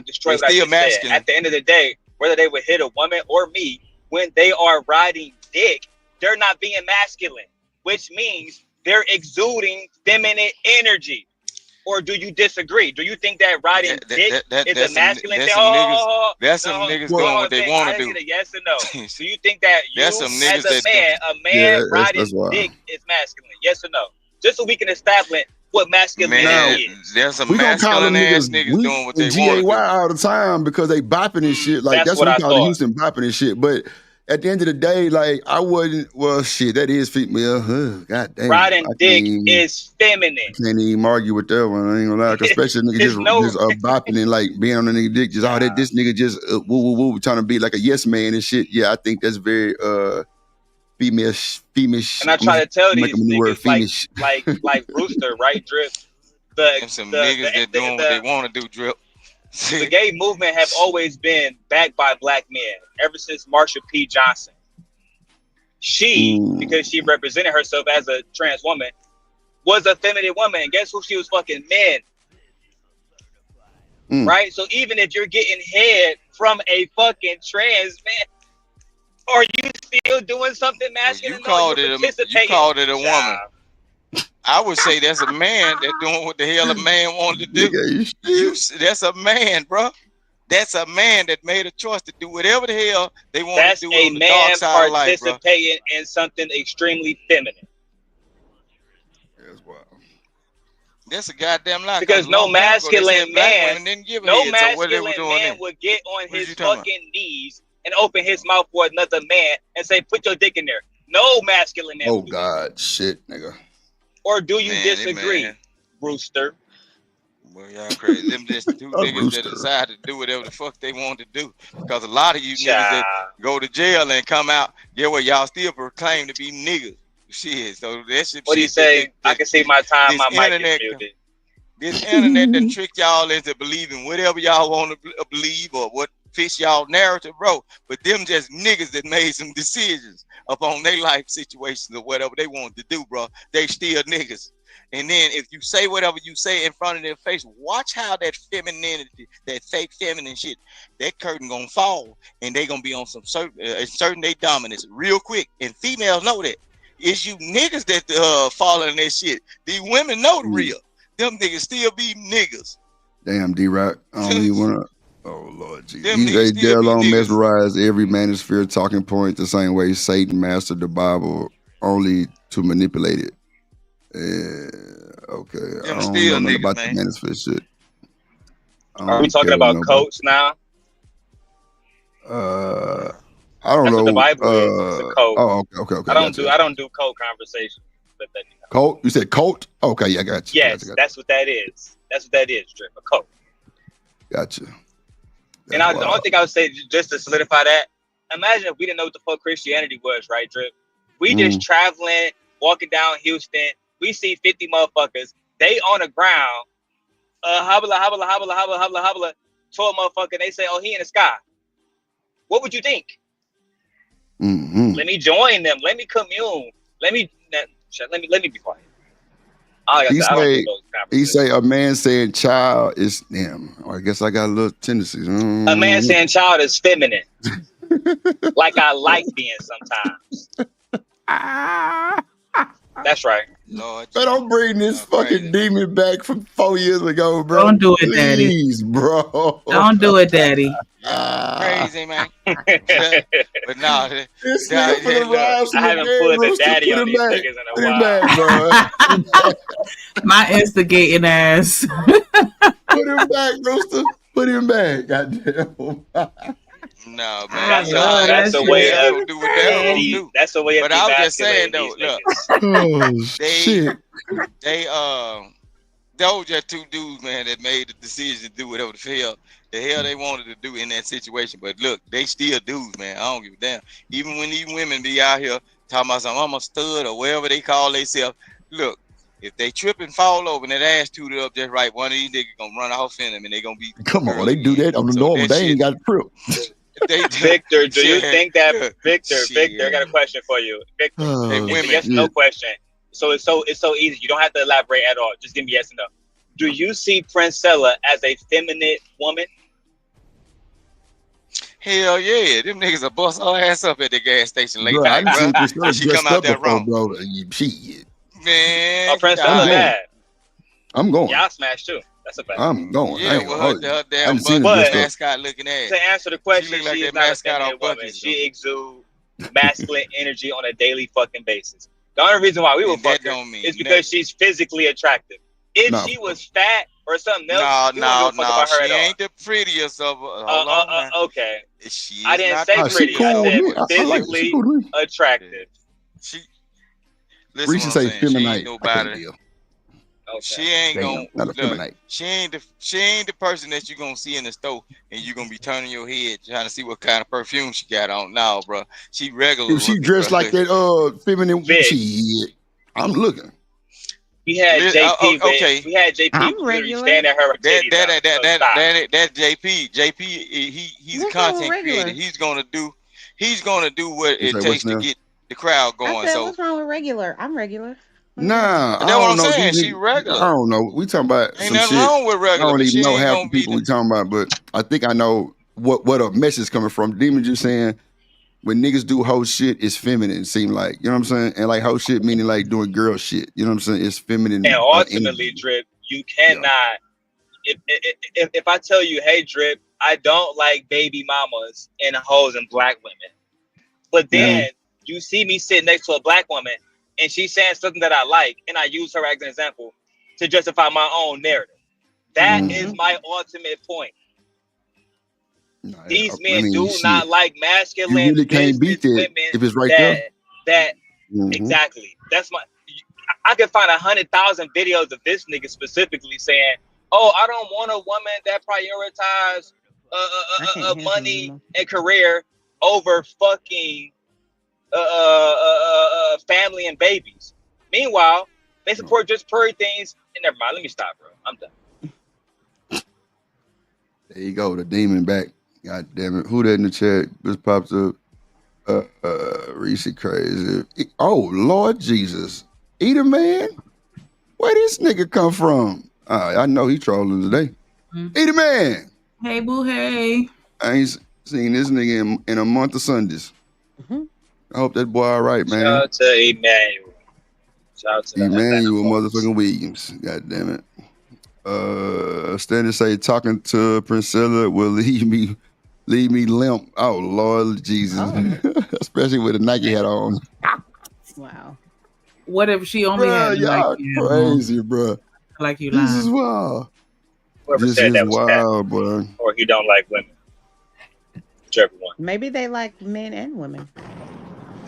destroy They what I still just said. masculine. At the end of the day, whether they would hit a woman or me, when they are riding dick, they're not being masculine, which means they're exuding feminine energy. Or do you disagree? Do you think that riding dick is a masculine thing? That's some niggas doing what they want to do. Yes or no? Do you think that you, as a man riding dick is masculine? Yes or no? Just so we can establish what masculinity is. There's some we gonna call them masculine ass niggas doing what they GAY want to do. all the time because they bopping and shit. Like that's what we call the Houston bopping and shit. But at the end of the day, like I wouldn't. Well, shit, that is female. God damn. Riding dick is feminine. Can't even argue with that one. I ain't gonna lie, especially a nigga just bopping and like being on the nigga dick. Just that this nigga just woo woo woo trying to be like a yes man and shit. Yeah, I think that's very female. And I try to tell these niggas like Rooster, right, Drip? Some niggas that doing what they want to do, Drip. The gay movement have always been backed by black men ever since Marsha P. Johnson. She, because she represented herself as a trans woman, was a feminine woman. And guess who she was fucking? Men. Right? So even if you're getting head from a fucking trans man, are you still doing something masculine? You called it a woman. I would say that's a man that's doing what the hell a man wanted to do. That's a man, bro. That's a man that made a choice to do whatever the hell they want to do on the dark side of life, bro. Participating in something extremely feminine. That's wild. That's a goddamn lie. Because no masculine man would get on his fucking knees and open his mouth for another man and say, "Put your dick in there." No masculine man. Oh God, shit, nigga. Or do you disagree, Rooster? Well, y'all crazy. Them just two niggas that decide to do whatever the fuck they want to do. Because a lot of you niggas that go to jail and come out, y'all still proclaim to be niggas. Shit, so that shit. What do you say? I can see my time. My mic is muted. This internet done tricked y'all into believing whatever y'all want to believe or what fits y'all narrative, bro. But them just niggas that made some decisions upon their life situations or whatever they want to do, bro. They still niggas. And then if you say whatever you say in front of their face, watch how that femininity, that fake feminine shit, that curtain gonna fall, and they gonna be on some certain day dominance real quick. And females know that. It's you niggas that following that shit. These women know the real. Them niggas still be niggas. Damn, D-Rock. I don't even wanna. Oh Lord Jesus. These jail on mesmerize every manosphere talking point the same way Satan mastered the Bible only to manipulate it. Okay. I don't know nothing about the manosphere shit. Are we talking about coats now? I don't know. What the Bible is. It's a coat. Oh, okay. I don't do coat conversations. Coat? You said coat? Okay, yeah, I got you. Yes, that's what that is. That's what that is, Drip. A coat. Gotcha. And the only thing I would say, just to solidify that, imagine if we didn't know what the fuck Christianity was, right, Drip? We just traveling, walking down Houston. We see 50 motherfuckers. They on the ground. Hobla, 12 motherfucker. They say, oh, he in the sky. What would you think? Let me join them. Let me commune. Let me be quiet. He say a man saying child is damn. I guess I got a little tendencies. A man saying child is feminine. Like I like being sometimes. That's right. Lord, but don't bring this fucking demon back from 4 years ago, bro. Don't do it, Daddy. Please, bro. Don't do it, Daddy. Crazy, man. But no, I haven't put the daddy on these niggas in a while. My instigating ass. Put him back, Rooster. Put him back. Goddamn. No, man. That's the way of do what they do. That's the way of. But I was just saying though, look. Those just two dudes, man, that made the decision to do whatever the hell they wanted to do in that situation. But look, they still dudes, man. I don't give a damn. Even when these women be out here talking about something, I'm a stud or whatever they call themselves. Look, if they trip and fall over and that ass tooted up just right, one of these niggas gonna run off in them and they gonna be. Come on, they do that on the normal. They ain't got a trip. Victor, do you think that Victor, I got a question for you. Victor, it's a yes or no question. So it's so easy. You don't have to elaborate at all. Just give me yes or no. Do you see Princella as a feminine woman? Hell yeah, them niggas will bust her ass up at the gas station late night, bro. She come out there wrong, bro. Shit. Man, Oh, Prince Stella bad. I'm going. Y'all smash too. That's a fact. I'm going. Yeah, with her damn mascot looking ass. To answer the question, she look like she is that not a mascot feminine on woman. Bucky's. She exudes masculine energy on a daily fucking basis. The only reason why we would fuck her is because she's physically attractive. If she was fat or something else, we wouldn't give a fuck about her she at all. ain't the prettiest of hold on now. Okay. She I didn't not say the pretty. prettiest. I said physically attractive. She listen Reese what say I'm saying. She feminine. ain't nobody. Okay. She ain't Damn, gonna not a look. feminine. She ain't the person that you gonna see in the store and you gonna be turning your head trying to see what kind of perfume she got on. No, bro. She regular. If she looking, dressed bro. like that, feminine shit, I'm looking. We had JP. Okay. We had JP literally stand at her titties out. That JP. JP. He's a content creator. He's gonna do what it takes to get the crowd going. I said, So what's wrong with regular? I'm regular. Nah, That's I what don't I'm know. saying. These She regular. I don't know. We talking about Ain't some nothing shit. wrong with I regular, don't but she even know ain't half gonna the people we talking about, but I think I know what a message coming from. Demon just saying when niggas do whole shit, it's feminine. Seem like, you know what I'm saying, and like whole shit meaning like doing girl shit. You know what I'm saying? It's feminine. And ultimately, Drip, you cannot. If I tell you, hey, Drip, I don't like baby mamas and hoes and black women, but then you see me sitting next to a black woman and she's saying something that I like, and I use her as an example to justify my own narrative. That is my ultimate point. These men do not like masculine. You really can't beat that women if it's right there. That exactly. That's my. I can find 100,000 videos of this nigga specifically saying, "Oh, I don't want a woman that prioritizes money and career over fucking family and babies." Meanwhile, they support just furry things. And never mind. Let me stop, bro. I'm done. There you go, the demon back. God damn it. Who that in the chat just pops up? Reese crazy. Oh, Lord Jesus. Eater man? Where this nigga come from? I know he trolling today. Eater man. Hey, boo, hey. I ain't seen this nigga in a month of Sundays. I hope that boy all right, man. Shout out to Emmanuel. Shout out to Emmanuel motherfucking Williams. God damn it. Standard say talking to Priscilla will leave me limp. Oh Lord Jesus. Especially with a Nike hat on. Wow. What if she only had y'all Nike crazy, bro. Like you This lying. is wild. Whoever This said is that was wild, bro. or he don't like women. Whichever one. Maybe they like men and women.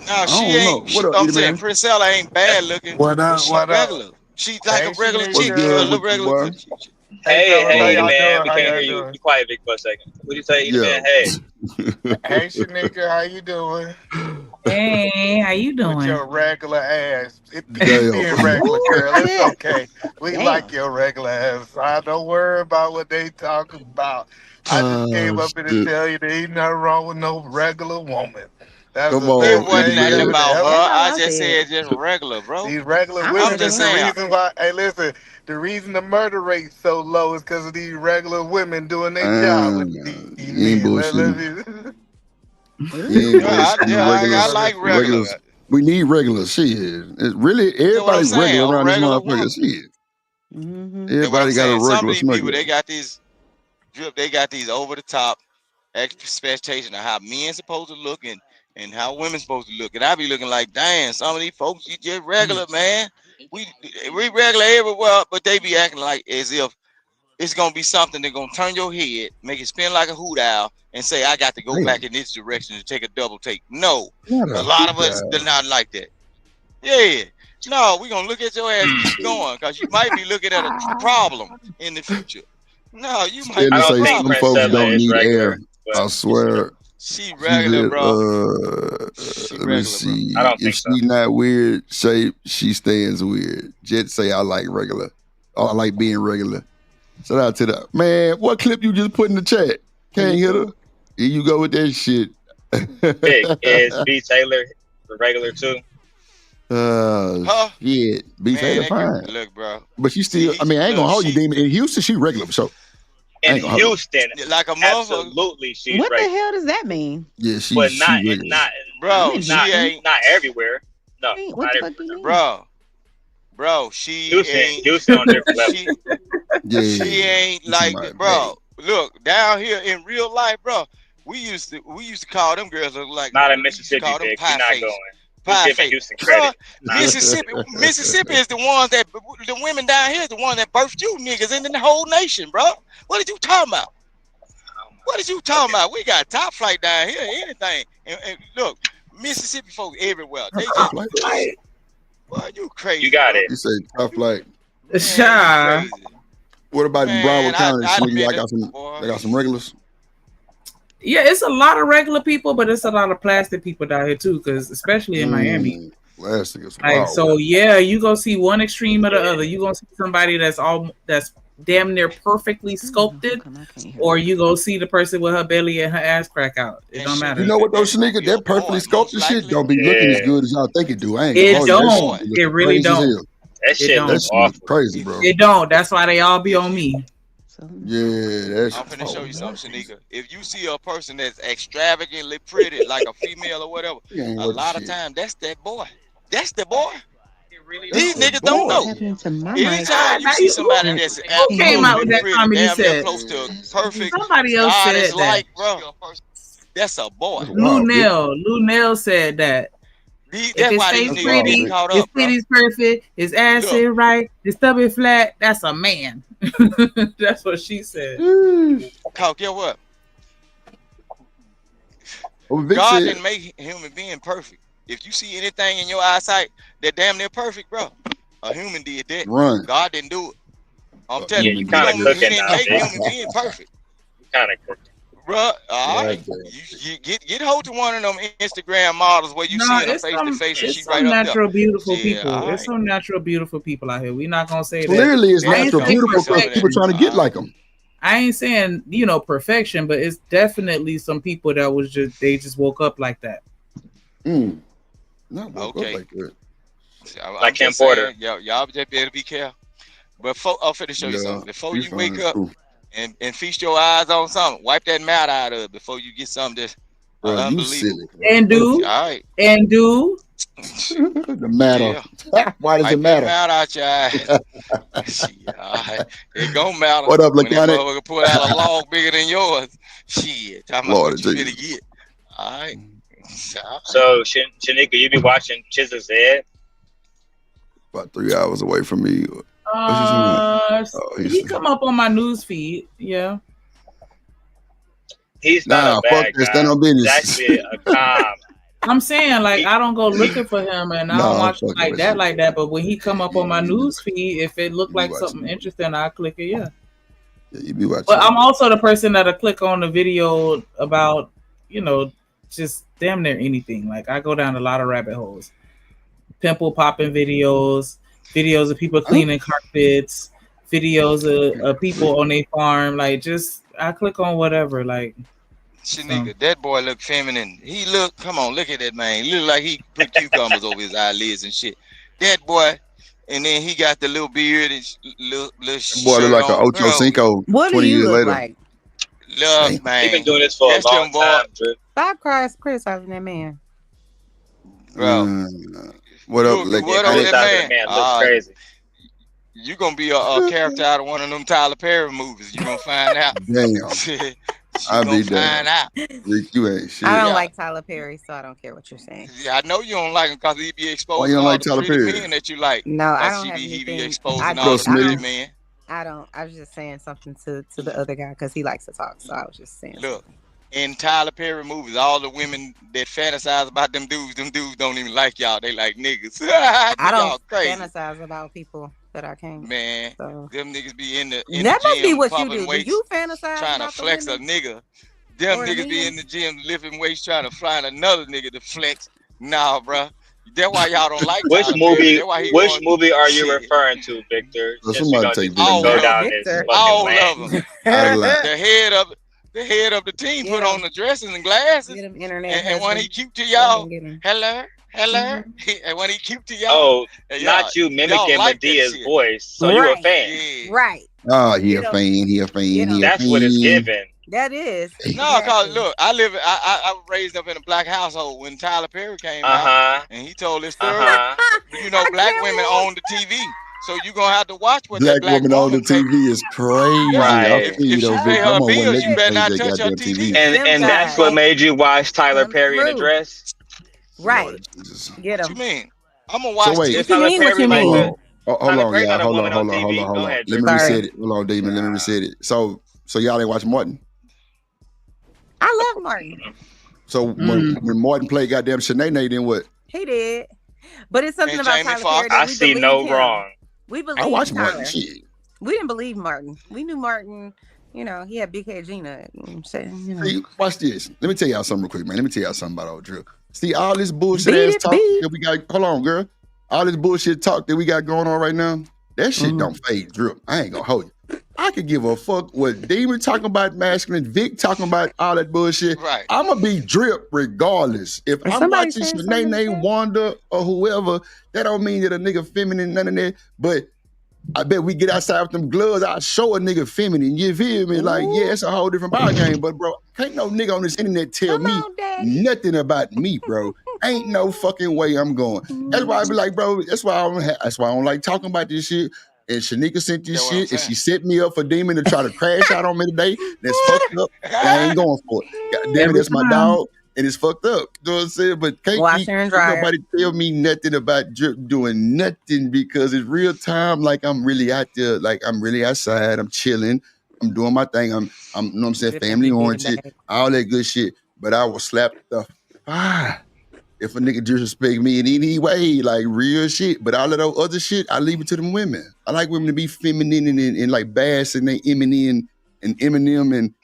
No, she ain't. I'm saying Priscilla ain't bad looking. What up? But she What regular. up? She's like a regular Shanika. chick. A little regular. Hey, y'all man. doing? We How can't y'all hear you. doing? Be quiet, Vic, for a second. What you say, man? Hey. Hey, Shanika, how you doing? Hey, how you doing? With your regular ass. Keep Damn. being regular, girl. It's okay. We Damn. like your regular ass. I don't worry about what they talk about. I just came up here to tell you there ain't nothing wrong with no regular woman. That's Come the on, best It wasn't thing nothing ever to about happen. her. I just said just regular, bro. These regular I'm women I'm just is the saying. reason why. Hey, listen, the reason the murder rate's so low is because of these regular women doing their job with these You ain't men. bullshitting. You ain't bullshitting. I like regular. We need regular shit. It's really That's what I'm everybody's saying. regular A around this regular motherfucker. woman. Shit. That's what I'm Everybody got a saying. Some of regular these people, smuggler. they got these over the top expectation of how men supposed to look and how women supposed to look. And I be looking like, damn, some of these folks, you just regular, man. We regular everywhere, but they be acting like as if it's gonna be something that's gonna turn your head, make it spin like a hoot owl, and say, I got to go back in this direction to take a double take. No, a lot of us do not like that. Yeah. No, we're gonna look at your ass and keep going because you might be looking at a problem in the future. No, you might Scared be to a say problem. some folks don't need air. I swear. She regular, said, bro. Let me see. If she not weird shape, she stands weird. Jet say I like regular. Oh, I like being regular. Shout out to the man. What clip you just put in the chat? Can't hit her. Here you go with that shit. Vic, is B Taylor the regular too? Shit. B Taylor fine. Look, bro. But she still, I mean, I ain't gonna hold you, Demon. In Houston, she regular for sure. In Houston, like a absolutely, she's What regular. the hell does that mean? Yeah, she But not, regular. not, bro. not, not everywhere. No, What not the fuck everywhere. do you mean? Bro. bro, she Houston on different level. She ain't like that, bro. Look, down here in real life, bro, we used to call them girls like Not in we used to Mississippi, call them Vic. We're pie not face. going. Pie Just giving face. Houston Bro, credit. Mississippi is the ones that the women down here is the ones that birthed you niggas in the whole nation, bro. What are you talking about? What are you talking about? We got top flight down here, anything. And look, Mississippi folks everywhere. They just boy, you crazy. You got bro. it. You say top flight. Sure. What about Broward County? I I got some regulars. Yeah, it's a lot of regular people, but it's a lot of plastic people down here too, because especially in Miami. Plastic is Like, wild. so yeah, you gonna see one extreme or the other. You gonna see somebody that's damn near perfectly sculpted, or you gonna see the person with her belly and her ass crack out. It don't matter. You know what, those sneakers, that perfectly sculpted shit don't be looking as good as y'all think it do. I ain't It gonna don't. It really don't. That shit looks awful. Crazy, bro. It don't. That's why they all be on me. Yeah, that's. I'm finna show you something, Shanika. If you see a person that's extravagantly pretty, like a female or whatever, a lot of times that's that boy. That's the boy. These niggas don't know. Anytime you see somebody that's who came out with that pretty, comedy damn near set? close to perfect, Somebody else God said is that. like, bro, that's a boy. Lou Nell said that. If That's his why these face niggas pretty, get caught his up, bro. titties perfect, his ass is right, his stomach flat, that's a man. That's what she said. Cause get what? Well, God didn't make human being perfect. If you see anything in your eyesight that damn near perfect, bro, a human did that. Run. God didn't do it. I'm telling Yeah, you, you kind of he cooking didn't now, make Vic. human being perfect. You kind of cooking. Bro, all right. You get hold to one of them Instagram models where you see her face to face and she right up natural, there. beautiful Yeah, people. all It's some natural, beautiful people out here. We're not gonna say Clearly, that. it's natural, beautiful because people trying to get like them. I ain't saying perfection, but it's definitely some people that was they just woke up like that. Not woke up like that. Like Kim Porter. Y'all just better be careful. But I'm finna show you something. Before you wake up and feast your eyes on something, wipe that mouth out of it before you get something that's unbelievable. And do. All right. And do. The matter. Why does it matter? Mouth out your eyes. Shit, all right. It gon' matter. What up, when that Laconic? motherfucker pull out a log bigger than yours. Shit, talking about what you finna get. All right. So, Shanika, you be watching Chiz's Head? About 3 hours away from me. He come up on my news feed. Yeah. He's not a bad guy. Stand on business. He's actually a calm. I'm saying, like, I don't go looking for him and I don't watch him like that. But when he come up on my news feed, if it looked like something interesting, I'll click it. Yeah, you be watching. But I'm also the person that'll click on the video about, just damn near anything. Like, I go down a lot of rabbit holes. Pimple popping videos of people cleaning carpets, videos of people on their farm. Like, I click on whatever. Like, Shanika, that boy look feminine. Come on, look at that man. He look like he put cucumbers over his eyelids and shit. That boy, and then he got the little beard and little boy look like an Ocho Cinco. What 20 do you years look later. like? Look, man. He been doing this for a long time, Drip. Stop criticizing that man. Bro. What up, What up with that man? Looks crazy. You gonna be a character out of one of them Tyler Perry movies. You gonna find out. Damn. I'll be find out. Rick, you ain't shit. I don't like Tyler Perry, so I don't care what you're saying. Yeah, I know you don't like him because he be exposing Why you don't all like the Tyler pretty Perry? men that you like. No, I don't have He be anything. exposing all the pretty men. I don't. I was just saying something to the other guy because he likes to talk. So I was just saying. Look, in Tyler Perry movies, all the women that fantasize about them dudes don't even like y'all. They like niggas. I don't y'all crazy. fantasize about people that I can't. Man, so. them niggas be in the That must gym be what you pumping do. weights, Do you fantasize trying to about the flex a women? nigga? Them Or niggas be men? in the gym lifting weights, trying to find another nigga to flex. Nah, bro. That's why y'all don't like Which Tyler movie? Perry. That's why he Which want- movie are you Shit. referring to, Victor? So Just we somebody don't take just all go of down them. this fucking All lane. of them. Out of line. The head of the team Get put on the dresses and glasses. Get him internet. And when he cute to Go y'all, ahead and get him. hello. Mhm. And when he cute to y'all, Oh, and not you y'all mimicking like that Medea's shit. voice. So you a Right. fan? Yeah. Right. Oh, he a Get him. fan. He a fan. He a That's what it's fan. given. That is. No, cause Exactly. look, I was raised up in a black household when Tyler Perry came out, Uh-huh. and he told his story. Uh-huh. black women own the TV. So you're gonna have to watch what that Black black woman on the woman pay. TV is crazy. Yeah, I Right. feel you if she though, pay Vic. her I'm gonna bills, let you you better change not that touch her goddamn TV. TV. And that's what made you watch Tyler Perry in a dress? Right. Jesus. Get What him. you mean? I'm gonna So watch wait. Is What you Tyler mean? What Perry you like mean? the Hold Tyler on, Perry y'all. not a Hold woman on on. TV? Go ahead, Let me Drip. reset it. Hold on, Demon. Let me reset it. So y'all ain't watch Martin. I love Martin. So when Martin played goddamn Shanae, then what? He did. But it's something And about Jamie Tyler Foxx. Perry that I we see believed no him. wrong. We I believed watched Martin. Tyler. Shit. We didn't believe Martin. We knew Martin, he had big head Gina. See, watch this. Let me tell y'all something real quick, man. Let me tell y'all something about old Drip. See, all this bullshit Beat ass it, talk beat. that we got. Hold on, girl. All this bullshit talk that we got going on right now, that shit don't fade Drip. I ain't gonna hold you. I could give a fuck what Demon talking about masculine, Vic talking about all that bullshit. Right. I'm gonna be Drip regardless. If Is I'm somebody watching saying something in the Shanae, chat? Wanda, or whoever, that don't mean that a nigga feminine, none of that. But I bet we get outside with them gloves, I'll show a nigga feminine. You feel me? Like, yeah, it's a whole different ball game. But bro, can't no nigga on this internet tell Come me on, Daddy. nothing about me, bro. Ain't no fucking way I'm going. That's why I be like, bro, that's why I don't like talking about this shit. And Shanika sent this That's what I'm shit, and saying. she set me up for Demon to try to crash out on me today. That's fucked up. And I ain't going for it. God damn it, Every that's my time. dog. And it's fucked up. You know what I'm saying? But Washer and dryer. nobody tell me nothing about Drip doing nothing because it's real time. Like I'm really out there, like I'm really outside. I'm chilling. I'm doing my thing. I'm you know what I'm saying, Drip and family he oriented, bag. all that good shit. But I will slap the fire if a nigga disrespect me in any way, like real shit. But all of those other shit, I leave it to them women. I like women to be feminine and like bass and they Eminem and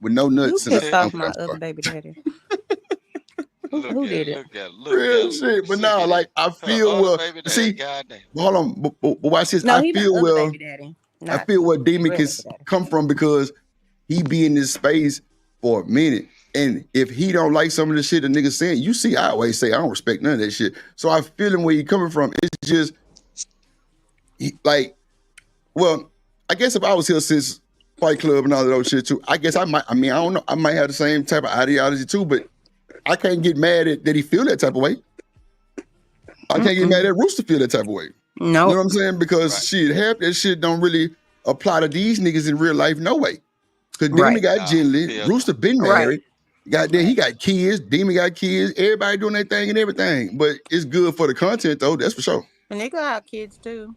with no Who nuts. And pissed off I'm my other sorry. baby daddy? Look Who at did it. it? Look Real at shit. But Look now, at it. like I Her feel other well. baby daddy. See, Goddamn. hold on, but watch this. No, I he not feel other well. baby daddy. I Not feel where Demon real can baby daddy. come from because he be in this space for a minute. And if he don't like some of the shit the nigga saying, you see, I always say I don't respect none of that shit. So I feel him where he coming from. It's just like, well, I guess if I was here since Fight Club and all of those shit too, I guess I might. I mean, I don't know. I might have the same type of ideology too, but I can't get mad at that he feel that type of way. I can't get mad at Rooster feel that type of way. No. You know what I'm saying? Because shit, half that shit don't really apply to these niggas in real life, no way. Because Demon got Gently, Rooster been married. Goddamn, he got kids. Demon got kids. Everybody doing their thing and everything. But it's good for the content though, that's for sure. And they got kids too.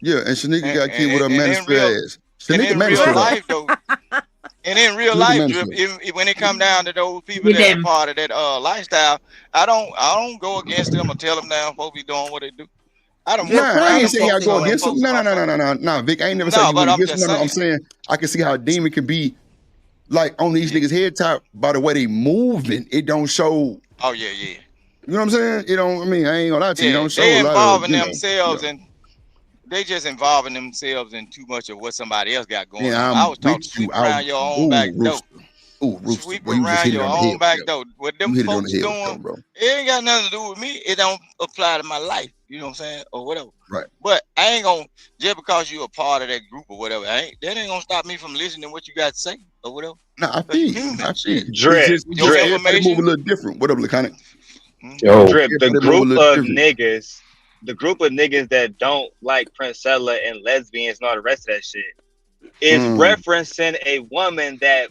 Yeah, and Shanika got kids with her And manosphere ass. Shanika in real manosphere. life though, and in real Shanika life, Drip, manosphere. when it come down to those people Get that are them. part of that lifestyle, I don't go against them or tell them now folks be doing what they do. I don't Nah, work I around ain't them saying y'all folks and go know them against him. folks in my fucking. No, Vic. I ain't never say No, you but went I'm against him. just No, I'm saying. saying I can see how Demon can be like on these niggas' head top by the way they moving. It don't show. Oh yeah. You know what I'm saying? It don't. I mean, I ain't gonna lie to you. It Yeah, don't show they a lot of involving themselves and they just involving themselves in too much of what somebody else got going Yeah, on. I I'm was taught to with you. sweep around your own back door. Rooster. Sweep Well, you just around hit it your on the head own with back that. door. What them You hit it on folks the head with doing, that, bro. it ain't got nothing to do with me. It don't apply to my life. You know what I'm saying? Or whatever. Right. But I ain't gonna just because you're a part of that group or whatever. That ain't gonna stop me from listening to what you got to say or whatever. Nah, I Cause you feel you. human. I feel Shit. you. Drip, It's Your just everybody move a information. little different. What up, Laconic? Drip, the Everybody move a group little of different. niggas, that don't like Princella and lesbians and all the rest of that shit is referencing a woman that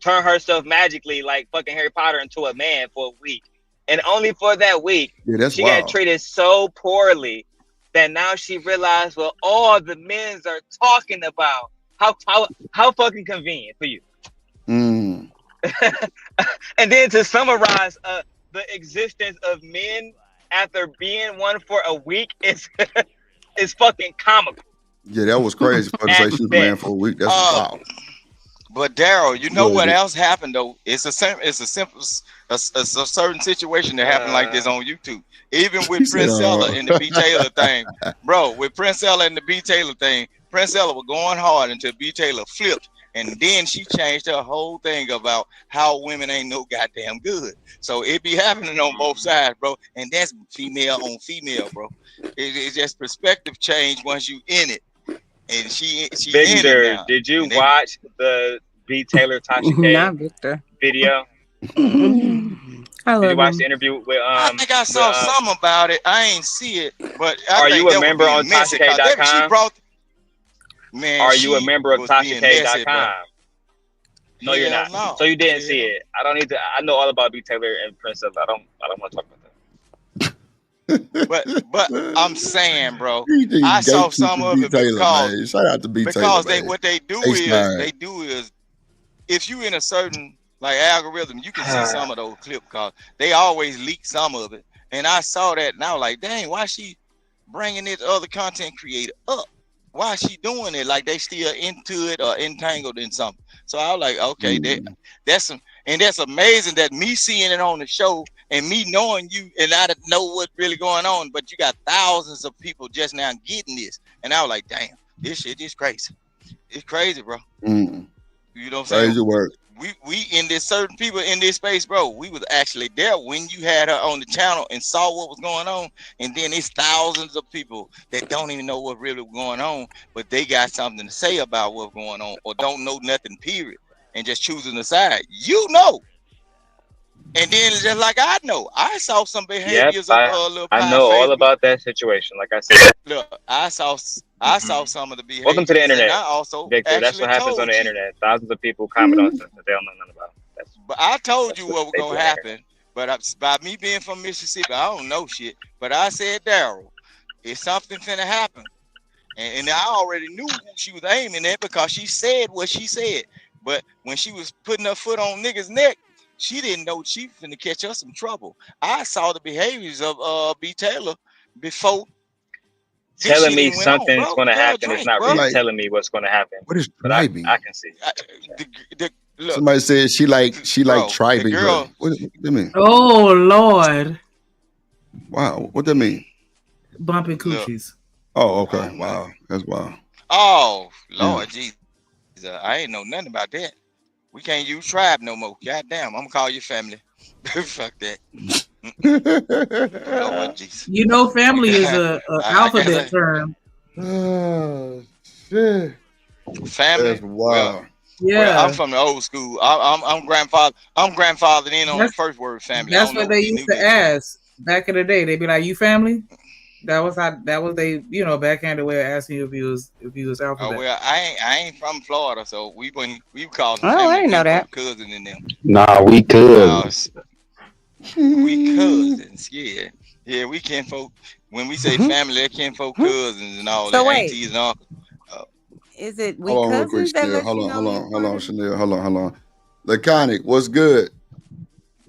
turned herself magically like fucking Harry Potter into a man for a week. And only for that week, Yeah, that's she wild. got treated so poorly that now she realized, well, all the men's are talking about how fucking convenient for you. Mm. And then to summarize the existence of men after being one for a week is is fucking comical. Yeah, that was crazy for her to say she was a man for a week. That's wow. But Daryl, you know Go ahead, what Vic. else happened though? It's a simple a certain situation that happened like this on YouTube. Even He with said, Prince Ella and the B Taylor thing, bro. With Prince Ella and the B Taylor thing, Prince Ella was going hard until B Taylor flipped, and then she changed her whole thing about how women ain't no goddamn good. So it be happening on both sides, bro. And that's female on female, bro. It's just perspective change once you in it. And she in it Victor, now. did you watch the B Taylor Tasha K Not Victor. video? I I Did you love watch him. the interview with I think I saw some about it. I ain't see it, but I Are think you a that was member being on messy because she TashaK.com? brought. Man, Are you a she member of was being messy, TashaK.com? bro. No, you're Hell not. So no. you didn't Hell see no. it. I don't need to. I know all about B Taylor and Prince of. I don't want to talk about that. But I'm saying, bro, You I think saw some gatekeeping of B it Taylor, man. Shout out to B Taylor, they man. what they do Ace is Nine. if you in a certain like algorithm, you can see some of those clips because they always leak some of it. And I saw that and I was like, dang, why she bringing this other content creator up? Why is she doing it? Like they still into it or entangled in something. So I was like, okay, that's amazing that me seeing it on the show and me knowing you and I didn't know what's really going on, but you got thousands of people just now getting this. And I was like, damn, this shit is crazy. It's crazy, bro. You know what I'm saying? Crazy work. We in this certain people in this space, bro. We was actually there when you had her on the channel and saw what was going on, and then it's thousands of people that don't even know what really was going on, but they got something to say about what's going on, or don't know nothing, period, and just choosing the side. You know, and then just like I know, I saw some Yep, behaviors of little I pie know all favorites. about that situation. Like I said, Look, I saw some of the welcome to the behaviors, and internet, I also Victor. That's actually what happens on told the you. internet. Thousands of people comment on stuff that they don't know nothing about. But I told you What what was they do gonna on the internet. happen. But by me being from Mississippi, I don't know shit. But I said, Daryl, if something finna happen, and I already knew who she was aiming at because she said what she said. But when she was putting her foot on niggas' neck, she didn't know she finna catch us some trouble. I saw the behaviors of B. Taylor before this Telling shit me even went on, something's bro. going to Girl, happen is drink, not bro. really telling me what's going to happen. What is But I driving? can see. Look, Somebody said she like bro, the tribing her. girl. What that mean? Oh Lord, Wow, what that mean? bumping coochies. Oh, okay. Wow, that's wild. Oh Yeah. Lord Jesus, I ain't know nothing about that. We can't use tribe no more. Goddamn, I'm gonna call you family. Fuck that. Lord Jesus. You know, family is a I guess alphabet term. Oh shit. family. That's wild. Well, I'm Yeah, from the old school. I'm grandfather. I'm grandfathered in on the that's first word family. I that's don't know what if they you used knew to this, bro. ask back in the day. They'd be like, "You family?" That was how. That was they. You know, backhanded way of asking you if he was Oh alphabet. well, I ain't from Florida, so we call them Oh, I family didn't know kinfolk, that. cousin in them. Nah, we No, cousins. we cousins. Yeah, yeah, we kinfolk. When we say family, they're kinfolk cousins and all So that, wait, aunties and uncles. Uh, is it we Hold on, real quick, cousins that Chanel. lets Hold you on, know hold you on, hold part on, of? Chanel. Hold on. Laconic, what's good?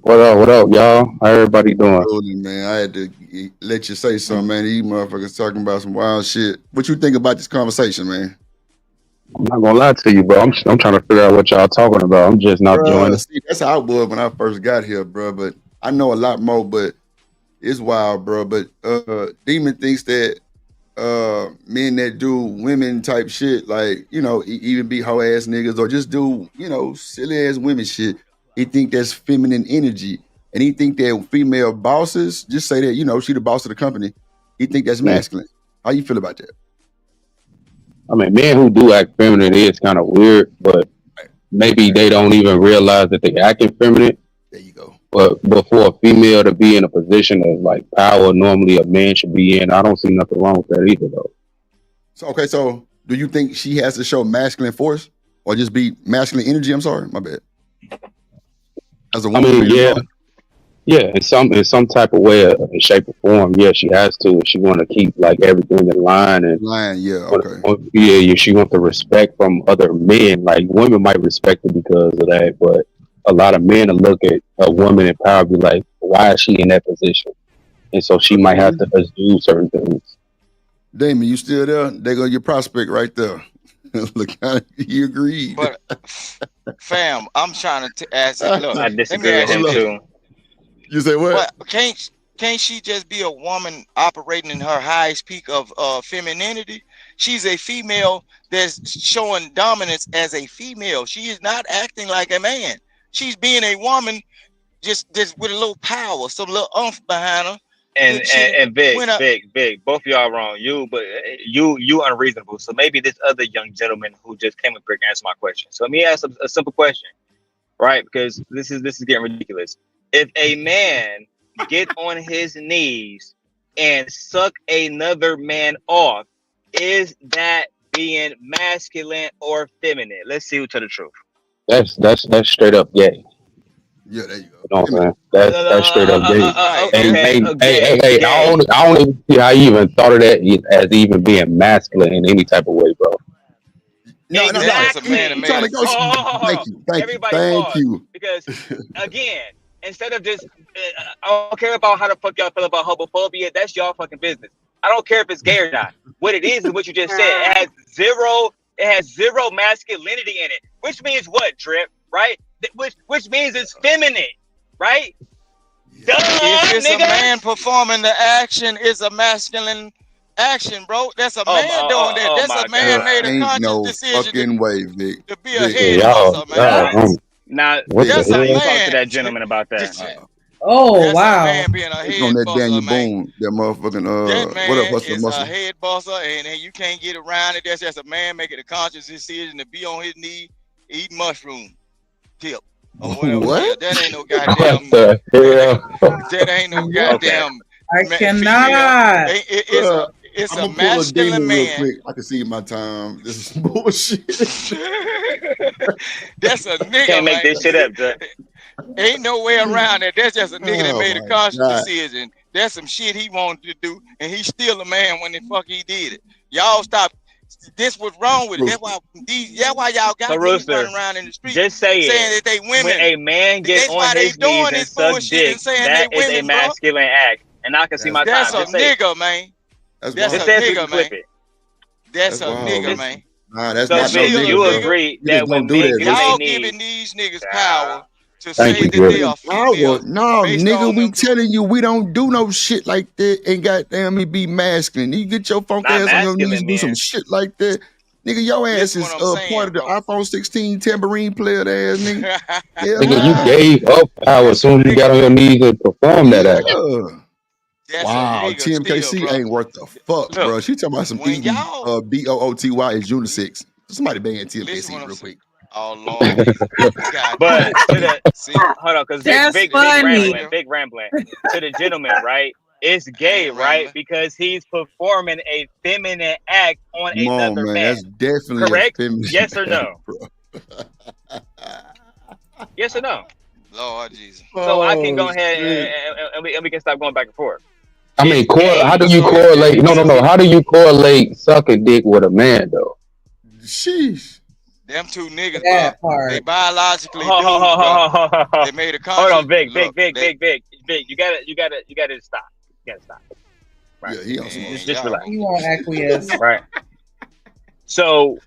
What up, y'all? How everybody doing? Rolling, man. I had to let you say something, man. These motherfuckers talking about some wild shit. What you think about this conversation, man? I'm not gonna lie to you, bro. I'm trying to figure out what y'all talking about. I'm just not Bruh, joining. see, that's how I was when I first got here, bro. But I know a lot more, but it's wild, bro. But Demon thinks that men that do women type shit, like, you know, even be hoe ass niggas or just do, you know, silly ass women shit, he think that's feminine energy. And he think that female bosses, just say that, you know, she the boss of the company, he think that's Mm. masculine. How you feel about that? I mean, men who do act feminine is kind of weird, but maybe they don't even realize that they acting feminine. There you go. But for a female to be in a position of like power, normally a man should be in. I don't see nothing wrong with that either, though. So, okay, so do you think she has to show masculine force or just be masculine energy? I'm sorry, my bad. As a I woman mean, being a yeah, boss? yeah, in some type of way, shape, or form, yeah, she has to. If she want to keep like everything in line and Line, yeah, okay. yeah, she want the respect from other men. Like women might respect her because of that, but a lot of men will look at a woman in power and be like, why is she in that position? And so she might have to do certain things. Damon, you still there? There go your prospect right there. Look, he agreed. but fam, I'm trying to ask it. Look, I let me disagree with ask him you this. too. You say what? But can't she just be a woman operating in her highest peak of femininity? She's a female that's showing dominance as a female. She is not acting like a man. She's being a woman just with a little power, some little oomph behind her. And Good shit. and Vic, When I, Vic, both of y'all wrong. You unreasonable. So maybe this other young gentleman who just came up here can answer my question. So let me ask a simple question, right? Because this is getting ridiculous. If a man get on his knees and suck another man off, is that being masculine or feminine? Let's see who tell the truth. That's straight up gay. Yeah, there you go. You know what I'm saying? That's straight up gay. Right. Okay, Hey, I don't even see how you even thought of that as even being masculine in any type of way, bro. No. That's just a man that I'm made trying to it. go. Thank you. Everybody Thank pause. you. Because, again, instead of just, I don't care about how the fuck y'all feel about homophobia. That's y'all fucking business. I don't care if it's gay or not. What it is what you just said. It has zero masculinity in it. Which means what, Drip? Right? Which means it's feminine. Right? Duh, If it's nigga. a man performing the action, it's a masculine action, bro. That's a man doing that. That's a man made a Ain't conscious no decision fucking way, Vic. to be a Yeah, head buster, man. Now, what you the That's a talk hell? to man. that gentleman about that. Oh That's a wow. man being a It's on head that buster, Daniel man. Boone, that motherfucking That what up, man Hustler is a Muscle? head buster, and you can't get around it. That's just a man making a conscious decision to be on his knee, eat mushroom tip or whatever. What? Yeah, that ain't no What goddamn. the hell? That ain't no goddamn I female. cannot. It's I'm a gonna pull a masculine demon real man. quick. I can see my time. This is bullshit. That's a nigga, Can't make man. this shit up, Drip. Ain't no way around it. That's just a nigga that Oh made a my conscious god. decision. That's some shit he wanted to do, and he's still a man when the fuck he did it. Y'all stop. This was wrong with it. That's why y'all So, got niggas Rooster, running around in the street just say saying it. that they When women. a man get That's on why they his knees doing and this suck bullshit and dick, saying they that is a women, bro. masculine act. And I can see my That's time. a Just say it. nigga, man. That's That's Just a wild. say it so we can nigga, man. clip it. That's a wild. nigga, man. Nah, that's So, not That's no Vic, still a nigga, you bro. nigga. agree Niggas that when don't do men that. get on their Y'all Listen. giving knees, these niggas power to Thank say you, that they Drip. are female No, based nigga, on we them. telling you we don't do no shit like that and goddamn me be masculine. You get your funk not ass on your knees masculine and do some men. shit like that. Nigga, your ass Listen what is I'm part saying, of the bro. iPhone 16 tambourine player ass nigga. Hell Nigga, you nah. gave up power as That's a soon as you got nigga. on your knees and performed that action. Yeah. That's a Wow, nigga still, TMKC bro. ain't worth the fuck, Look, bro. She talking about some when eating y'all BOOTY is unisex. Somebody bang at listen what TMKC I'm real saying. quick. Oh Lord Jesus. God But damn. to the See, hold on, because this That's big this right funny. here. rambling. To the gentleman, right? It's I gay, ain't right? rambling. Because he's performing a feminine act on Come on, another man. man. That's definitely a Correct? feminine Yes or act, no? bro. Yes or no? Lord Jesus. So I can Oh go ahead shit. and we can stop going back and forth. I It's mean, how gay do you So it's just correlate? No, no, when no. we How do you correlate sucking dick with a man, though? Sheesh. them two niggas, bro. That They part. biologically dudes, bro. They made a Hold conscious on, Vic. look. They You gotta stop. You gotta stop. Right. Yeah, he on some other man, shit. Just y'all relax. gonna You get won't acquiesce. Right. So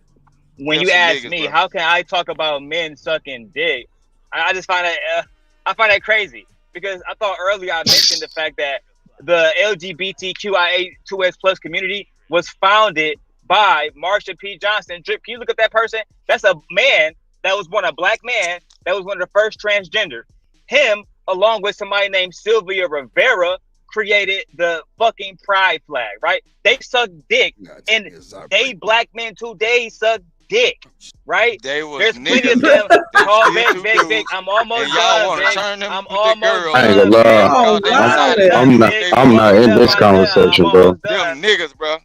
when them you some ask niggas, me, bro. how can I talk about men sucking dick? I just find that I find that crazy because I thought earlier I mentioned the fact that the LGBTQIA2S plus community was founded by Marsha P. Johnson. Drip, can you look at that person? That's a man that was born a black man that was one of the first transgender. Him, along with somebody named Sylvia Rivera, created the fucking pride flag, right? They suck dick, and they black men today suck dick, right? They was There's plenty of niggas. them. Them Oh, still Vic, two Vic, Vic. dudes. I'm almost And y'all done, want to Vic. turn them I'm with the almost girls I ain't up gonna done, Vic. lie. because Oh, they I'm love decided almost to it. do done, what Vic. they I'm I'm want. not almost in done, this my nigga. I'm conversation, bro. almost Them done. niggas, bro.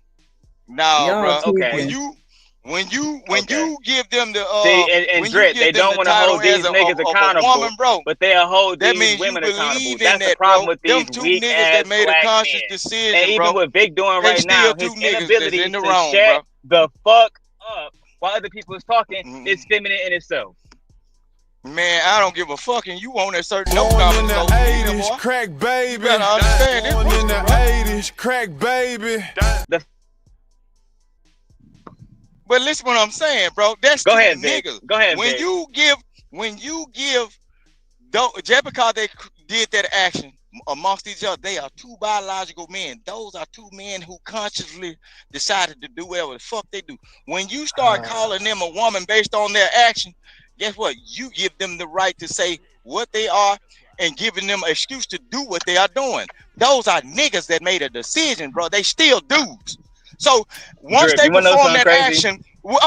Nah, Y'all bro. Okay. When tweaking. you give them the See, and when you Drip, give they them don't the want to title hold as these niggas of a woman, accountable, bro, but they'll hold that these means you women accountable. believe in That's the that, problem bro. with Them these two weak niggas that ass made a black conscious men. And decision, even bro. what Vic doing They right still now, two his niggas that's in inability the to wrong, shut bro. the fuck up while other people is talking is feminine in itself. Man, I don't give a fuck, and you on that certain no Born in comment the so either, 80s, boy. crack You baby. better understand this Born in rooster, the bro. 80s, crack baby. But listen what I'm saying, bro. That's Go two ahead, Vic. niggas. Go ahead, When Vic. you give, just because they did that action amongst each other, they are two biological men. Those are two men who consciously decided to do whatever the fuck they do. When you start calling them a woman based on their action, guess what? You give them the right to say what they are and giving them an excuse to do what they are doing. Those are niggas that made a decision, bro. They still dudes. So once Drip, they you wanna know perform something that crazy? action,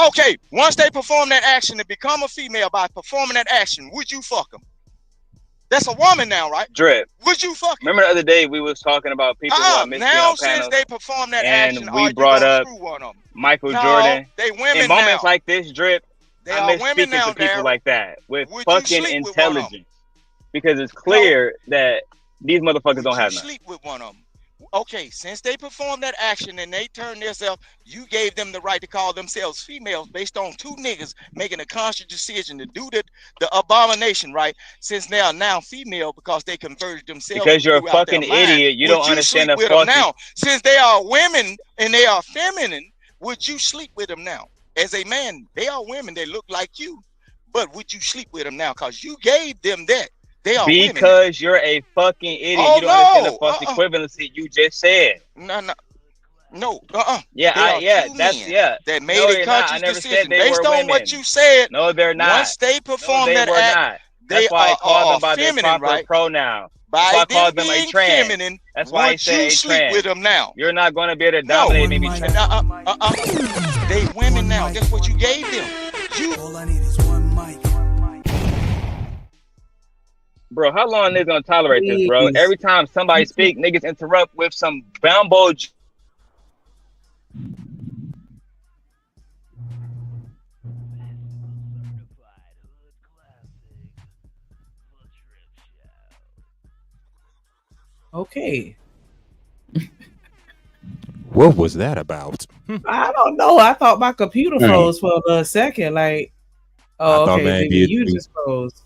okay, once they perform that action to become a female by performing that action, would you fuck them? That's a woman now, right? Drip. Would you fuck it? Remember the other day we was talking about people who are missing now on since panels, they perform that and action, we are you brought gonna up screw one of them? Michael No, Jordan. they women In moments now. like this, Drip, They I are miss women speaking now, to people Daryl. like that with Would you fucking sleep with one of 'em? intelligence, because it's clear that these motherfuckers don't have none. Sleep with one of them. Okay, since they performed that action and they turned themselves, you gave them the right to call themselves females based on two niggas making a conscious decision to do the abomination, right? Since they are now female because they converted themselves Because you're a throughout their fucking mind, idiot. You would don't you understand sleep the with them fucking. now? Since they are women and they are feminine, would you sleep with them now? As a man, they are women. They look like you, but would you sleep with them now? Because you gave them that. They are women. Because you're a fucking idiot. Oh, you don't understand the no. false equivalency you just said. No. Yeah, that's that made no, a they're not. I conscious never decision said they based were on women. what you said. No, they're not. Once they perform they that were act, not. they That's why I called them by their feminine, proper right? pronoun. By That's why I them called them a being trans. feminine, That's why I would say you a sleep trans. with them now? You're not going to be able to dominate me. They women now. That's what you gave them. All I need is one mic. Bro, how long niggas gonna tolerate this, bro? Please. Every time somebody speak, niggas interrupt with some bambo. Okay. What was that about? I don't know. I thought my computer froze for a second. Like, oh, I thought okay, maybe Jimmy, it you too. just froze.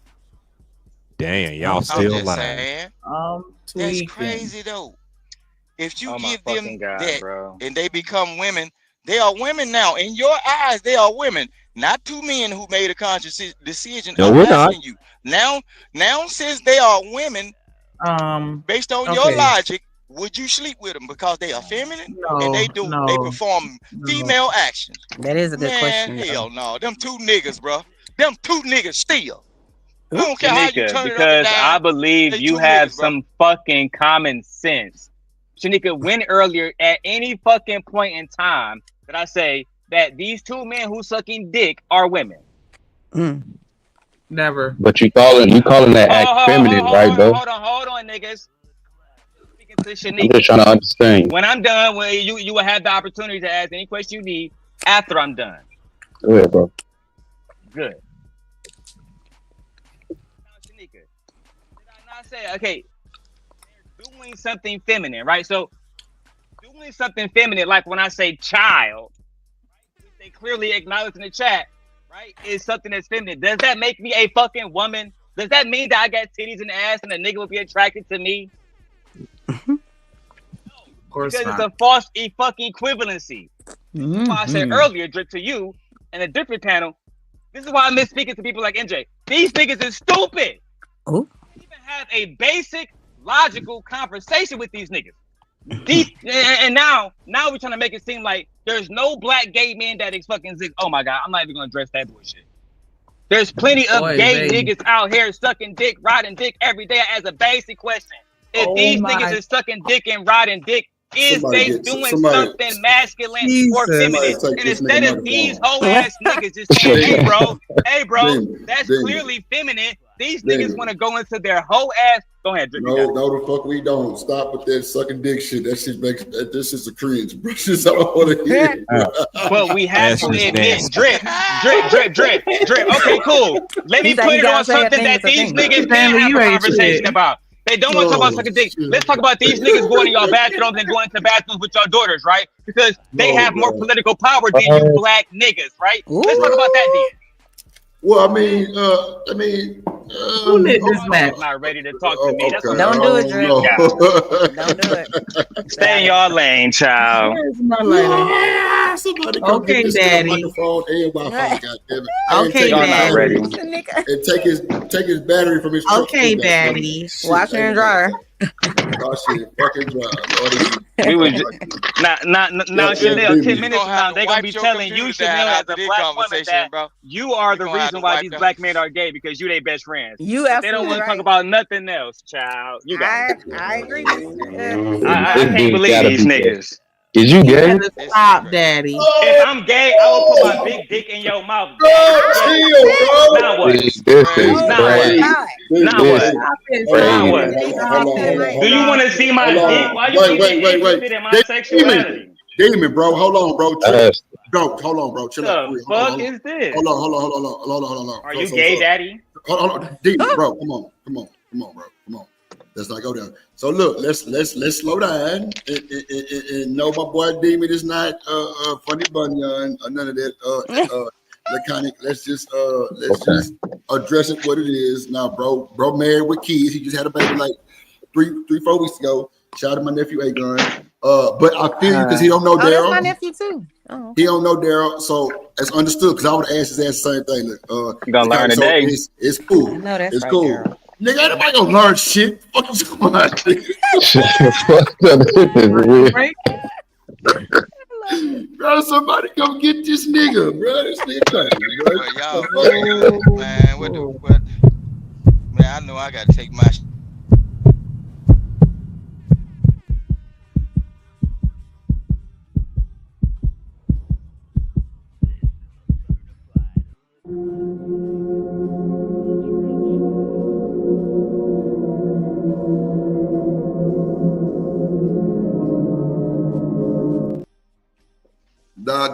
Damn, y'all I'm still just live. saying. That's crazy though. If you give them that bro. and they become women, they are women now. In your eyes, they are women, not two men who made a conscious decision. No, I'm we're not. asking you now. Since they are women, based on your logic, would you sleep with them because they are feminine and they perform female actions? That is a good question. Hell no, them two niggas, bro. Them two niggas still. I don't care how you Shanika, turn it up because and down. I believe They you two have niggas, bro. some fucking common sense. Shanika, when earlier at any fucking point in time that I say that these two men who sucking dick are women? Never. But you calling that act feminine, right, though? Hold on, niggas. Speaking to Shanika. I'm just trying to understand. When I'm done, you will have the opportunity to ask any question you need after I'm done. Go ahead, bro. Good. Now, Shanika, did I not say, okay, they're doing something feminine, right? So, doing something feminine, like when I say child, right, which they clearly acknowledge in the chat, right, is something that's feminine. Does that make me a fucking woman? Does that mean that I got titties and ass and a nigga will be attracted to me? Of course because not. it's a false fucking equivalency. This is why I said earlier to you in a different panel. This is why I miss speaking to people like NJ. These niggas is stupid. Oh. Even have a basic logical conversation with these niggas. And now we're trying to make it seem like there's no black gay men that is fucking zig. Oh my god, I'm not even gonna address that bullshit. There's plenty of gay niggas out here sucking dick, riding dick every day as a basic question. If these niggas is sucking dick and riding dick, is they doing something masculine or feminine? And instead of these whole ass niggas just saying, hey bro, that's clearly feminine. These niggas want to go into their whole ass. Go ahead, Drip. No, the fuck we don't. Stop with that sucking dick shit. That shit makes this is a cringe, bro. This I don't want to hear. But we have to admit, Drip. Okay, cool. Let me put it on something that these niggas can't have a conversation about. They don't want to talk about sucking dick. Let's talk about these niggas going to y'all bathrooms and going to bathrooms with your daughters, right? Because they have more political power than you black niggas, right? Let's talk about that then. Well, I mean, who lit this match? Not ready to talk to me. That's Don't do it, Drip. Don't do it. Stay in y'all lane, child. Where's my lighter? Okay, daddy. Okay, daddy. And take his battery from his truck. Okay, daddy. Washer and dryer. Fucking dry. We was now Chanel, 10 minutes from now, they're gonna be telling you, Chanel, as a black woman, that you are the reason why these black men are gay because you their best friends. You they don't want to talk about nothing else, child. You got I agree. I can't believe these niggas. Is you You gay? better stop, Daddy. If I'm gay, I will put my big dick in your mouth, Daddy. Now what? This is Now what? crazy. Now what? Stop it. Now Stop what? it. Stop it. Do you want to see my Hold dick? on. Why you even interested in my sexuality? Demon, bro. Hold on, bro. Yes. Bro, hold on, bro. Chill out. The Hold on, fuck is this? hold on. Are you gay, Daddy? Hold on, Demon, bro. Come on, bro. Come on. Let's not go down. So look, let's slow down. And no, my boy Demon is not funny bunyan or none of that laconic. Let's just address it what it is. Now, bro married with kids. He just had a baby like 3-4 weeks ago. Shout out to my nephew A-Gun. But I feel you because he don't know that's Daryl. my nephew too. Oh, okay. He don't know Daryl, so it's understood. Because I would ask his ass the same thing. You gonna learn so today. it's cool. No, that's it's right, cool. Daryl. Nigga, ain't nobody gonna learn shit. Fuck you talking about? Bro, somebody come get this nigga, bro. This nigga crazy, bro. Y'all, man, what? Man, I know I gotta take my.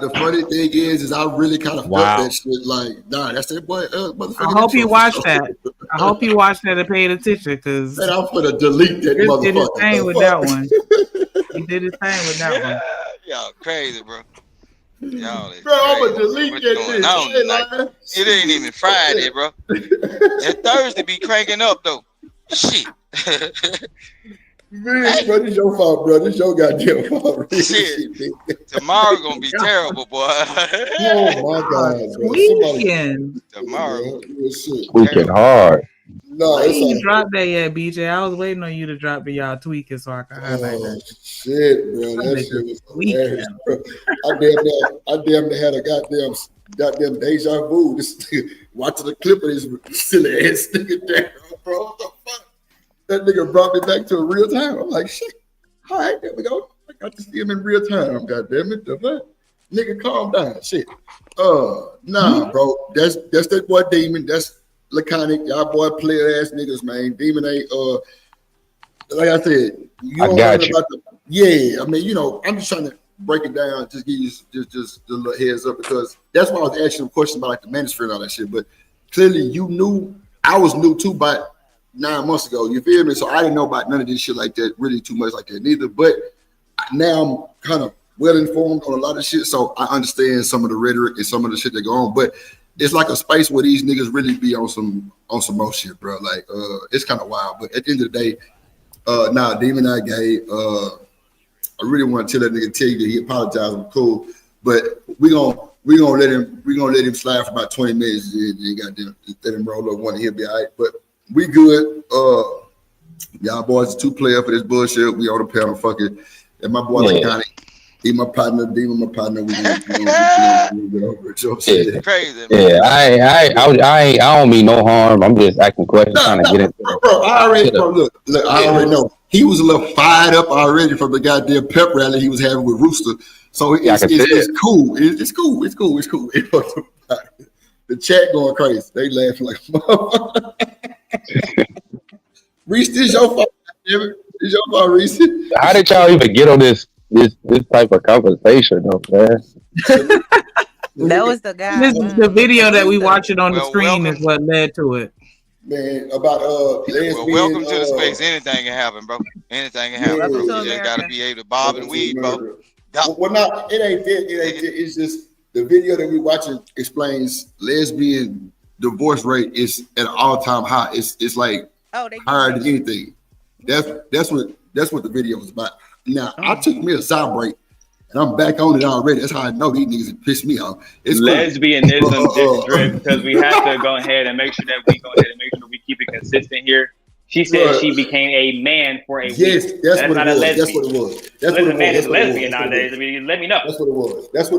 The funny thing is I really kind of felt that shit. Like, that's that boy. Motherfucker. I hope you watched that. I hope you watched that and paid attention because man, I'm gonna delete that motherfucker. Did his thing with that one. He did his thing with that one. Y'all crazy, bro. Y'all is bro, crazy. I'm gonna delete What's that going bitch. on? It ain't even Friday, bro. That Thursday be cranking up though. Shit. Man, bro, this your fault, bro. This your goddamn fault. Shit. Tomorrow gonna be terrible, boy. Oh my god, bro. Weekend. Tomorrow. Tweaking hard. No, I it's ain't even all dropped that yet, BJ. I was waiting on you to drop it, y'all tweaking so I can highlight that. Shit, bro. That shit was hilarious, bro. I damn near had a goddamn deja vu. This watching the clip of this silly ass nigga there, bro. What the fuck? That nigga brought me back to a real time. I'm like, shit. All right, there we go. I got to see him in real time. God damn it. The fuck? Nigga, calm down. Shit. Nah, bro. That's that boy Demon. That's laconic. Y'all boy player ass niggas, man. Demon ain't like I said, you don't know about the I mean, you know, I'm just trying to break it down, just give you just a little heads up because that's why I was asking a question about like the manosphere and all that shit. But clearly you knew I was new too by 9 months ago, you feel me? So I didn't know about none of this shit like that, really too much like that neither. But now I'm kind of well informed on a lot of shit, so I understand some of the rhetoric and some of the shit that go on. But it's like a space where these niggas really be on some more shit, bro. Like it's kind of wild. But at the end of the day, Demon not gay. I really want to tell that nigga that he apologized. I'm cool, but we gonna let him slide for about 20 minutes and goddamn let him roll up one and he'll be all right. But we good. Y'all boys are 2 player for this bullshit. We on the panel, fuck it. And my boy Laconic, he my partner, Demon my partner. We gonna get over it. Crazy, man. Yeah, I don't mean no harm. I'm just asking questions, trying to get it. Bro, I already look, I already know. He was a little fired up already from the goddamn pep rally he was having with Rooster. So it's cool. It's cool. It's cool. The chat going crazy. They laughing like Reese, this is your fault. It's your fault, Reese. How did y'all even get on this type of conversation though, man? That was the guy. This is the video that we watching on the screen is what led to it. Man, about well, welcome to the space. Anything can happen, bro. Anything can happen, bro. You just gotta be able to bob and weed, bro. Well, no, it ain't that. It's just the video that we watching explains lesbian divorce rate is at an all-time high. It's like higher than anything. That's what the video was about. Now I took me a side break. And I'm back on it already. That's how I know these niggas piss me off. It's lesbianism is drift because we have to go ahead and make sure that we keep it consistent here. She said she became a man for a week. Yes, that's what it was. Listen, man is lesbian nowadays. I mean, let me know. That's what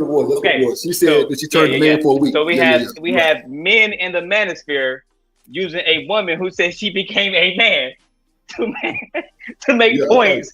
it was. Okay. She said that she turned a man for a week. So we have men in the manosphere using a woman who said she became a man to make points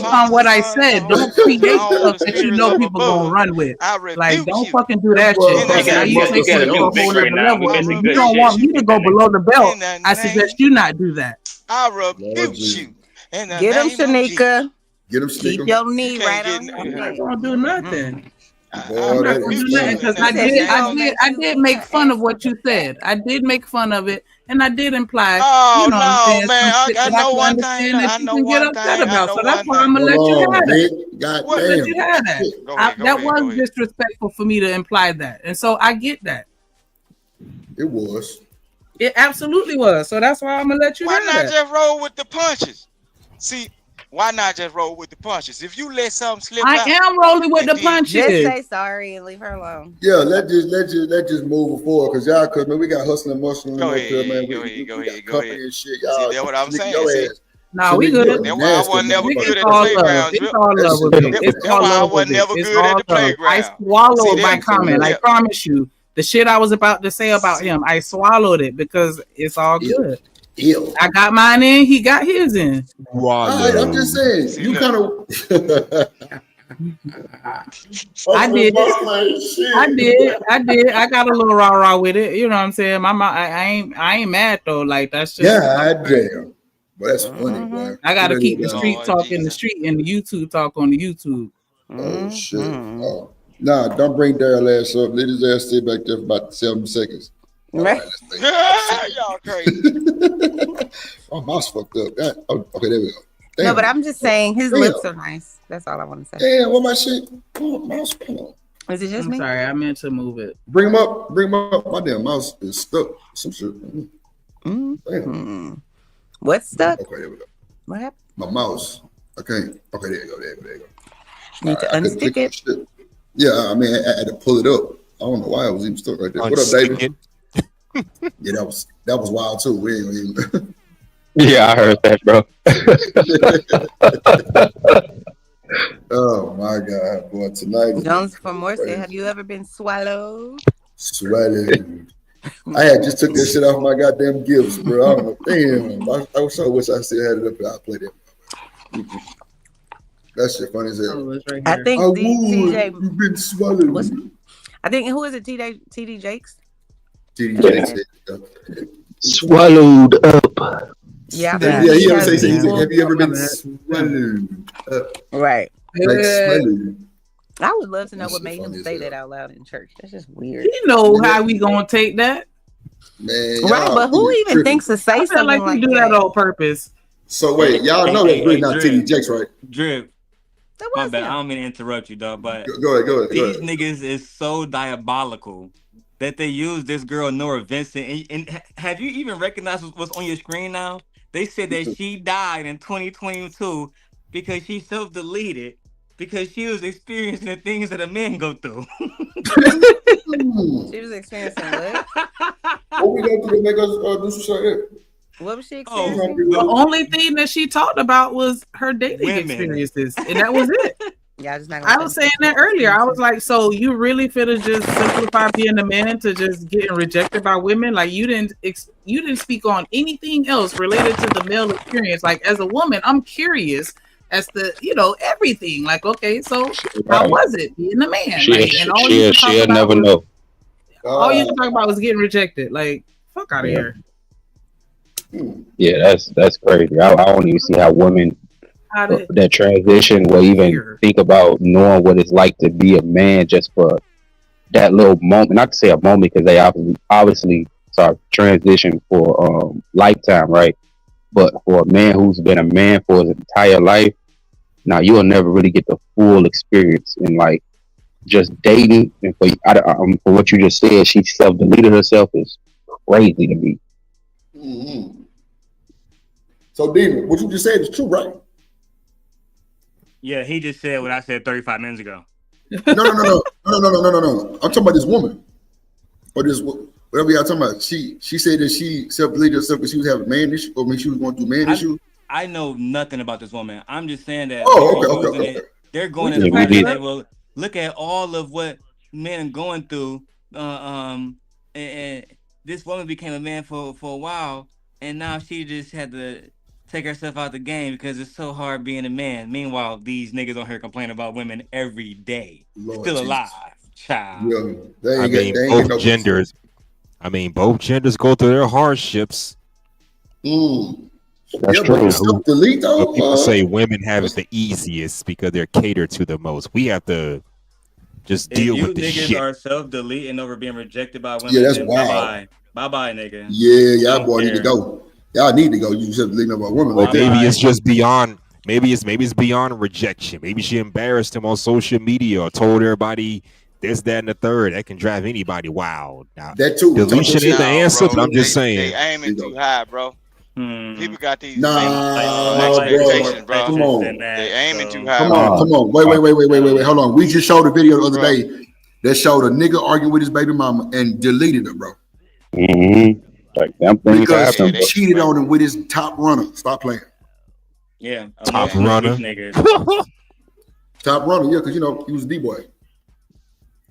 upon what I said. Don't create stuff that you know people gonna run with. Like, don't fucking do that shit. That's how you take it to a whole other level. And if you don't want me to go below the belt, I suggest you not do that. I rebuke you. Get him, Shanika. Get him, Keep your knee right on. I'm not gonna do nothing. I'm not gonna do nothing because I did make fun of what you said. I did make fun of it, and I did imply, Oh you know what I'm no, saying, man! some shit I that I know can one thing. understand that I you know can get one upset thing. I about. know So that's one why thing. I'm gonna let you have that. Vic. God What let damn. you have that? Go ahead. That was disrespectful for me to imply that, and so I get that. It was. It absolutely was. So that's why I'm gonna let you Why have not that. just roll with the punches? See, why not just roll with the punches? If you let something slip I out, am rolling with the then punches. Just say sorry and leave her alone. Yeah, let's just move forward because y'all, cause man, we got hustling and muscling go up here, man. ahead, go We ahead, go got ahead, go company ahead. and shit. See, Y'all, that's what I'm Shanika, saying. your See, ass. Nah, we Shanika, good. you're a that's why I nasty wasn't never It's good at the all love. playground. It's all That love shit with it. It's That's all why I love with wasn't it. never It's good all at the love. I playground. See swallowed my that? comment. I Yeah. promise you. The shit I was about to say about See, him, I swallowed it because it's all good. Ew. I got mine in. He got his in. All right, I'm just saying. see, You look. kind of. I did. I got a little rah with it. You know what I'm saying? I ain't mad though. Like that's just. God damn. But that's funny, boy. I gotta keep the street Lord talk in the Jesus. street and the YouTube talk on the YouTube. Oh shit. Oh. Nah, don't bring Daryl ass up. Let his ass stay back there for about 7 seconds. All right, let's make Y'all crazy. Oh, mouse fucked up. Okay, there we go. Damn. No, but I'm just saying his Damn. lips are nice. That's all I want to say. Damn, what my shit? Oh, mouse, come on. Is it just I'm me? sorry, I meant to move it. Bring him up. Bring him up. My damn mouse is stuck. Some shit. Damn. What's stuck? Okay, there we go. What happened? My mouse. Okay. Okay, there you go. There you go. Need to unstick it. Shit. Yeah, I mean, I had to pull it up. I don't know why it was even stuck right there. What up, David? Yeah, that was wild too. We ain't even. Yeah, I heard that, bro. Oh my God, boy! Tonight. Jones from Morse said, "Have you ever been swallowed?" Swallowed. I had just took that shit off my goddamn gifts, bro. I don't know. Damn, I so wish I still had it up there. I played it. That shit funny as hell. Right I think TJ. You've been swallowed. I think who is it? TD Jakes. TD Jakes. Swallowed up. Yeah, he ever say, have you ever been swallowed up? Right. Like swallowed. I would love to know what made him say that out loud in church. That's just weird. You know how we gonna take that, man? Right, but who even thinks to say something like like you do that on purpose? So wait, y'all know that's really not TD Jakes, right? Drip. My bad. I don't mean to interrupt you, dog, but go ahead. These niggas is so diabolical that they use this girl Nora Vincent. And have you even recognized what's on your screen now? They said that she died in 2022 because she self-deleted because she was experiencing the things that a man go through. She was experiencing what? What we go through to make us do some shit? What was she experiencing? The only thing that she talked about was her dating experiences, and that was it. Yeah, just not I was saying that earlier. I was like, so you really finna just simplify being a man to just getting rejected by women? Like you didn't speak on anything else related to the male experience. Like as a woman, I'm curious as to everything. Like okay, so how was it being a man? She'll never know. All you can talk about was getting rejected. Like fuck out of here. Yeah, that's crazy. I don't even see how women that transition will even think about knowing what it's like to be a man just for that little moment. Not to say a moment because they obviously transition for lifetime, right? But for a man who's been a man for his entire life, now you'll never really get the full experience in like just dating. And for what you just said, she self-deleted herself is crazy to me. Mm-hmm. So, Demon, what you just said is true, right? Yeah, he just said what I said 35 minutes ago. No. I'm talking about this woman. Or this, whatever y'all talking about. She said that she self-deleted herself because she was having man issues, or she was going through man issues. I know nothing about this woman. I'm just saying that okay. They're going as far as they will look at all of what men are going through. And this woman became a man for a while, and now she just had to take herself out the game because it's so hard being a man. Meanwhile, these niggas on here complain about women every day. Lord Still Jesus. alive, child. Yeah, both genders go through their hardships. That's true. Self-delete though. People say women have it the easiest because they're catered to the most. We have to Just If deal you with the niggas shit. are self-deleting over being rejected by women, Yeah, that's then wild. bye-bye, nigga. Yeah, I y'all don't boy need to care. go. Y'all need to go. You just leaving up a woman like But maybe that. it's just beyond. Maybe it's beyond rejection. Maybe she embarrassed him on social media or told everybody this, that, and the third. That can drive anybody wild. Now, That too. Talk your deletion ain't shit. the No, answer, bro. but I'm just They saying. aiming too high, bro. Hmm. People got these Nah, bro. expectations, bro. Come Than on. They that, aiming too so high, Come bro. on. Come on. Wait. Hold on. We just showed a video the other Bro. day that showed a nigga arguing with his baby mama and deleted her, bro. Like them things Because happen, he bro. cheated on him with his top runner. Stop playing. yeah, Top emotional weak runner. niggas. Top runner, yeah, because he was a D-boy.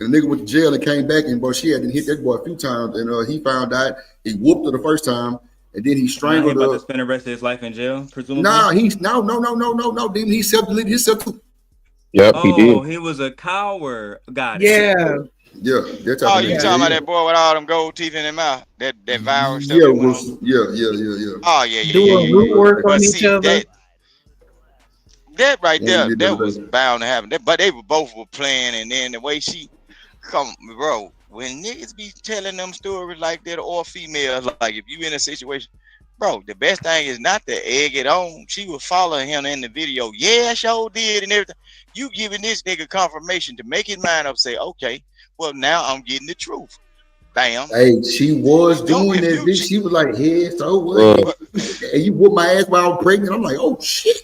And the nigga went to jail and came back, and bro, she had to hit that boy a few times, and he found out he whooped her the first time, and then he And now he strangled about to her. spend the rest of his life in jail, presumably. Nah, no. Then he self-deleted himself too. Yep, he Oh, did. he was a coward. Got it. Yeah. Yeah, that type Oh, of you nigga. talking about Yeah, that boy with all them gold teeth in his mouth? That viral stuff yeah, that went on? yeah. Oh yeah. Doing root work But on each see other. that right What he there, did the that other was day. bound to happen. But they were both playing, and then the way she come, bro. When niggas be telling them stories like that, or females, like if you in a situation, bro, the best thing is not to egg it on. She was following him in the video. Yeah, sure did, and everything. You giving this nigga confirmation to make his mind up. Say, okay, well now I'm getting the truth. Bam. Hey, she was Don't doing that, refute. bitch. She was like, "Hey, so what? But, And you whooped my ass while I was pregnant." I'm like, "Oh shit,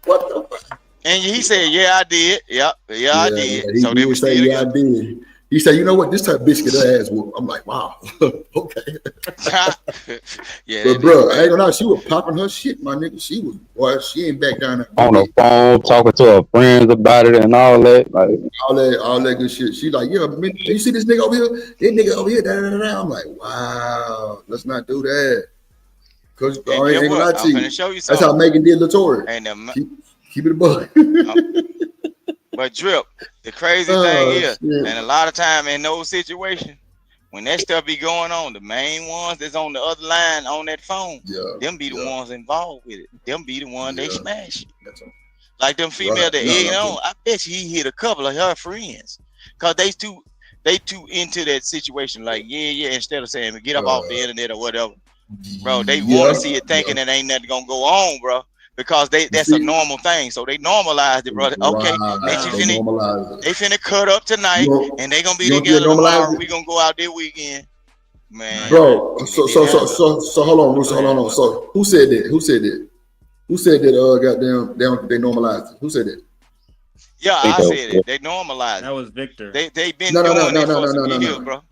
what the fuck?" and he said, yeah, I did. Yep, yeah, I Yeah, did. he So they were did say, still "Yeah, I together. did." He said, "You know what? This type of bitch get her ass whooped." I'm like, "Wow, okay." Yeah, But that nigga bro, I ain't bad. gonna lie, she was popping her shit, my nigga. She was, boy, she ain't back down that On the bitch. phone, talking to her friends about it and all that. Like, All that good shit. She like, yeah, man, you see this nigga over here? This nigga over here, da, da, da, da. I'm like, wow, let's not do that. Cause I And ain't get gonna what? lie I'm to finna you. show you That's how something. Megan did Latour. And Keep it a buck. but Drip, the crazy thing Oh is, shit. and a lot of time in those situations, when that stuff be going on, the main ones that's on the other line on that phone, them be the ones involved with it. Them be the one they smash. Like them female that egging on. I bet you he hit a couple of her friends, cause they too into that situation. Like yeah. Instead of saying get up off the internet or whatever, bro, they want to see it, thinking that ain't nothing gonna go on, bro. Because that's a normal thing. So they normalized it, brother. Okay, Right. that They normalize they finna cut up tonight, and they gonna be you don't think they together normalize tomorrow. it? We gonna go out this weekend, man. Bro, It so didn't so so happen. so so hold on, Rooster, hold on. So who said that? Who said that? Who said that goddamn they normalized it? Who said it? Yeah, I said it. They normalized That was Victor. it. They been No, doing it for some years, bro.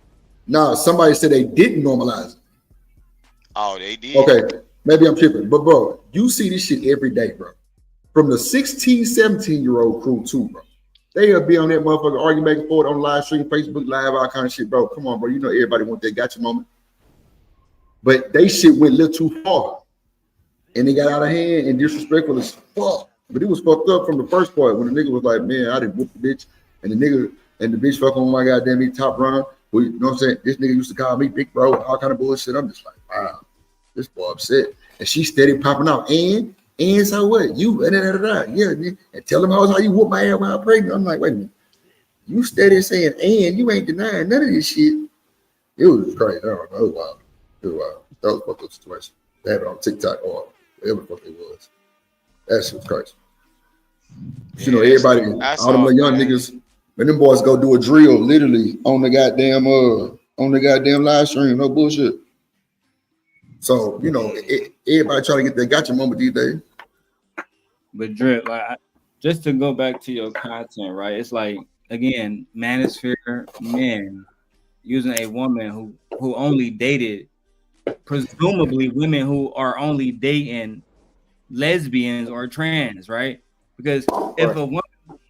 No, somebody said they didn't normalize it. Oh, they did. Okay, maybe I'm tripping. But bro, you see this shit every day, bro. From the 16, 17-year-old crew too, bro. They'll be on that motherfucker arguing back and forth on live stream, Facebook Live, all kind of shit, bro. Come on, bro. You know everybody want that gotcha moment. But they shit went a little too far. And they got out of hand and disrespectful as fuck. But it was fucked up from the first part when the nigga was like, man, I didn't whoop the bitch. And the bitch fuck on my goddamn me top runner. Well, you know what I'm saying? This nigga used to call me big bro, all kind of bullshit. I'm just like, wow, this boy upset. And she steady popping out. And so what? You yeah, and tell them how you whoop my ass while I'm pregnant. I'm like, wait a minute. You steady saying and you ain't denying none of this shit. It was crazy. I don't know. It was wild. It was wild. That was a fucked up situation. They had it on TikTok or whatever the fuck it was. That shit was crazy. You know, everybody, all them little young niggas, when them boys go do a drill literally on the goddamn live stream, no bullshit. So, you know, everybody trying to get that gotcha moment these days. But Drip, like just to go back to your content, right? It's like again, manosphere men using a woman who only dated presumably women who are only dating lesbians or trans, right? Because if a woman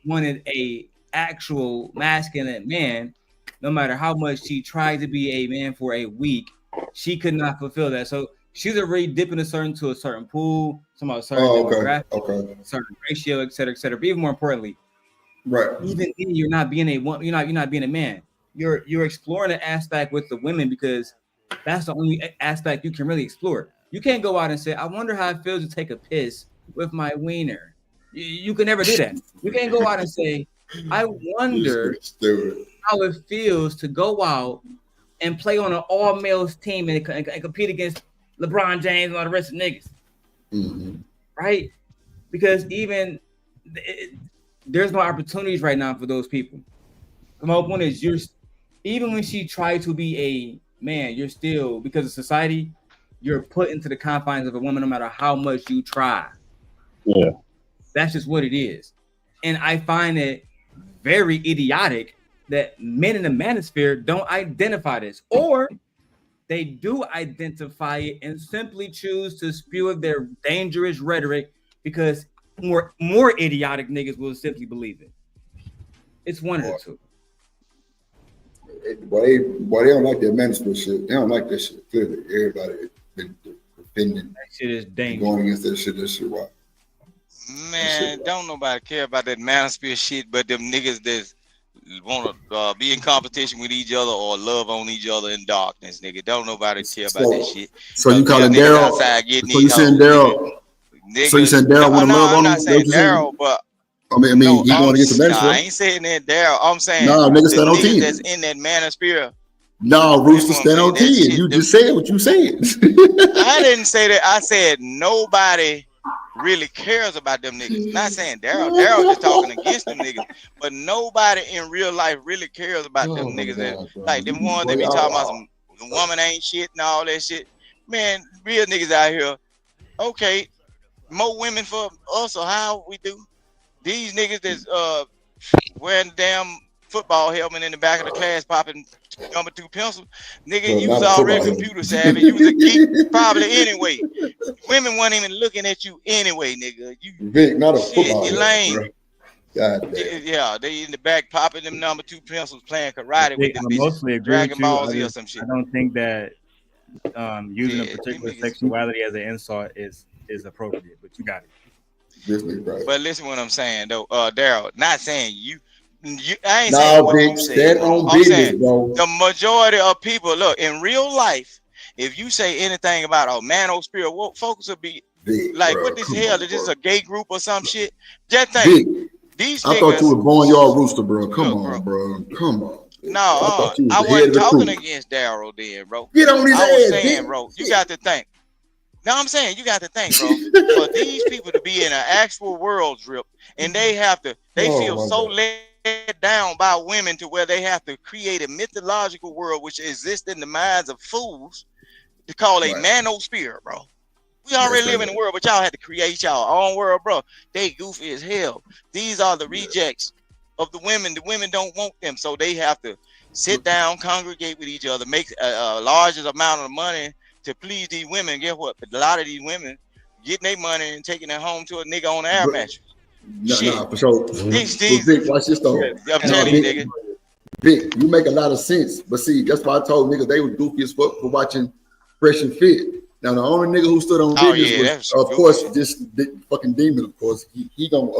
wanted a actual masculine man, no matter how much she tried to be a man for a week, she could not fulfill that. So she's already dipping to a certain pool, some a certain demographic, certain ratio, et cetera, et cetera. But even more importantly, even then you're not being a woman, you're not being a man. You're exploring an aspect with the women because that's the only aspect you can really explore. You can't go out and say, I wonder how it feels to take a piss with my wiener. You can never do that. You can't go out and say, I wonder how it feels to go out and play on an all males team and compete against LeBron James and all the rest of niggas. Mm-hmm. Right? Because there's no opportunities right now for those people. My whole point is, even when she tried to be a man, you're still, because of society, you're put into the confines of a woman no matter how much you try. Yeah. That's just what it is. And I find it very idiotic that men in the manosphere don't identify this, or they do identify it and simply choose to spew their dangerous rhetoric because more idiotic niggas will simply believe it. It's one of the two. Boy, they don't like that manosphere shit. They don't like that shit. Clearly, everybody been defending that shit is dangerous. Going against that shit. That shit wild. Man, don't nobody care about that manosphere shit, but them niggas that want to be in competition with each other or love on each other in darkness, nigga. Don't nobody care about that shit. So you calling Daryl? So you saying Daryl? So you saying Daryl want to love on him? I'm not saying Daryl, but I mean, he going against the manosphere. I ain't saying that Daryl. I'm saying niggas stand on 10. That's in that manosphere. No, Rooster, stand on 10. You just said what you said. I didn't say that. I said nobody really cares about them niggas. Not saying Daryl. Daryl just talking against them niggas. But nobody in real life really cares about them niggas. Like them ones that be talking about some woman ain't shit and all that shit. Man, real niggas out here. Okay, more women for us or how we do. These niggas that's wearing damn football helmet in the back of the class popping number 2 pencil. Nigga, you was already computer savvy. You was a geek probably anyway. Women weren't even looking at you anyway, nigga. You Vic, not a football. You lame. God yeah, they in the back popping them number 2 pencils playing karate with them bitches. Mostly agree Dragon with you. Ball Z or some shit. I don't think that using a particular sexuality as an insult is appropriate, but you got it. But listen what I'm saying though, Daryl. Not saying you. I ain't saying what you said. I'm saying the majority of people look in real life. If you say anything about a manosphere, what folks will be like, what this hell? Is this a gay group or some shit? Just think. These I thought you were Boneyard Rooster, bro. Come on, bro. Come on. No, I wasn't talking against Daryl then, bro. Get on his I was ass, saying, bro, you got to think. No, I'm saying you got to think, bro. For these people to be in an actual world trip, and they feel so let down by women to where they have to create a mythological world which exists in the minds of fools to call a manosphere, bro. We already live in a world, but y'all had to create y'all own world, bro. They goofy as hell. These are the rejects of the women. The women don't want them, so they have to sit down, congregate with each other, make a largest amount of money to please these women. Guess what? But a lot of these women getting their money and taking it home to a nigga on the air mattress. Nah, for sure. These, Vic, watch this though. I'm telling you, nigga. Vic, you make a lot of sense. But see, that's why I told niggas they was goofy as fuck for watching Fresh and Fit. Now the only nigga who stood on business was, of course, this fucking demon. Of course, he gonna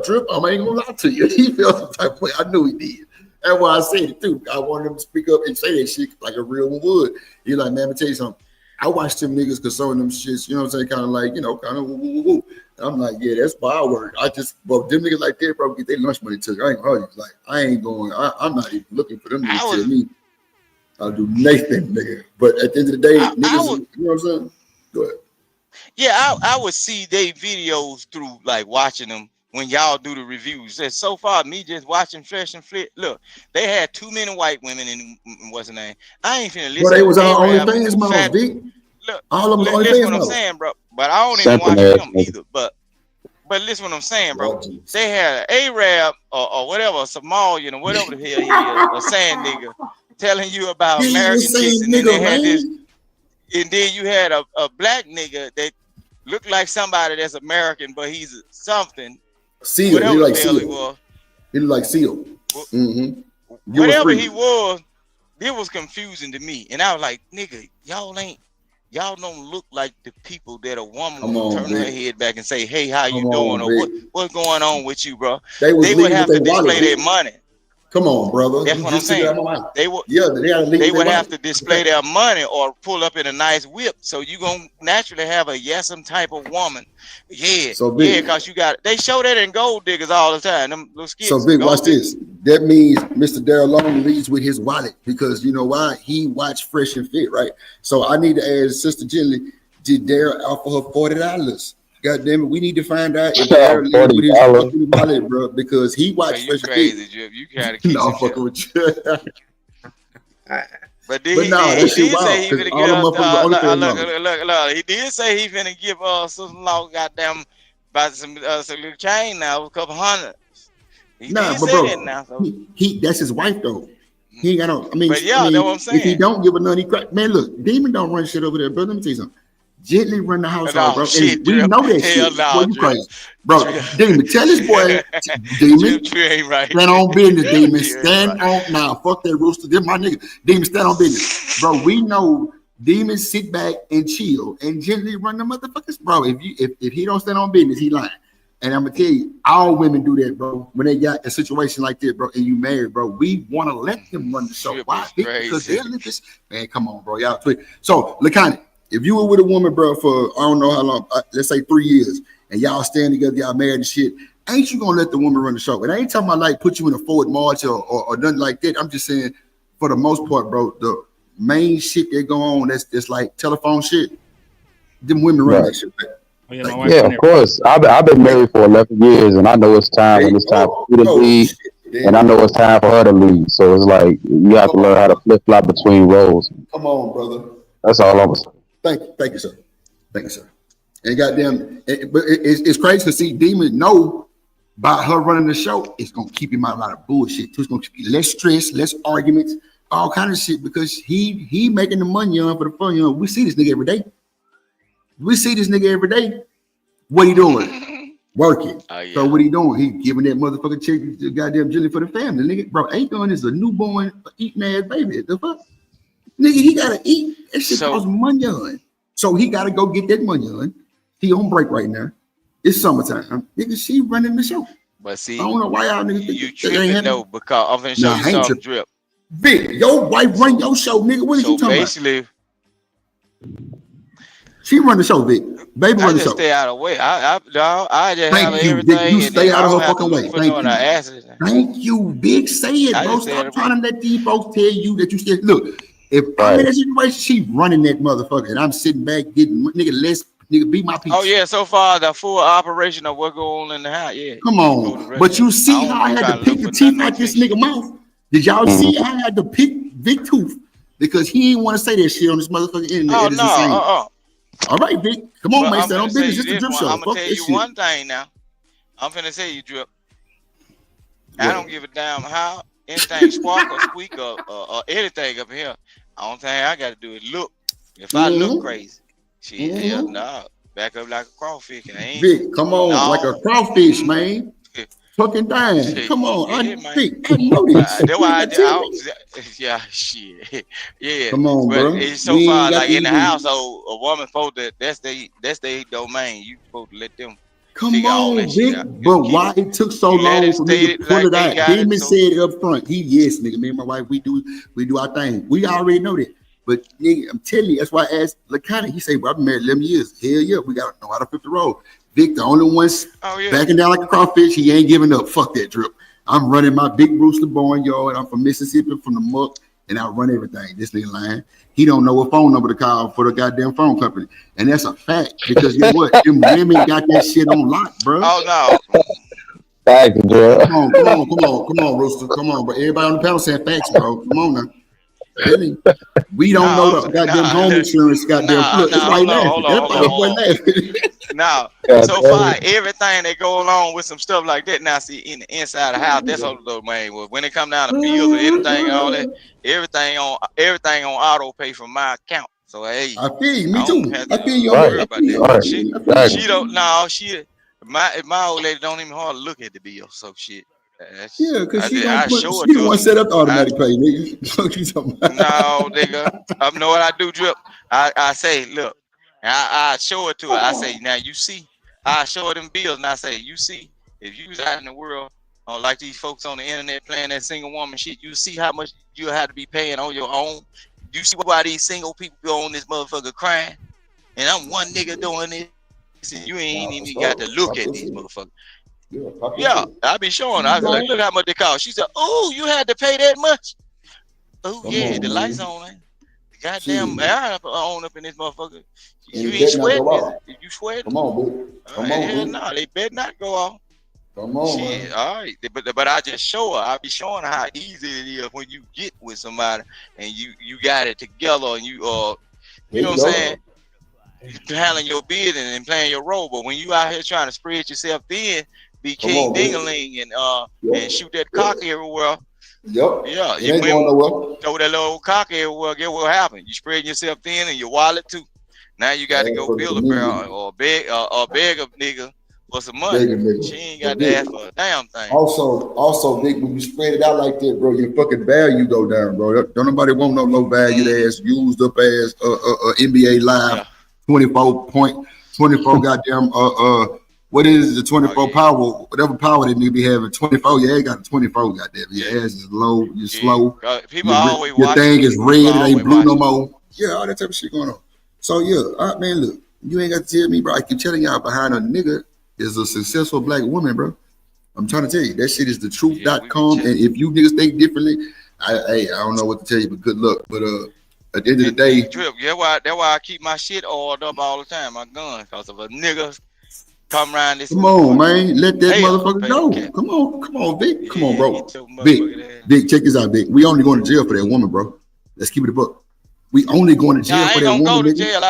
drip. I ain't gonna lie to you. He felt some type of way. I knew he did. That's why I said it too. I wanted him to speak up and say that shit like a real one would. He like, man, let me tell you something. I watched them niggas concerning them shits, you know what I'm saying? Kind of like, kind of woo. I'm like, yeah, that's my word. But them niggas like that, bro, get their lunch money took. I ain't hard. Like, I ain't going, I'm not even looking for them to tell me I'll do nothing, nigga. But at the end of the day, niggas, you know what I'm saying? Go ahead. Yeah, I would see their videos through like watching them when y'all do the reviews. And so far, me just watching Fresh and Fit, look, they had too many white women in what's the name? I ain't finna listen. Well, they was all OnlyFans models, Vic. Look, all of them OnlyFans listen what I'm saying, bro. But I don't even watch them either. But listen what I'm saying, bro. They had an Arab or whatever, Somalian or whatever the hell he is, a sand nigga, telling you about American chicks, and then they had this. And then you had a black nigga that looked like somebody that's American, but he's something. Seal. Whatever like Seal. He was. He looked like Seal. Mm-hmm. Whatever he was, it was confusing to me. And I was like, nigga, y'all don't look like the people that a woman would turn her head back and say, hey, how you doing? Or what's going on with you, bro? They would have to display their money. Come on, brother. That's You what I'm just took it out saying. of my mouth. They would gotta leave they their would have wife. to display their money or pull up in a nice whip. So you gonna naturally have a yes'm type of woman. Yeah, So yeah, Vic, cause you got they show that in Gold Diggers all the time. Them little so skits. Vic, watch Gold Diggers. this. That means Mr. Darrell Long leads with his wallet because you know why? He watched Fresh and Fit, right? So I need to ask Sister Gently, did Darrell offer her $40? God damn it, we need to find out if Darrell leads with his $40. fucking wallet, bro, because he Well, watched you Fresh and Fit. crazy, Jim. You gotta keep No, some I'm shit. fucking with you. But But no, he that shit did say wild he because finna all give the us motherfuckers are OnlyFans look, models. he did say he finna give sister-in-law goddamn about some little chain now, a couple hundred. He Nah, did but say that bro, now. So he that's his wife though. He ain't got no. I mean, but yeah, that's what I'm if he saying. don't give her none, he crack. Man, look, Demon don't run shit over there, bro. Let me tell you something. Gently run the household, No bro, shit, and we Drip. know that Hell shit. Boy, no, you Drip. crazy, bro. Drip. Demon, tell this boy, Drip, Demon, Drip ain't right. stand on business. Demon, Drip ain't right. stand on. Nah, fuck that rooster. This my nigga. Demon, stand on business, bro. We know. Demon sit back and chill and gently run the motherfuckers, bro. If he don't stand on business, he lying. And I'm gonna tell you, all women do that, bro. When they got a situation like this, bro, and you married, bro, we want to let them run the show. Drip Why? is Because crazy. they're living. Man, come on, bro. Y'all tweet. So, Lakani, if you were with a woman, bro, for I don't know how long, let's say 3 years, and y'all stand together, y'all married and shit, ain't you gonna let the woman run the show? And I ain't talking about like put you in a Ford March or nothing like that. I'm just saying, for the most part, bro, the main shit that go on that's like telephone shit, them women run Right. that shit. Yeah, of course. I've been married for 11 years, and I know it's time when it's time for me to leave, and I know it's time for her to leave. So it's like you have to learn how to flip flop between roles. Come on, brother. That's all I'm saying. Thank you, sir. Thank you, sir. And goddamn, but it's crazy to see Demon know by her running the show, it's gonna keep him out of a lot of bullshit too. It's gonna keep less stress, less arguments, all kind of shit because he making the money on for the fun. You know, we see this nigga every day. We see this nigga every day. What he doing? Working. Oh, yeah. So what he doing? He giving that motherfucking chick the goddamn jelly for the family. Nigga, bro, ain't doing this a newborn eating ass baby. The fuck? Nigga, he gotta eat. That shit costs money on. So he gotta go get that money on. He on break right now. It's summertime. Nigga, she running the show. But see, I don't know why y'all niggas you think that ain't tripping though, happening. because I'm finna show Nah, you I ain't something, tripping. Drip. Vic, your wife run your show, nigga. What is you So talking basically, about? She run the show, Vic. Baby I run the just show. stay out of the way. I just Thank handle you, Vic. You everything, and stay then I out of don't her have to fucking look way. for Thank no you. asses. Thank you, Vic. Say it, I bro. just stay out Stop of the way. trying to let these folks tell you that you still look. If I'm in a situation, she running that motherfucker, and I'm sitting back getting nigga beat my piece. Oh yeah, so far the full operation of what go on in the house. Yeah, Come you control the on, rest but of you it. see I how don't I be had trying to to look pick the for teeth nothing out on this fake nigga shit. mouth? Did y'all see I had to pick Vic tooth because he didn't want to say that shit on this motherfucking internet? Oh It is insane. no, All right, Vic, come on, But man, I'm stand on finna tell business. you It's the this drip one. show. I'm gonna Fuck tell that you shit. one thing now. I'm finna tell you, Drip. I What? don't give a damn how anything squawk or squeak or anything up here. The only thing I gotta do is look. If I look crazy, shit, hell no. Back up like a crawfish. I ain't Vic, come on, like no. a crawfish, man. Fucking dying. Shit, Come on, yeah, I man. think I know this. That's You ain't why got to tell me. yeah, shit, yeah. Come on, But bro. it's so We ain't far got like to in the even. household, a woman supposed to that's their domain. You supposed to let them Come figure all that on, shit Vic. out. But why it took so You let long it for me to state it pull like it they out? got it. Damon So said it up front. Yes, nigga. Me and my wife, we do our thing. We already know that. But nigga, I'm telling you, that's why I asked Lakana. He said, "Bro, I've been married 11 years. Hell yeah, we gotta know how to flip the road." Vic, the only one's backing down like a crawfish. He ain't giving up. Fuck that drip. I'm running my big rooster barnyard. I'm from Mississippi, from the muck, and I run everything. This nigga lying. He don't know what phone number to call for the goddamn phone company. And that's a fact. Because you know what? Them women got that shit on lock, bro. Oh no. Facts, bro. Come on, Rooster. Come on, but everybody on the panel saying facts, bro. Come on now. Really? We don't know the goddamn home insurance, goddamn. Look, that's why he laughing. That's why the boy laughing. Now, so far, everything that go along with some stuff like that. Now, see, in the inside of the house, that's all the main. When it come down to bills or anything and all that, everything on auto pay from my account. So hey, I feel you. Me I don't too. have I to feel you. worry about I feel that. you. She don't. No, my old lady don't even hardly look at the bill. So shit. Yeah, because I show it she the to one her. set up the automatic pay, nigga. What you talking about? No, nigga. I know what I do, Drip. I say, look, I show it to her. I say, now you see. I show her them bills and I say, you see, if you was out in the world Like these folks on the internet playing that single woman shit. You see how much you have to be paying on your own. You see why these single people go on this motherfucker crying. And I'm one nigga doing this, and you ain't even got to look at these motherfuckers. Yeah, I be showing. I was like, look how much they cost. She said, "Oh, you had to pay that much." Oh yeah, the lights on, man. The goddamn air on up in this motherfucker. You ain't sweating, is it? You sweating? Come on, bro. Come on, hell no, they better not go off. Come on, shit, man. all right. But I just show her. I be showing her how easy it is when you get with somebody and you got it together and you know what I'm saying? You handling your business and playing your role. But when you out here trying to spread yourself thin, be king dingaling and shoot that cock everywhere. Yep. Yeah, you ain't going nowhere. Throw that little cock everywhere. Get what happened? You spreading yourself thin and your wallet too. Now you got to go build a barrel or beg a nigga for some money. She ain't got to ask for a damn thing. Also, Nick, when you spread it out like that, bro, your fucking value go down, bro. Don't nobody want no low value ass, used up ass NBA live 24 goddamn what is the 24 power? Whatever power they need to be having. 24, yeah, got 24, goddamn. Your ass is low, you're slow. People always your watching. thing is red, it ain't blue no more. Yeah, all that type of shit going on. So yeah, man, look, you ain't got to tell me, bro. I keep telling y'all behind a nigga is a successful black woman, bro. I'm trying to tell you, that shit is the truth.com. And if you niggas think differently, I don't know what to tell you, but good luck. But at the end of the day, that's why I keep my shit oiled up all the time, my gun, because of a nigga come around this. Come on, man, let that motherfucker go. Come on, Vic. Come on, bro. Vic, check this out, Vic. We only going to jail for that woman, bro. Let's keep it a buck. We only going to jail for that woman. I ain't gonna go to jail.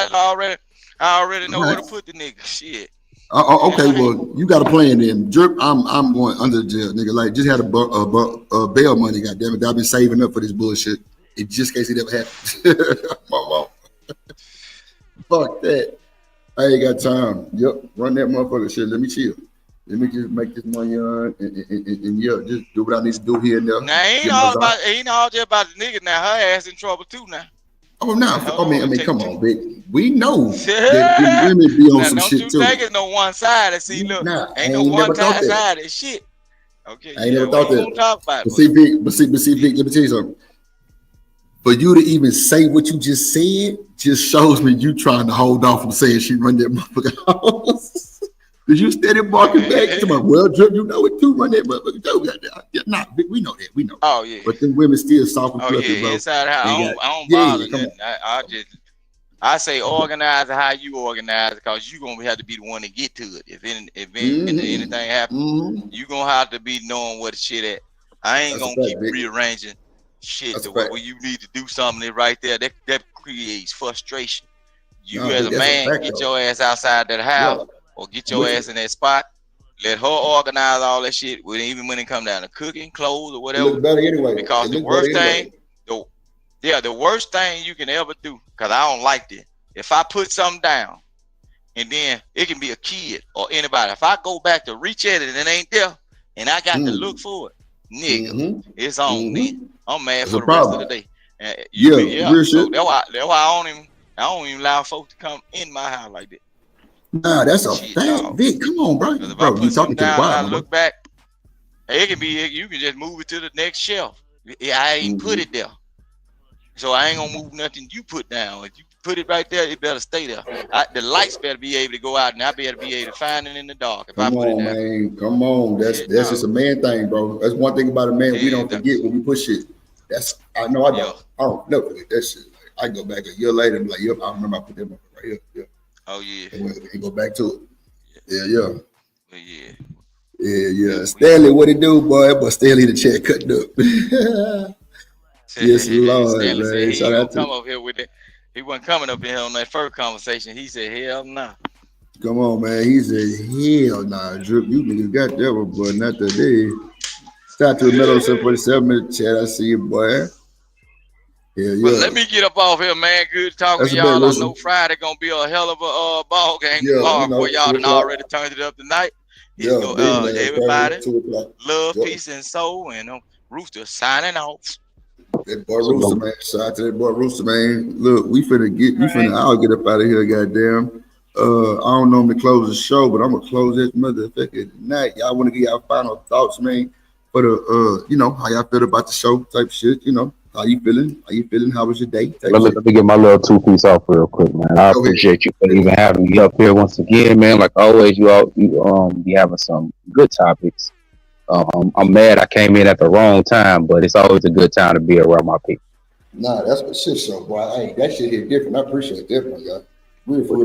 I already know where to put the nigga. Shit. Okay, well, you got a plan then. Drip, I'm going under the jail, nigga. Like, just had a bail money, goddamn it. I've been saving up for this bullshit. In just in case it ever happens. Fuck that. I ain't got time. Yep, run that motherfucker shit. Let me chill. Let me just make this money on and yeah, just do what I need to do here and there. Now ain't all just about the nigga. Now her ass in trouble too now. Oh no! I mean, come on, Vic. We know that women be on some shit too. Don't you think it's no one sided? See, look, ain't no one sided shit. Okay, I ain't never thought that. Talk about but see, Vic, let me tell you something. For you to even say what you just said just shows me you trying to hold off from saying she run that motherfucker house. Because you steady barking back to my Drip, you know it too, run that motherfucker too. Yeah, nah, Vic, we know that. We know. Oh yeah. But them women still soft and fluffy, bro. Inside out. I don't bother nothing. I say organize how you organize because you gonna have to be the one to get to it. If anything happens, you gonna have to be knowing where the shit at. I ain't gonna keep rearranging shit to where you need to do something right there. That creates frustration. You as a man get your ass outside that house or get your ass in that spot. Let her organize all that shit, even when it come down to cooking, clothes, or whatever. It look better anyway. Because the worst thing you can ever do, because I don't like this. If I put something down, and then it can be a kid or anybody. If I go back to reach at it and it ain't there, and I got to look for it, nigga, it's on me. I'm mad for the rest of the day. So that's why I don't even allow folks to come in my house like that. Nah, that's a fact, Vic. Come on, bro. Bro, you talking to the wild, I look back. It can be you can just move it to the next shelf. I ain't put it there, so I ain't gonna move nothing you put down. If you put it right there, it better stay there. The lights better be able to go out, and I better be able to find it in the dark. If I put it down, man, come on. That's just a man thing, bro. That's one thing about a man we don't forget when we push shit. I know I don't. I don't never forget that shit. Like, I go back a year later and be like, yep, I remember I put that right here. Yep. Oh yeah. And go back to it. Yeah. Stanley, what it do, boy? But Stanley the chat cutting up. Yes, Lord, man. Shout out to come up here with it. He wasn't coming up here on that first conversation. He said, "Hell nah." Come on, man. He said, "Hell nah, Drip. You niggas got that one, boy. Not today." Shout out to the Meadow 747 in the chat. I see you, boy. Yeah. But let me get up off here, man. Good talking to y'all. I know Friday gonna be a hell of a ball game tomorrow. For y'all done already turned it up tonight. Everybody, love, peace, and soul, and Rooster signing off. That boy Rooster, man. Shout out to that boy Rooster, man. Look, we finna all get up out of here, goddamn. I don't normally close the show, but I'm gonna close this motherfucker tonight. Y'all want to get y'all final thoughts, man? for the you know, how y'all feel about the show type shit. You know, how you feeling? How you feeling? How was your day? Let me get my little 2 piece off real quick, man. I appreciate you for even having me up here once again, man. Like always, you be having some good topics. I'm mad I came in at the wrong time, but it's always a good time to be around my people. Nah, that's what shit show, boy. Hey, that shit hit different. I appreciate that, my guy.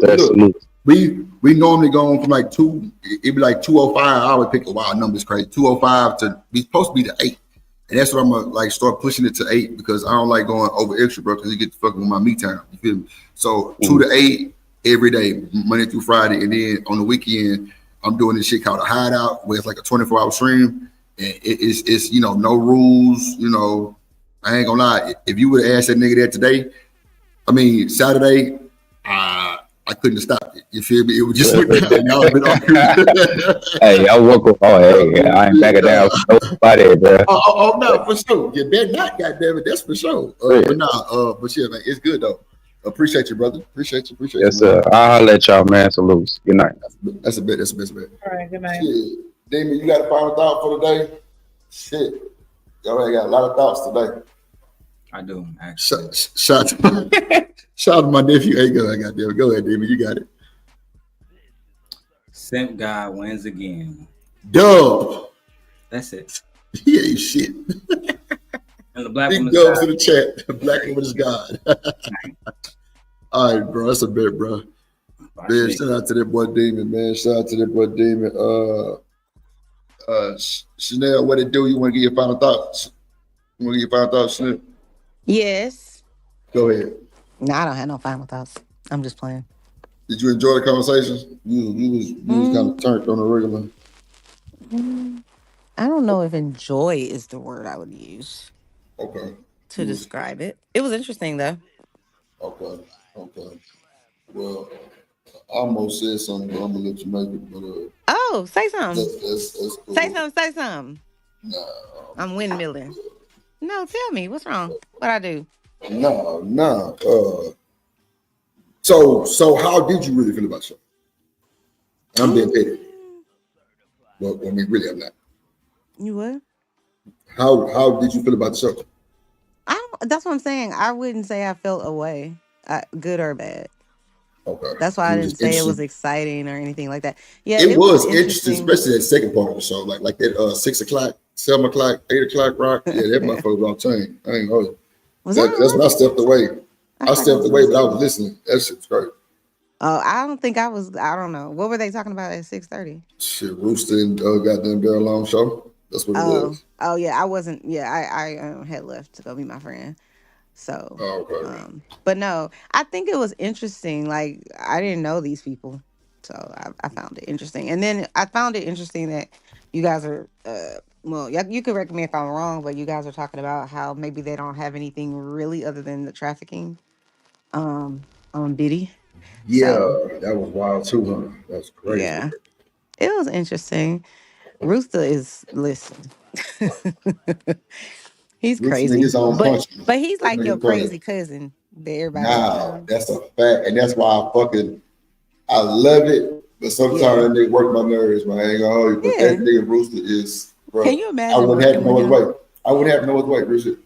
That's Look, we normally go on from like 2, it'd be like 2:05. I always pick a wild numbers crazy. 2:05 to be supposed to be to 8. And that's what I'm gonna like start pushing it to 8 because I don't like going over extra, bro, because you get to fucking with my me time. You feel me? So 2 to 8 every day, Monday through Friday, and then on the weekend, I'm doing this shit called a hideout, where it's like a 24-hour stream, and it's you know, no rules. You know, I ain't gonna lie. If you would have asked that nigga that today, I mean Saturday, I couldn't have stopped it. You feel me? It was just went down. Y'all been on Hey, I woke up. Oh, hey, I ain't backing down for nobody, bro. Oh, no, for sure. You better not, goddamn it. That's for sure. But nah, but yeah, man, it's good though. Appreciate you, brother. Appreciate you. Yes, sir. I'll let y'all, man. Salute. Good night. That's a bit. That's a best bet. All right, good night. Shit. Damon, you got a final thought for the day? Shit. Y'all ain't got a lot of thoughts today. I do, actually. Shout out to my nephew. Hey, go ahead, goddamn. Go ahead, Damon. You got it. Simp guy wins again. Dub. That's it. He ain't shit. And the black Big woman's dubs God. in the chat. The black woman is God. All right, bro. That's a bet, bro. Man, shout out to that boy Demon, man. Shout out to that boy Demon. Chanel, what it do? You want to give your final thoughts? You want to give your final thoughts, Chanel? Yes. Go ahead. No, I don't have no final thoughts. I'm just playing. Did you enjoy the conversations? You was kind of turned on the regular. I don't know if enjoy is the word I would use. Okay. To describe it. It was interesting though. Okay. Well, I almost said something, but I'm gonna let you make it. But Oh, say something. that's cool. Say something. Nah. I'm windmilling. No, tell me. What's wrong? What I do? Nah. So how did you really feel about the show? I'm being petty. Well, I mean, really, I'm not. You what? How did you feel about the show? That's what I'm saying. I wouldn't say I felt away, good or bad. Okay. That's why I didn't say it was exciting or anything like that. Yeah, it was interesting, especially that second part of the show, like that 6 o'clock, 7 o'clock, 8 o'clock rock. Yeah, that motherfucker was on chain. I ain't know. That's when I stepped away. I stepped away, but I was listening. That shit's great. Oh, I don't think I was. I don't know. What were they talking about at 6:30? Shit, Rooster and goddamn Daryl Long show. That's what it was. Oh yeah, I wasn't. Yeah, I had left to go meet my friend. So, but no, I think it was interesting. Like I didn't know these people, so I found it interesting. And then I found it interesting that you guys are. Well, you could correct me if I'm wrong, but you guys are talking about how maybe they don't have anything really other than the trafficking, on Diddy. Yeah, that was wild too, huh? That's crazy. Yeah, it was interesting. Rooster is listen. He's crazy, but he's like your crazy cousin that everybody. Nah, that's a fact, and that's why I love it. But sometimes that nigga work my nerves, man. I ain't gonna hold you. But that nigga Rooster is, bro. Can you imagine? I wouldn't have no other way. I wouldn't have no other way, Rooster.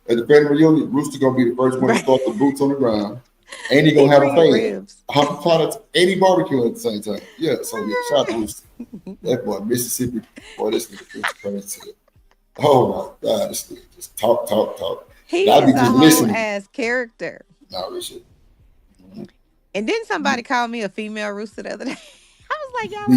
At the family reunion, Rooster gonna be the first one to start the boots on the ground, and he gonna have a fan. And he barbecue at the same time. Yeah, so yeah, shout out to Rooster. That boy, Mississippi, boy, this nigga is crazy. Oh my God, this nigga just talk. He is a whole ass character. Nah, this shit. And then somebody called me a female rooster the other day. I was like, y'all.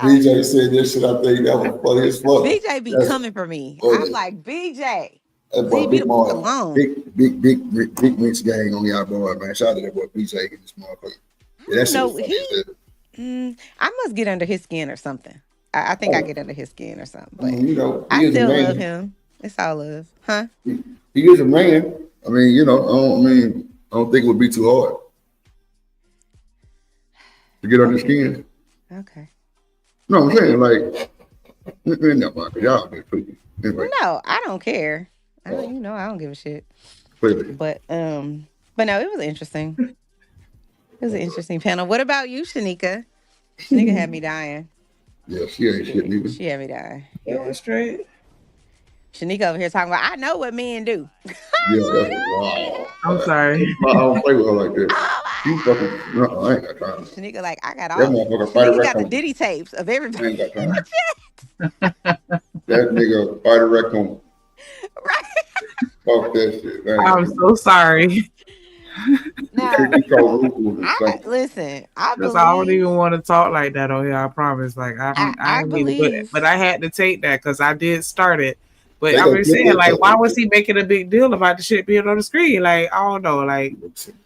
BJ said that shit. I think that was funny as fuck. BJ be coming for me. I'm like, BJ. That boy, big Mark, big Winch gang on y'all boy, man. Shout out to that boy BJ in this motherfucker. Yeah, that shit. I must get under his skin or something. I think I get under his skin or something. But you know, I still love him. It's all love, huh? He is a man. I mean, you know, I don't think it would be too hard to get under his skin. Okay. No, I'm saying like, y'all be freaky. Anyway. No, I don't care. I don't give a shit. Clearly. But no, it was interesting. It was an interesting panel. What about you, Shanika? Shanika had me dying. Yeah, she ain't shit neither. She had me dying. It was straight. Shanika over here talking about, I know what men do. Yeah, that's wow. I'm sorry. I don't play with her like that. You fucking, no, I ain't got time. Shanika, like, I got That all. motherfucker fight a Shanika got the raccoon. Diddy tapes of I everybody. ain't got time. That nigga fight a raccoon. Right. Fuck that shit. I'm so sorry. Now, listen, I Because I don't believe. even want to talk like that on here. I promise. Like I I don't even. believe. But I had to take that because I did start it. But They I gonna was flip saying, that like, shit. why was he making a big deal about the shit being on the screen? Like, I don't know. Like,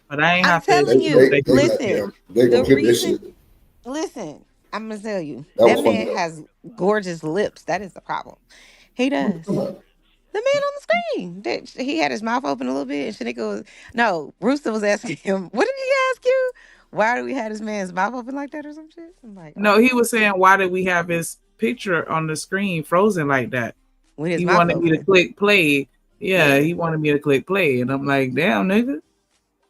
but I ain't I'm have telling to. you, listen. They gonna The flip that reason, shit. listen, I'm gonna tell you, That was that funny, man though. has gorgeous lips. That is the problem. He does. The man on the screen. He had his mouth open a little bit, and Shanika was Rooster was asking him, "What did he ask you? Why do we have this man's mouth open like that or some shit?" I'm like, No, he was saying, why did we have his picture on the screen frozen like that? with his He mouth wanted me to open. click play. Yeah, Yeah. he wanted me to click play, and I'm like, damn, nigga.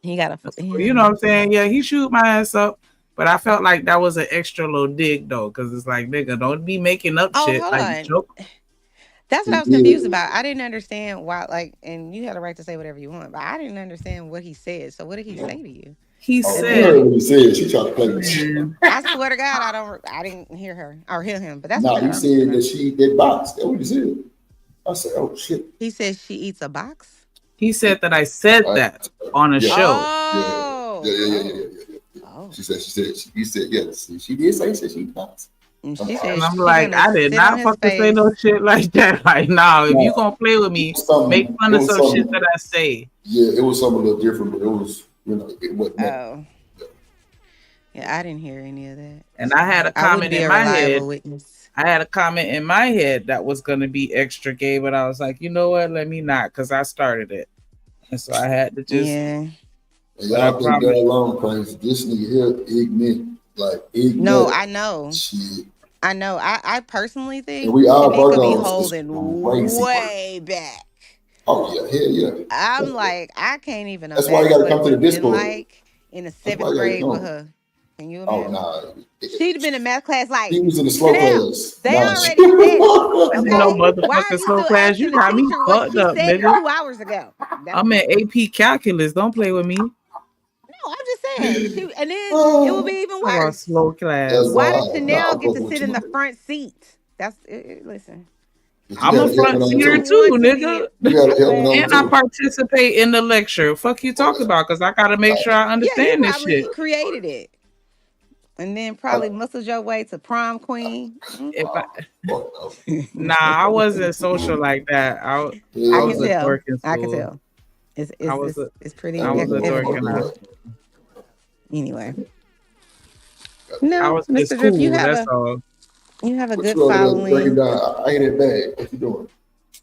He got You know what I'm saying? Yeah, he shoot my ass up. But I felt like that was an extra little dig though, because it's like, nigga, don't be making up Oh, shit. hold Like, on. joke. That's what I was confused about. I didn't understand why, like, and you had a right to say whatever you want, but I didn't understand what he said. So what did he say to you? He You said, heard what he said. She tried to play with shit. I swear to God, I didn't hear her or hear him, but that's Nah, okay. he said that she did box. That's what he said. I said, oh shit. He said she eats a box. He said that I said that on a show. Oh, yeah. She said, he said, yes. She did say she eat box. And she And said I'm she's like, gonna I did sit on not his fucking say face. no shit like that. Like, nah, if Nah, you gonna play with me, make fun it of was some something- shit that I say. Yeah, it was something a little different, but it was, it wasn't. Oh, yeah, I didn't hear any of that. And I had a I wouldn't comment be in a my reliable head. witness. I had a comment in my head that was gonna be extra gay, but I was like, you know what? Let me not, because I started it, and so I had to just. Yeah. And y'all think that alone crazy. This nigga here ignorant, like ignorant. No, I know. Shit. I know. I personally think And we all Shanika be Virgos is holding crazy. way back. Oh yeah, hell yeah. I'm like, I can't even That's why you imagine gotta what come it to would the have been Discord. like in the That's why seventh you gotta grade with come. her. Can you Oh imagine? nah. She'd have been in math class like He was in the slow Chanel, class. they Nah. already said it. I'm in no Okay. Why are motherfucking you slow still class. You asking the got me teacher what fucked she up, said nigga. 2 hours ago? I'm in AP calculus. Don't play with me. No, I'm just saying. And then it would be even Talk about worse. slow class. Why does Chanel get to sit in the front seat? That's listen. I'm a front seater too, nigga. And I participate in the lecture. Fuck you talking about? Because I gotta make sure I Yeah, understand you this probably shit. created it. And then probably muscled your way to prom queen. If nah, I wasn't social like that. I was a dork in school. I can tell. It's pretty evident. Anyway. I No, was just Mr. Drip, cool. you That's all. have a good Break it following. down. I hit it bad. What you doing?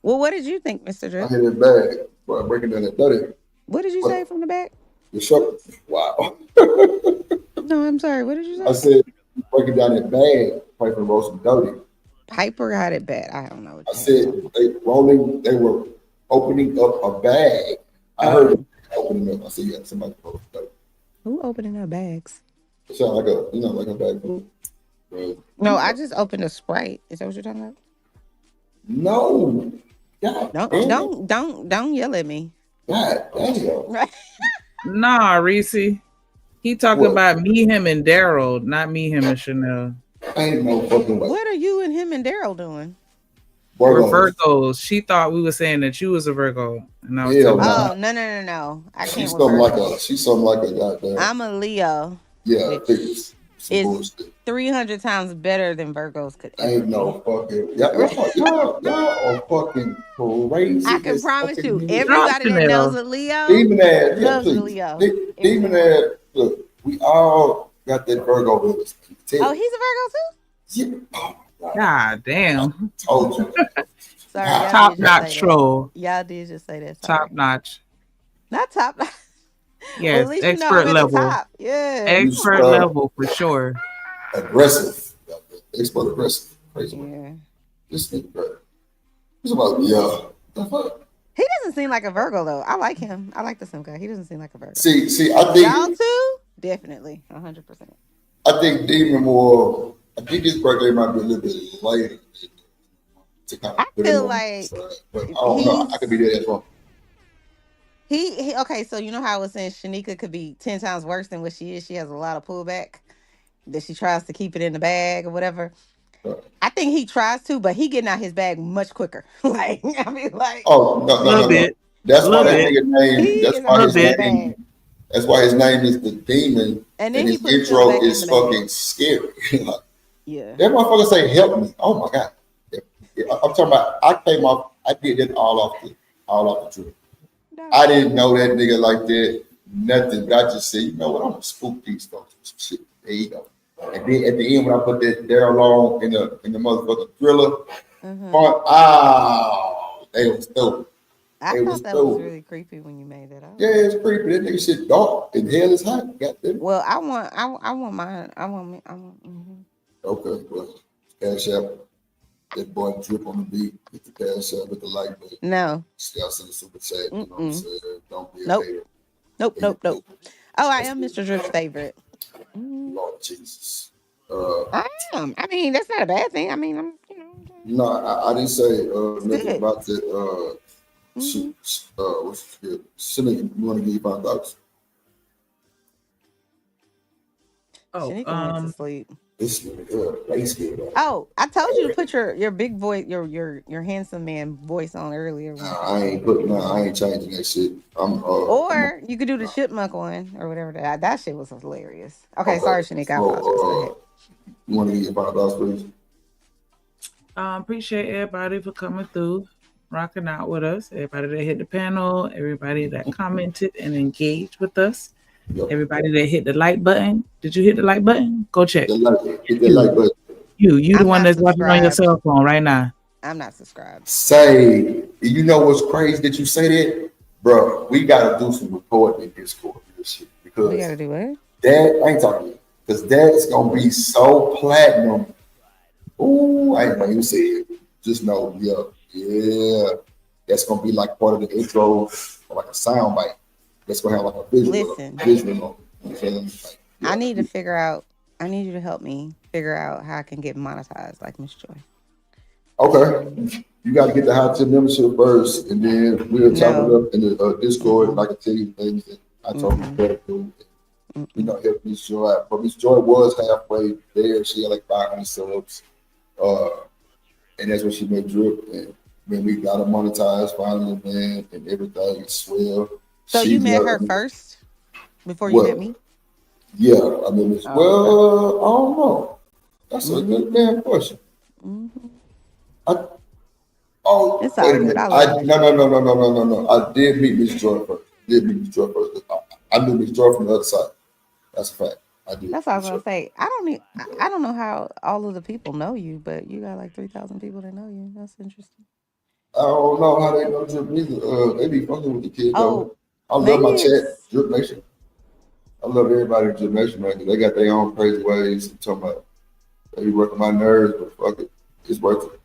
Well, what did you think, Mr. I Drip? hit it bad. But breaking down that 30. What did you say from the back? The shop. Wow. No, I'm sorry. What did you say? I said breaking down that bag. Piper roast and dirty. Piper got it bad. I don't know what I said they were opening up a bag. I heard them opening up. I said, yeah, somebody roast and dirty. Who opening up bags? It sounds like a bag food. No, I just opened a Sprite. Is that what you're talking about? No. God, don't yell at me. God damn. Nah, Reese. He talking about me, him, and Daryl, not me, him, and Chanel. Ain't no fucking way. What are you and him and Daryl doing? We're Virgos. She thought we were saying that you was a Virgo, and I was telling her. Oh no! I can't. She's something like a goddamn. I'm a Leo. Yeah, it's 300 times better than Virgos could ever. Ain't no fucking y'all are fucking crazy. I can promise you, everybody that knows a Leo loves a Leo. Demon ass. Look, we all got that Virgo with us. Oh, he's a Virgo too? Yeah. God damn. Told you. Sorry, top notch troll. Y'all did just say that. Sorry. Top notch. Not top notch. Yes, well, at least expert level. Yeah. Expert level for sure. Aggressive. Expert aggressive. Crazy. Yeah. This nigga, bro. It's about the fuck. He doesn't seem like a Virgo though. I like him. I like the Simca. He doesn't seem like a Virgo. See, I think y'all too? Definitely. 100%. I think Demon more. I think his birthday might be a little bit later. to kind I of put him feel on. like But I don't know. I could be there as well. He okay, so you know how I was saying Shanika could be 10 times worse than what she is. She has a lot of pullback that she tries to keep it in the bag or whatever. I think he tries to, but he getting out his bag much quicker. Like, I mean, like, Oh no. That's why that nigga name. That's why his name. That's why his name is the Demon, and then he his put himself intro back in is the fucking bag. scary. Like, yeah. That motherfucker say, "Help me!" Oh my god. I'm talking about. I came off. I did that all off the trip. I didn't know that nigga like that. Nothing. But I just said, you know what? I'm gonna spook these folks with some shit. There you go. And then at the end, when I put that Daryl Long in the motherfucking thriller, they was dope. I thought that was really creepy when you made that up. Yeah, it's creepy. That nigga shit dark and hell is hot. Well, I want mine. I want. Okay, well, cash out. That boy drip on the beat. Get the cash out with the light button. No. See, I send a super chat. You know what I'm saying? Don't be a Nope. hater. Nope. Oh, I am Mr. Drip's favorite. Lord Jesus. I am. I mean, that's not a bad thing. I mean, I'm. No, I didn't say nothing about that. What's good? Shanika, you want to give you $5? Shanika went to sleep. This nigga, Oh, I told you to put your big voice, your handsome man voice on earlier. I ain't changing that shit. Or you could do the chipmunk one or whatever. That shit was hilarious. Okay, sorry, Shanika. I apologize. Go ahead. You want to give you $5, please? Appreciate everybody for coming through, rocking out with us. Everybody that hit the panel, everybody that commented and engaged with us. Everybody that hit the like button. Did you hit the like button? Go check. Hit the like button. You the one that's watching on your cell phone right now. I'm not subscribed. Say, you know what's crazy that you say that? Bro, we got to do some reporting in Discord for this shit. Because we got to do what? That, I ain't talking to you. Because that's going to be so platinum. Ooh, I ain't going to even say it. Just know, yeah. That's going to be like part of the intro or like a sound bite. That's going to have like a visual. Visual. I need to figure out, I need you to help me figure out how I can get monetized like Miss Joy. Okay. You got to get the hot tip membership first, and then we'll chop it up in the Discord. Like I tell you things that I told you better do. You know, help Miss Joy out. But Miss Joy was halfway there. She had like 500 subs. And that's when she made drip. And when we got her monetized finally, man, and everything is swell. So you met her first before you met me? Yeah, I mean, I don't know. That's a good damn question. It's all good. No. I did meet Miss Joy first. I knew Miss Joy from the other side. That's a fact. I did. That's what I was gonna say. I don't know how all of the people know you, but you got like 3,000 people that know you. That's interesting. I don't know how they know Drip either. They be fucking with the kid though. I love my chat, Drip Nation. I love everybody in Drip Nation, man. They got their own crazy ways. I'm talking about they be working my nerves, but fuck it, it's worth it.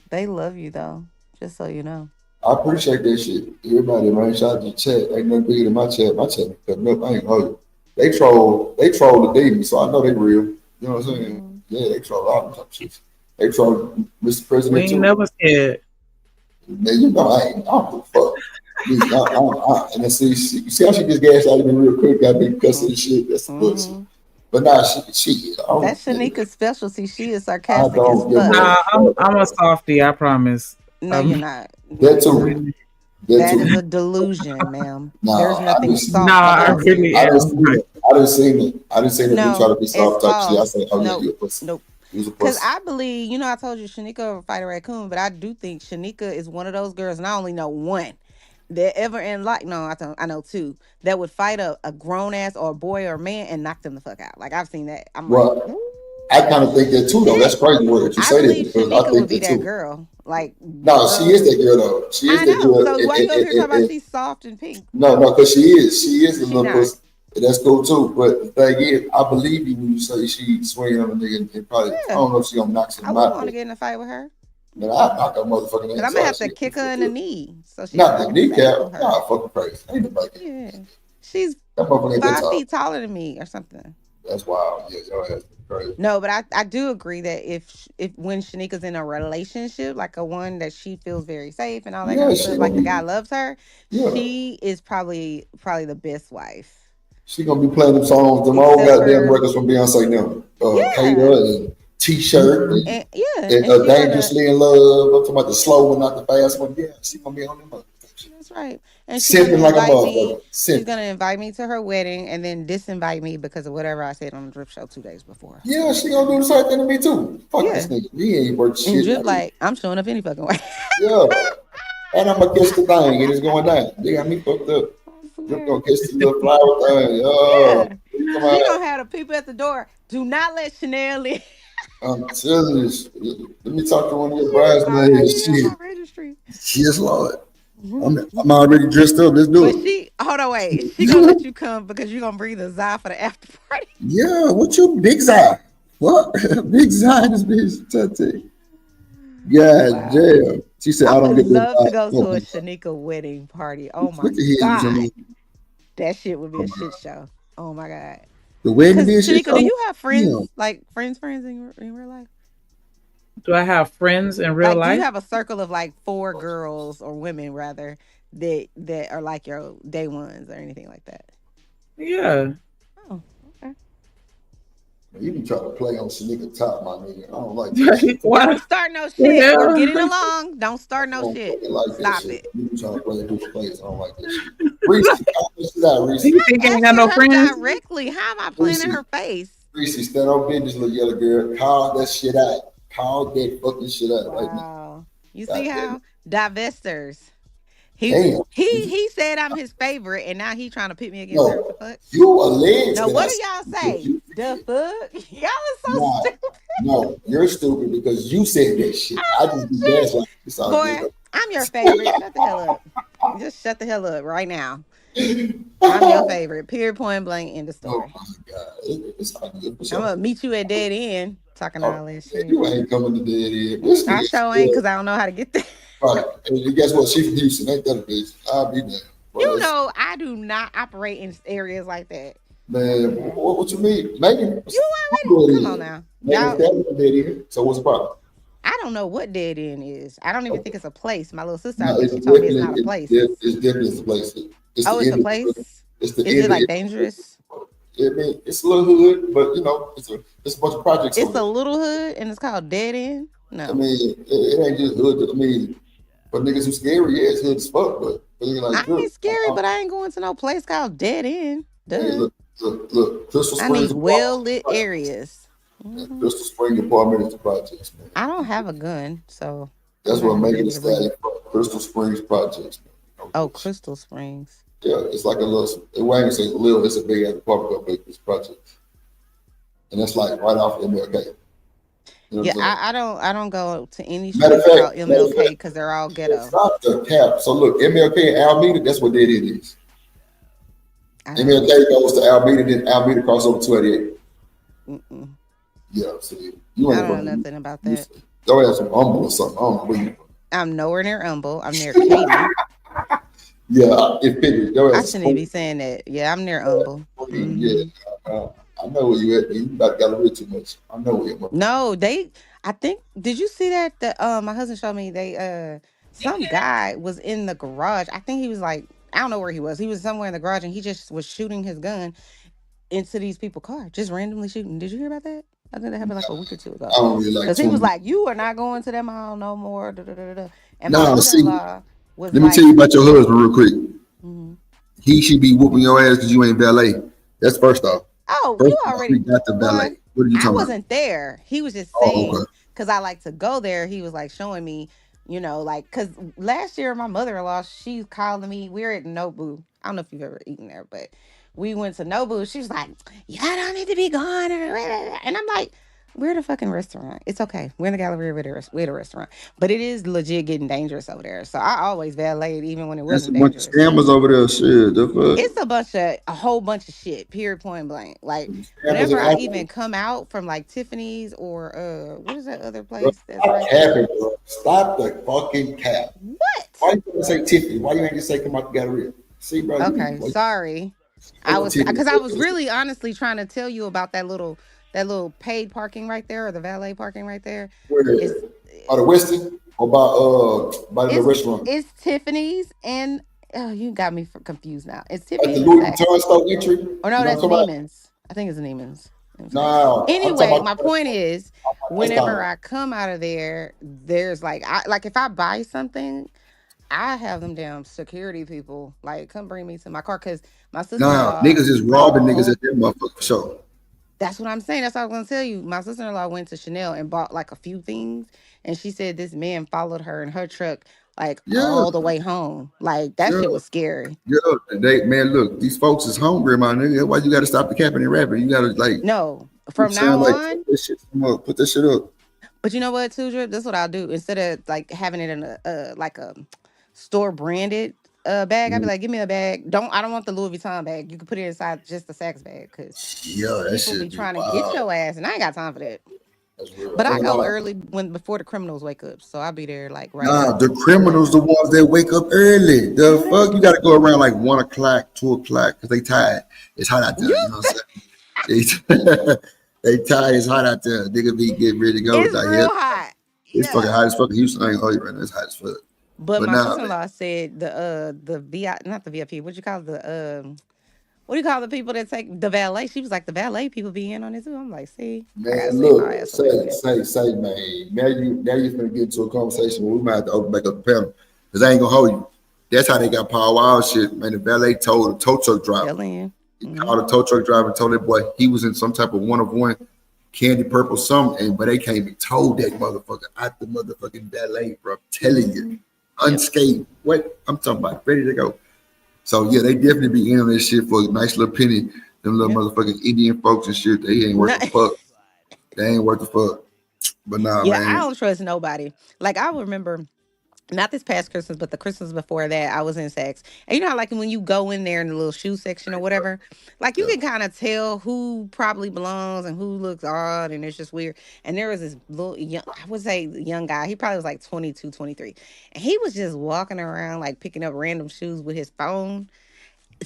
They love you though, just so you know. I appreciate that shit. Everybody, man, shout out to the chat. Ain't nothing bigger than my chat. My chat is cutting up. I ain't know you. They troll the demons, so I know they real. You know what I'm saying? Yeah, they troll all them type of shit. They troll Mr. President. We ain't never scared. Man, you know I don't give a fuck. And I see how she just gassed out of me real quick. Got me cussing and shit. That's some bullshit. But nah, she that's Shanika's specialty. She is sarcastic as fuck. Nah, I'm a softie, I promise. No, you're not. That too. That is a delusion, ma'am. There's nothing soft. I really I didn't see it. I didn't see that you try to be soft type shit. I said, oh, yeah, you're a pussy. Nope. Because I believe, you know, I told you Shanika would fight a raccoon, but I do think Shanika is one of those girls, and I only know one that ever I know two that would fight a grown ass or a boy or a man and knock them the fuck out. Like I've seen that. I'm like, I kind of think that too, though. That's crazy word that you say that because Shanika I think would be that too. Girl. Like no, she is that girl though. She is that girl. So why you over here talking about she's soft and pink? No, because she is a little pussy. That's cool too. But the thing is, I believe you when you say she swinging on a nigga and probably I don't know if she gonna knock some out. I wouldn't want to get in a fight with her. Man, I knock her motherfucking ass. I'm gonna have to kick her in the knee. So she not the kneecap. Nah, fucking crazy. Ain't nobody. Yeah, she's 5 feet taller than me or something. That's wild. Yeah, your ass crazy. No, but I do agree that if when Shanika's in a relationship, like a one that she feels very safe and all that kind of stuff, like the guy loves her, she is probably the best wife. She gonna be playing them songs, them old goddamn records from Beyonce now. Hater and T-shirt and Dangerously in Love. I'm talking about the slow one, not the fast one. Yeah, she gonna be on them. That's right. And she's gonna like invite me. She's gonna invite me to her wedding and then disinvite me because of whatever I said on the Drip Show 2 days before. Yeah, she gonna do the same thing to me too. Fuck this nigga. He ain't worth shit. And just like I'm showing up any fucking way. Yeah. And I'm gonna kiss the thing and it's going down. They got me fucked up. You're gonna kiss the little flower thing. Yeah. She gonna have the people at the door. Do not let Chanel in. I'm telling you. Let me talk to one of your bridesmaids. Yes, Lord. I'm already dressed up. Let's do it. Hold on, wait. She gonna let you come because you're gonna breathe a sigh for the after party. Yeah, what you big sigh? What? Big sigh this bitch. Tati. God damn. She said I don't get love to go to a Shanika wedding party. Oh my God. That shit would be a shit show. Oh my God. The wedding is Shanika, do you have friends like friends in real life? Do I have friends in real life? Do you have a circle of like 4 girls or women rather that are like your day ones or anything like that? Yeah. Oh, okay. You can try to play on Shanika top, my nigga. I don't like that shit. Don't start no shit. We're getting along. Don't start no shit. Stop it. You can try to play who's plays. I don't like that shit. Reese, you think I ain't got no friends? Directly. How am I playing in her face? Reese, stand on business, little yellow girl. Call that shit out. Call that fucking shit out right now. You see how divestors. He said I'm his favorite, and now he trying to pit me against her. What the fuck? You alleged. No, what do y'all say? The fuck? Y'all are so stupid. No, you're stupid because you said that shit. I just be gaslighting. It's all Boy, good. I'm your favorite. Shut the hell up. Just shut the hell up right now. I'm your favorite. Period. Point blank. End of story. Oh my God. It's all good. I'm gonna meet you at dead end. Talking all this shit. You ain't coming to dead end. I sure ain't because I don't know how to get there. Right. And guess what? She from Houston. Ain't that a bitch? I'll be there. You know, I do not operate in areas like that. Man, what you mean? Megan. You already come on now. So what's the problem? I don't know what dead end is. I don't even think it's a place. My little sister told me it's not a place. It's definitely a place. It's a place? Is it like dangerous? I mean, it's a little hood, but you know, it's a bunch of projects. It's a little hood and it's called Dead End? No. I mean, it ain't just hood. I mean, for niggas who scary, yeah, it's hood as fuck, but like, I ain't scary, but I ain't going to no place called Dead End. Duh. Hey, look, Crystal Springs. I need well-lit areas. Mm-hmm. Crystal Springs apartment is the projects, man. I don't have a gun, so. That's what making it static. Crystal Springs projects, man. Oh, Crystal Springs. Yeah, it's like a little. Why ain't say little? It's a big ass apartment complex project, and that's like right off MLK. You know I don't go to any streets called MLK because they're all ghetto. Stop the cap. So look, MLK and Alameda, that's what Dead End is. MLK goes to Alameda, then Alameda crosses over 288. Yeah, see, you ain't I don't know nothing about that. Don't have some humble or something. I don't know where you. I'm nowhere near Humble. I'm near Katy. Yeah, it figured. I shouldn't be saying that. Yeah, I'm near Humble. Mm-hmm. Yeah, I know where you at. You about got a bit too much. I know where you're at. No, I think. Did you see that? My husband showed me. Some guy was in the garage. I think he was like, I don't know where he was. He was somewhere in the garage, and he just was shooting his gun into these people's car, just randomly shooting. Did you hear about that? I think that happened like a week or two ago. I don't really like. Because he was like, "You are not going to that mall no more." And my mother-in-law was let me tell you about your husband real quick. Mm-hmm. He should be whooping your ass because you ain't valet. That's first off. Oh, you already got the valet. What are you talking about? I wasn't there. He was just saying because I like to go there. He was like showing me, you know, like because last year my mother-in-law, she's calling me. We were at Nobu. I don't know if you've ever eaten there, but we went to Nobu. She was like, "You don't need to be gone," and I'm like, "We're at a fucking restaurant. It's okay. We're in the gallery. We're at a restaurant, but it is legit getting dangerous over there. So I always valeted even when it wasn't dangerous. Bunch of scammers over there. Shit, the fuck? It's a whole bunch of shit. Period. Point blank. Like whenever I even come out from like Tiffany's or what is that other place that's right there? Stop the fucking cap. What? Why you gonna say Tiffany? Why you ain't just say come out the gallery? See, bro. Okay, sorry. I was because I was really honestly trying to tell you about that little paid parking right there or the valet parking right there. Where It's by the Westin or by the restaurant? it's Tiffany's and oh, you got me confused now. It's At the Tiffany's and Louis Saks. Vuitton store entry. Oh no, You know that's what I'm talking about? Neiman's. I think it's Neiman's. No, I'm Anyway, talking my about point is, that's whenever down. I come out of there, there's like if I buy something, I have them damn security people like come bring me to my car because my sister in Nah, law niggas is like robbing niggas at that motherfucker for sure. that's what I'm saying. That's what I was gonna tell you. My sister in law went to Chanel and bought like a few things, and she said this man followed her in her truck like Yeah, all the way home. Like that yeah, shit was scary. yeah. They man, look, these folks is hungry, my nigga. That's why you gotta stop the capping and rapping. You gotta like, you No, know what I'm from now saying? Like on. put this shit up. But you know what, too, Drip? That's what I'll do. Instead of like having it in a like a store branded bag, I'd be Mhm. like, give me a bag. I don't want the Louis Vuitton bag. You can put it inside just the Saks bag because Yeah, that people be shit be trying to get wild. your ass, and I ain't got time for that. That's real. But I I ain't go gonna lie. early before the criminals wake up, so I'll be there like right Nah, at the criminals, the ones that wake up early. The no, that's fuck, you gotta go around like 1 o'clock, 2 o'clock, because they tired. It's hot out there. you. You know what I'm saying? They tired. It's hot out there. Nigga be getting ready to go. It's Like, yeah, real hot. it's fucking Yeah. hot as fuck in Houston. I ain't hold you right now. It's hot as fuck. But But my nah, sister in man. law said the VI not the VIP. What you call what do you call the people that take the valet? She was like the valet people be in on it too. I'm like, see, I Man, gotta save my look, ass a little bit. say, man. Now you finna get into a conversation where we might have to open back up the panel. Cause I ain't gonna hold you. That's how they got power wild shit. Man, the valet told a tow truck driver. Telling you. He called a tow truck driver and told that boy he was in some type of one of one candy purple something, but they came and told that motherfucker out the motherfucking valet, bro. I'm telling you. Unscathed. What? I'm talking about ready to go. So yeah, they definitely be in on this shit for a nice little penny. Them little motherfucking Indian folks and shit, they ain't worth No, a fuck. They ain't worth a fuck. But nah, yeah, I man. don't trust nobody. Like I remember not this past Christmas, but the Christmas before that, I was in Saks. And you know how like when you go in there in the little shoe section or whatever, like you can kind of tell who probably belongs and who looks odd and it's just weird. And there was this little young, I would say young guy. He probably was like 22, 23. And he was just walking around like picking up random shoes with his phone.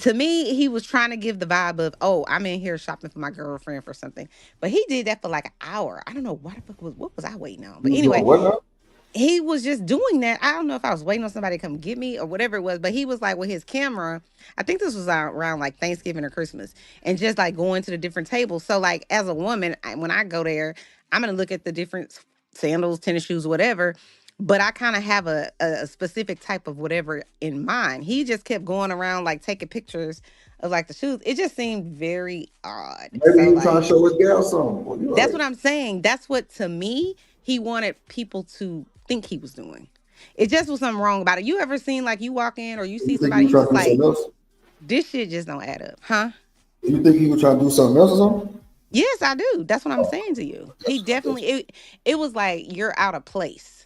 To me, he was trying to give the vibe of, oh, I'm in here shopping for my girlfriend for something. But he did that for like an hour. I don't know what was I waiting on. But You doing anyway, what now? he was just doing that. I don't know if I was waiting on somebody to come get me or whatever it was, but he was like with his camera. I think this was around like Thanksgiving or Christmas, and just like going to the different tables. So like as a woman, when I go there, I'm gonna look at the different sandals, tennis shoes, whatever. But I kind of have a specific type of whatever in mind. He just kept going around like taking pictures of like the shoes. It just seemed very odd. Maybe So he was trying to like show his gal something. Well, you that's right. what I'm saying. That's what to me he wanted people to think he was doing. It just was something wrong about it. You ever seen like you walk in or you see You think he somebody, was you trying just to do like something else? this shit just don't add up, huh? You think he was trying to do something else or something? Yes, I do. That's what I'm saying to you. He definitely it was like you're out of place.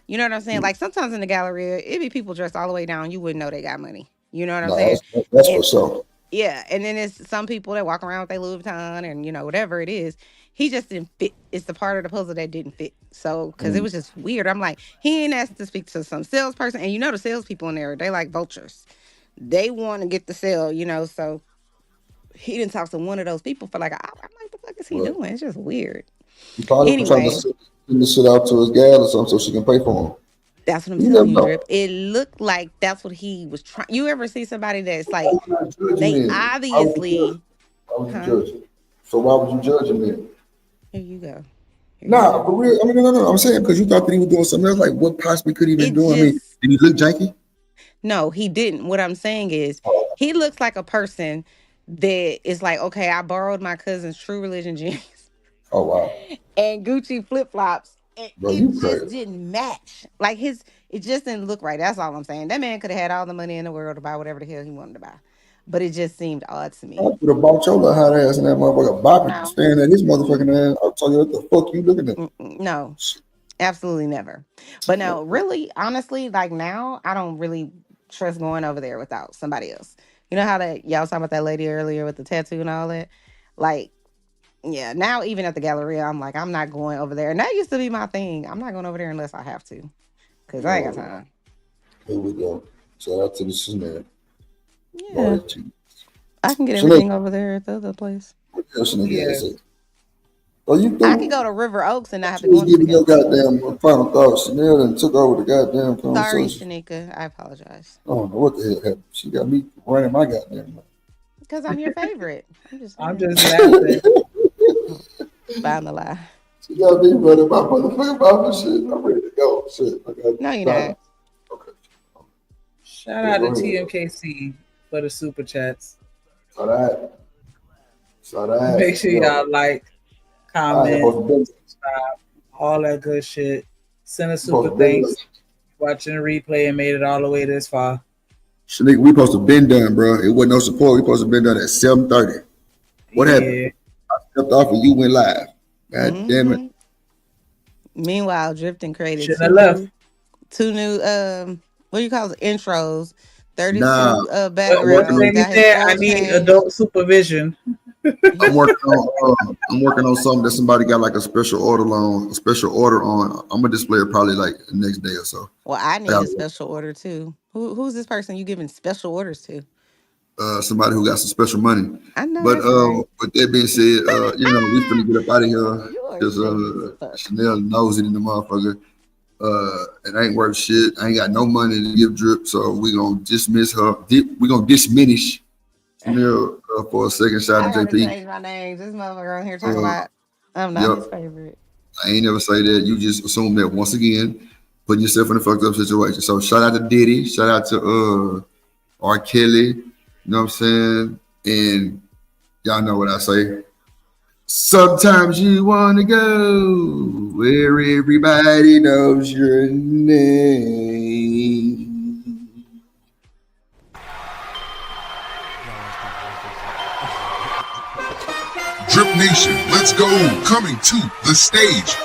You know what I'm saying? Like sometimes in the gallery, it be people dressed all the way down. You wouldn't know they got money. You know what I'm No, saying? that's for And sure. yeah, and then it's some people that walk around with their Louis Vuitton and whatever it is. He just didn't fit. It's the part of the puzzle that didn't fit. So because it was just weird. I'm like, he ain't asked to speak to some salesperson, and the salespeople in there, they like vultures. They want to get the sale. So he didn't talk to one of those people for like an hour. I'm like, the fuck is he Right. doing? It's just weird. He probably was trying to Anyway, send this shit out to his gal or something so she can pay for him. that's what I'm You never telling you, know. Drip. It looked like that's what he was trying. You ever see somebody that's Why like would you not judge him they then? Why would you judge? obviously, Why would you huh? judge him? So why would you judge him then? Here you go. Here you Nah, go. for real. I mean, no. I'm saying because you thought that he was doing something else. Like, what possibly could he been It doing? I mean, just did he look janky? No, he didn't. What I'm saying is, he looks like a person that is like, okay, I borrowed my cousin's True Religion jeans Oh wow, and Gucci flip flops, and bro, it you just crazy. didn't match. Like it just didn't look right. That's all I'm saying. That man could have had all the money in the world to buy whatever the hell he wanted to buy, but it just seemed odd to I me. would have bought your little hot ass in that motherfucker, bopping, No, staring at his motherfucking ass. I'll tell you what the fuck you looking at. no, absolutely never. But no, really, honestly, like now, I don't really trust going over there without somebody else. You know how that y'all was talking about that lady earlier with the tattoo and all that? Like, yeah, now even at the Galleria, I'm like, I'm not going over there. And that used to be my thing. I'm not going over there unless I have to. Because I ain't got time. Here we go. Shout out to the Chanel. Yeah. Loyalty. I can get everything over there at the other place. Yeah. Well, you I think could go to River Oaks and not have to you go was into the giving your ghetto. goddamn final thoughts. Chanel and took over the goddamn Sorry, conversation. Shanika. I apologize. I don't know what the hell happened. She got me running my goddamn mouth. Because I'm your favorite. I'm just laughing. Find the lie. She got me running my motherfucking mouth and shit. I'm ready to go. Shit. No, you're not. Shout out to TMKC for the super chats. Saw that. Make sure y'all like, comment, subscribe, all that good shit. Send a super thanks. Watching the replay and made it all the way this far. Shanika, we supposed to been done, bro. It wasn't no support. We supposed to been done at 7:30. What happened? I stepped off and you went live. God damn it. Meanwhile, Drifting created Shouldn't have left. two new what do you call it? Intros. 32 What backgrounds. thing he said? I need adult supervision. I'm working on something that somebody got like a special order on. I'm gonna display it probably like the next day or so. Well, I need a special order too. Who's this person you giving special orders to? Somebody who got some special money. I know. But that's right. with that being said, we finna get up out of here because Chanel knows it in the motherfucker. It ain't worth shit. I ain't got no money to give Drip, so we gonna dismiss her. We gonna diminish Chanel for a second. Shout out to JP. Change my name. This motherfucker on here talking about I'm not his favorite. I ain't never say that. You just assume that once again, putting yourself in a fucked up situation. So shout out to Diddy. Shout out to R. Kelly. You know what I'm saying? And y'all know what I say. Sometimes you want to go where everybody knows your name. Drip Nation, let's go. Coming to the stage.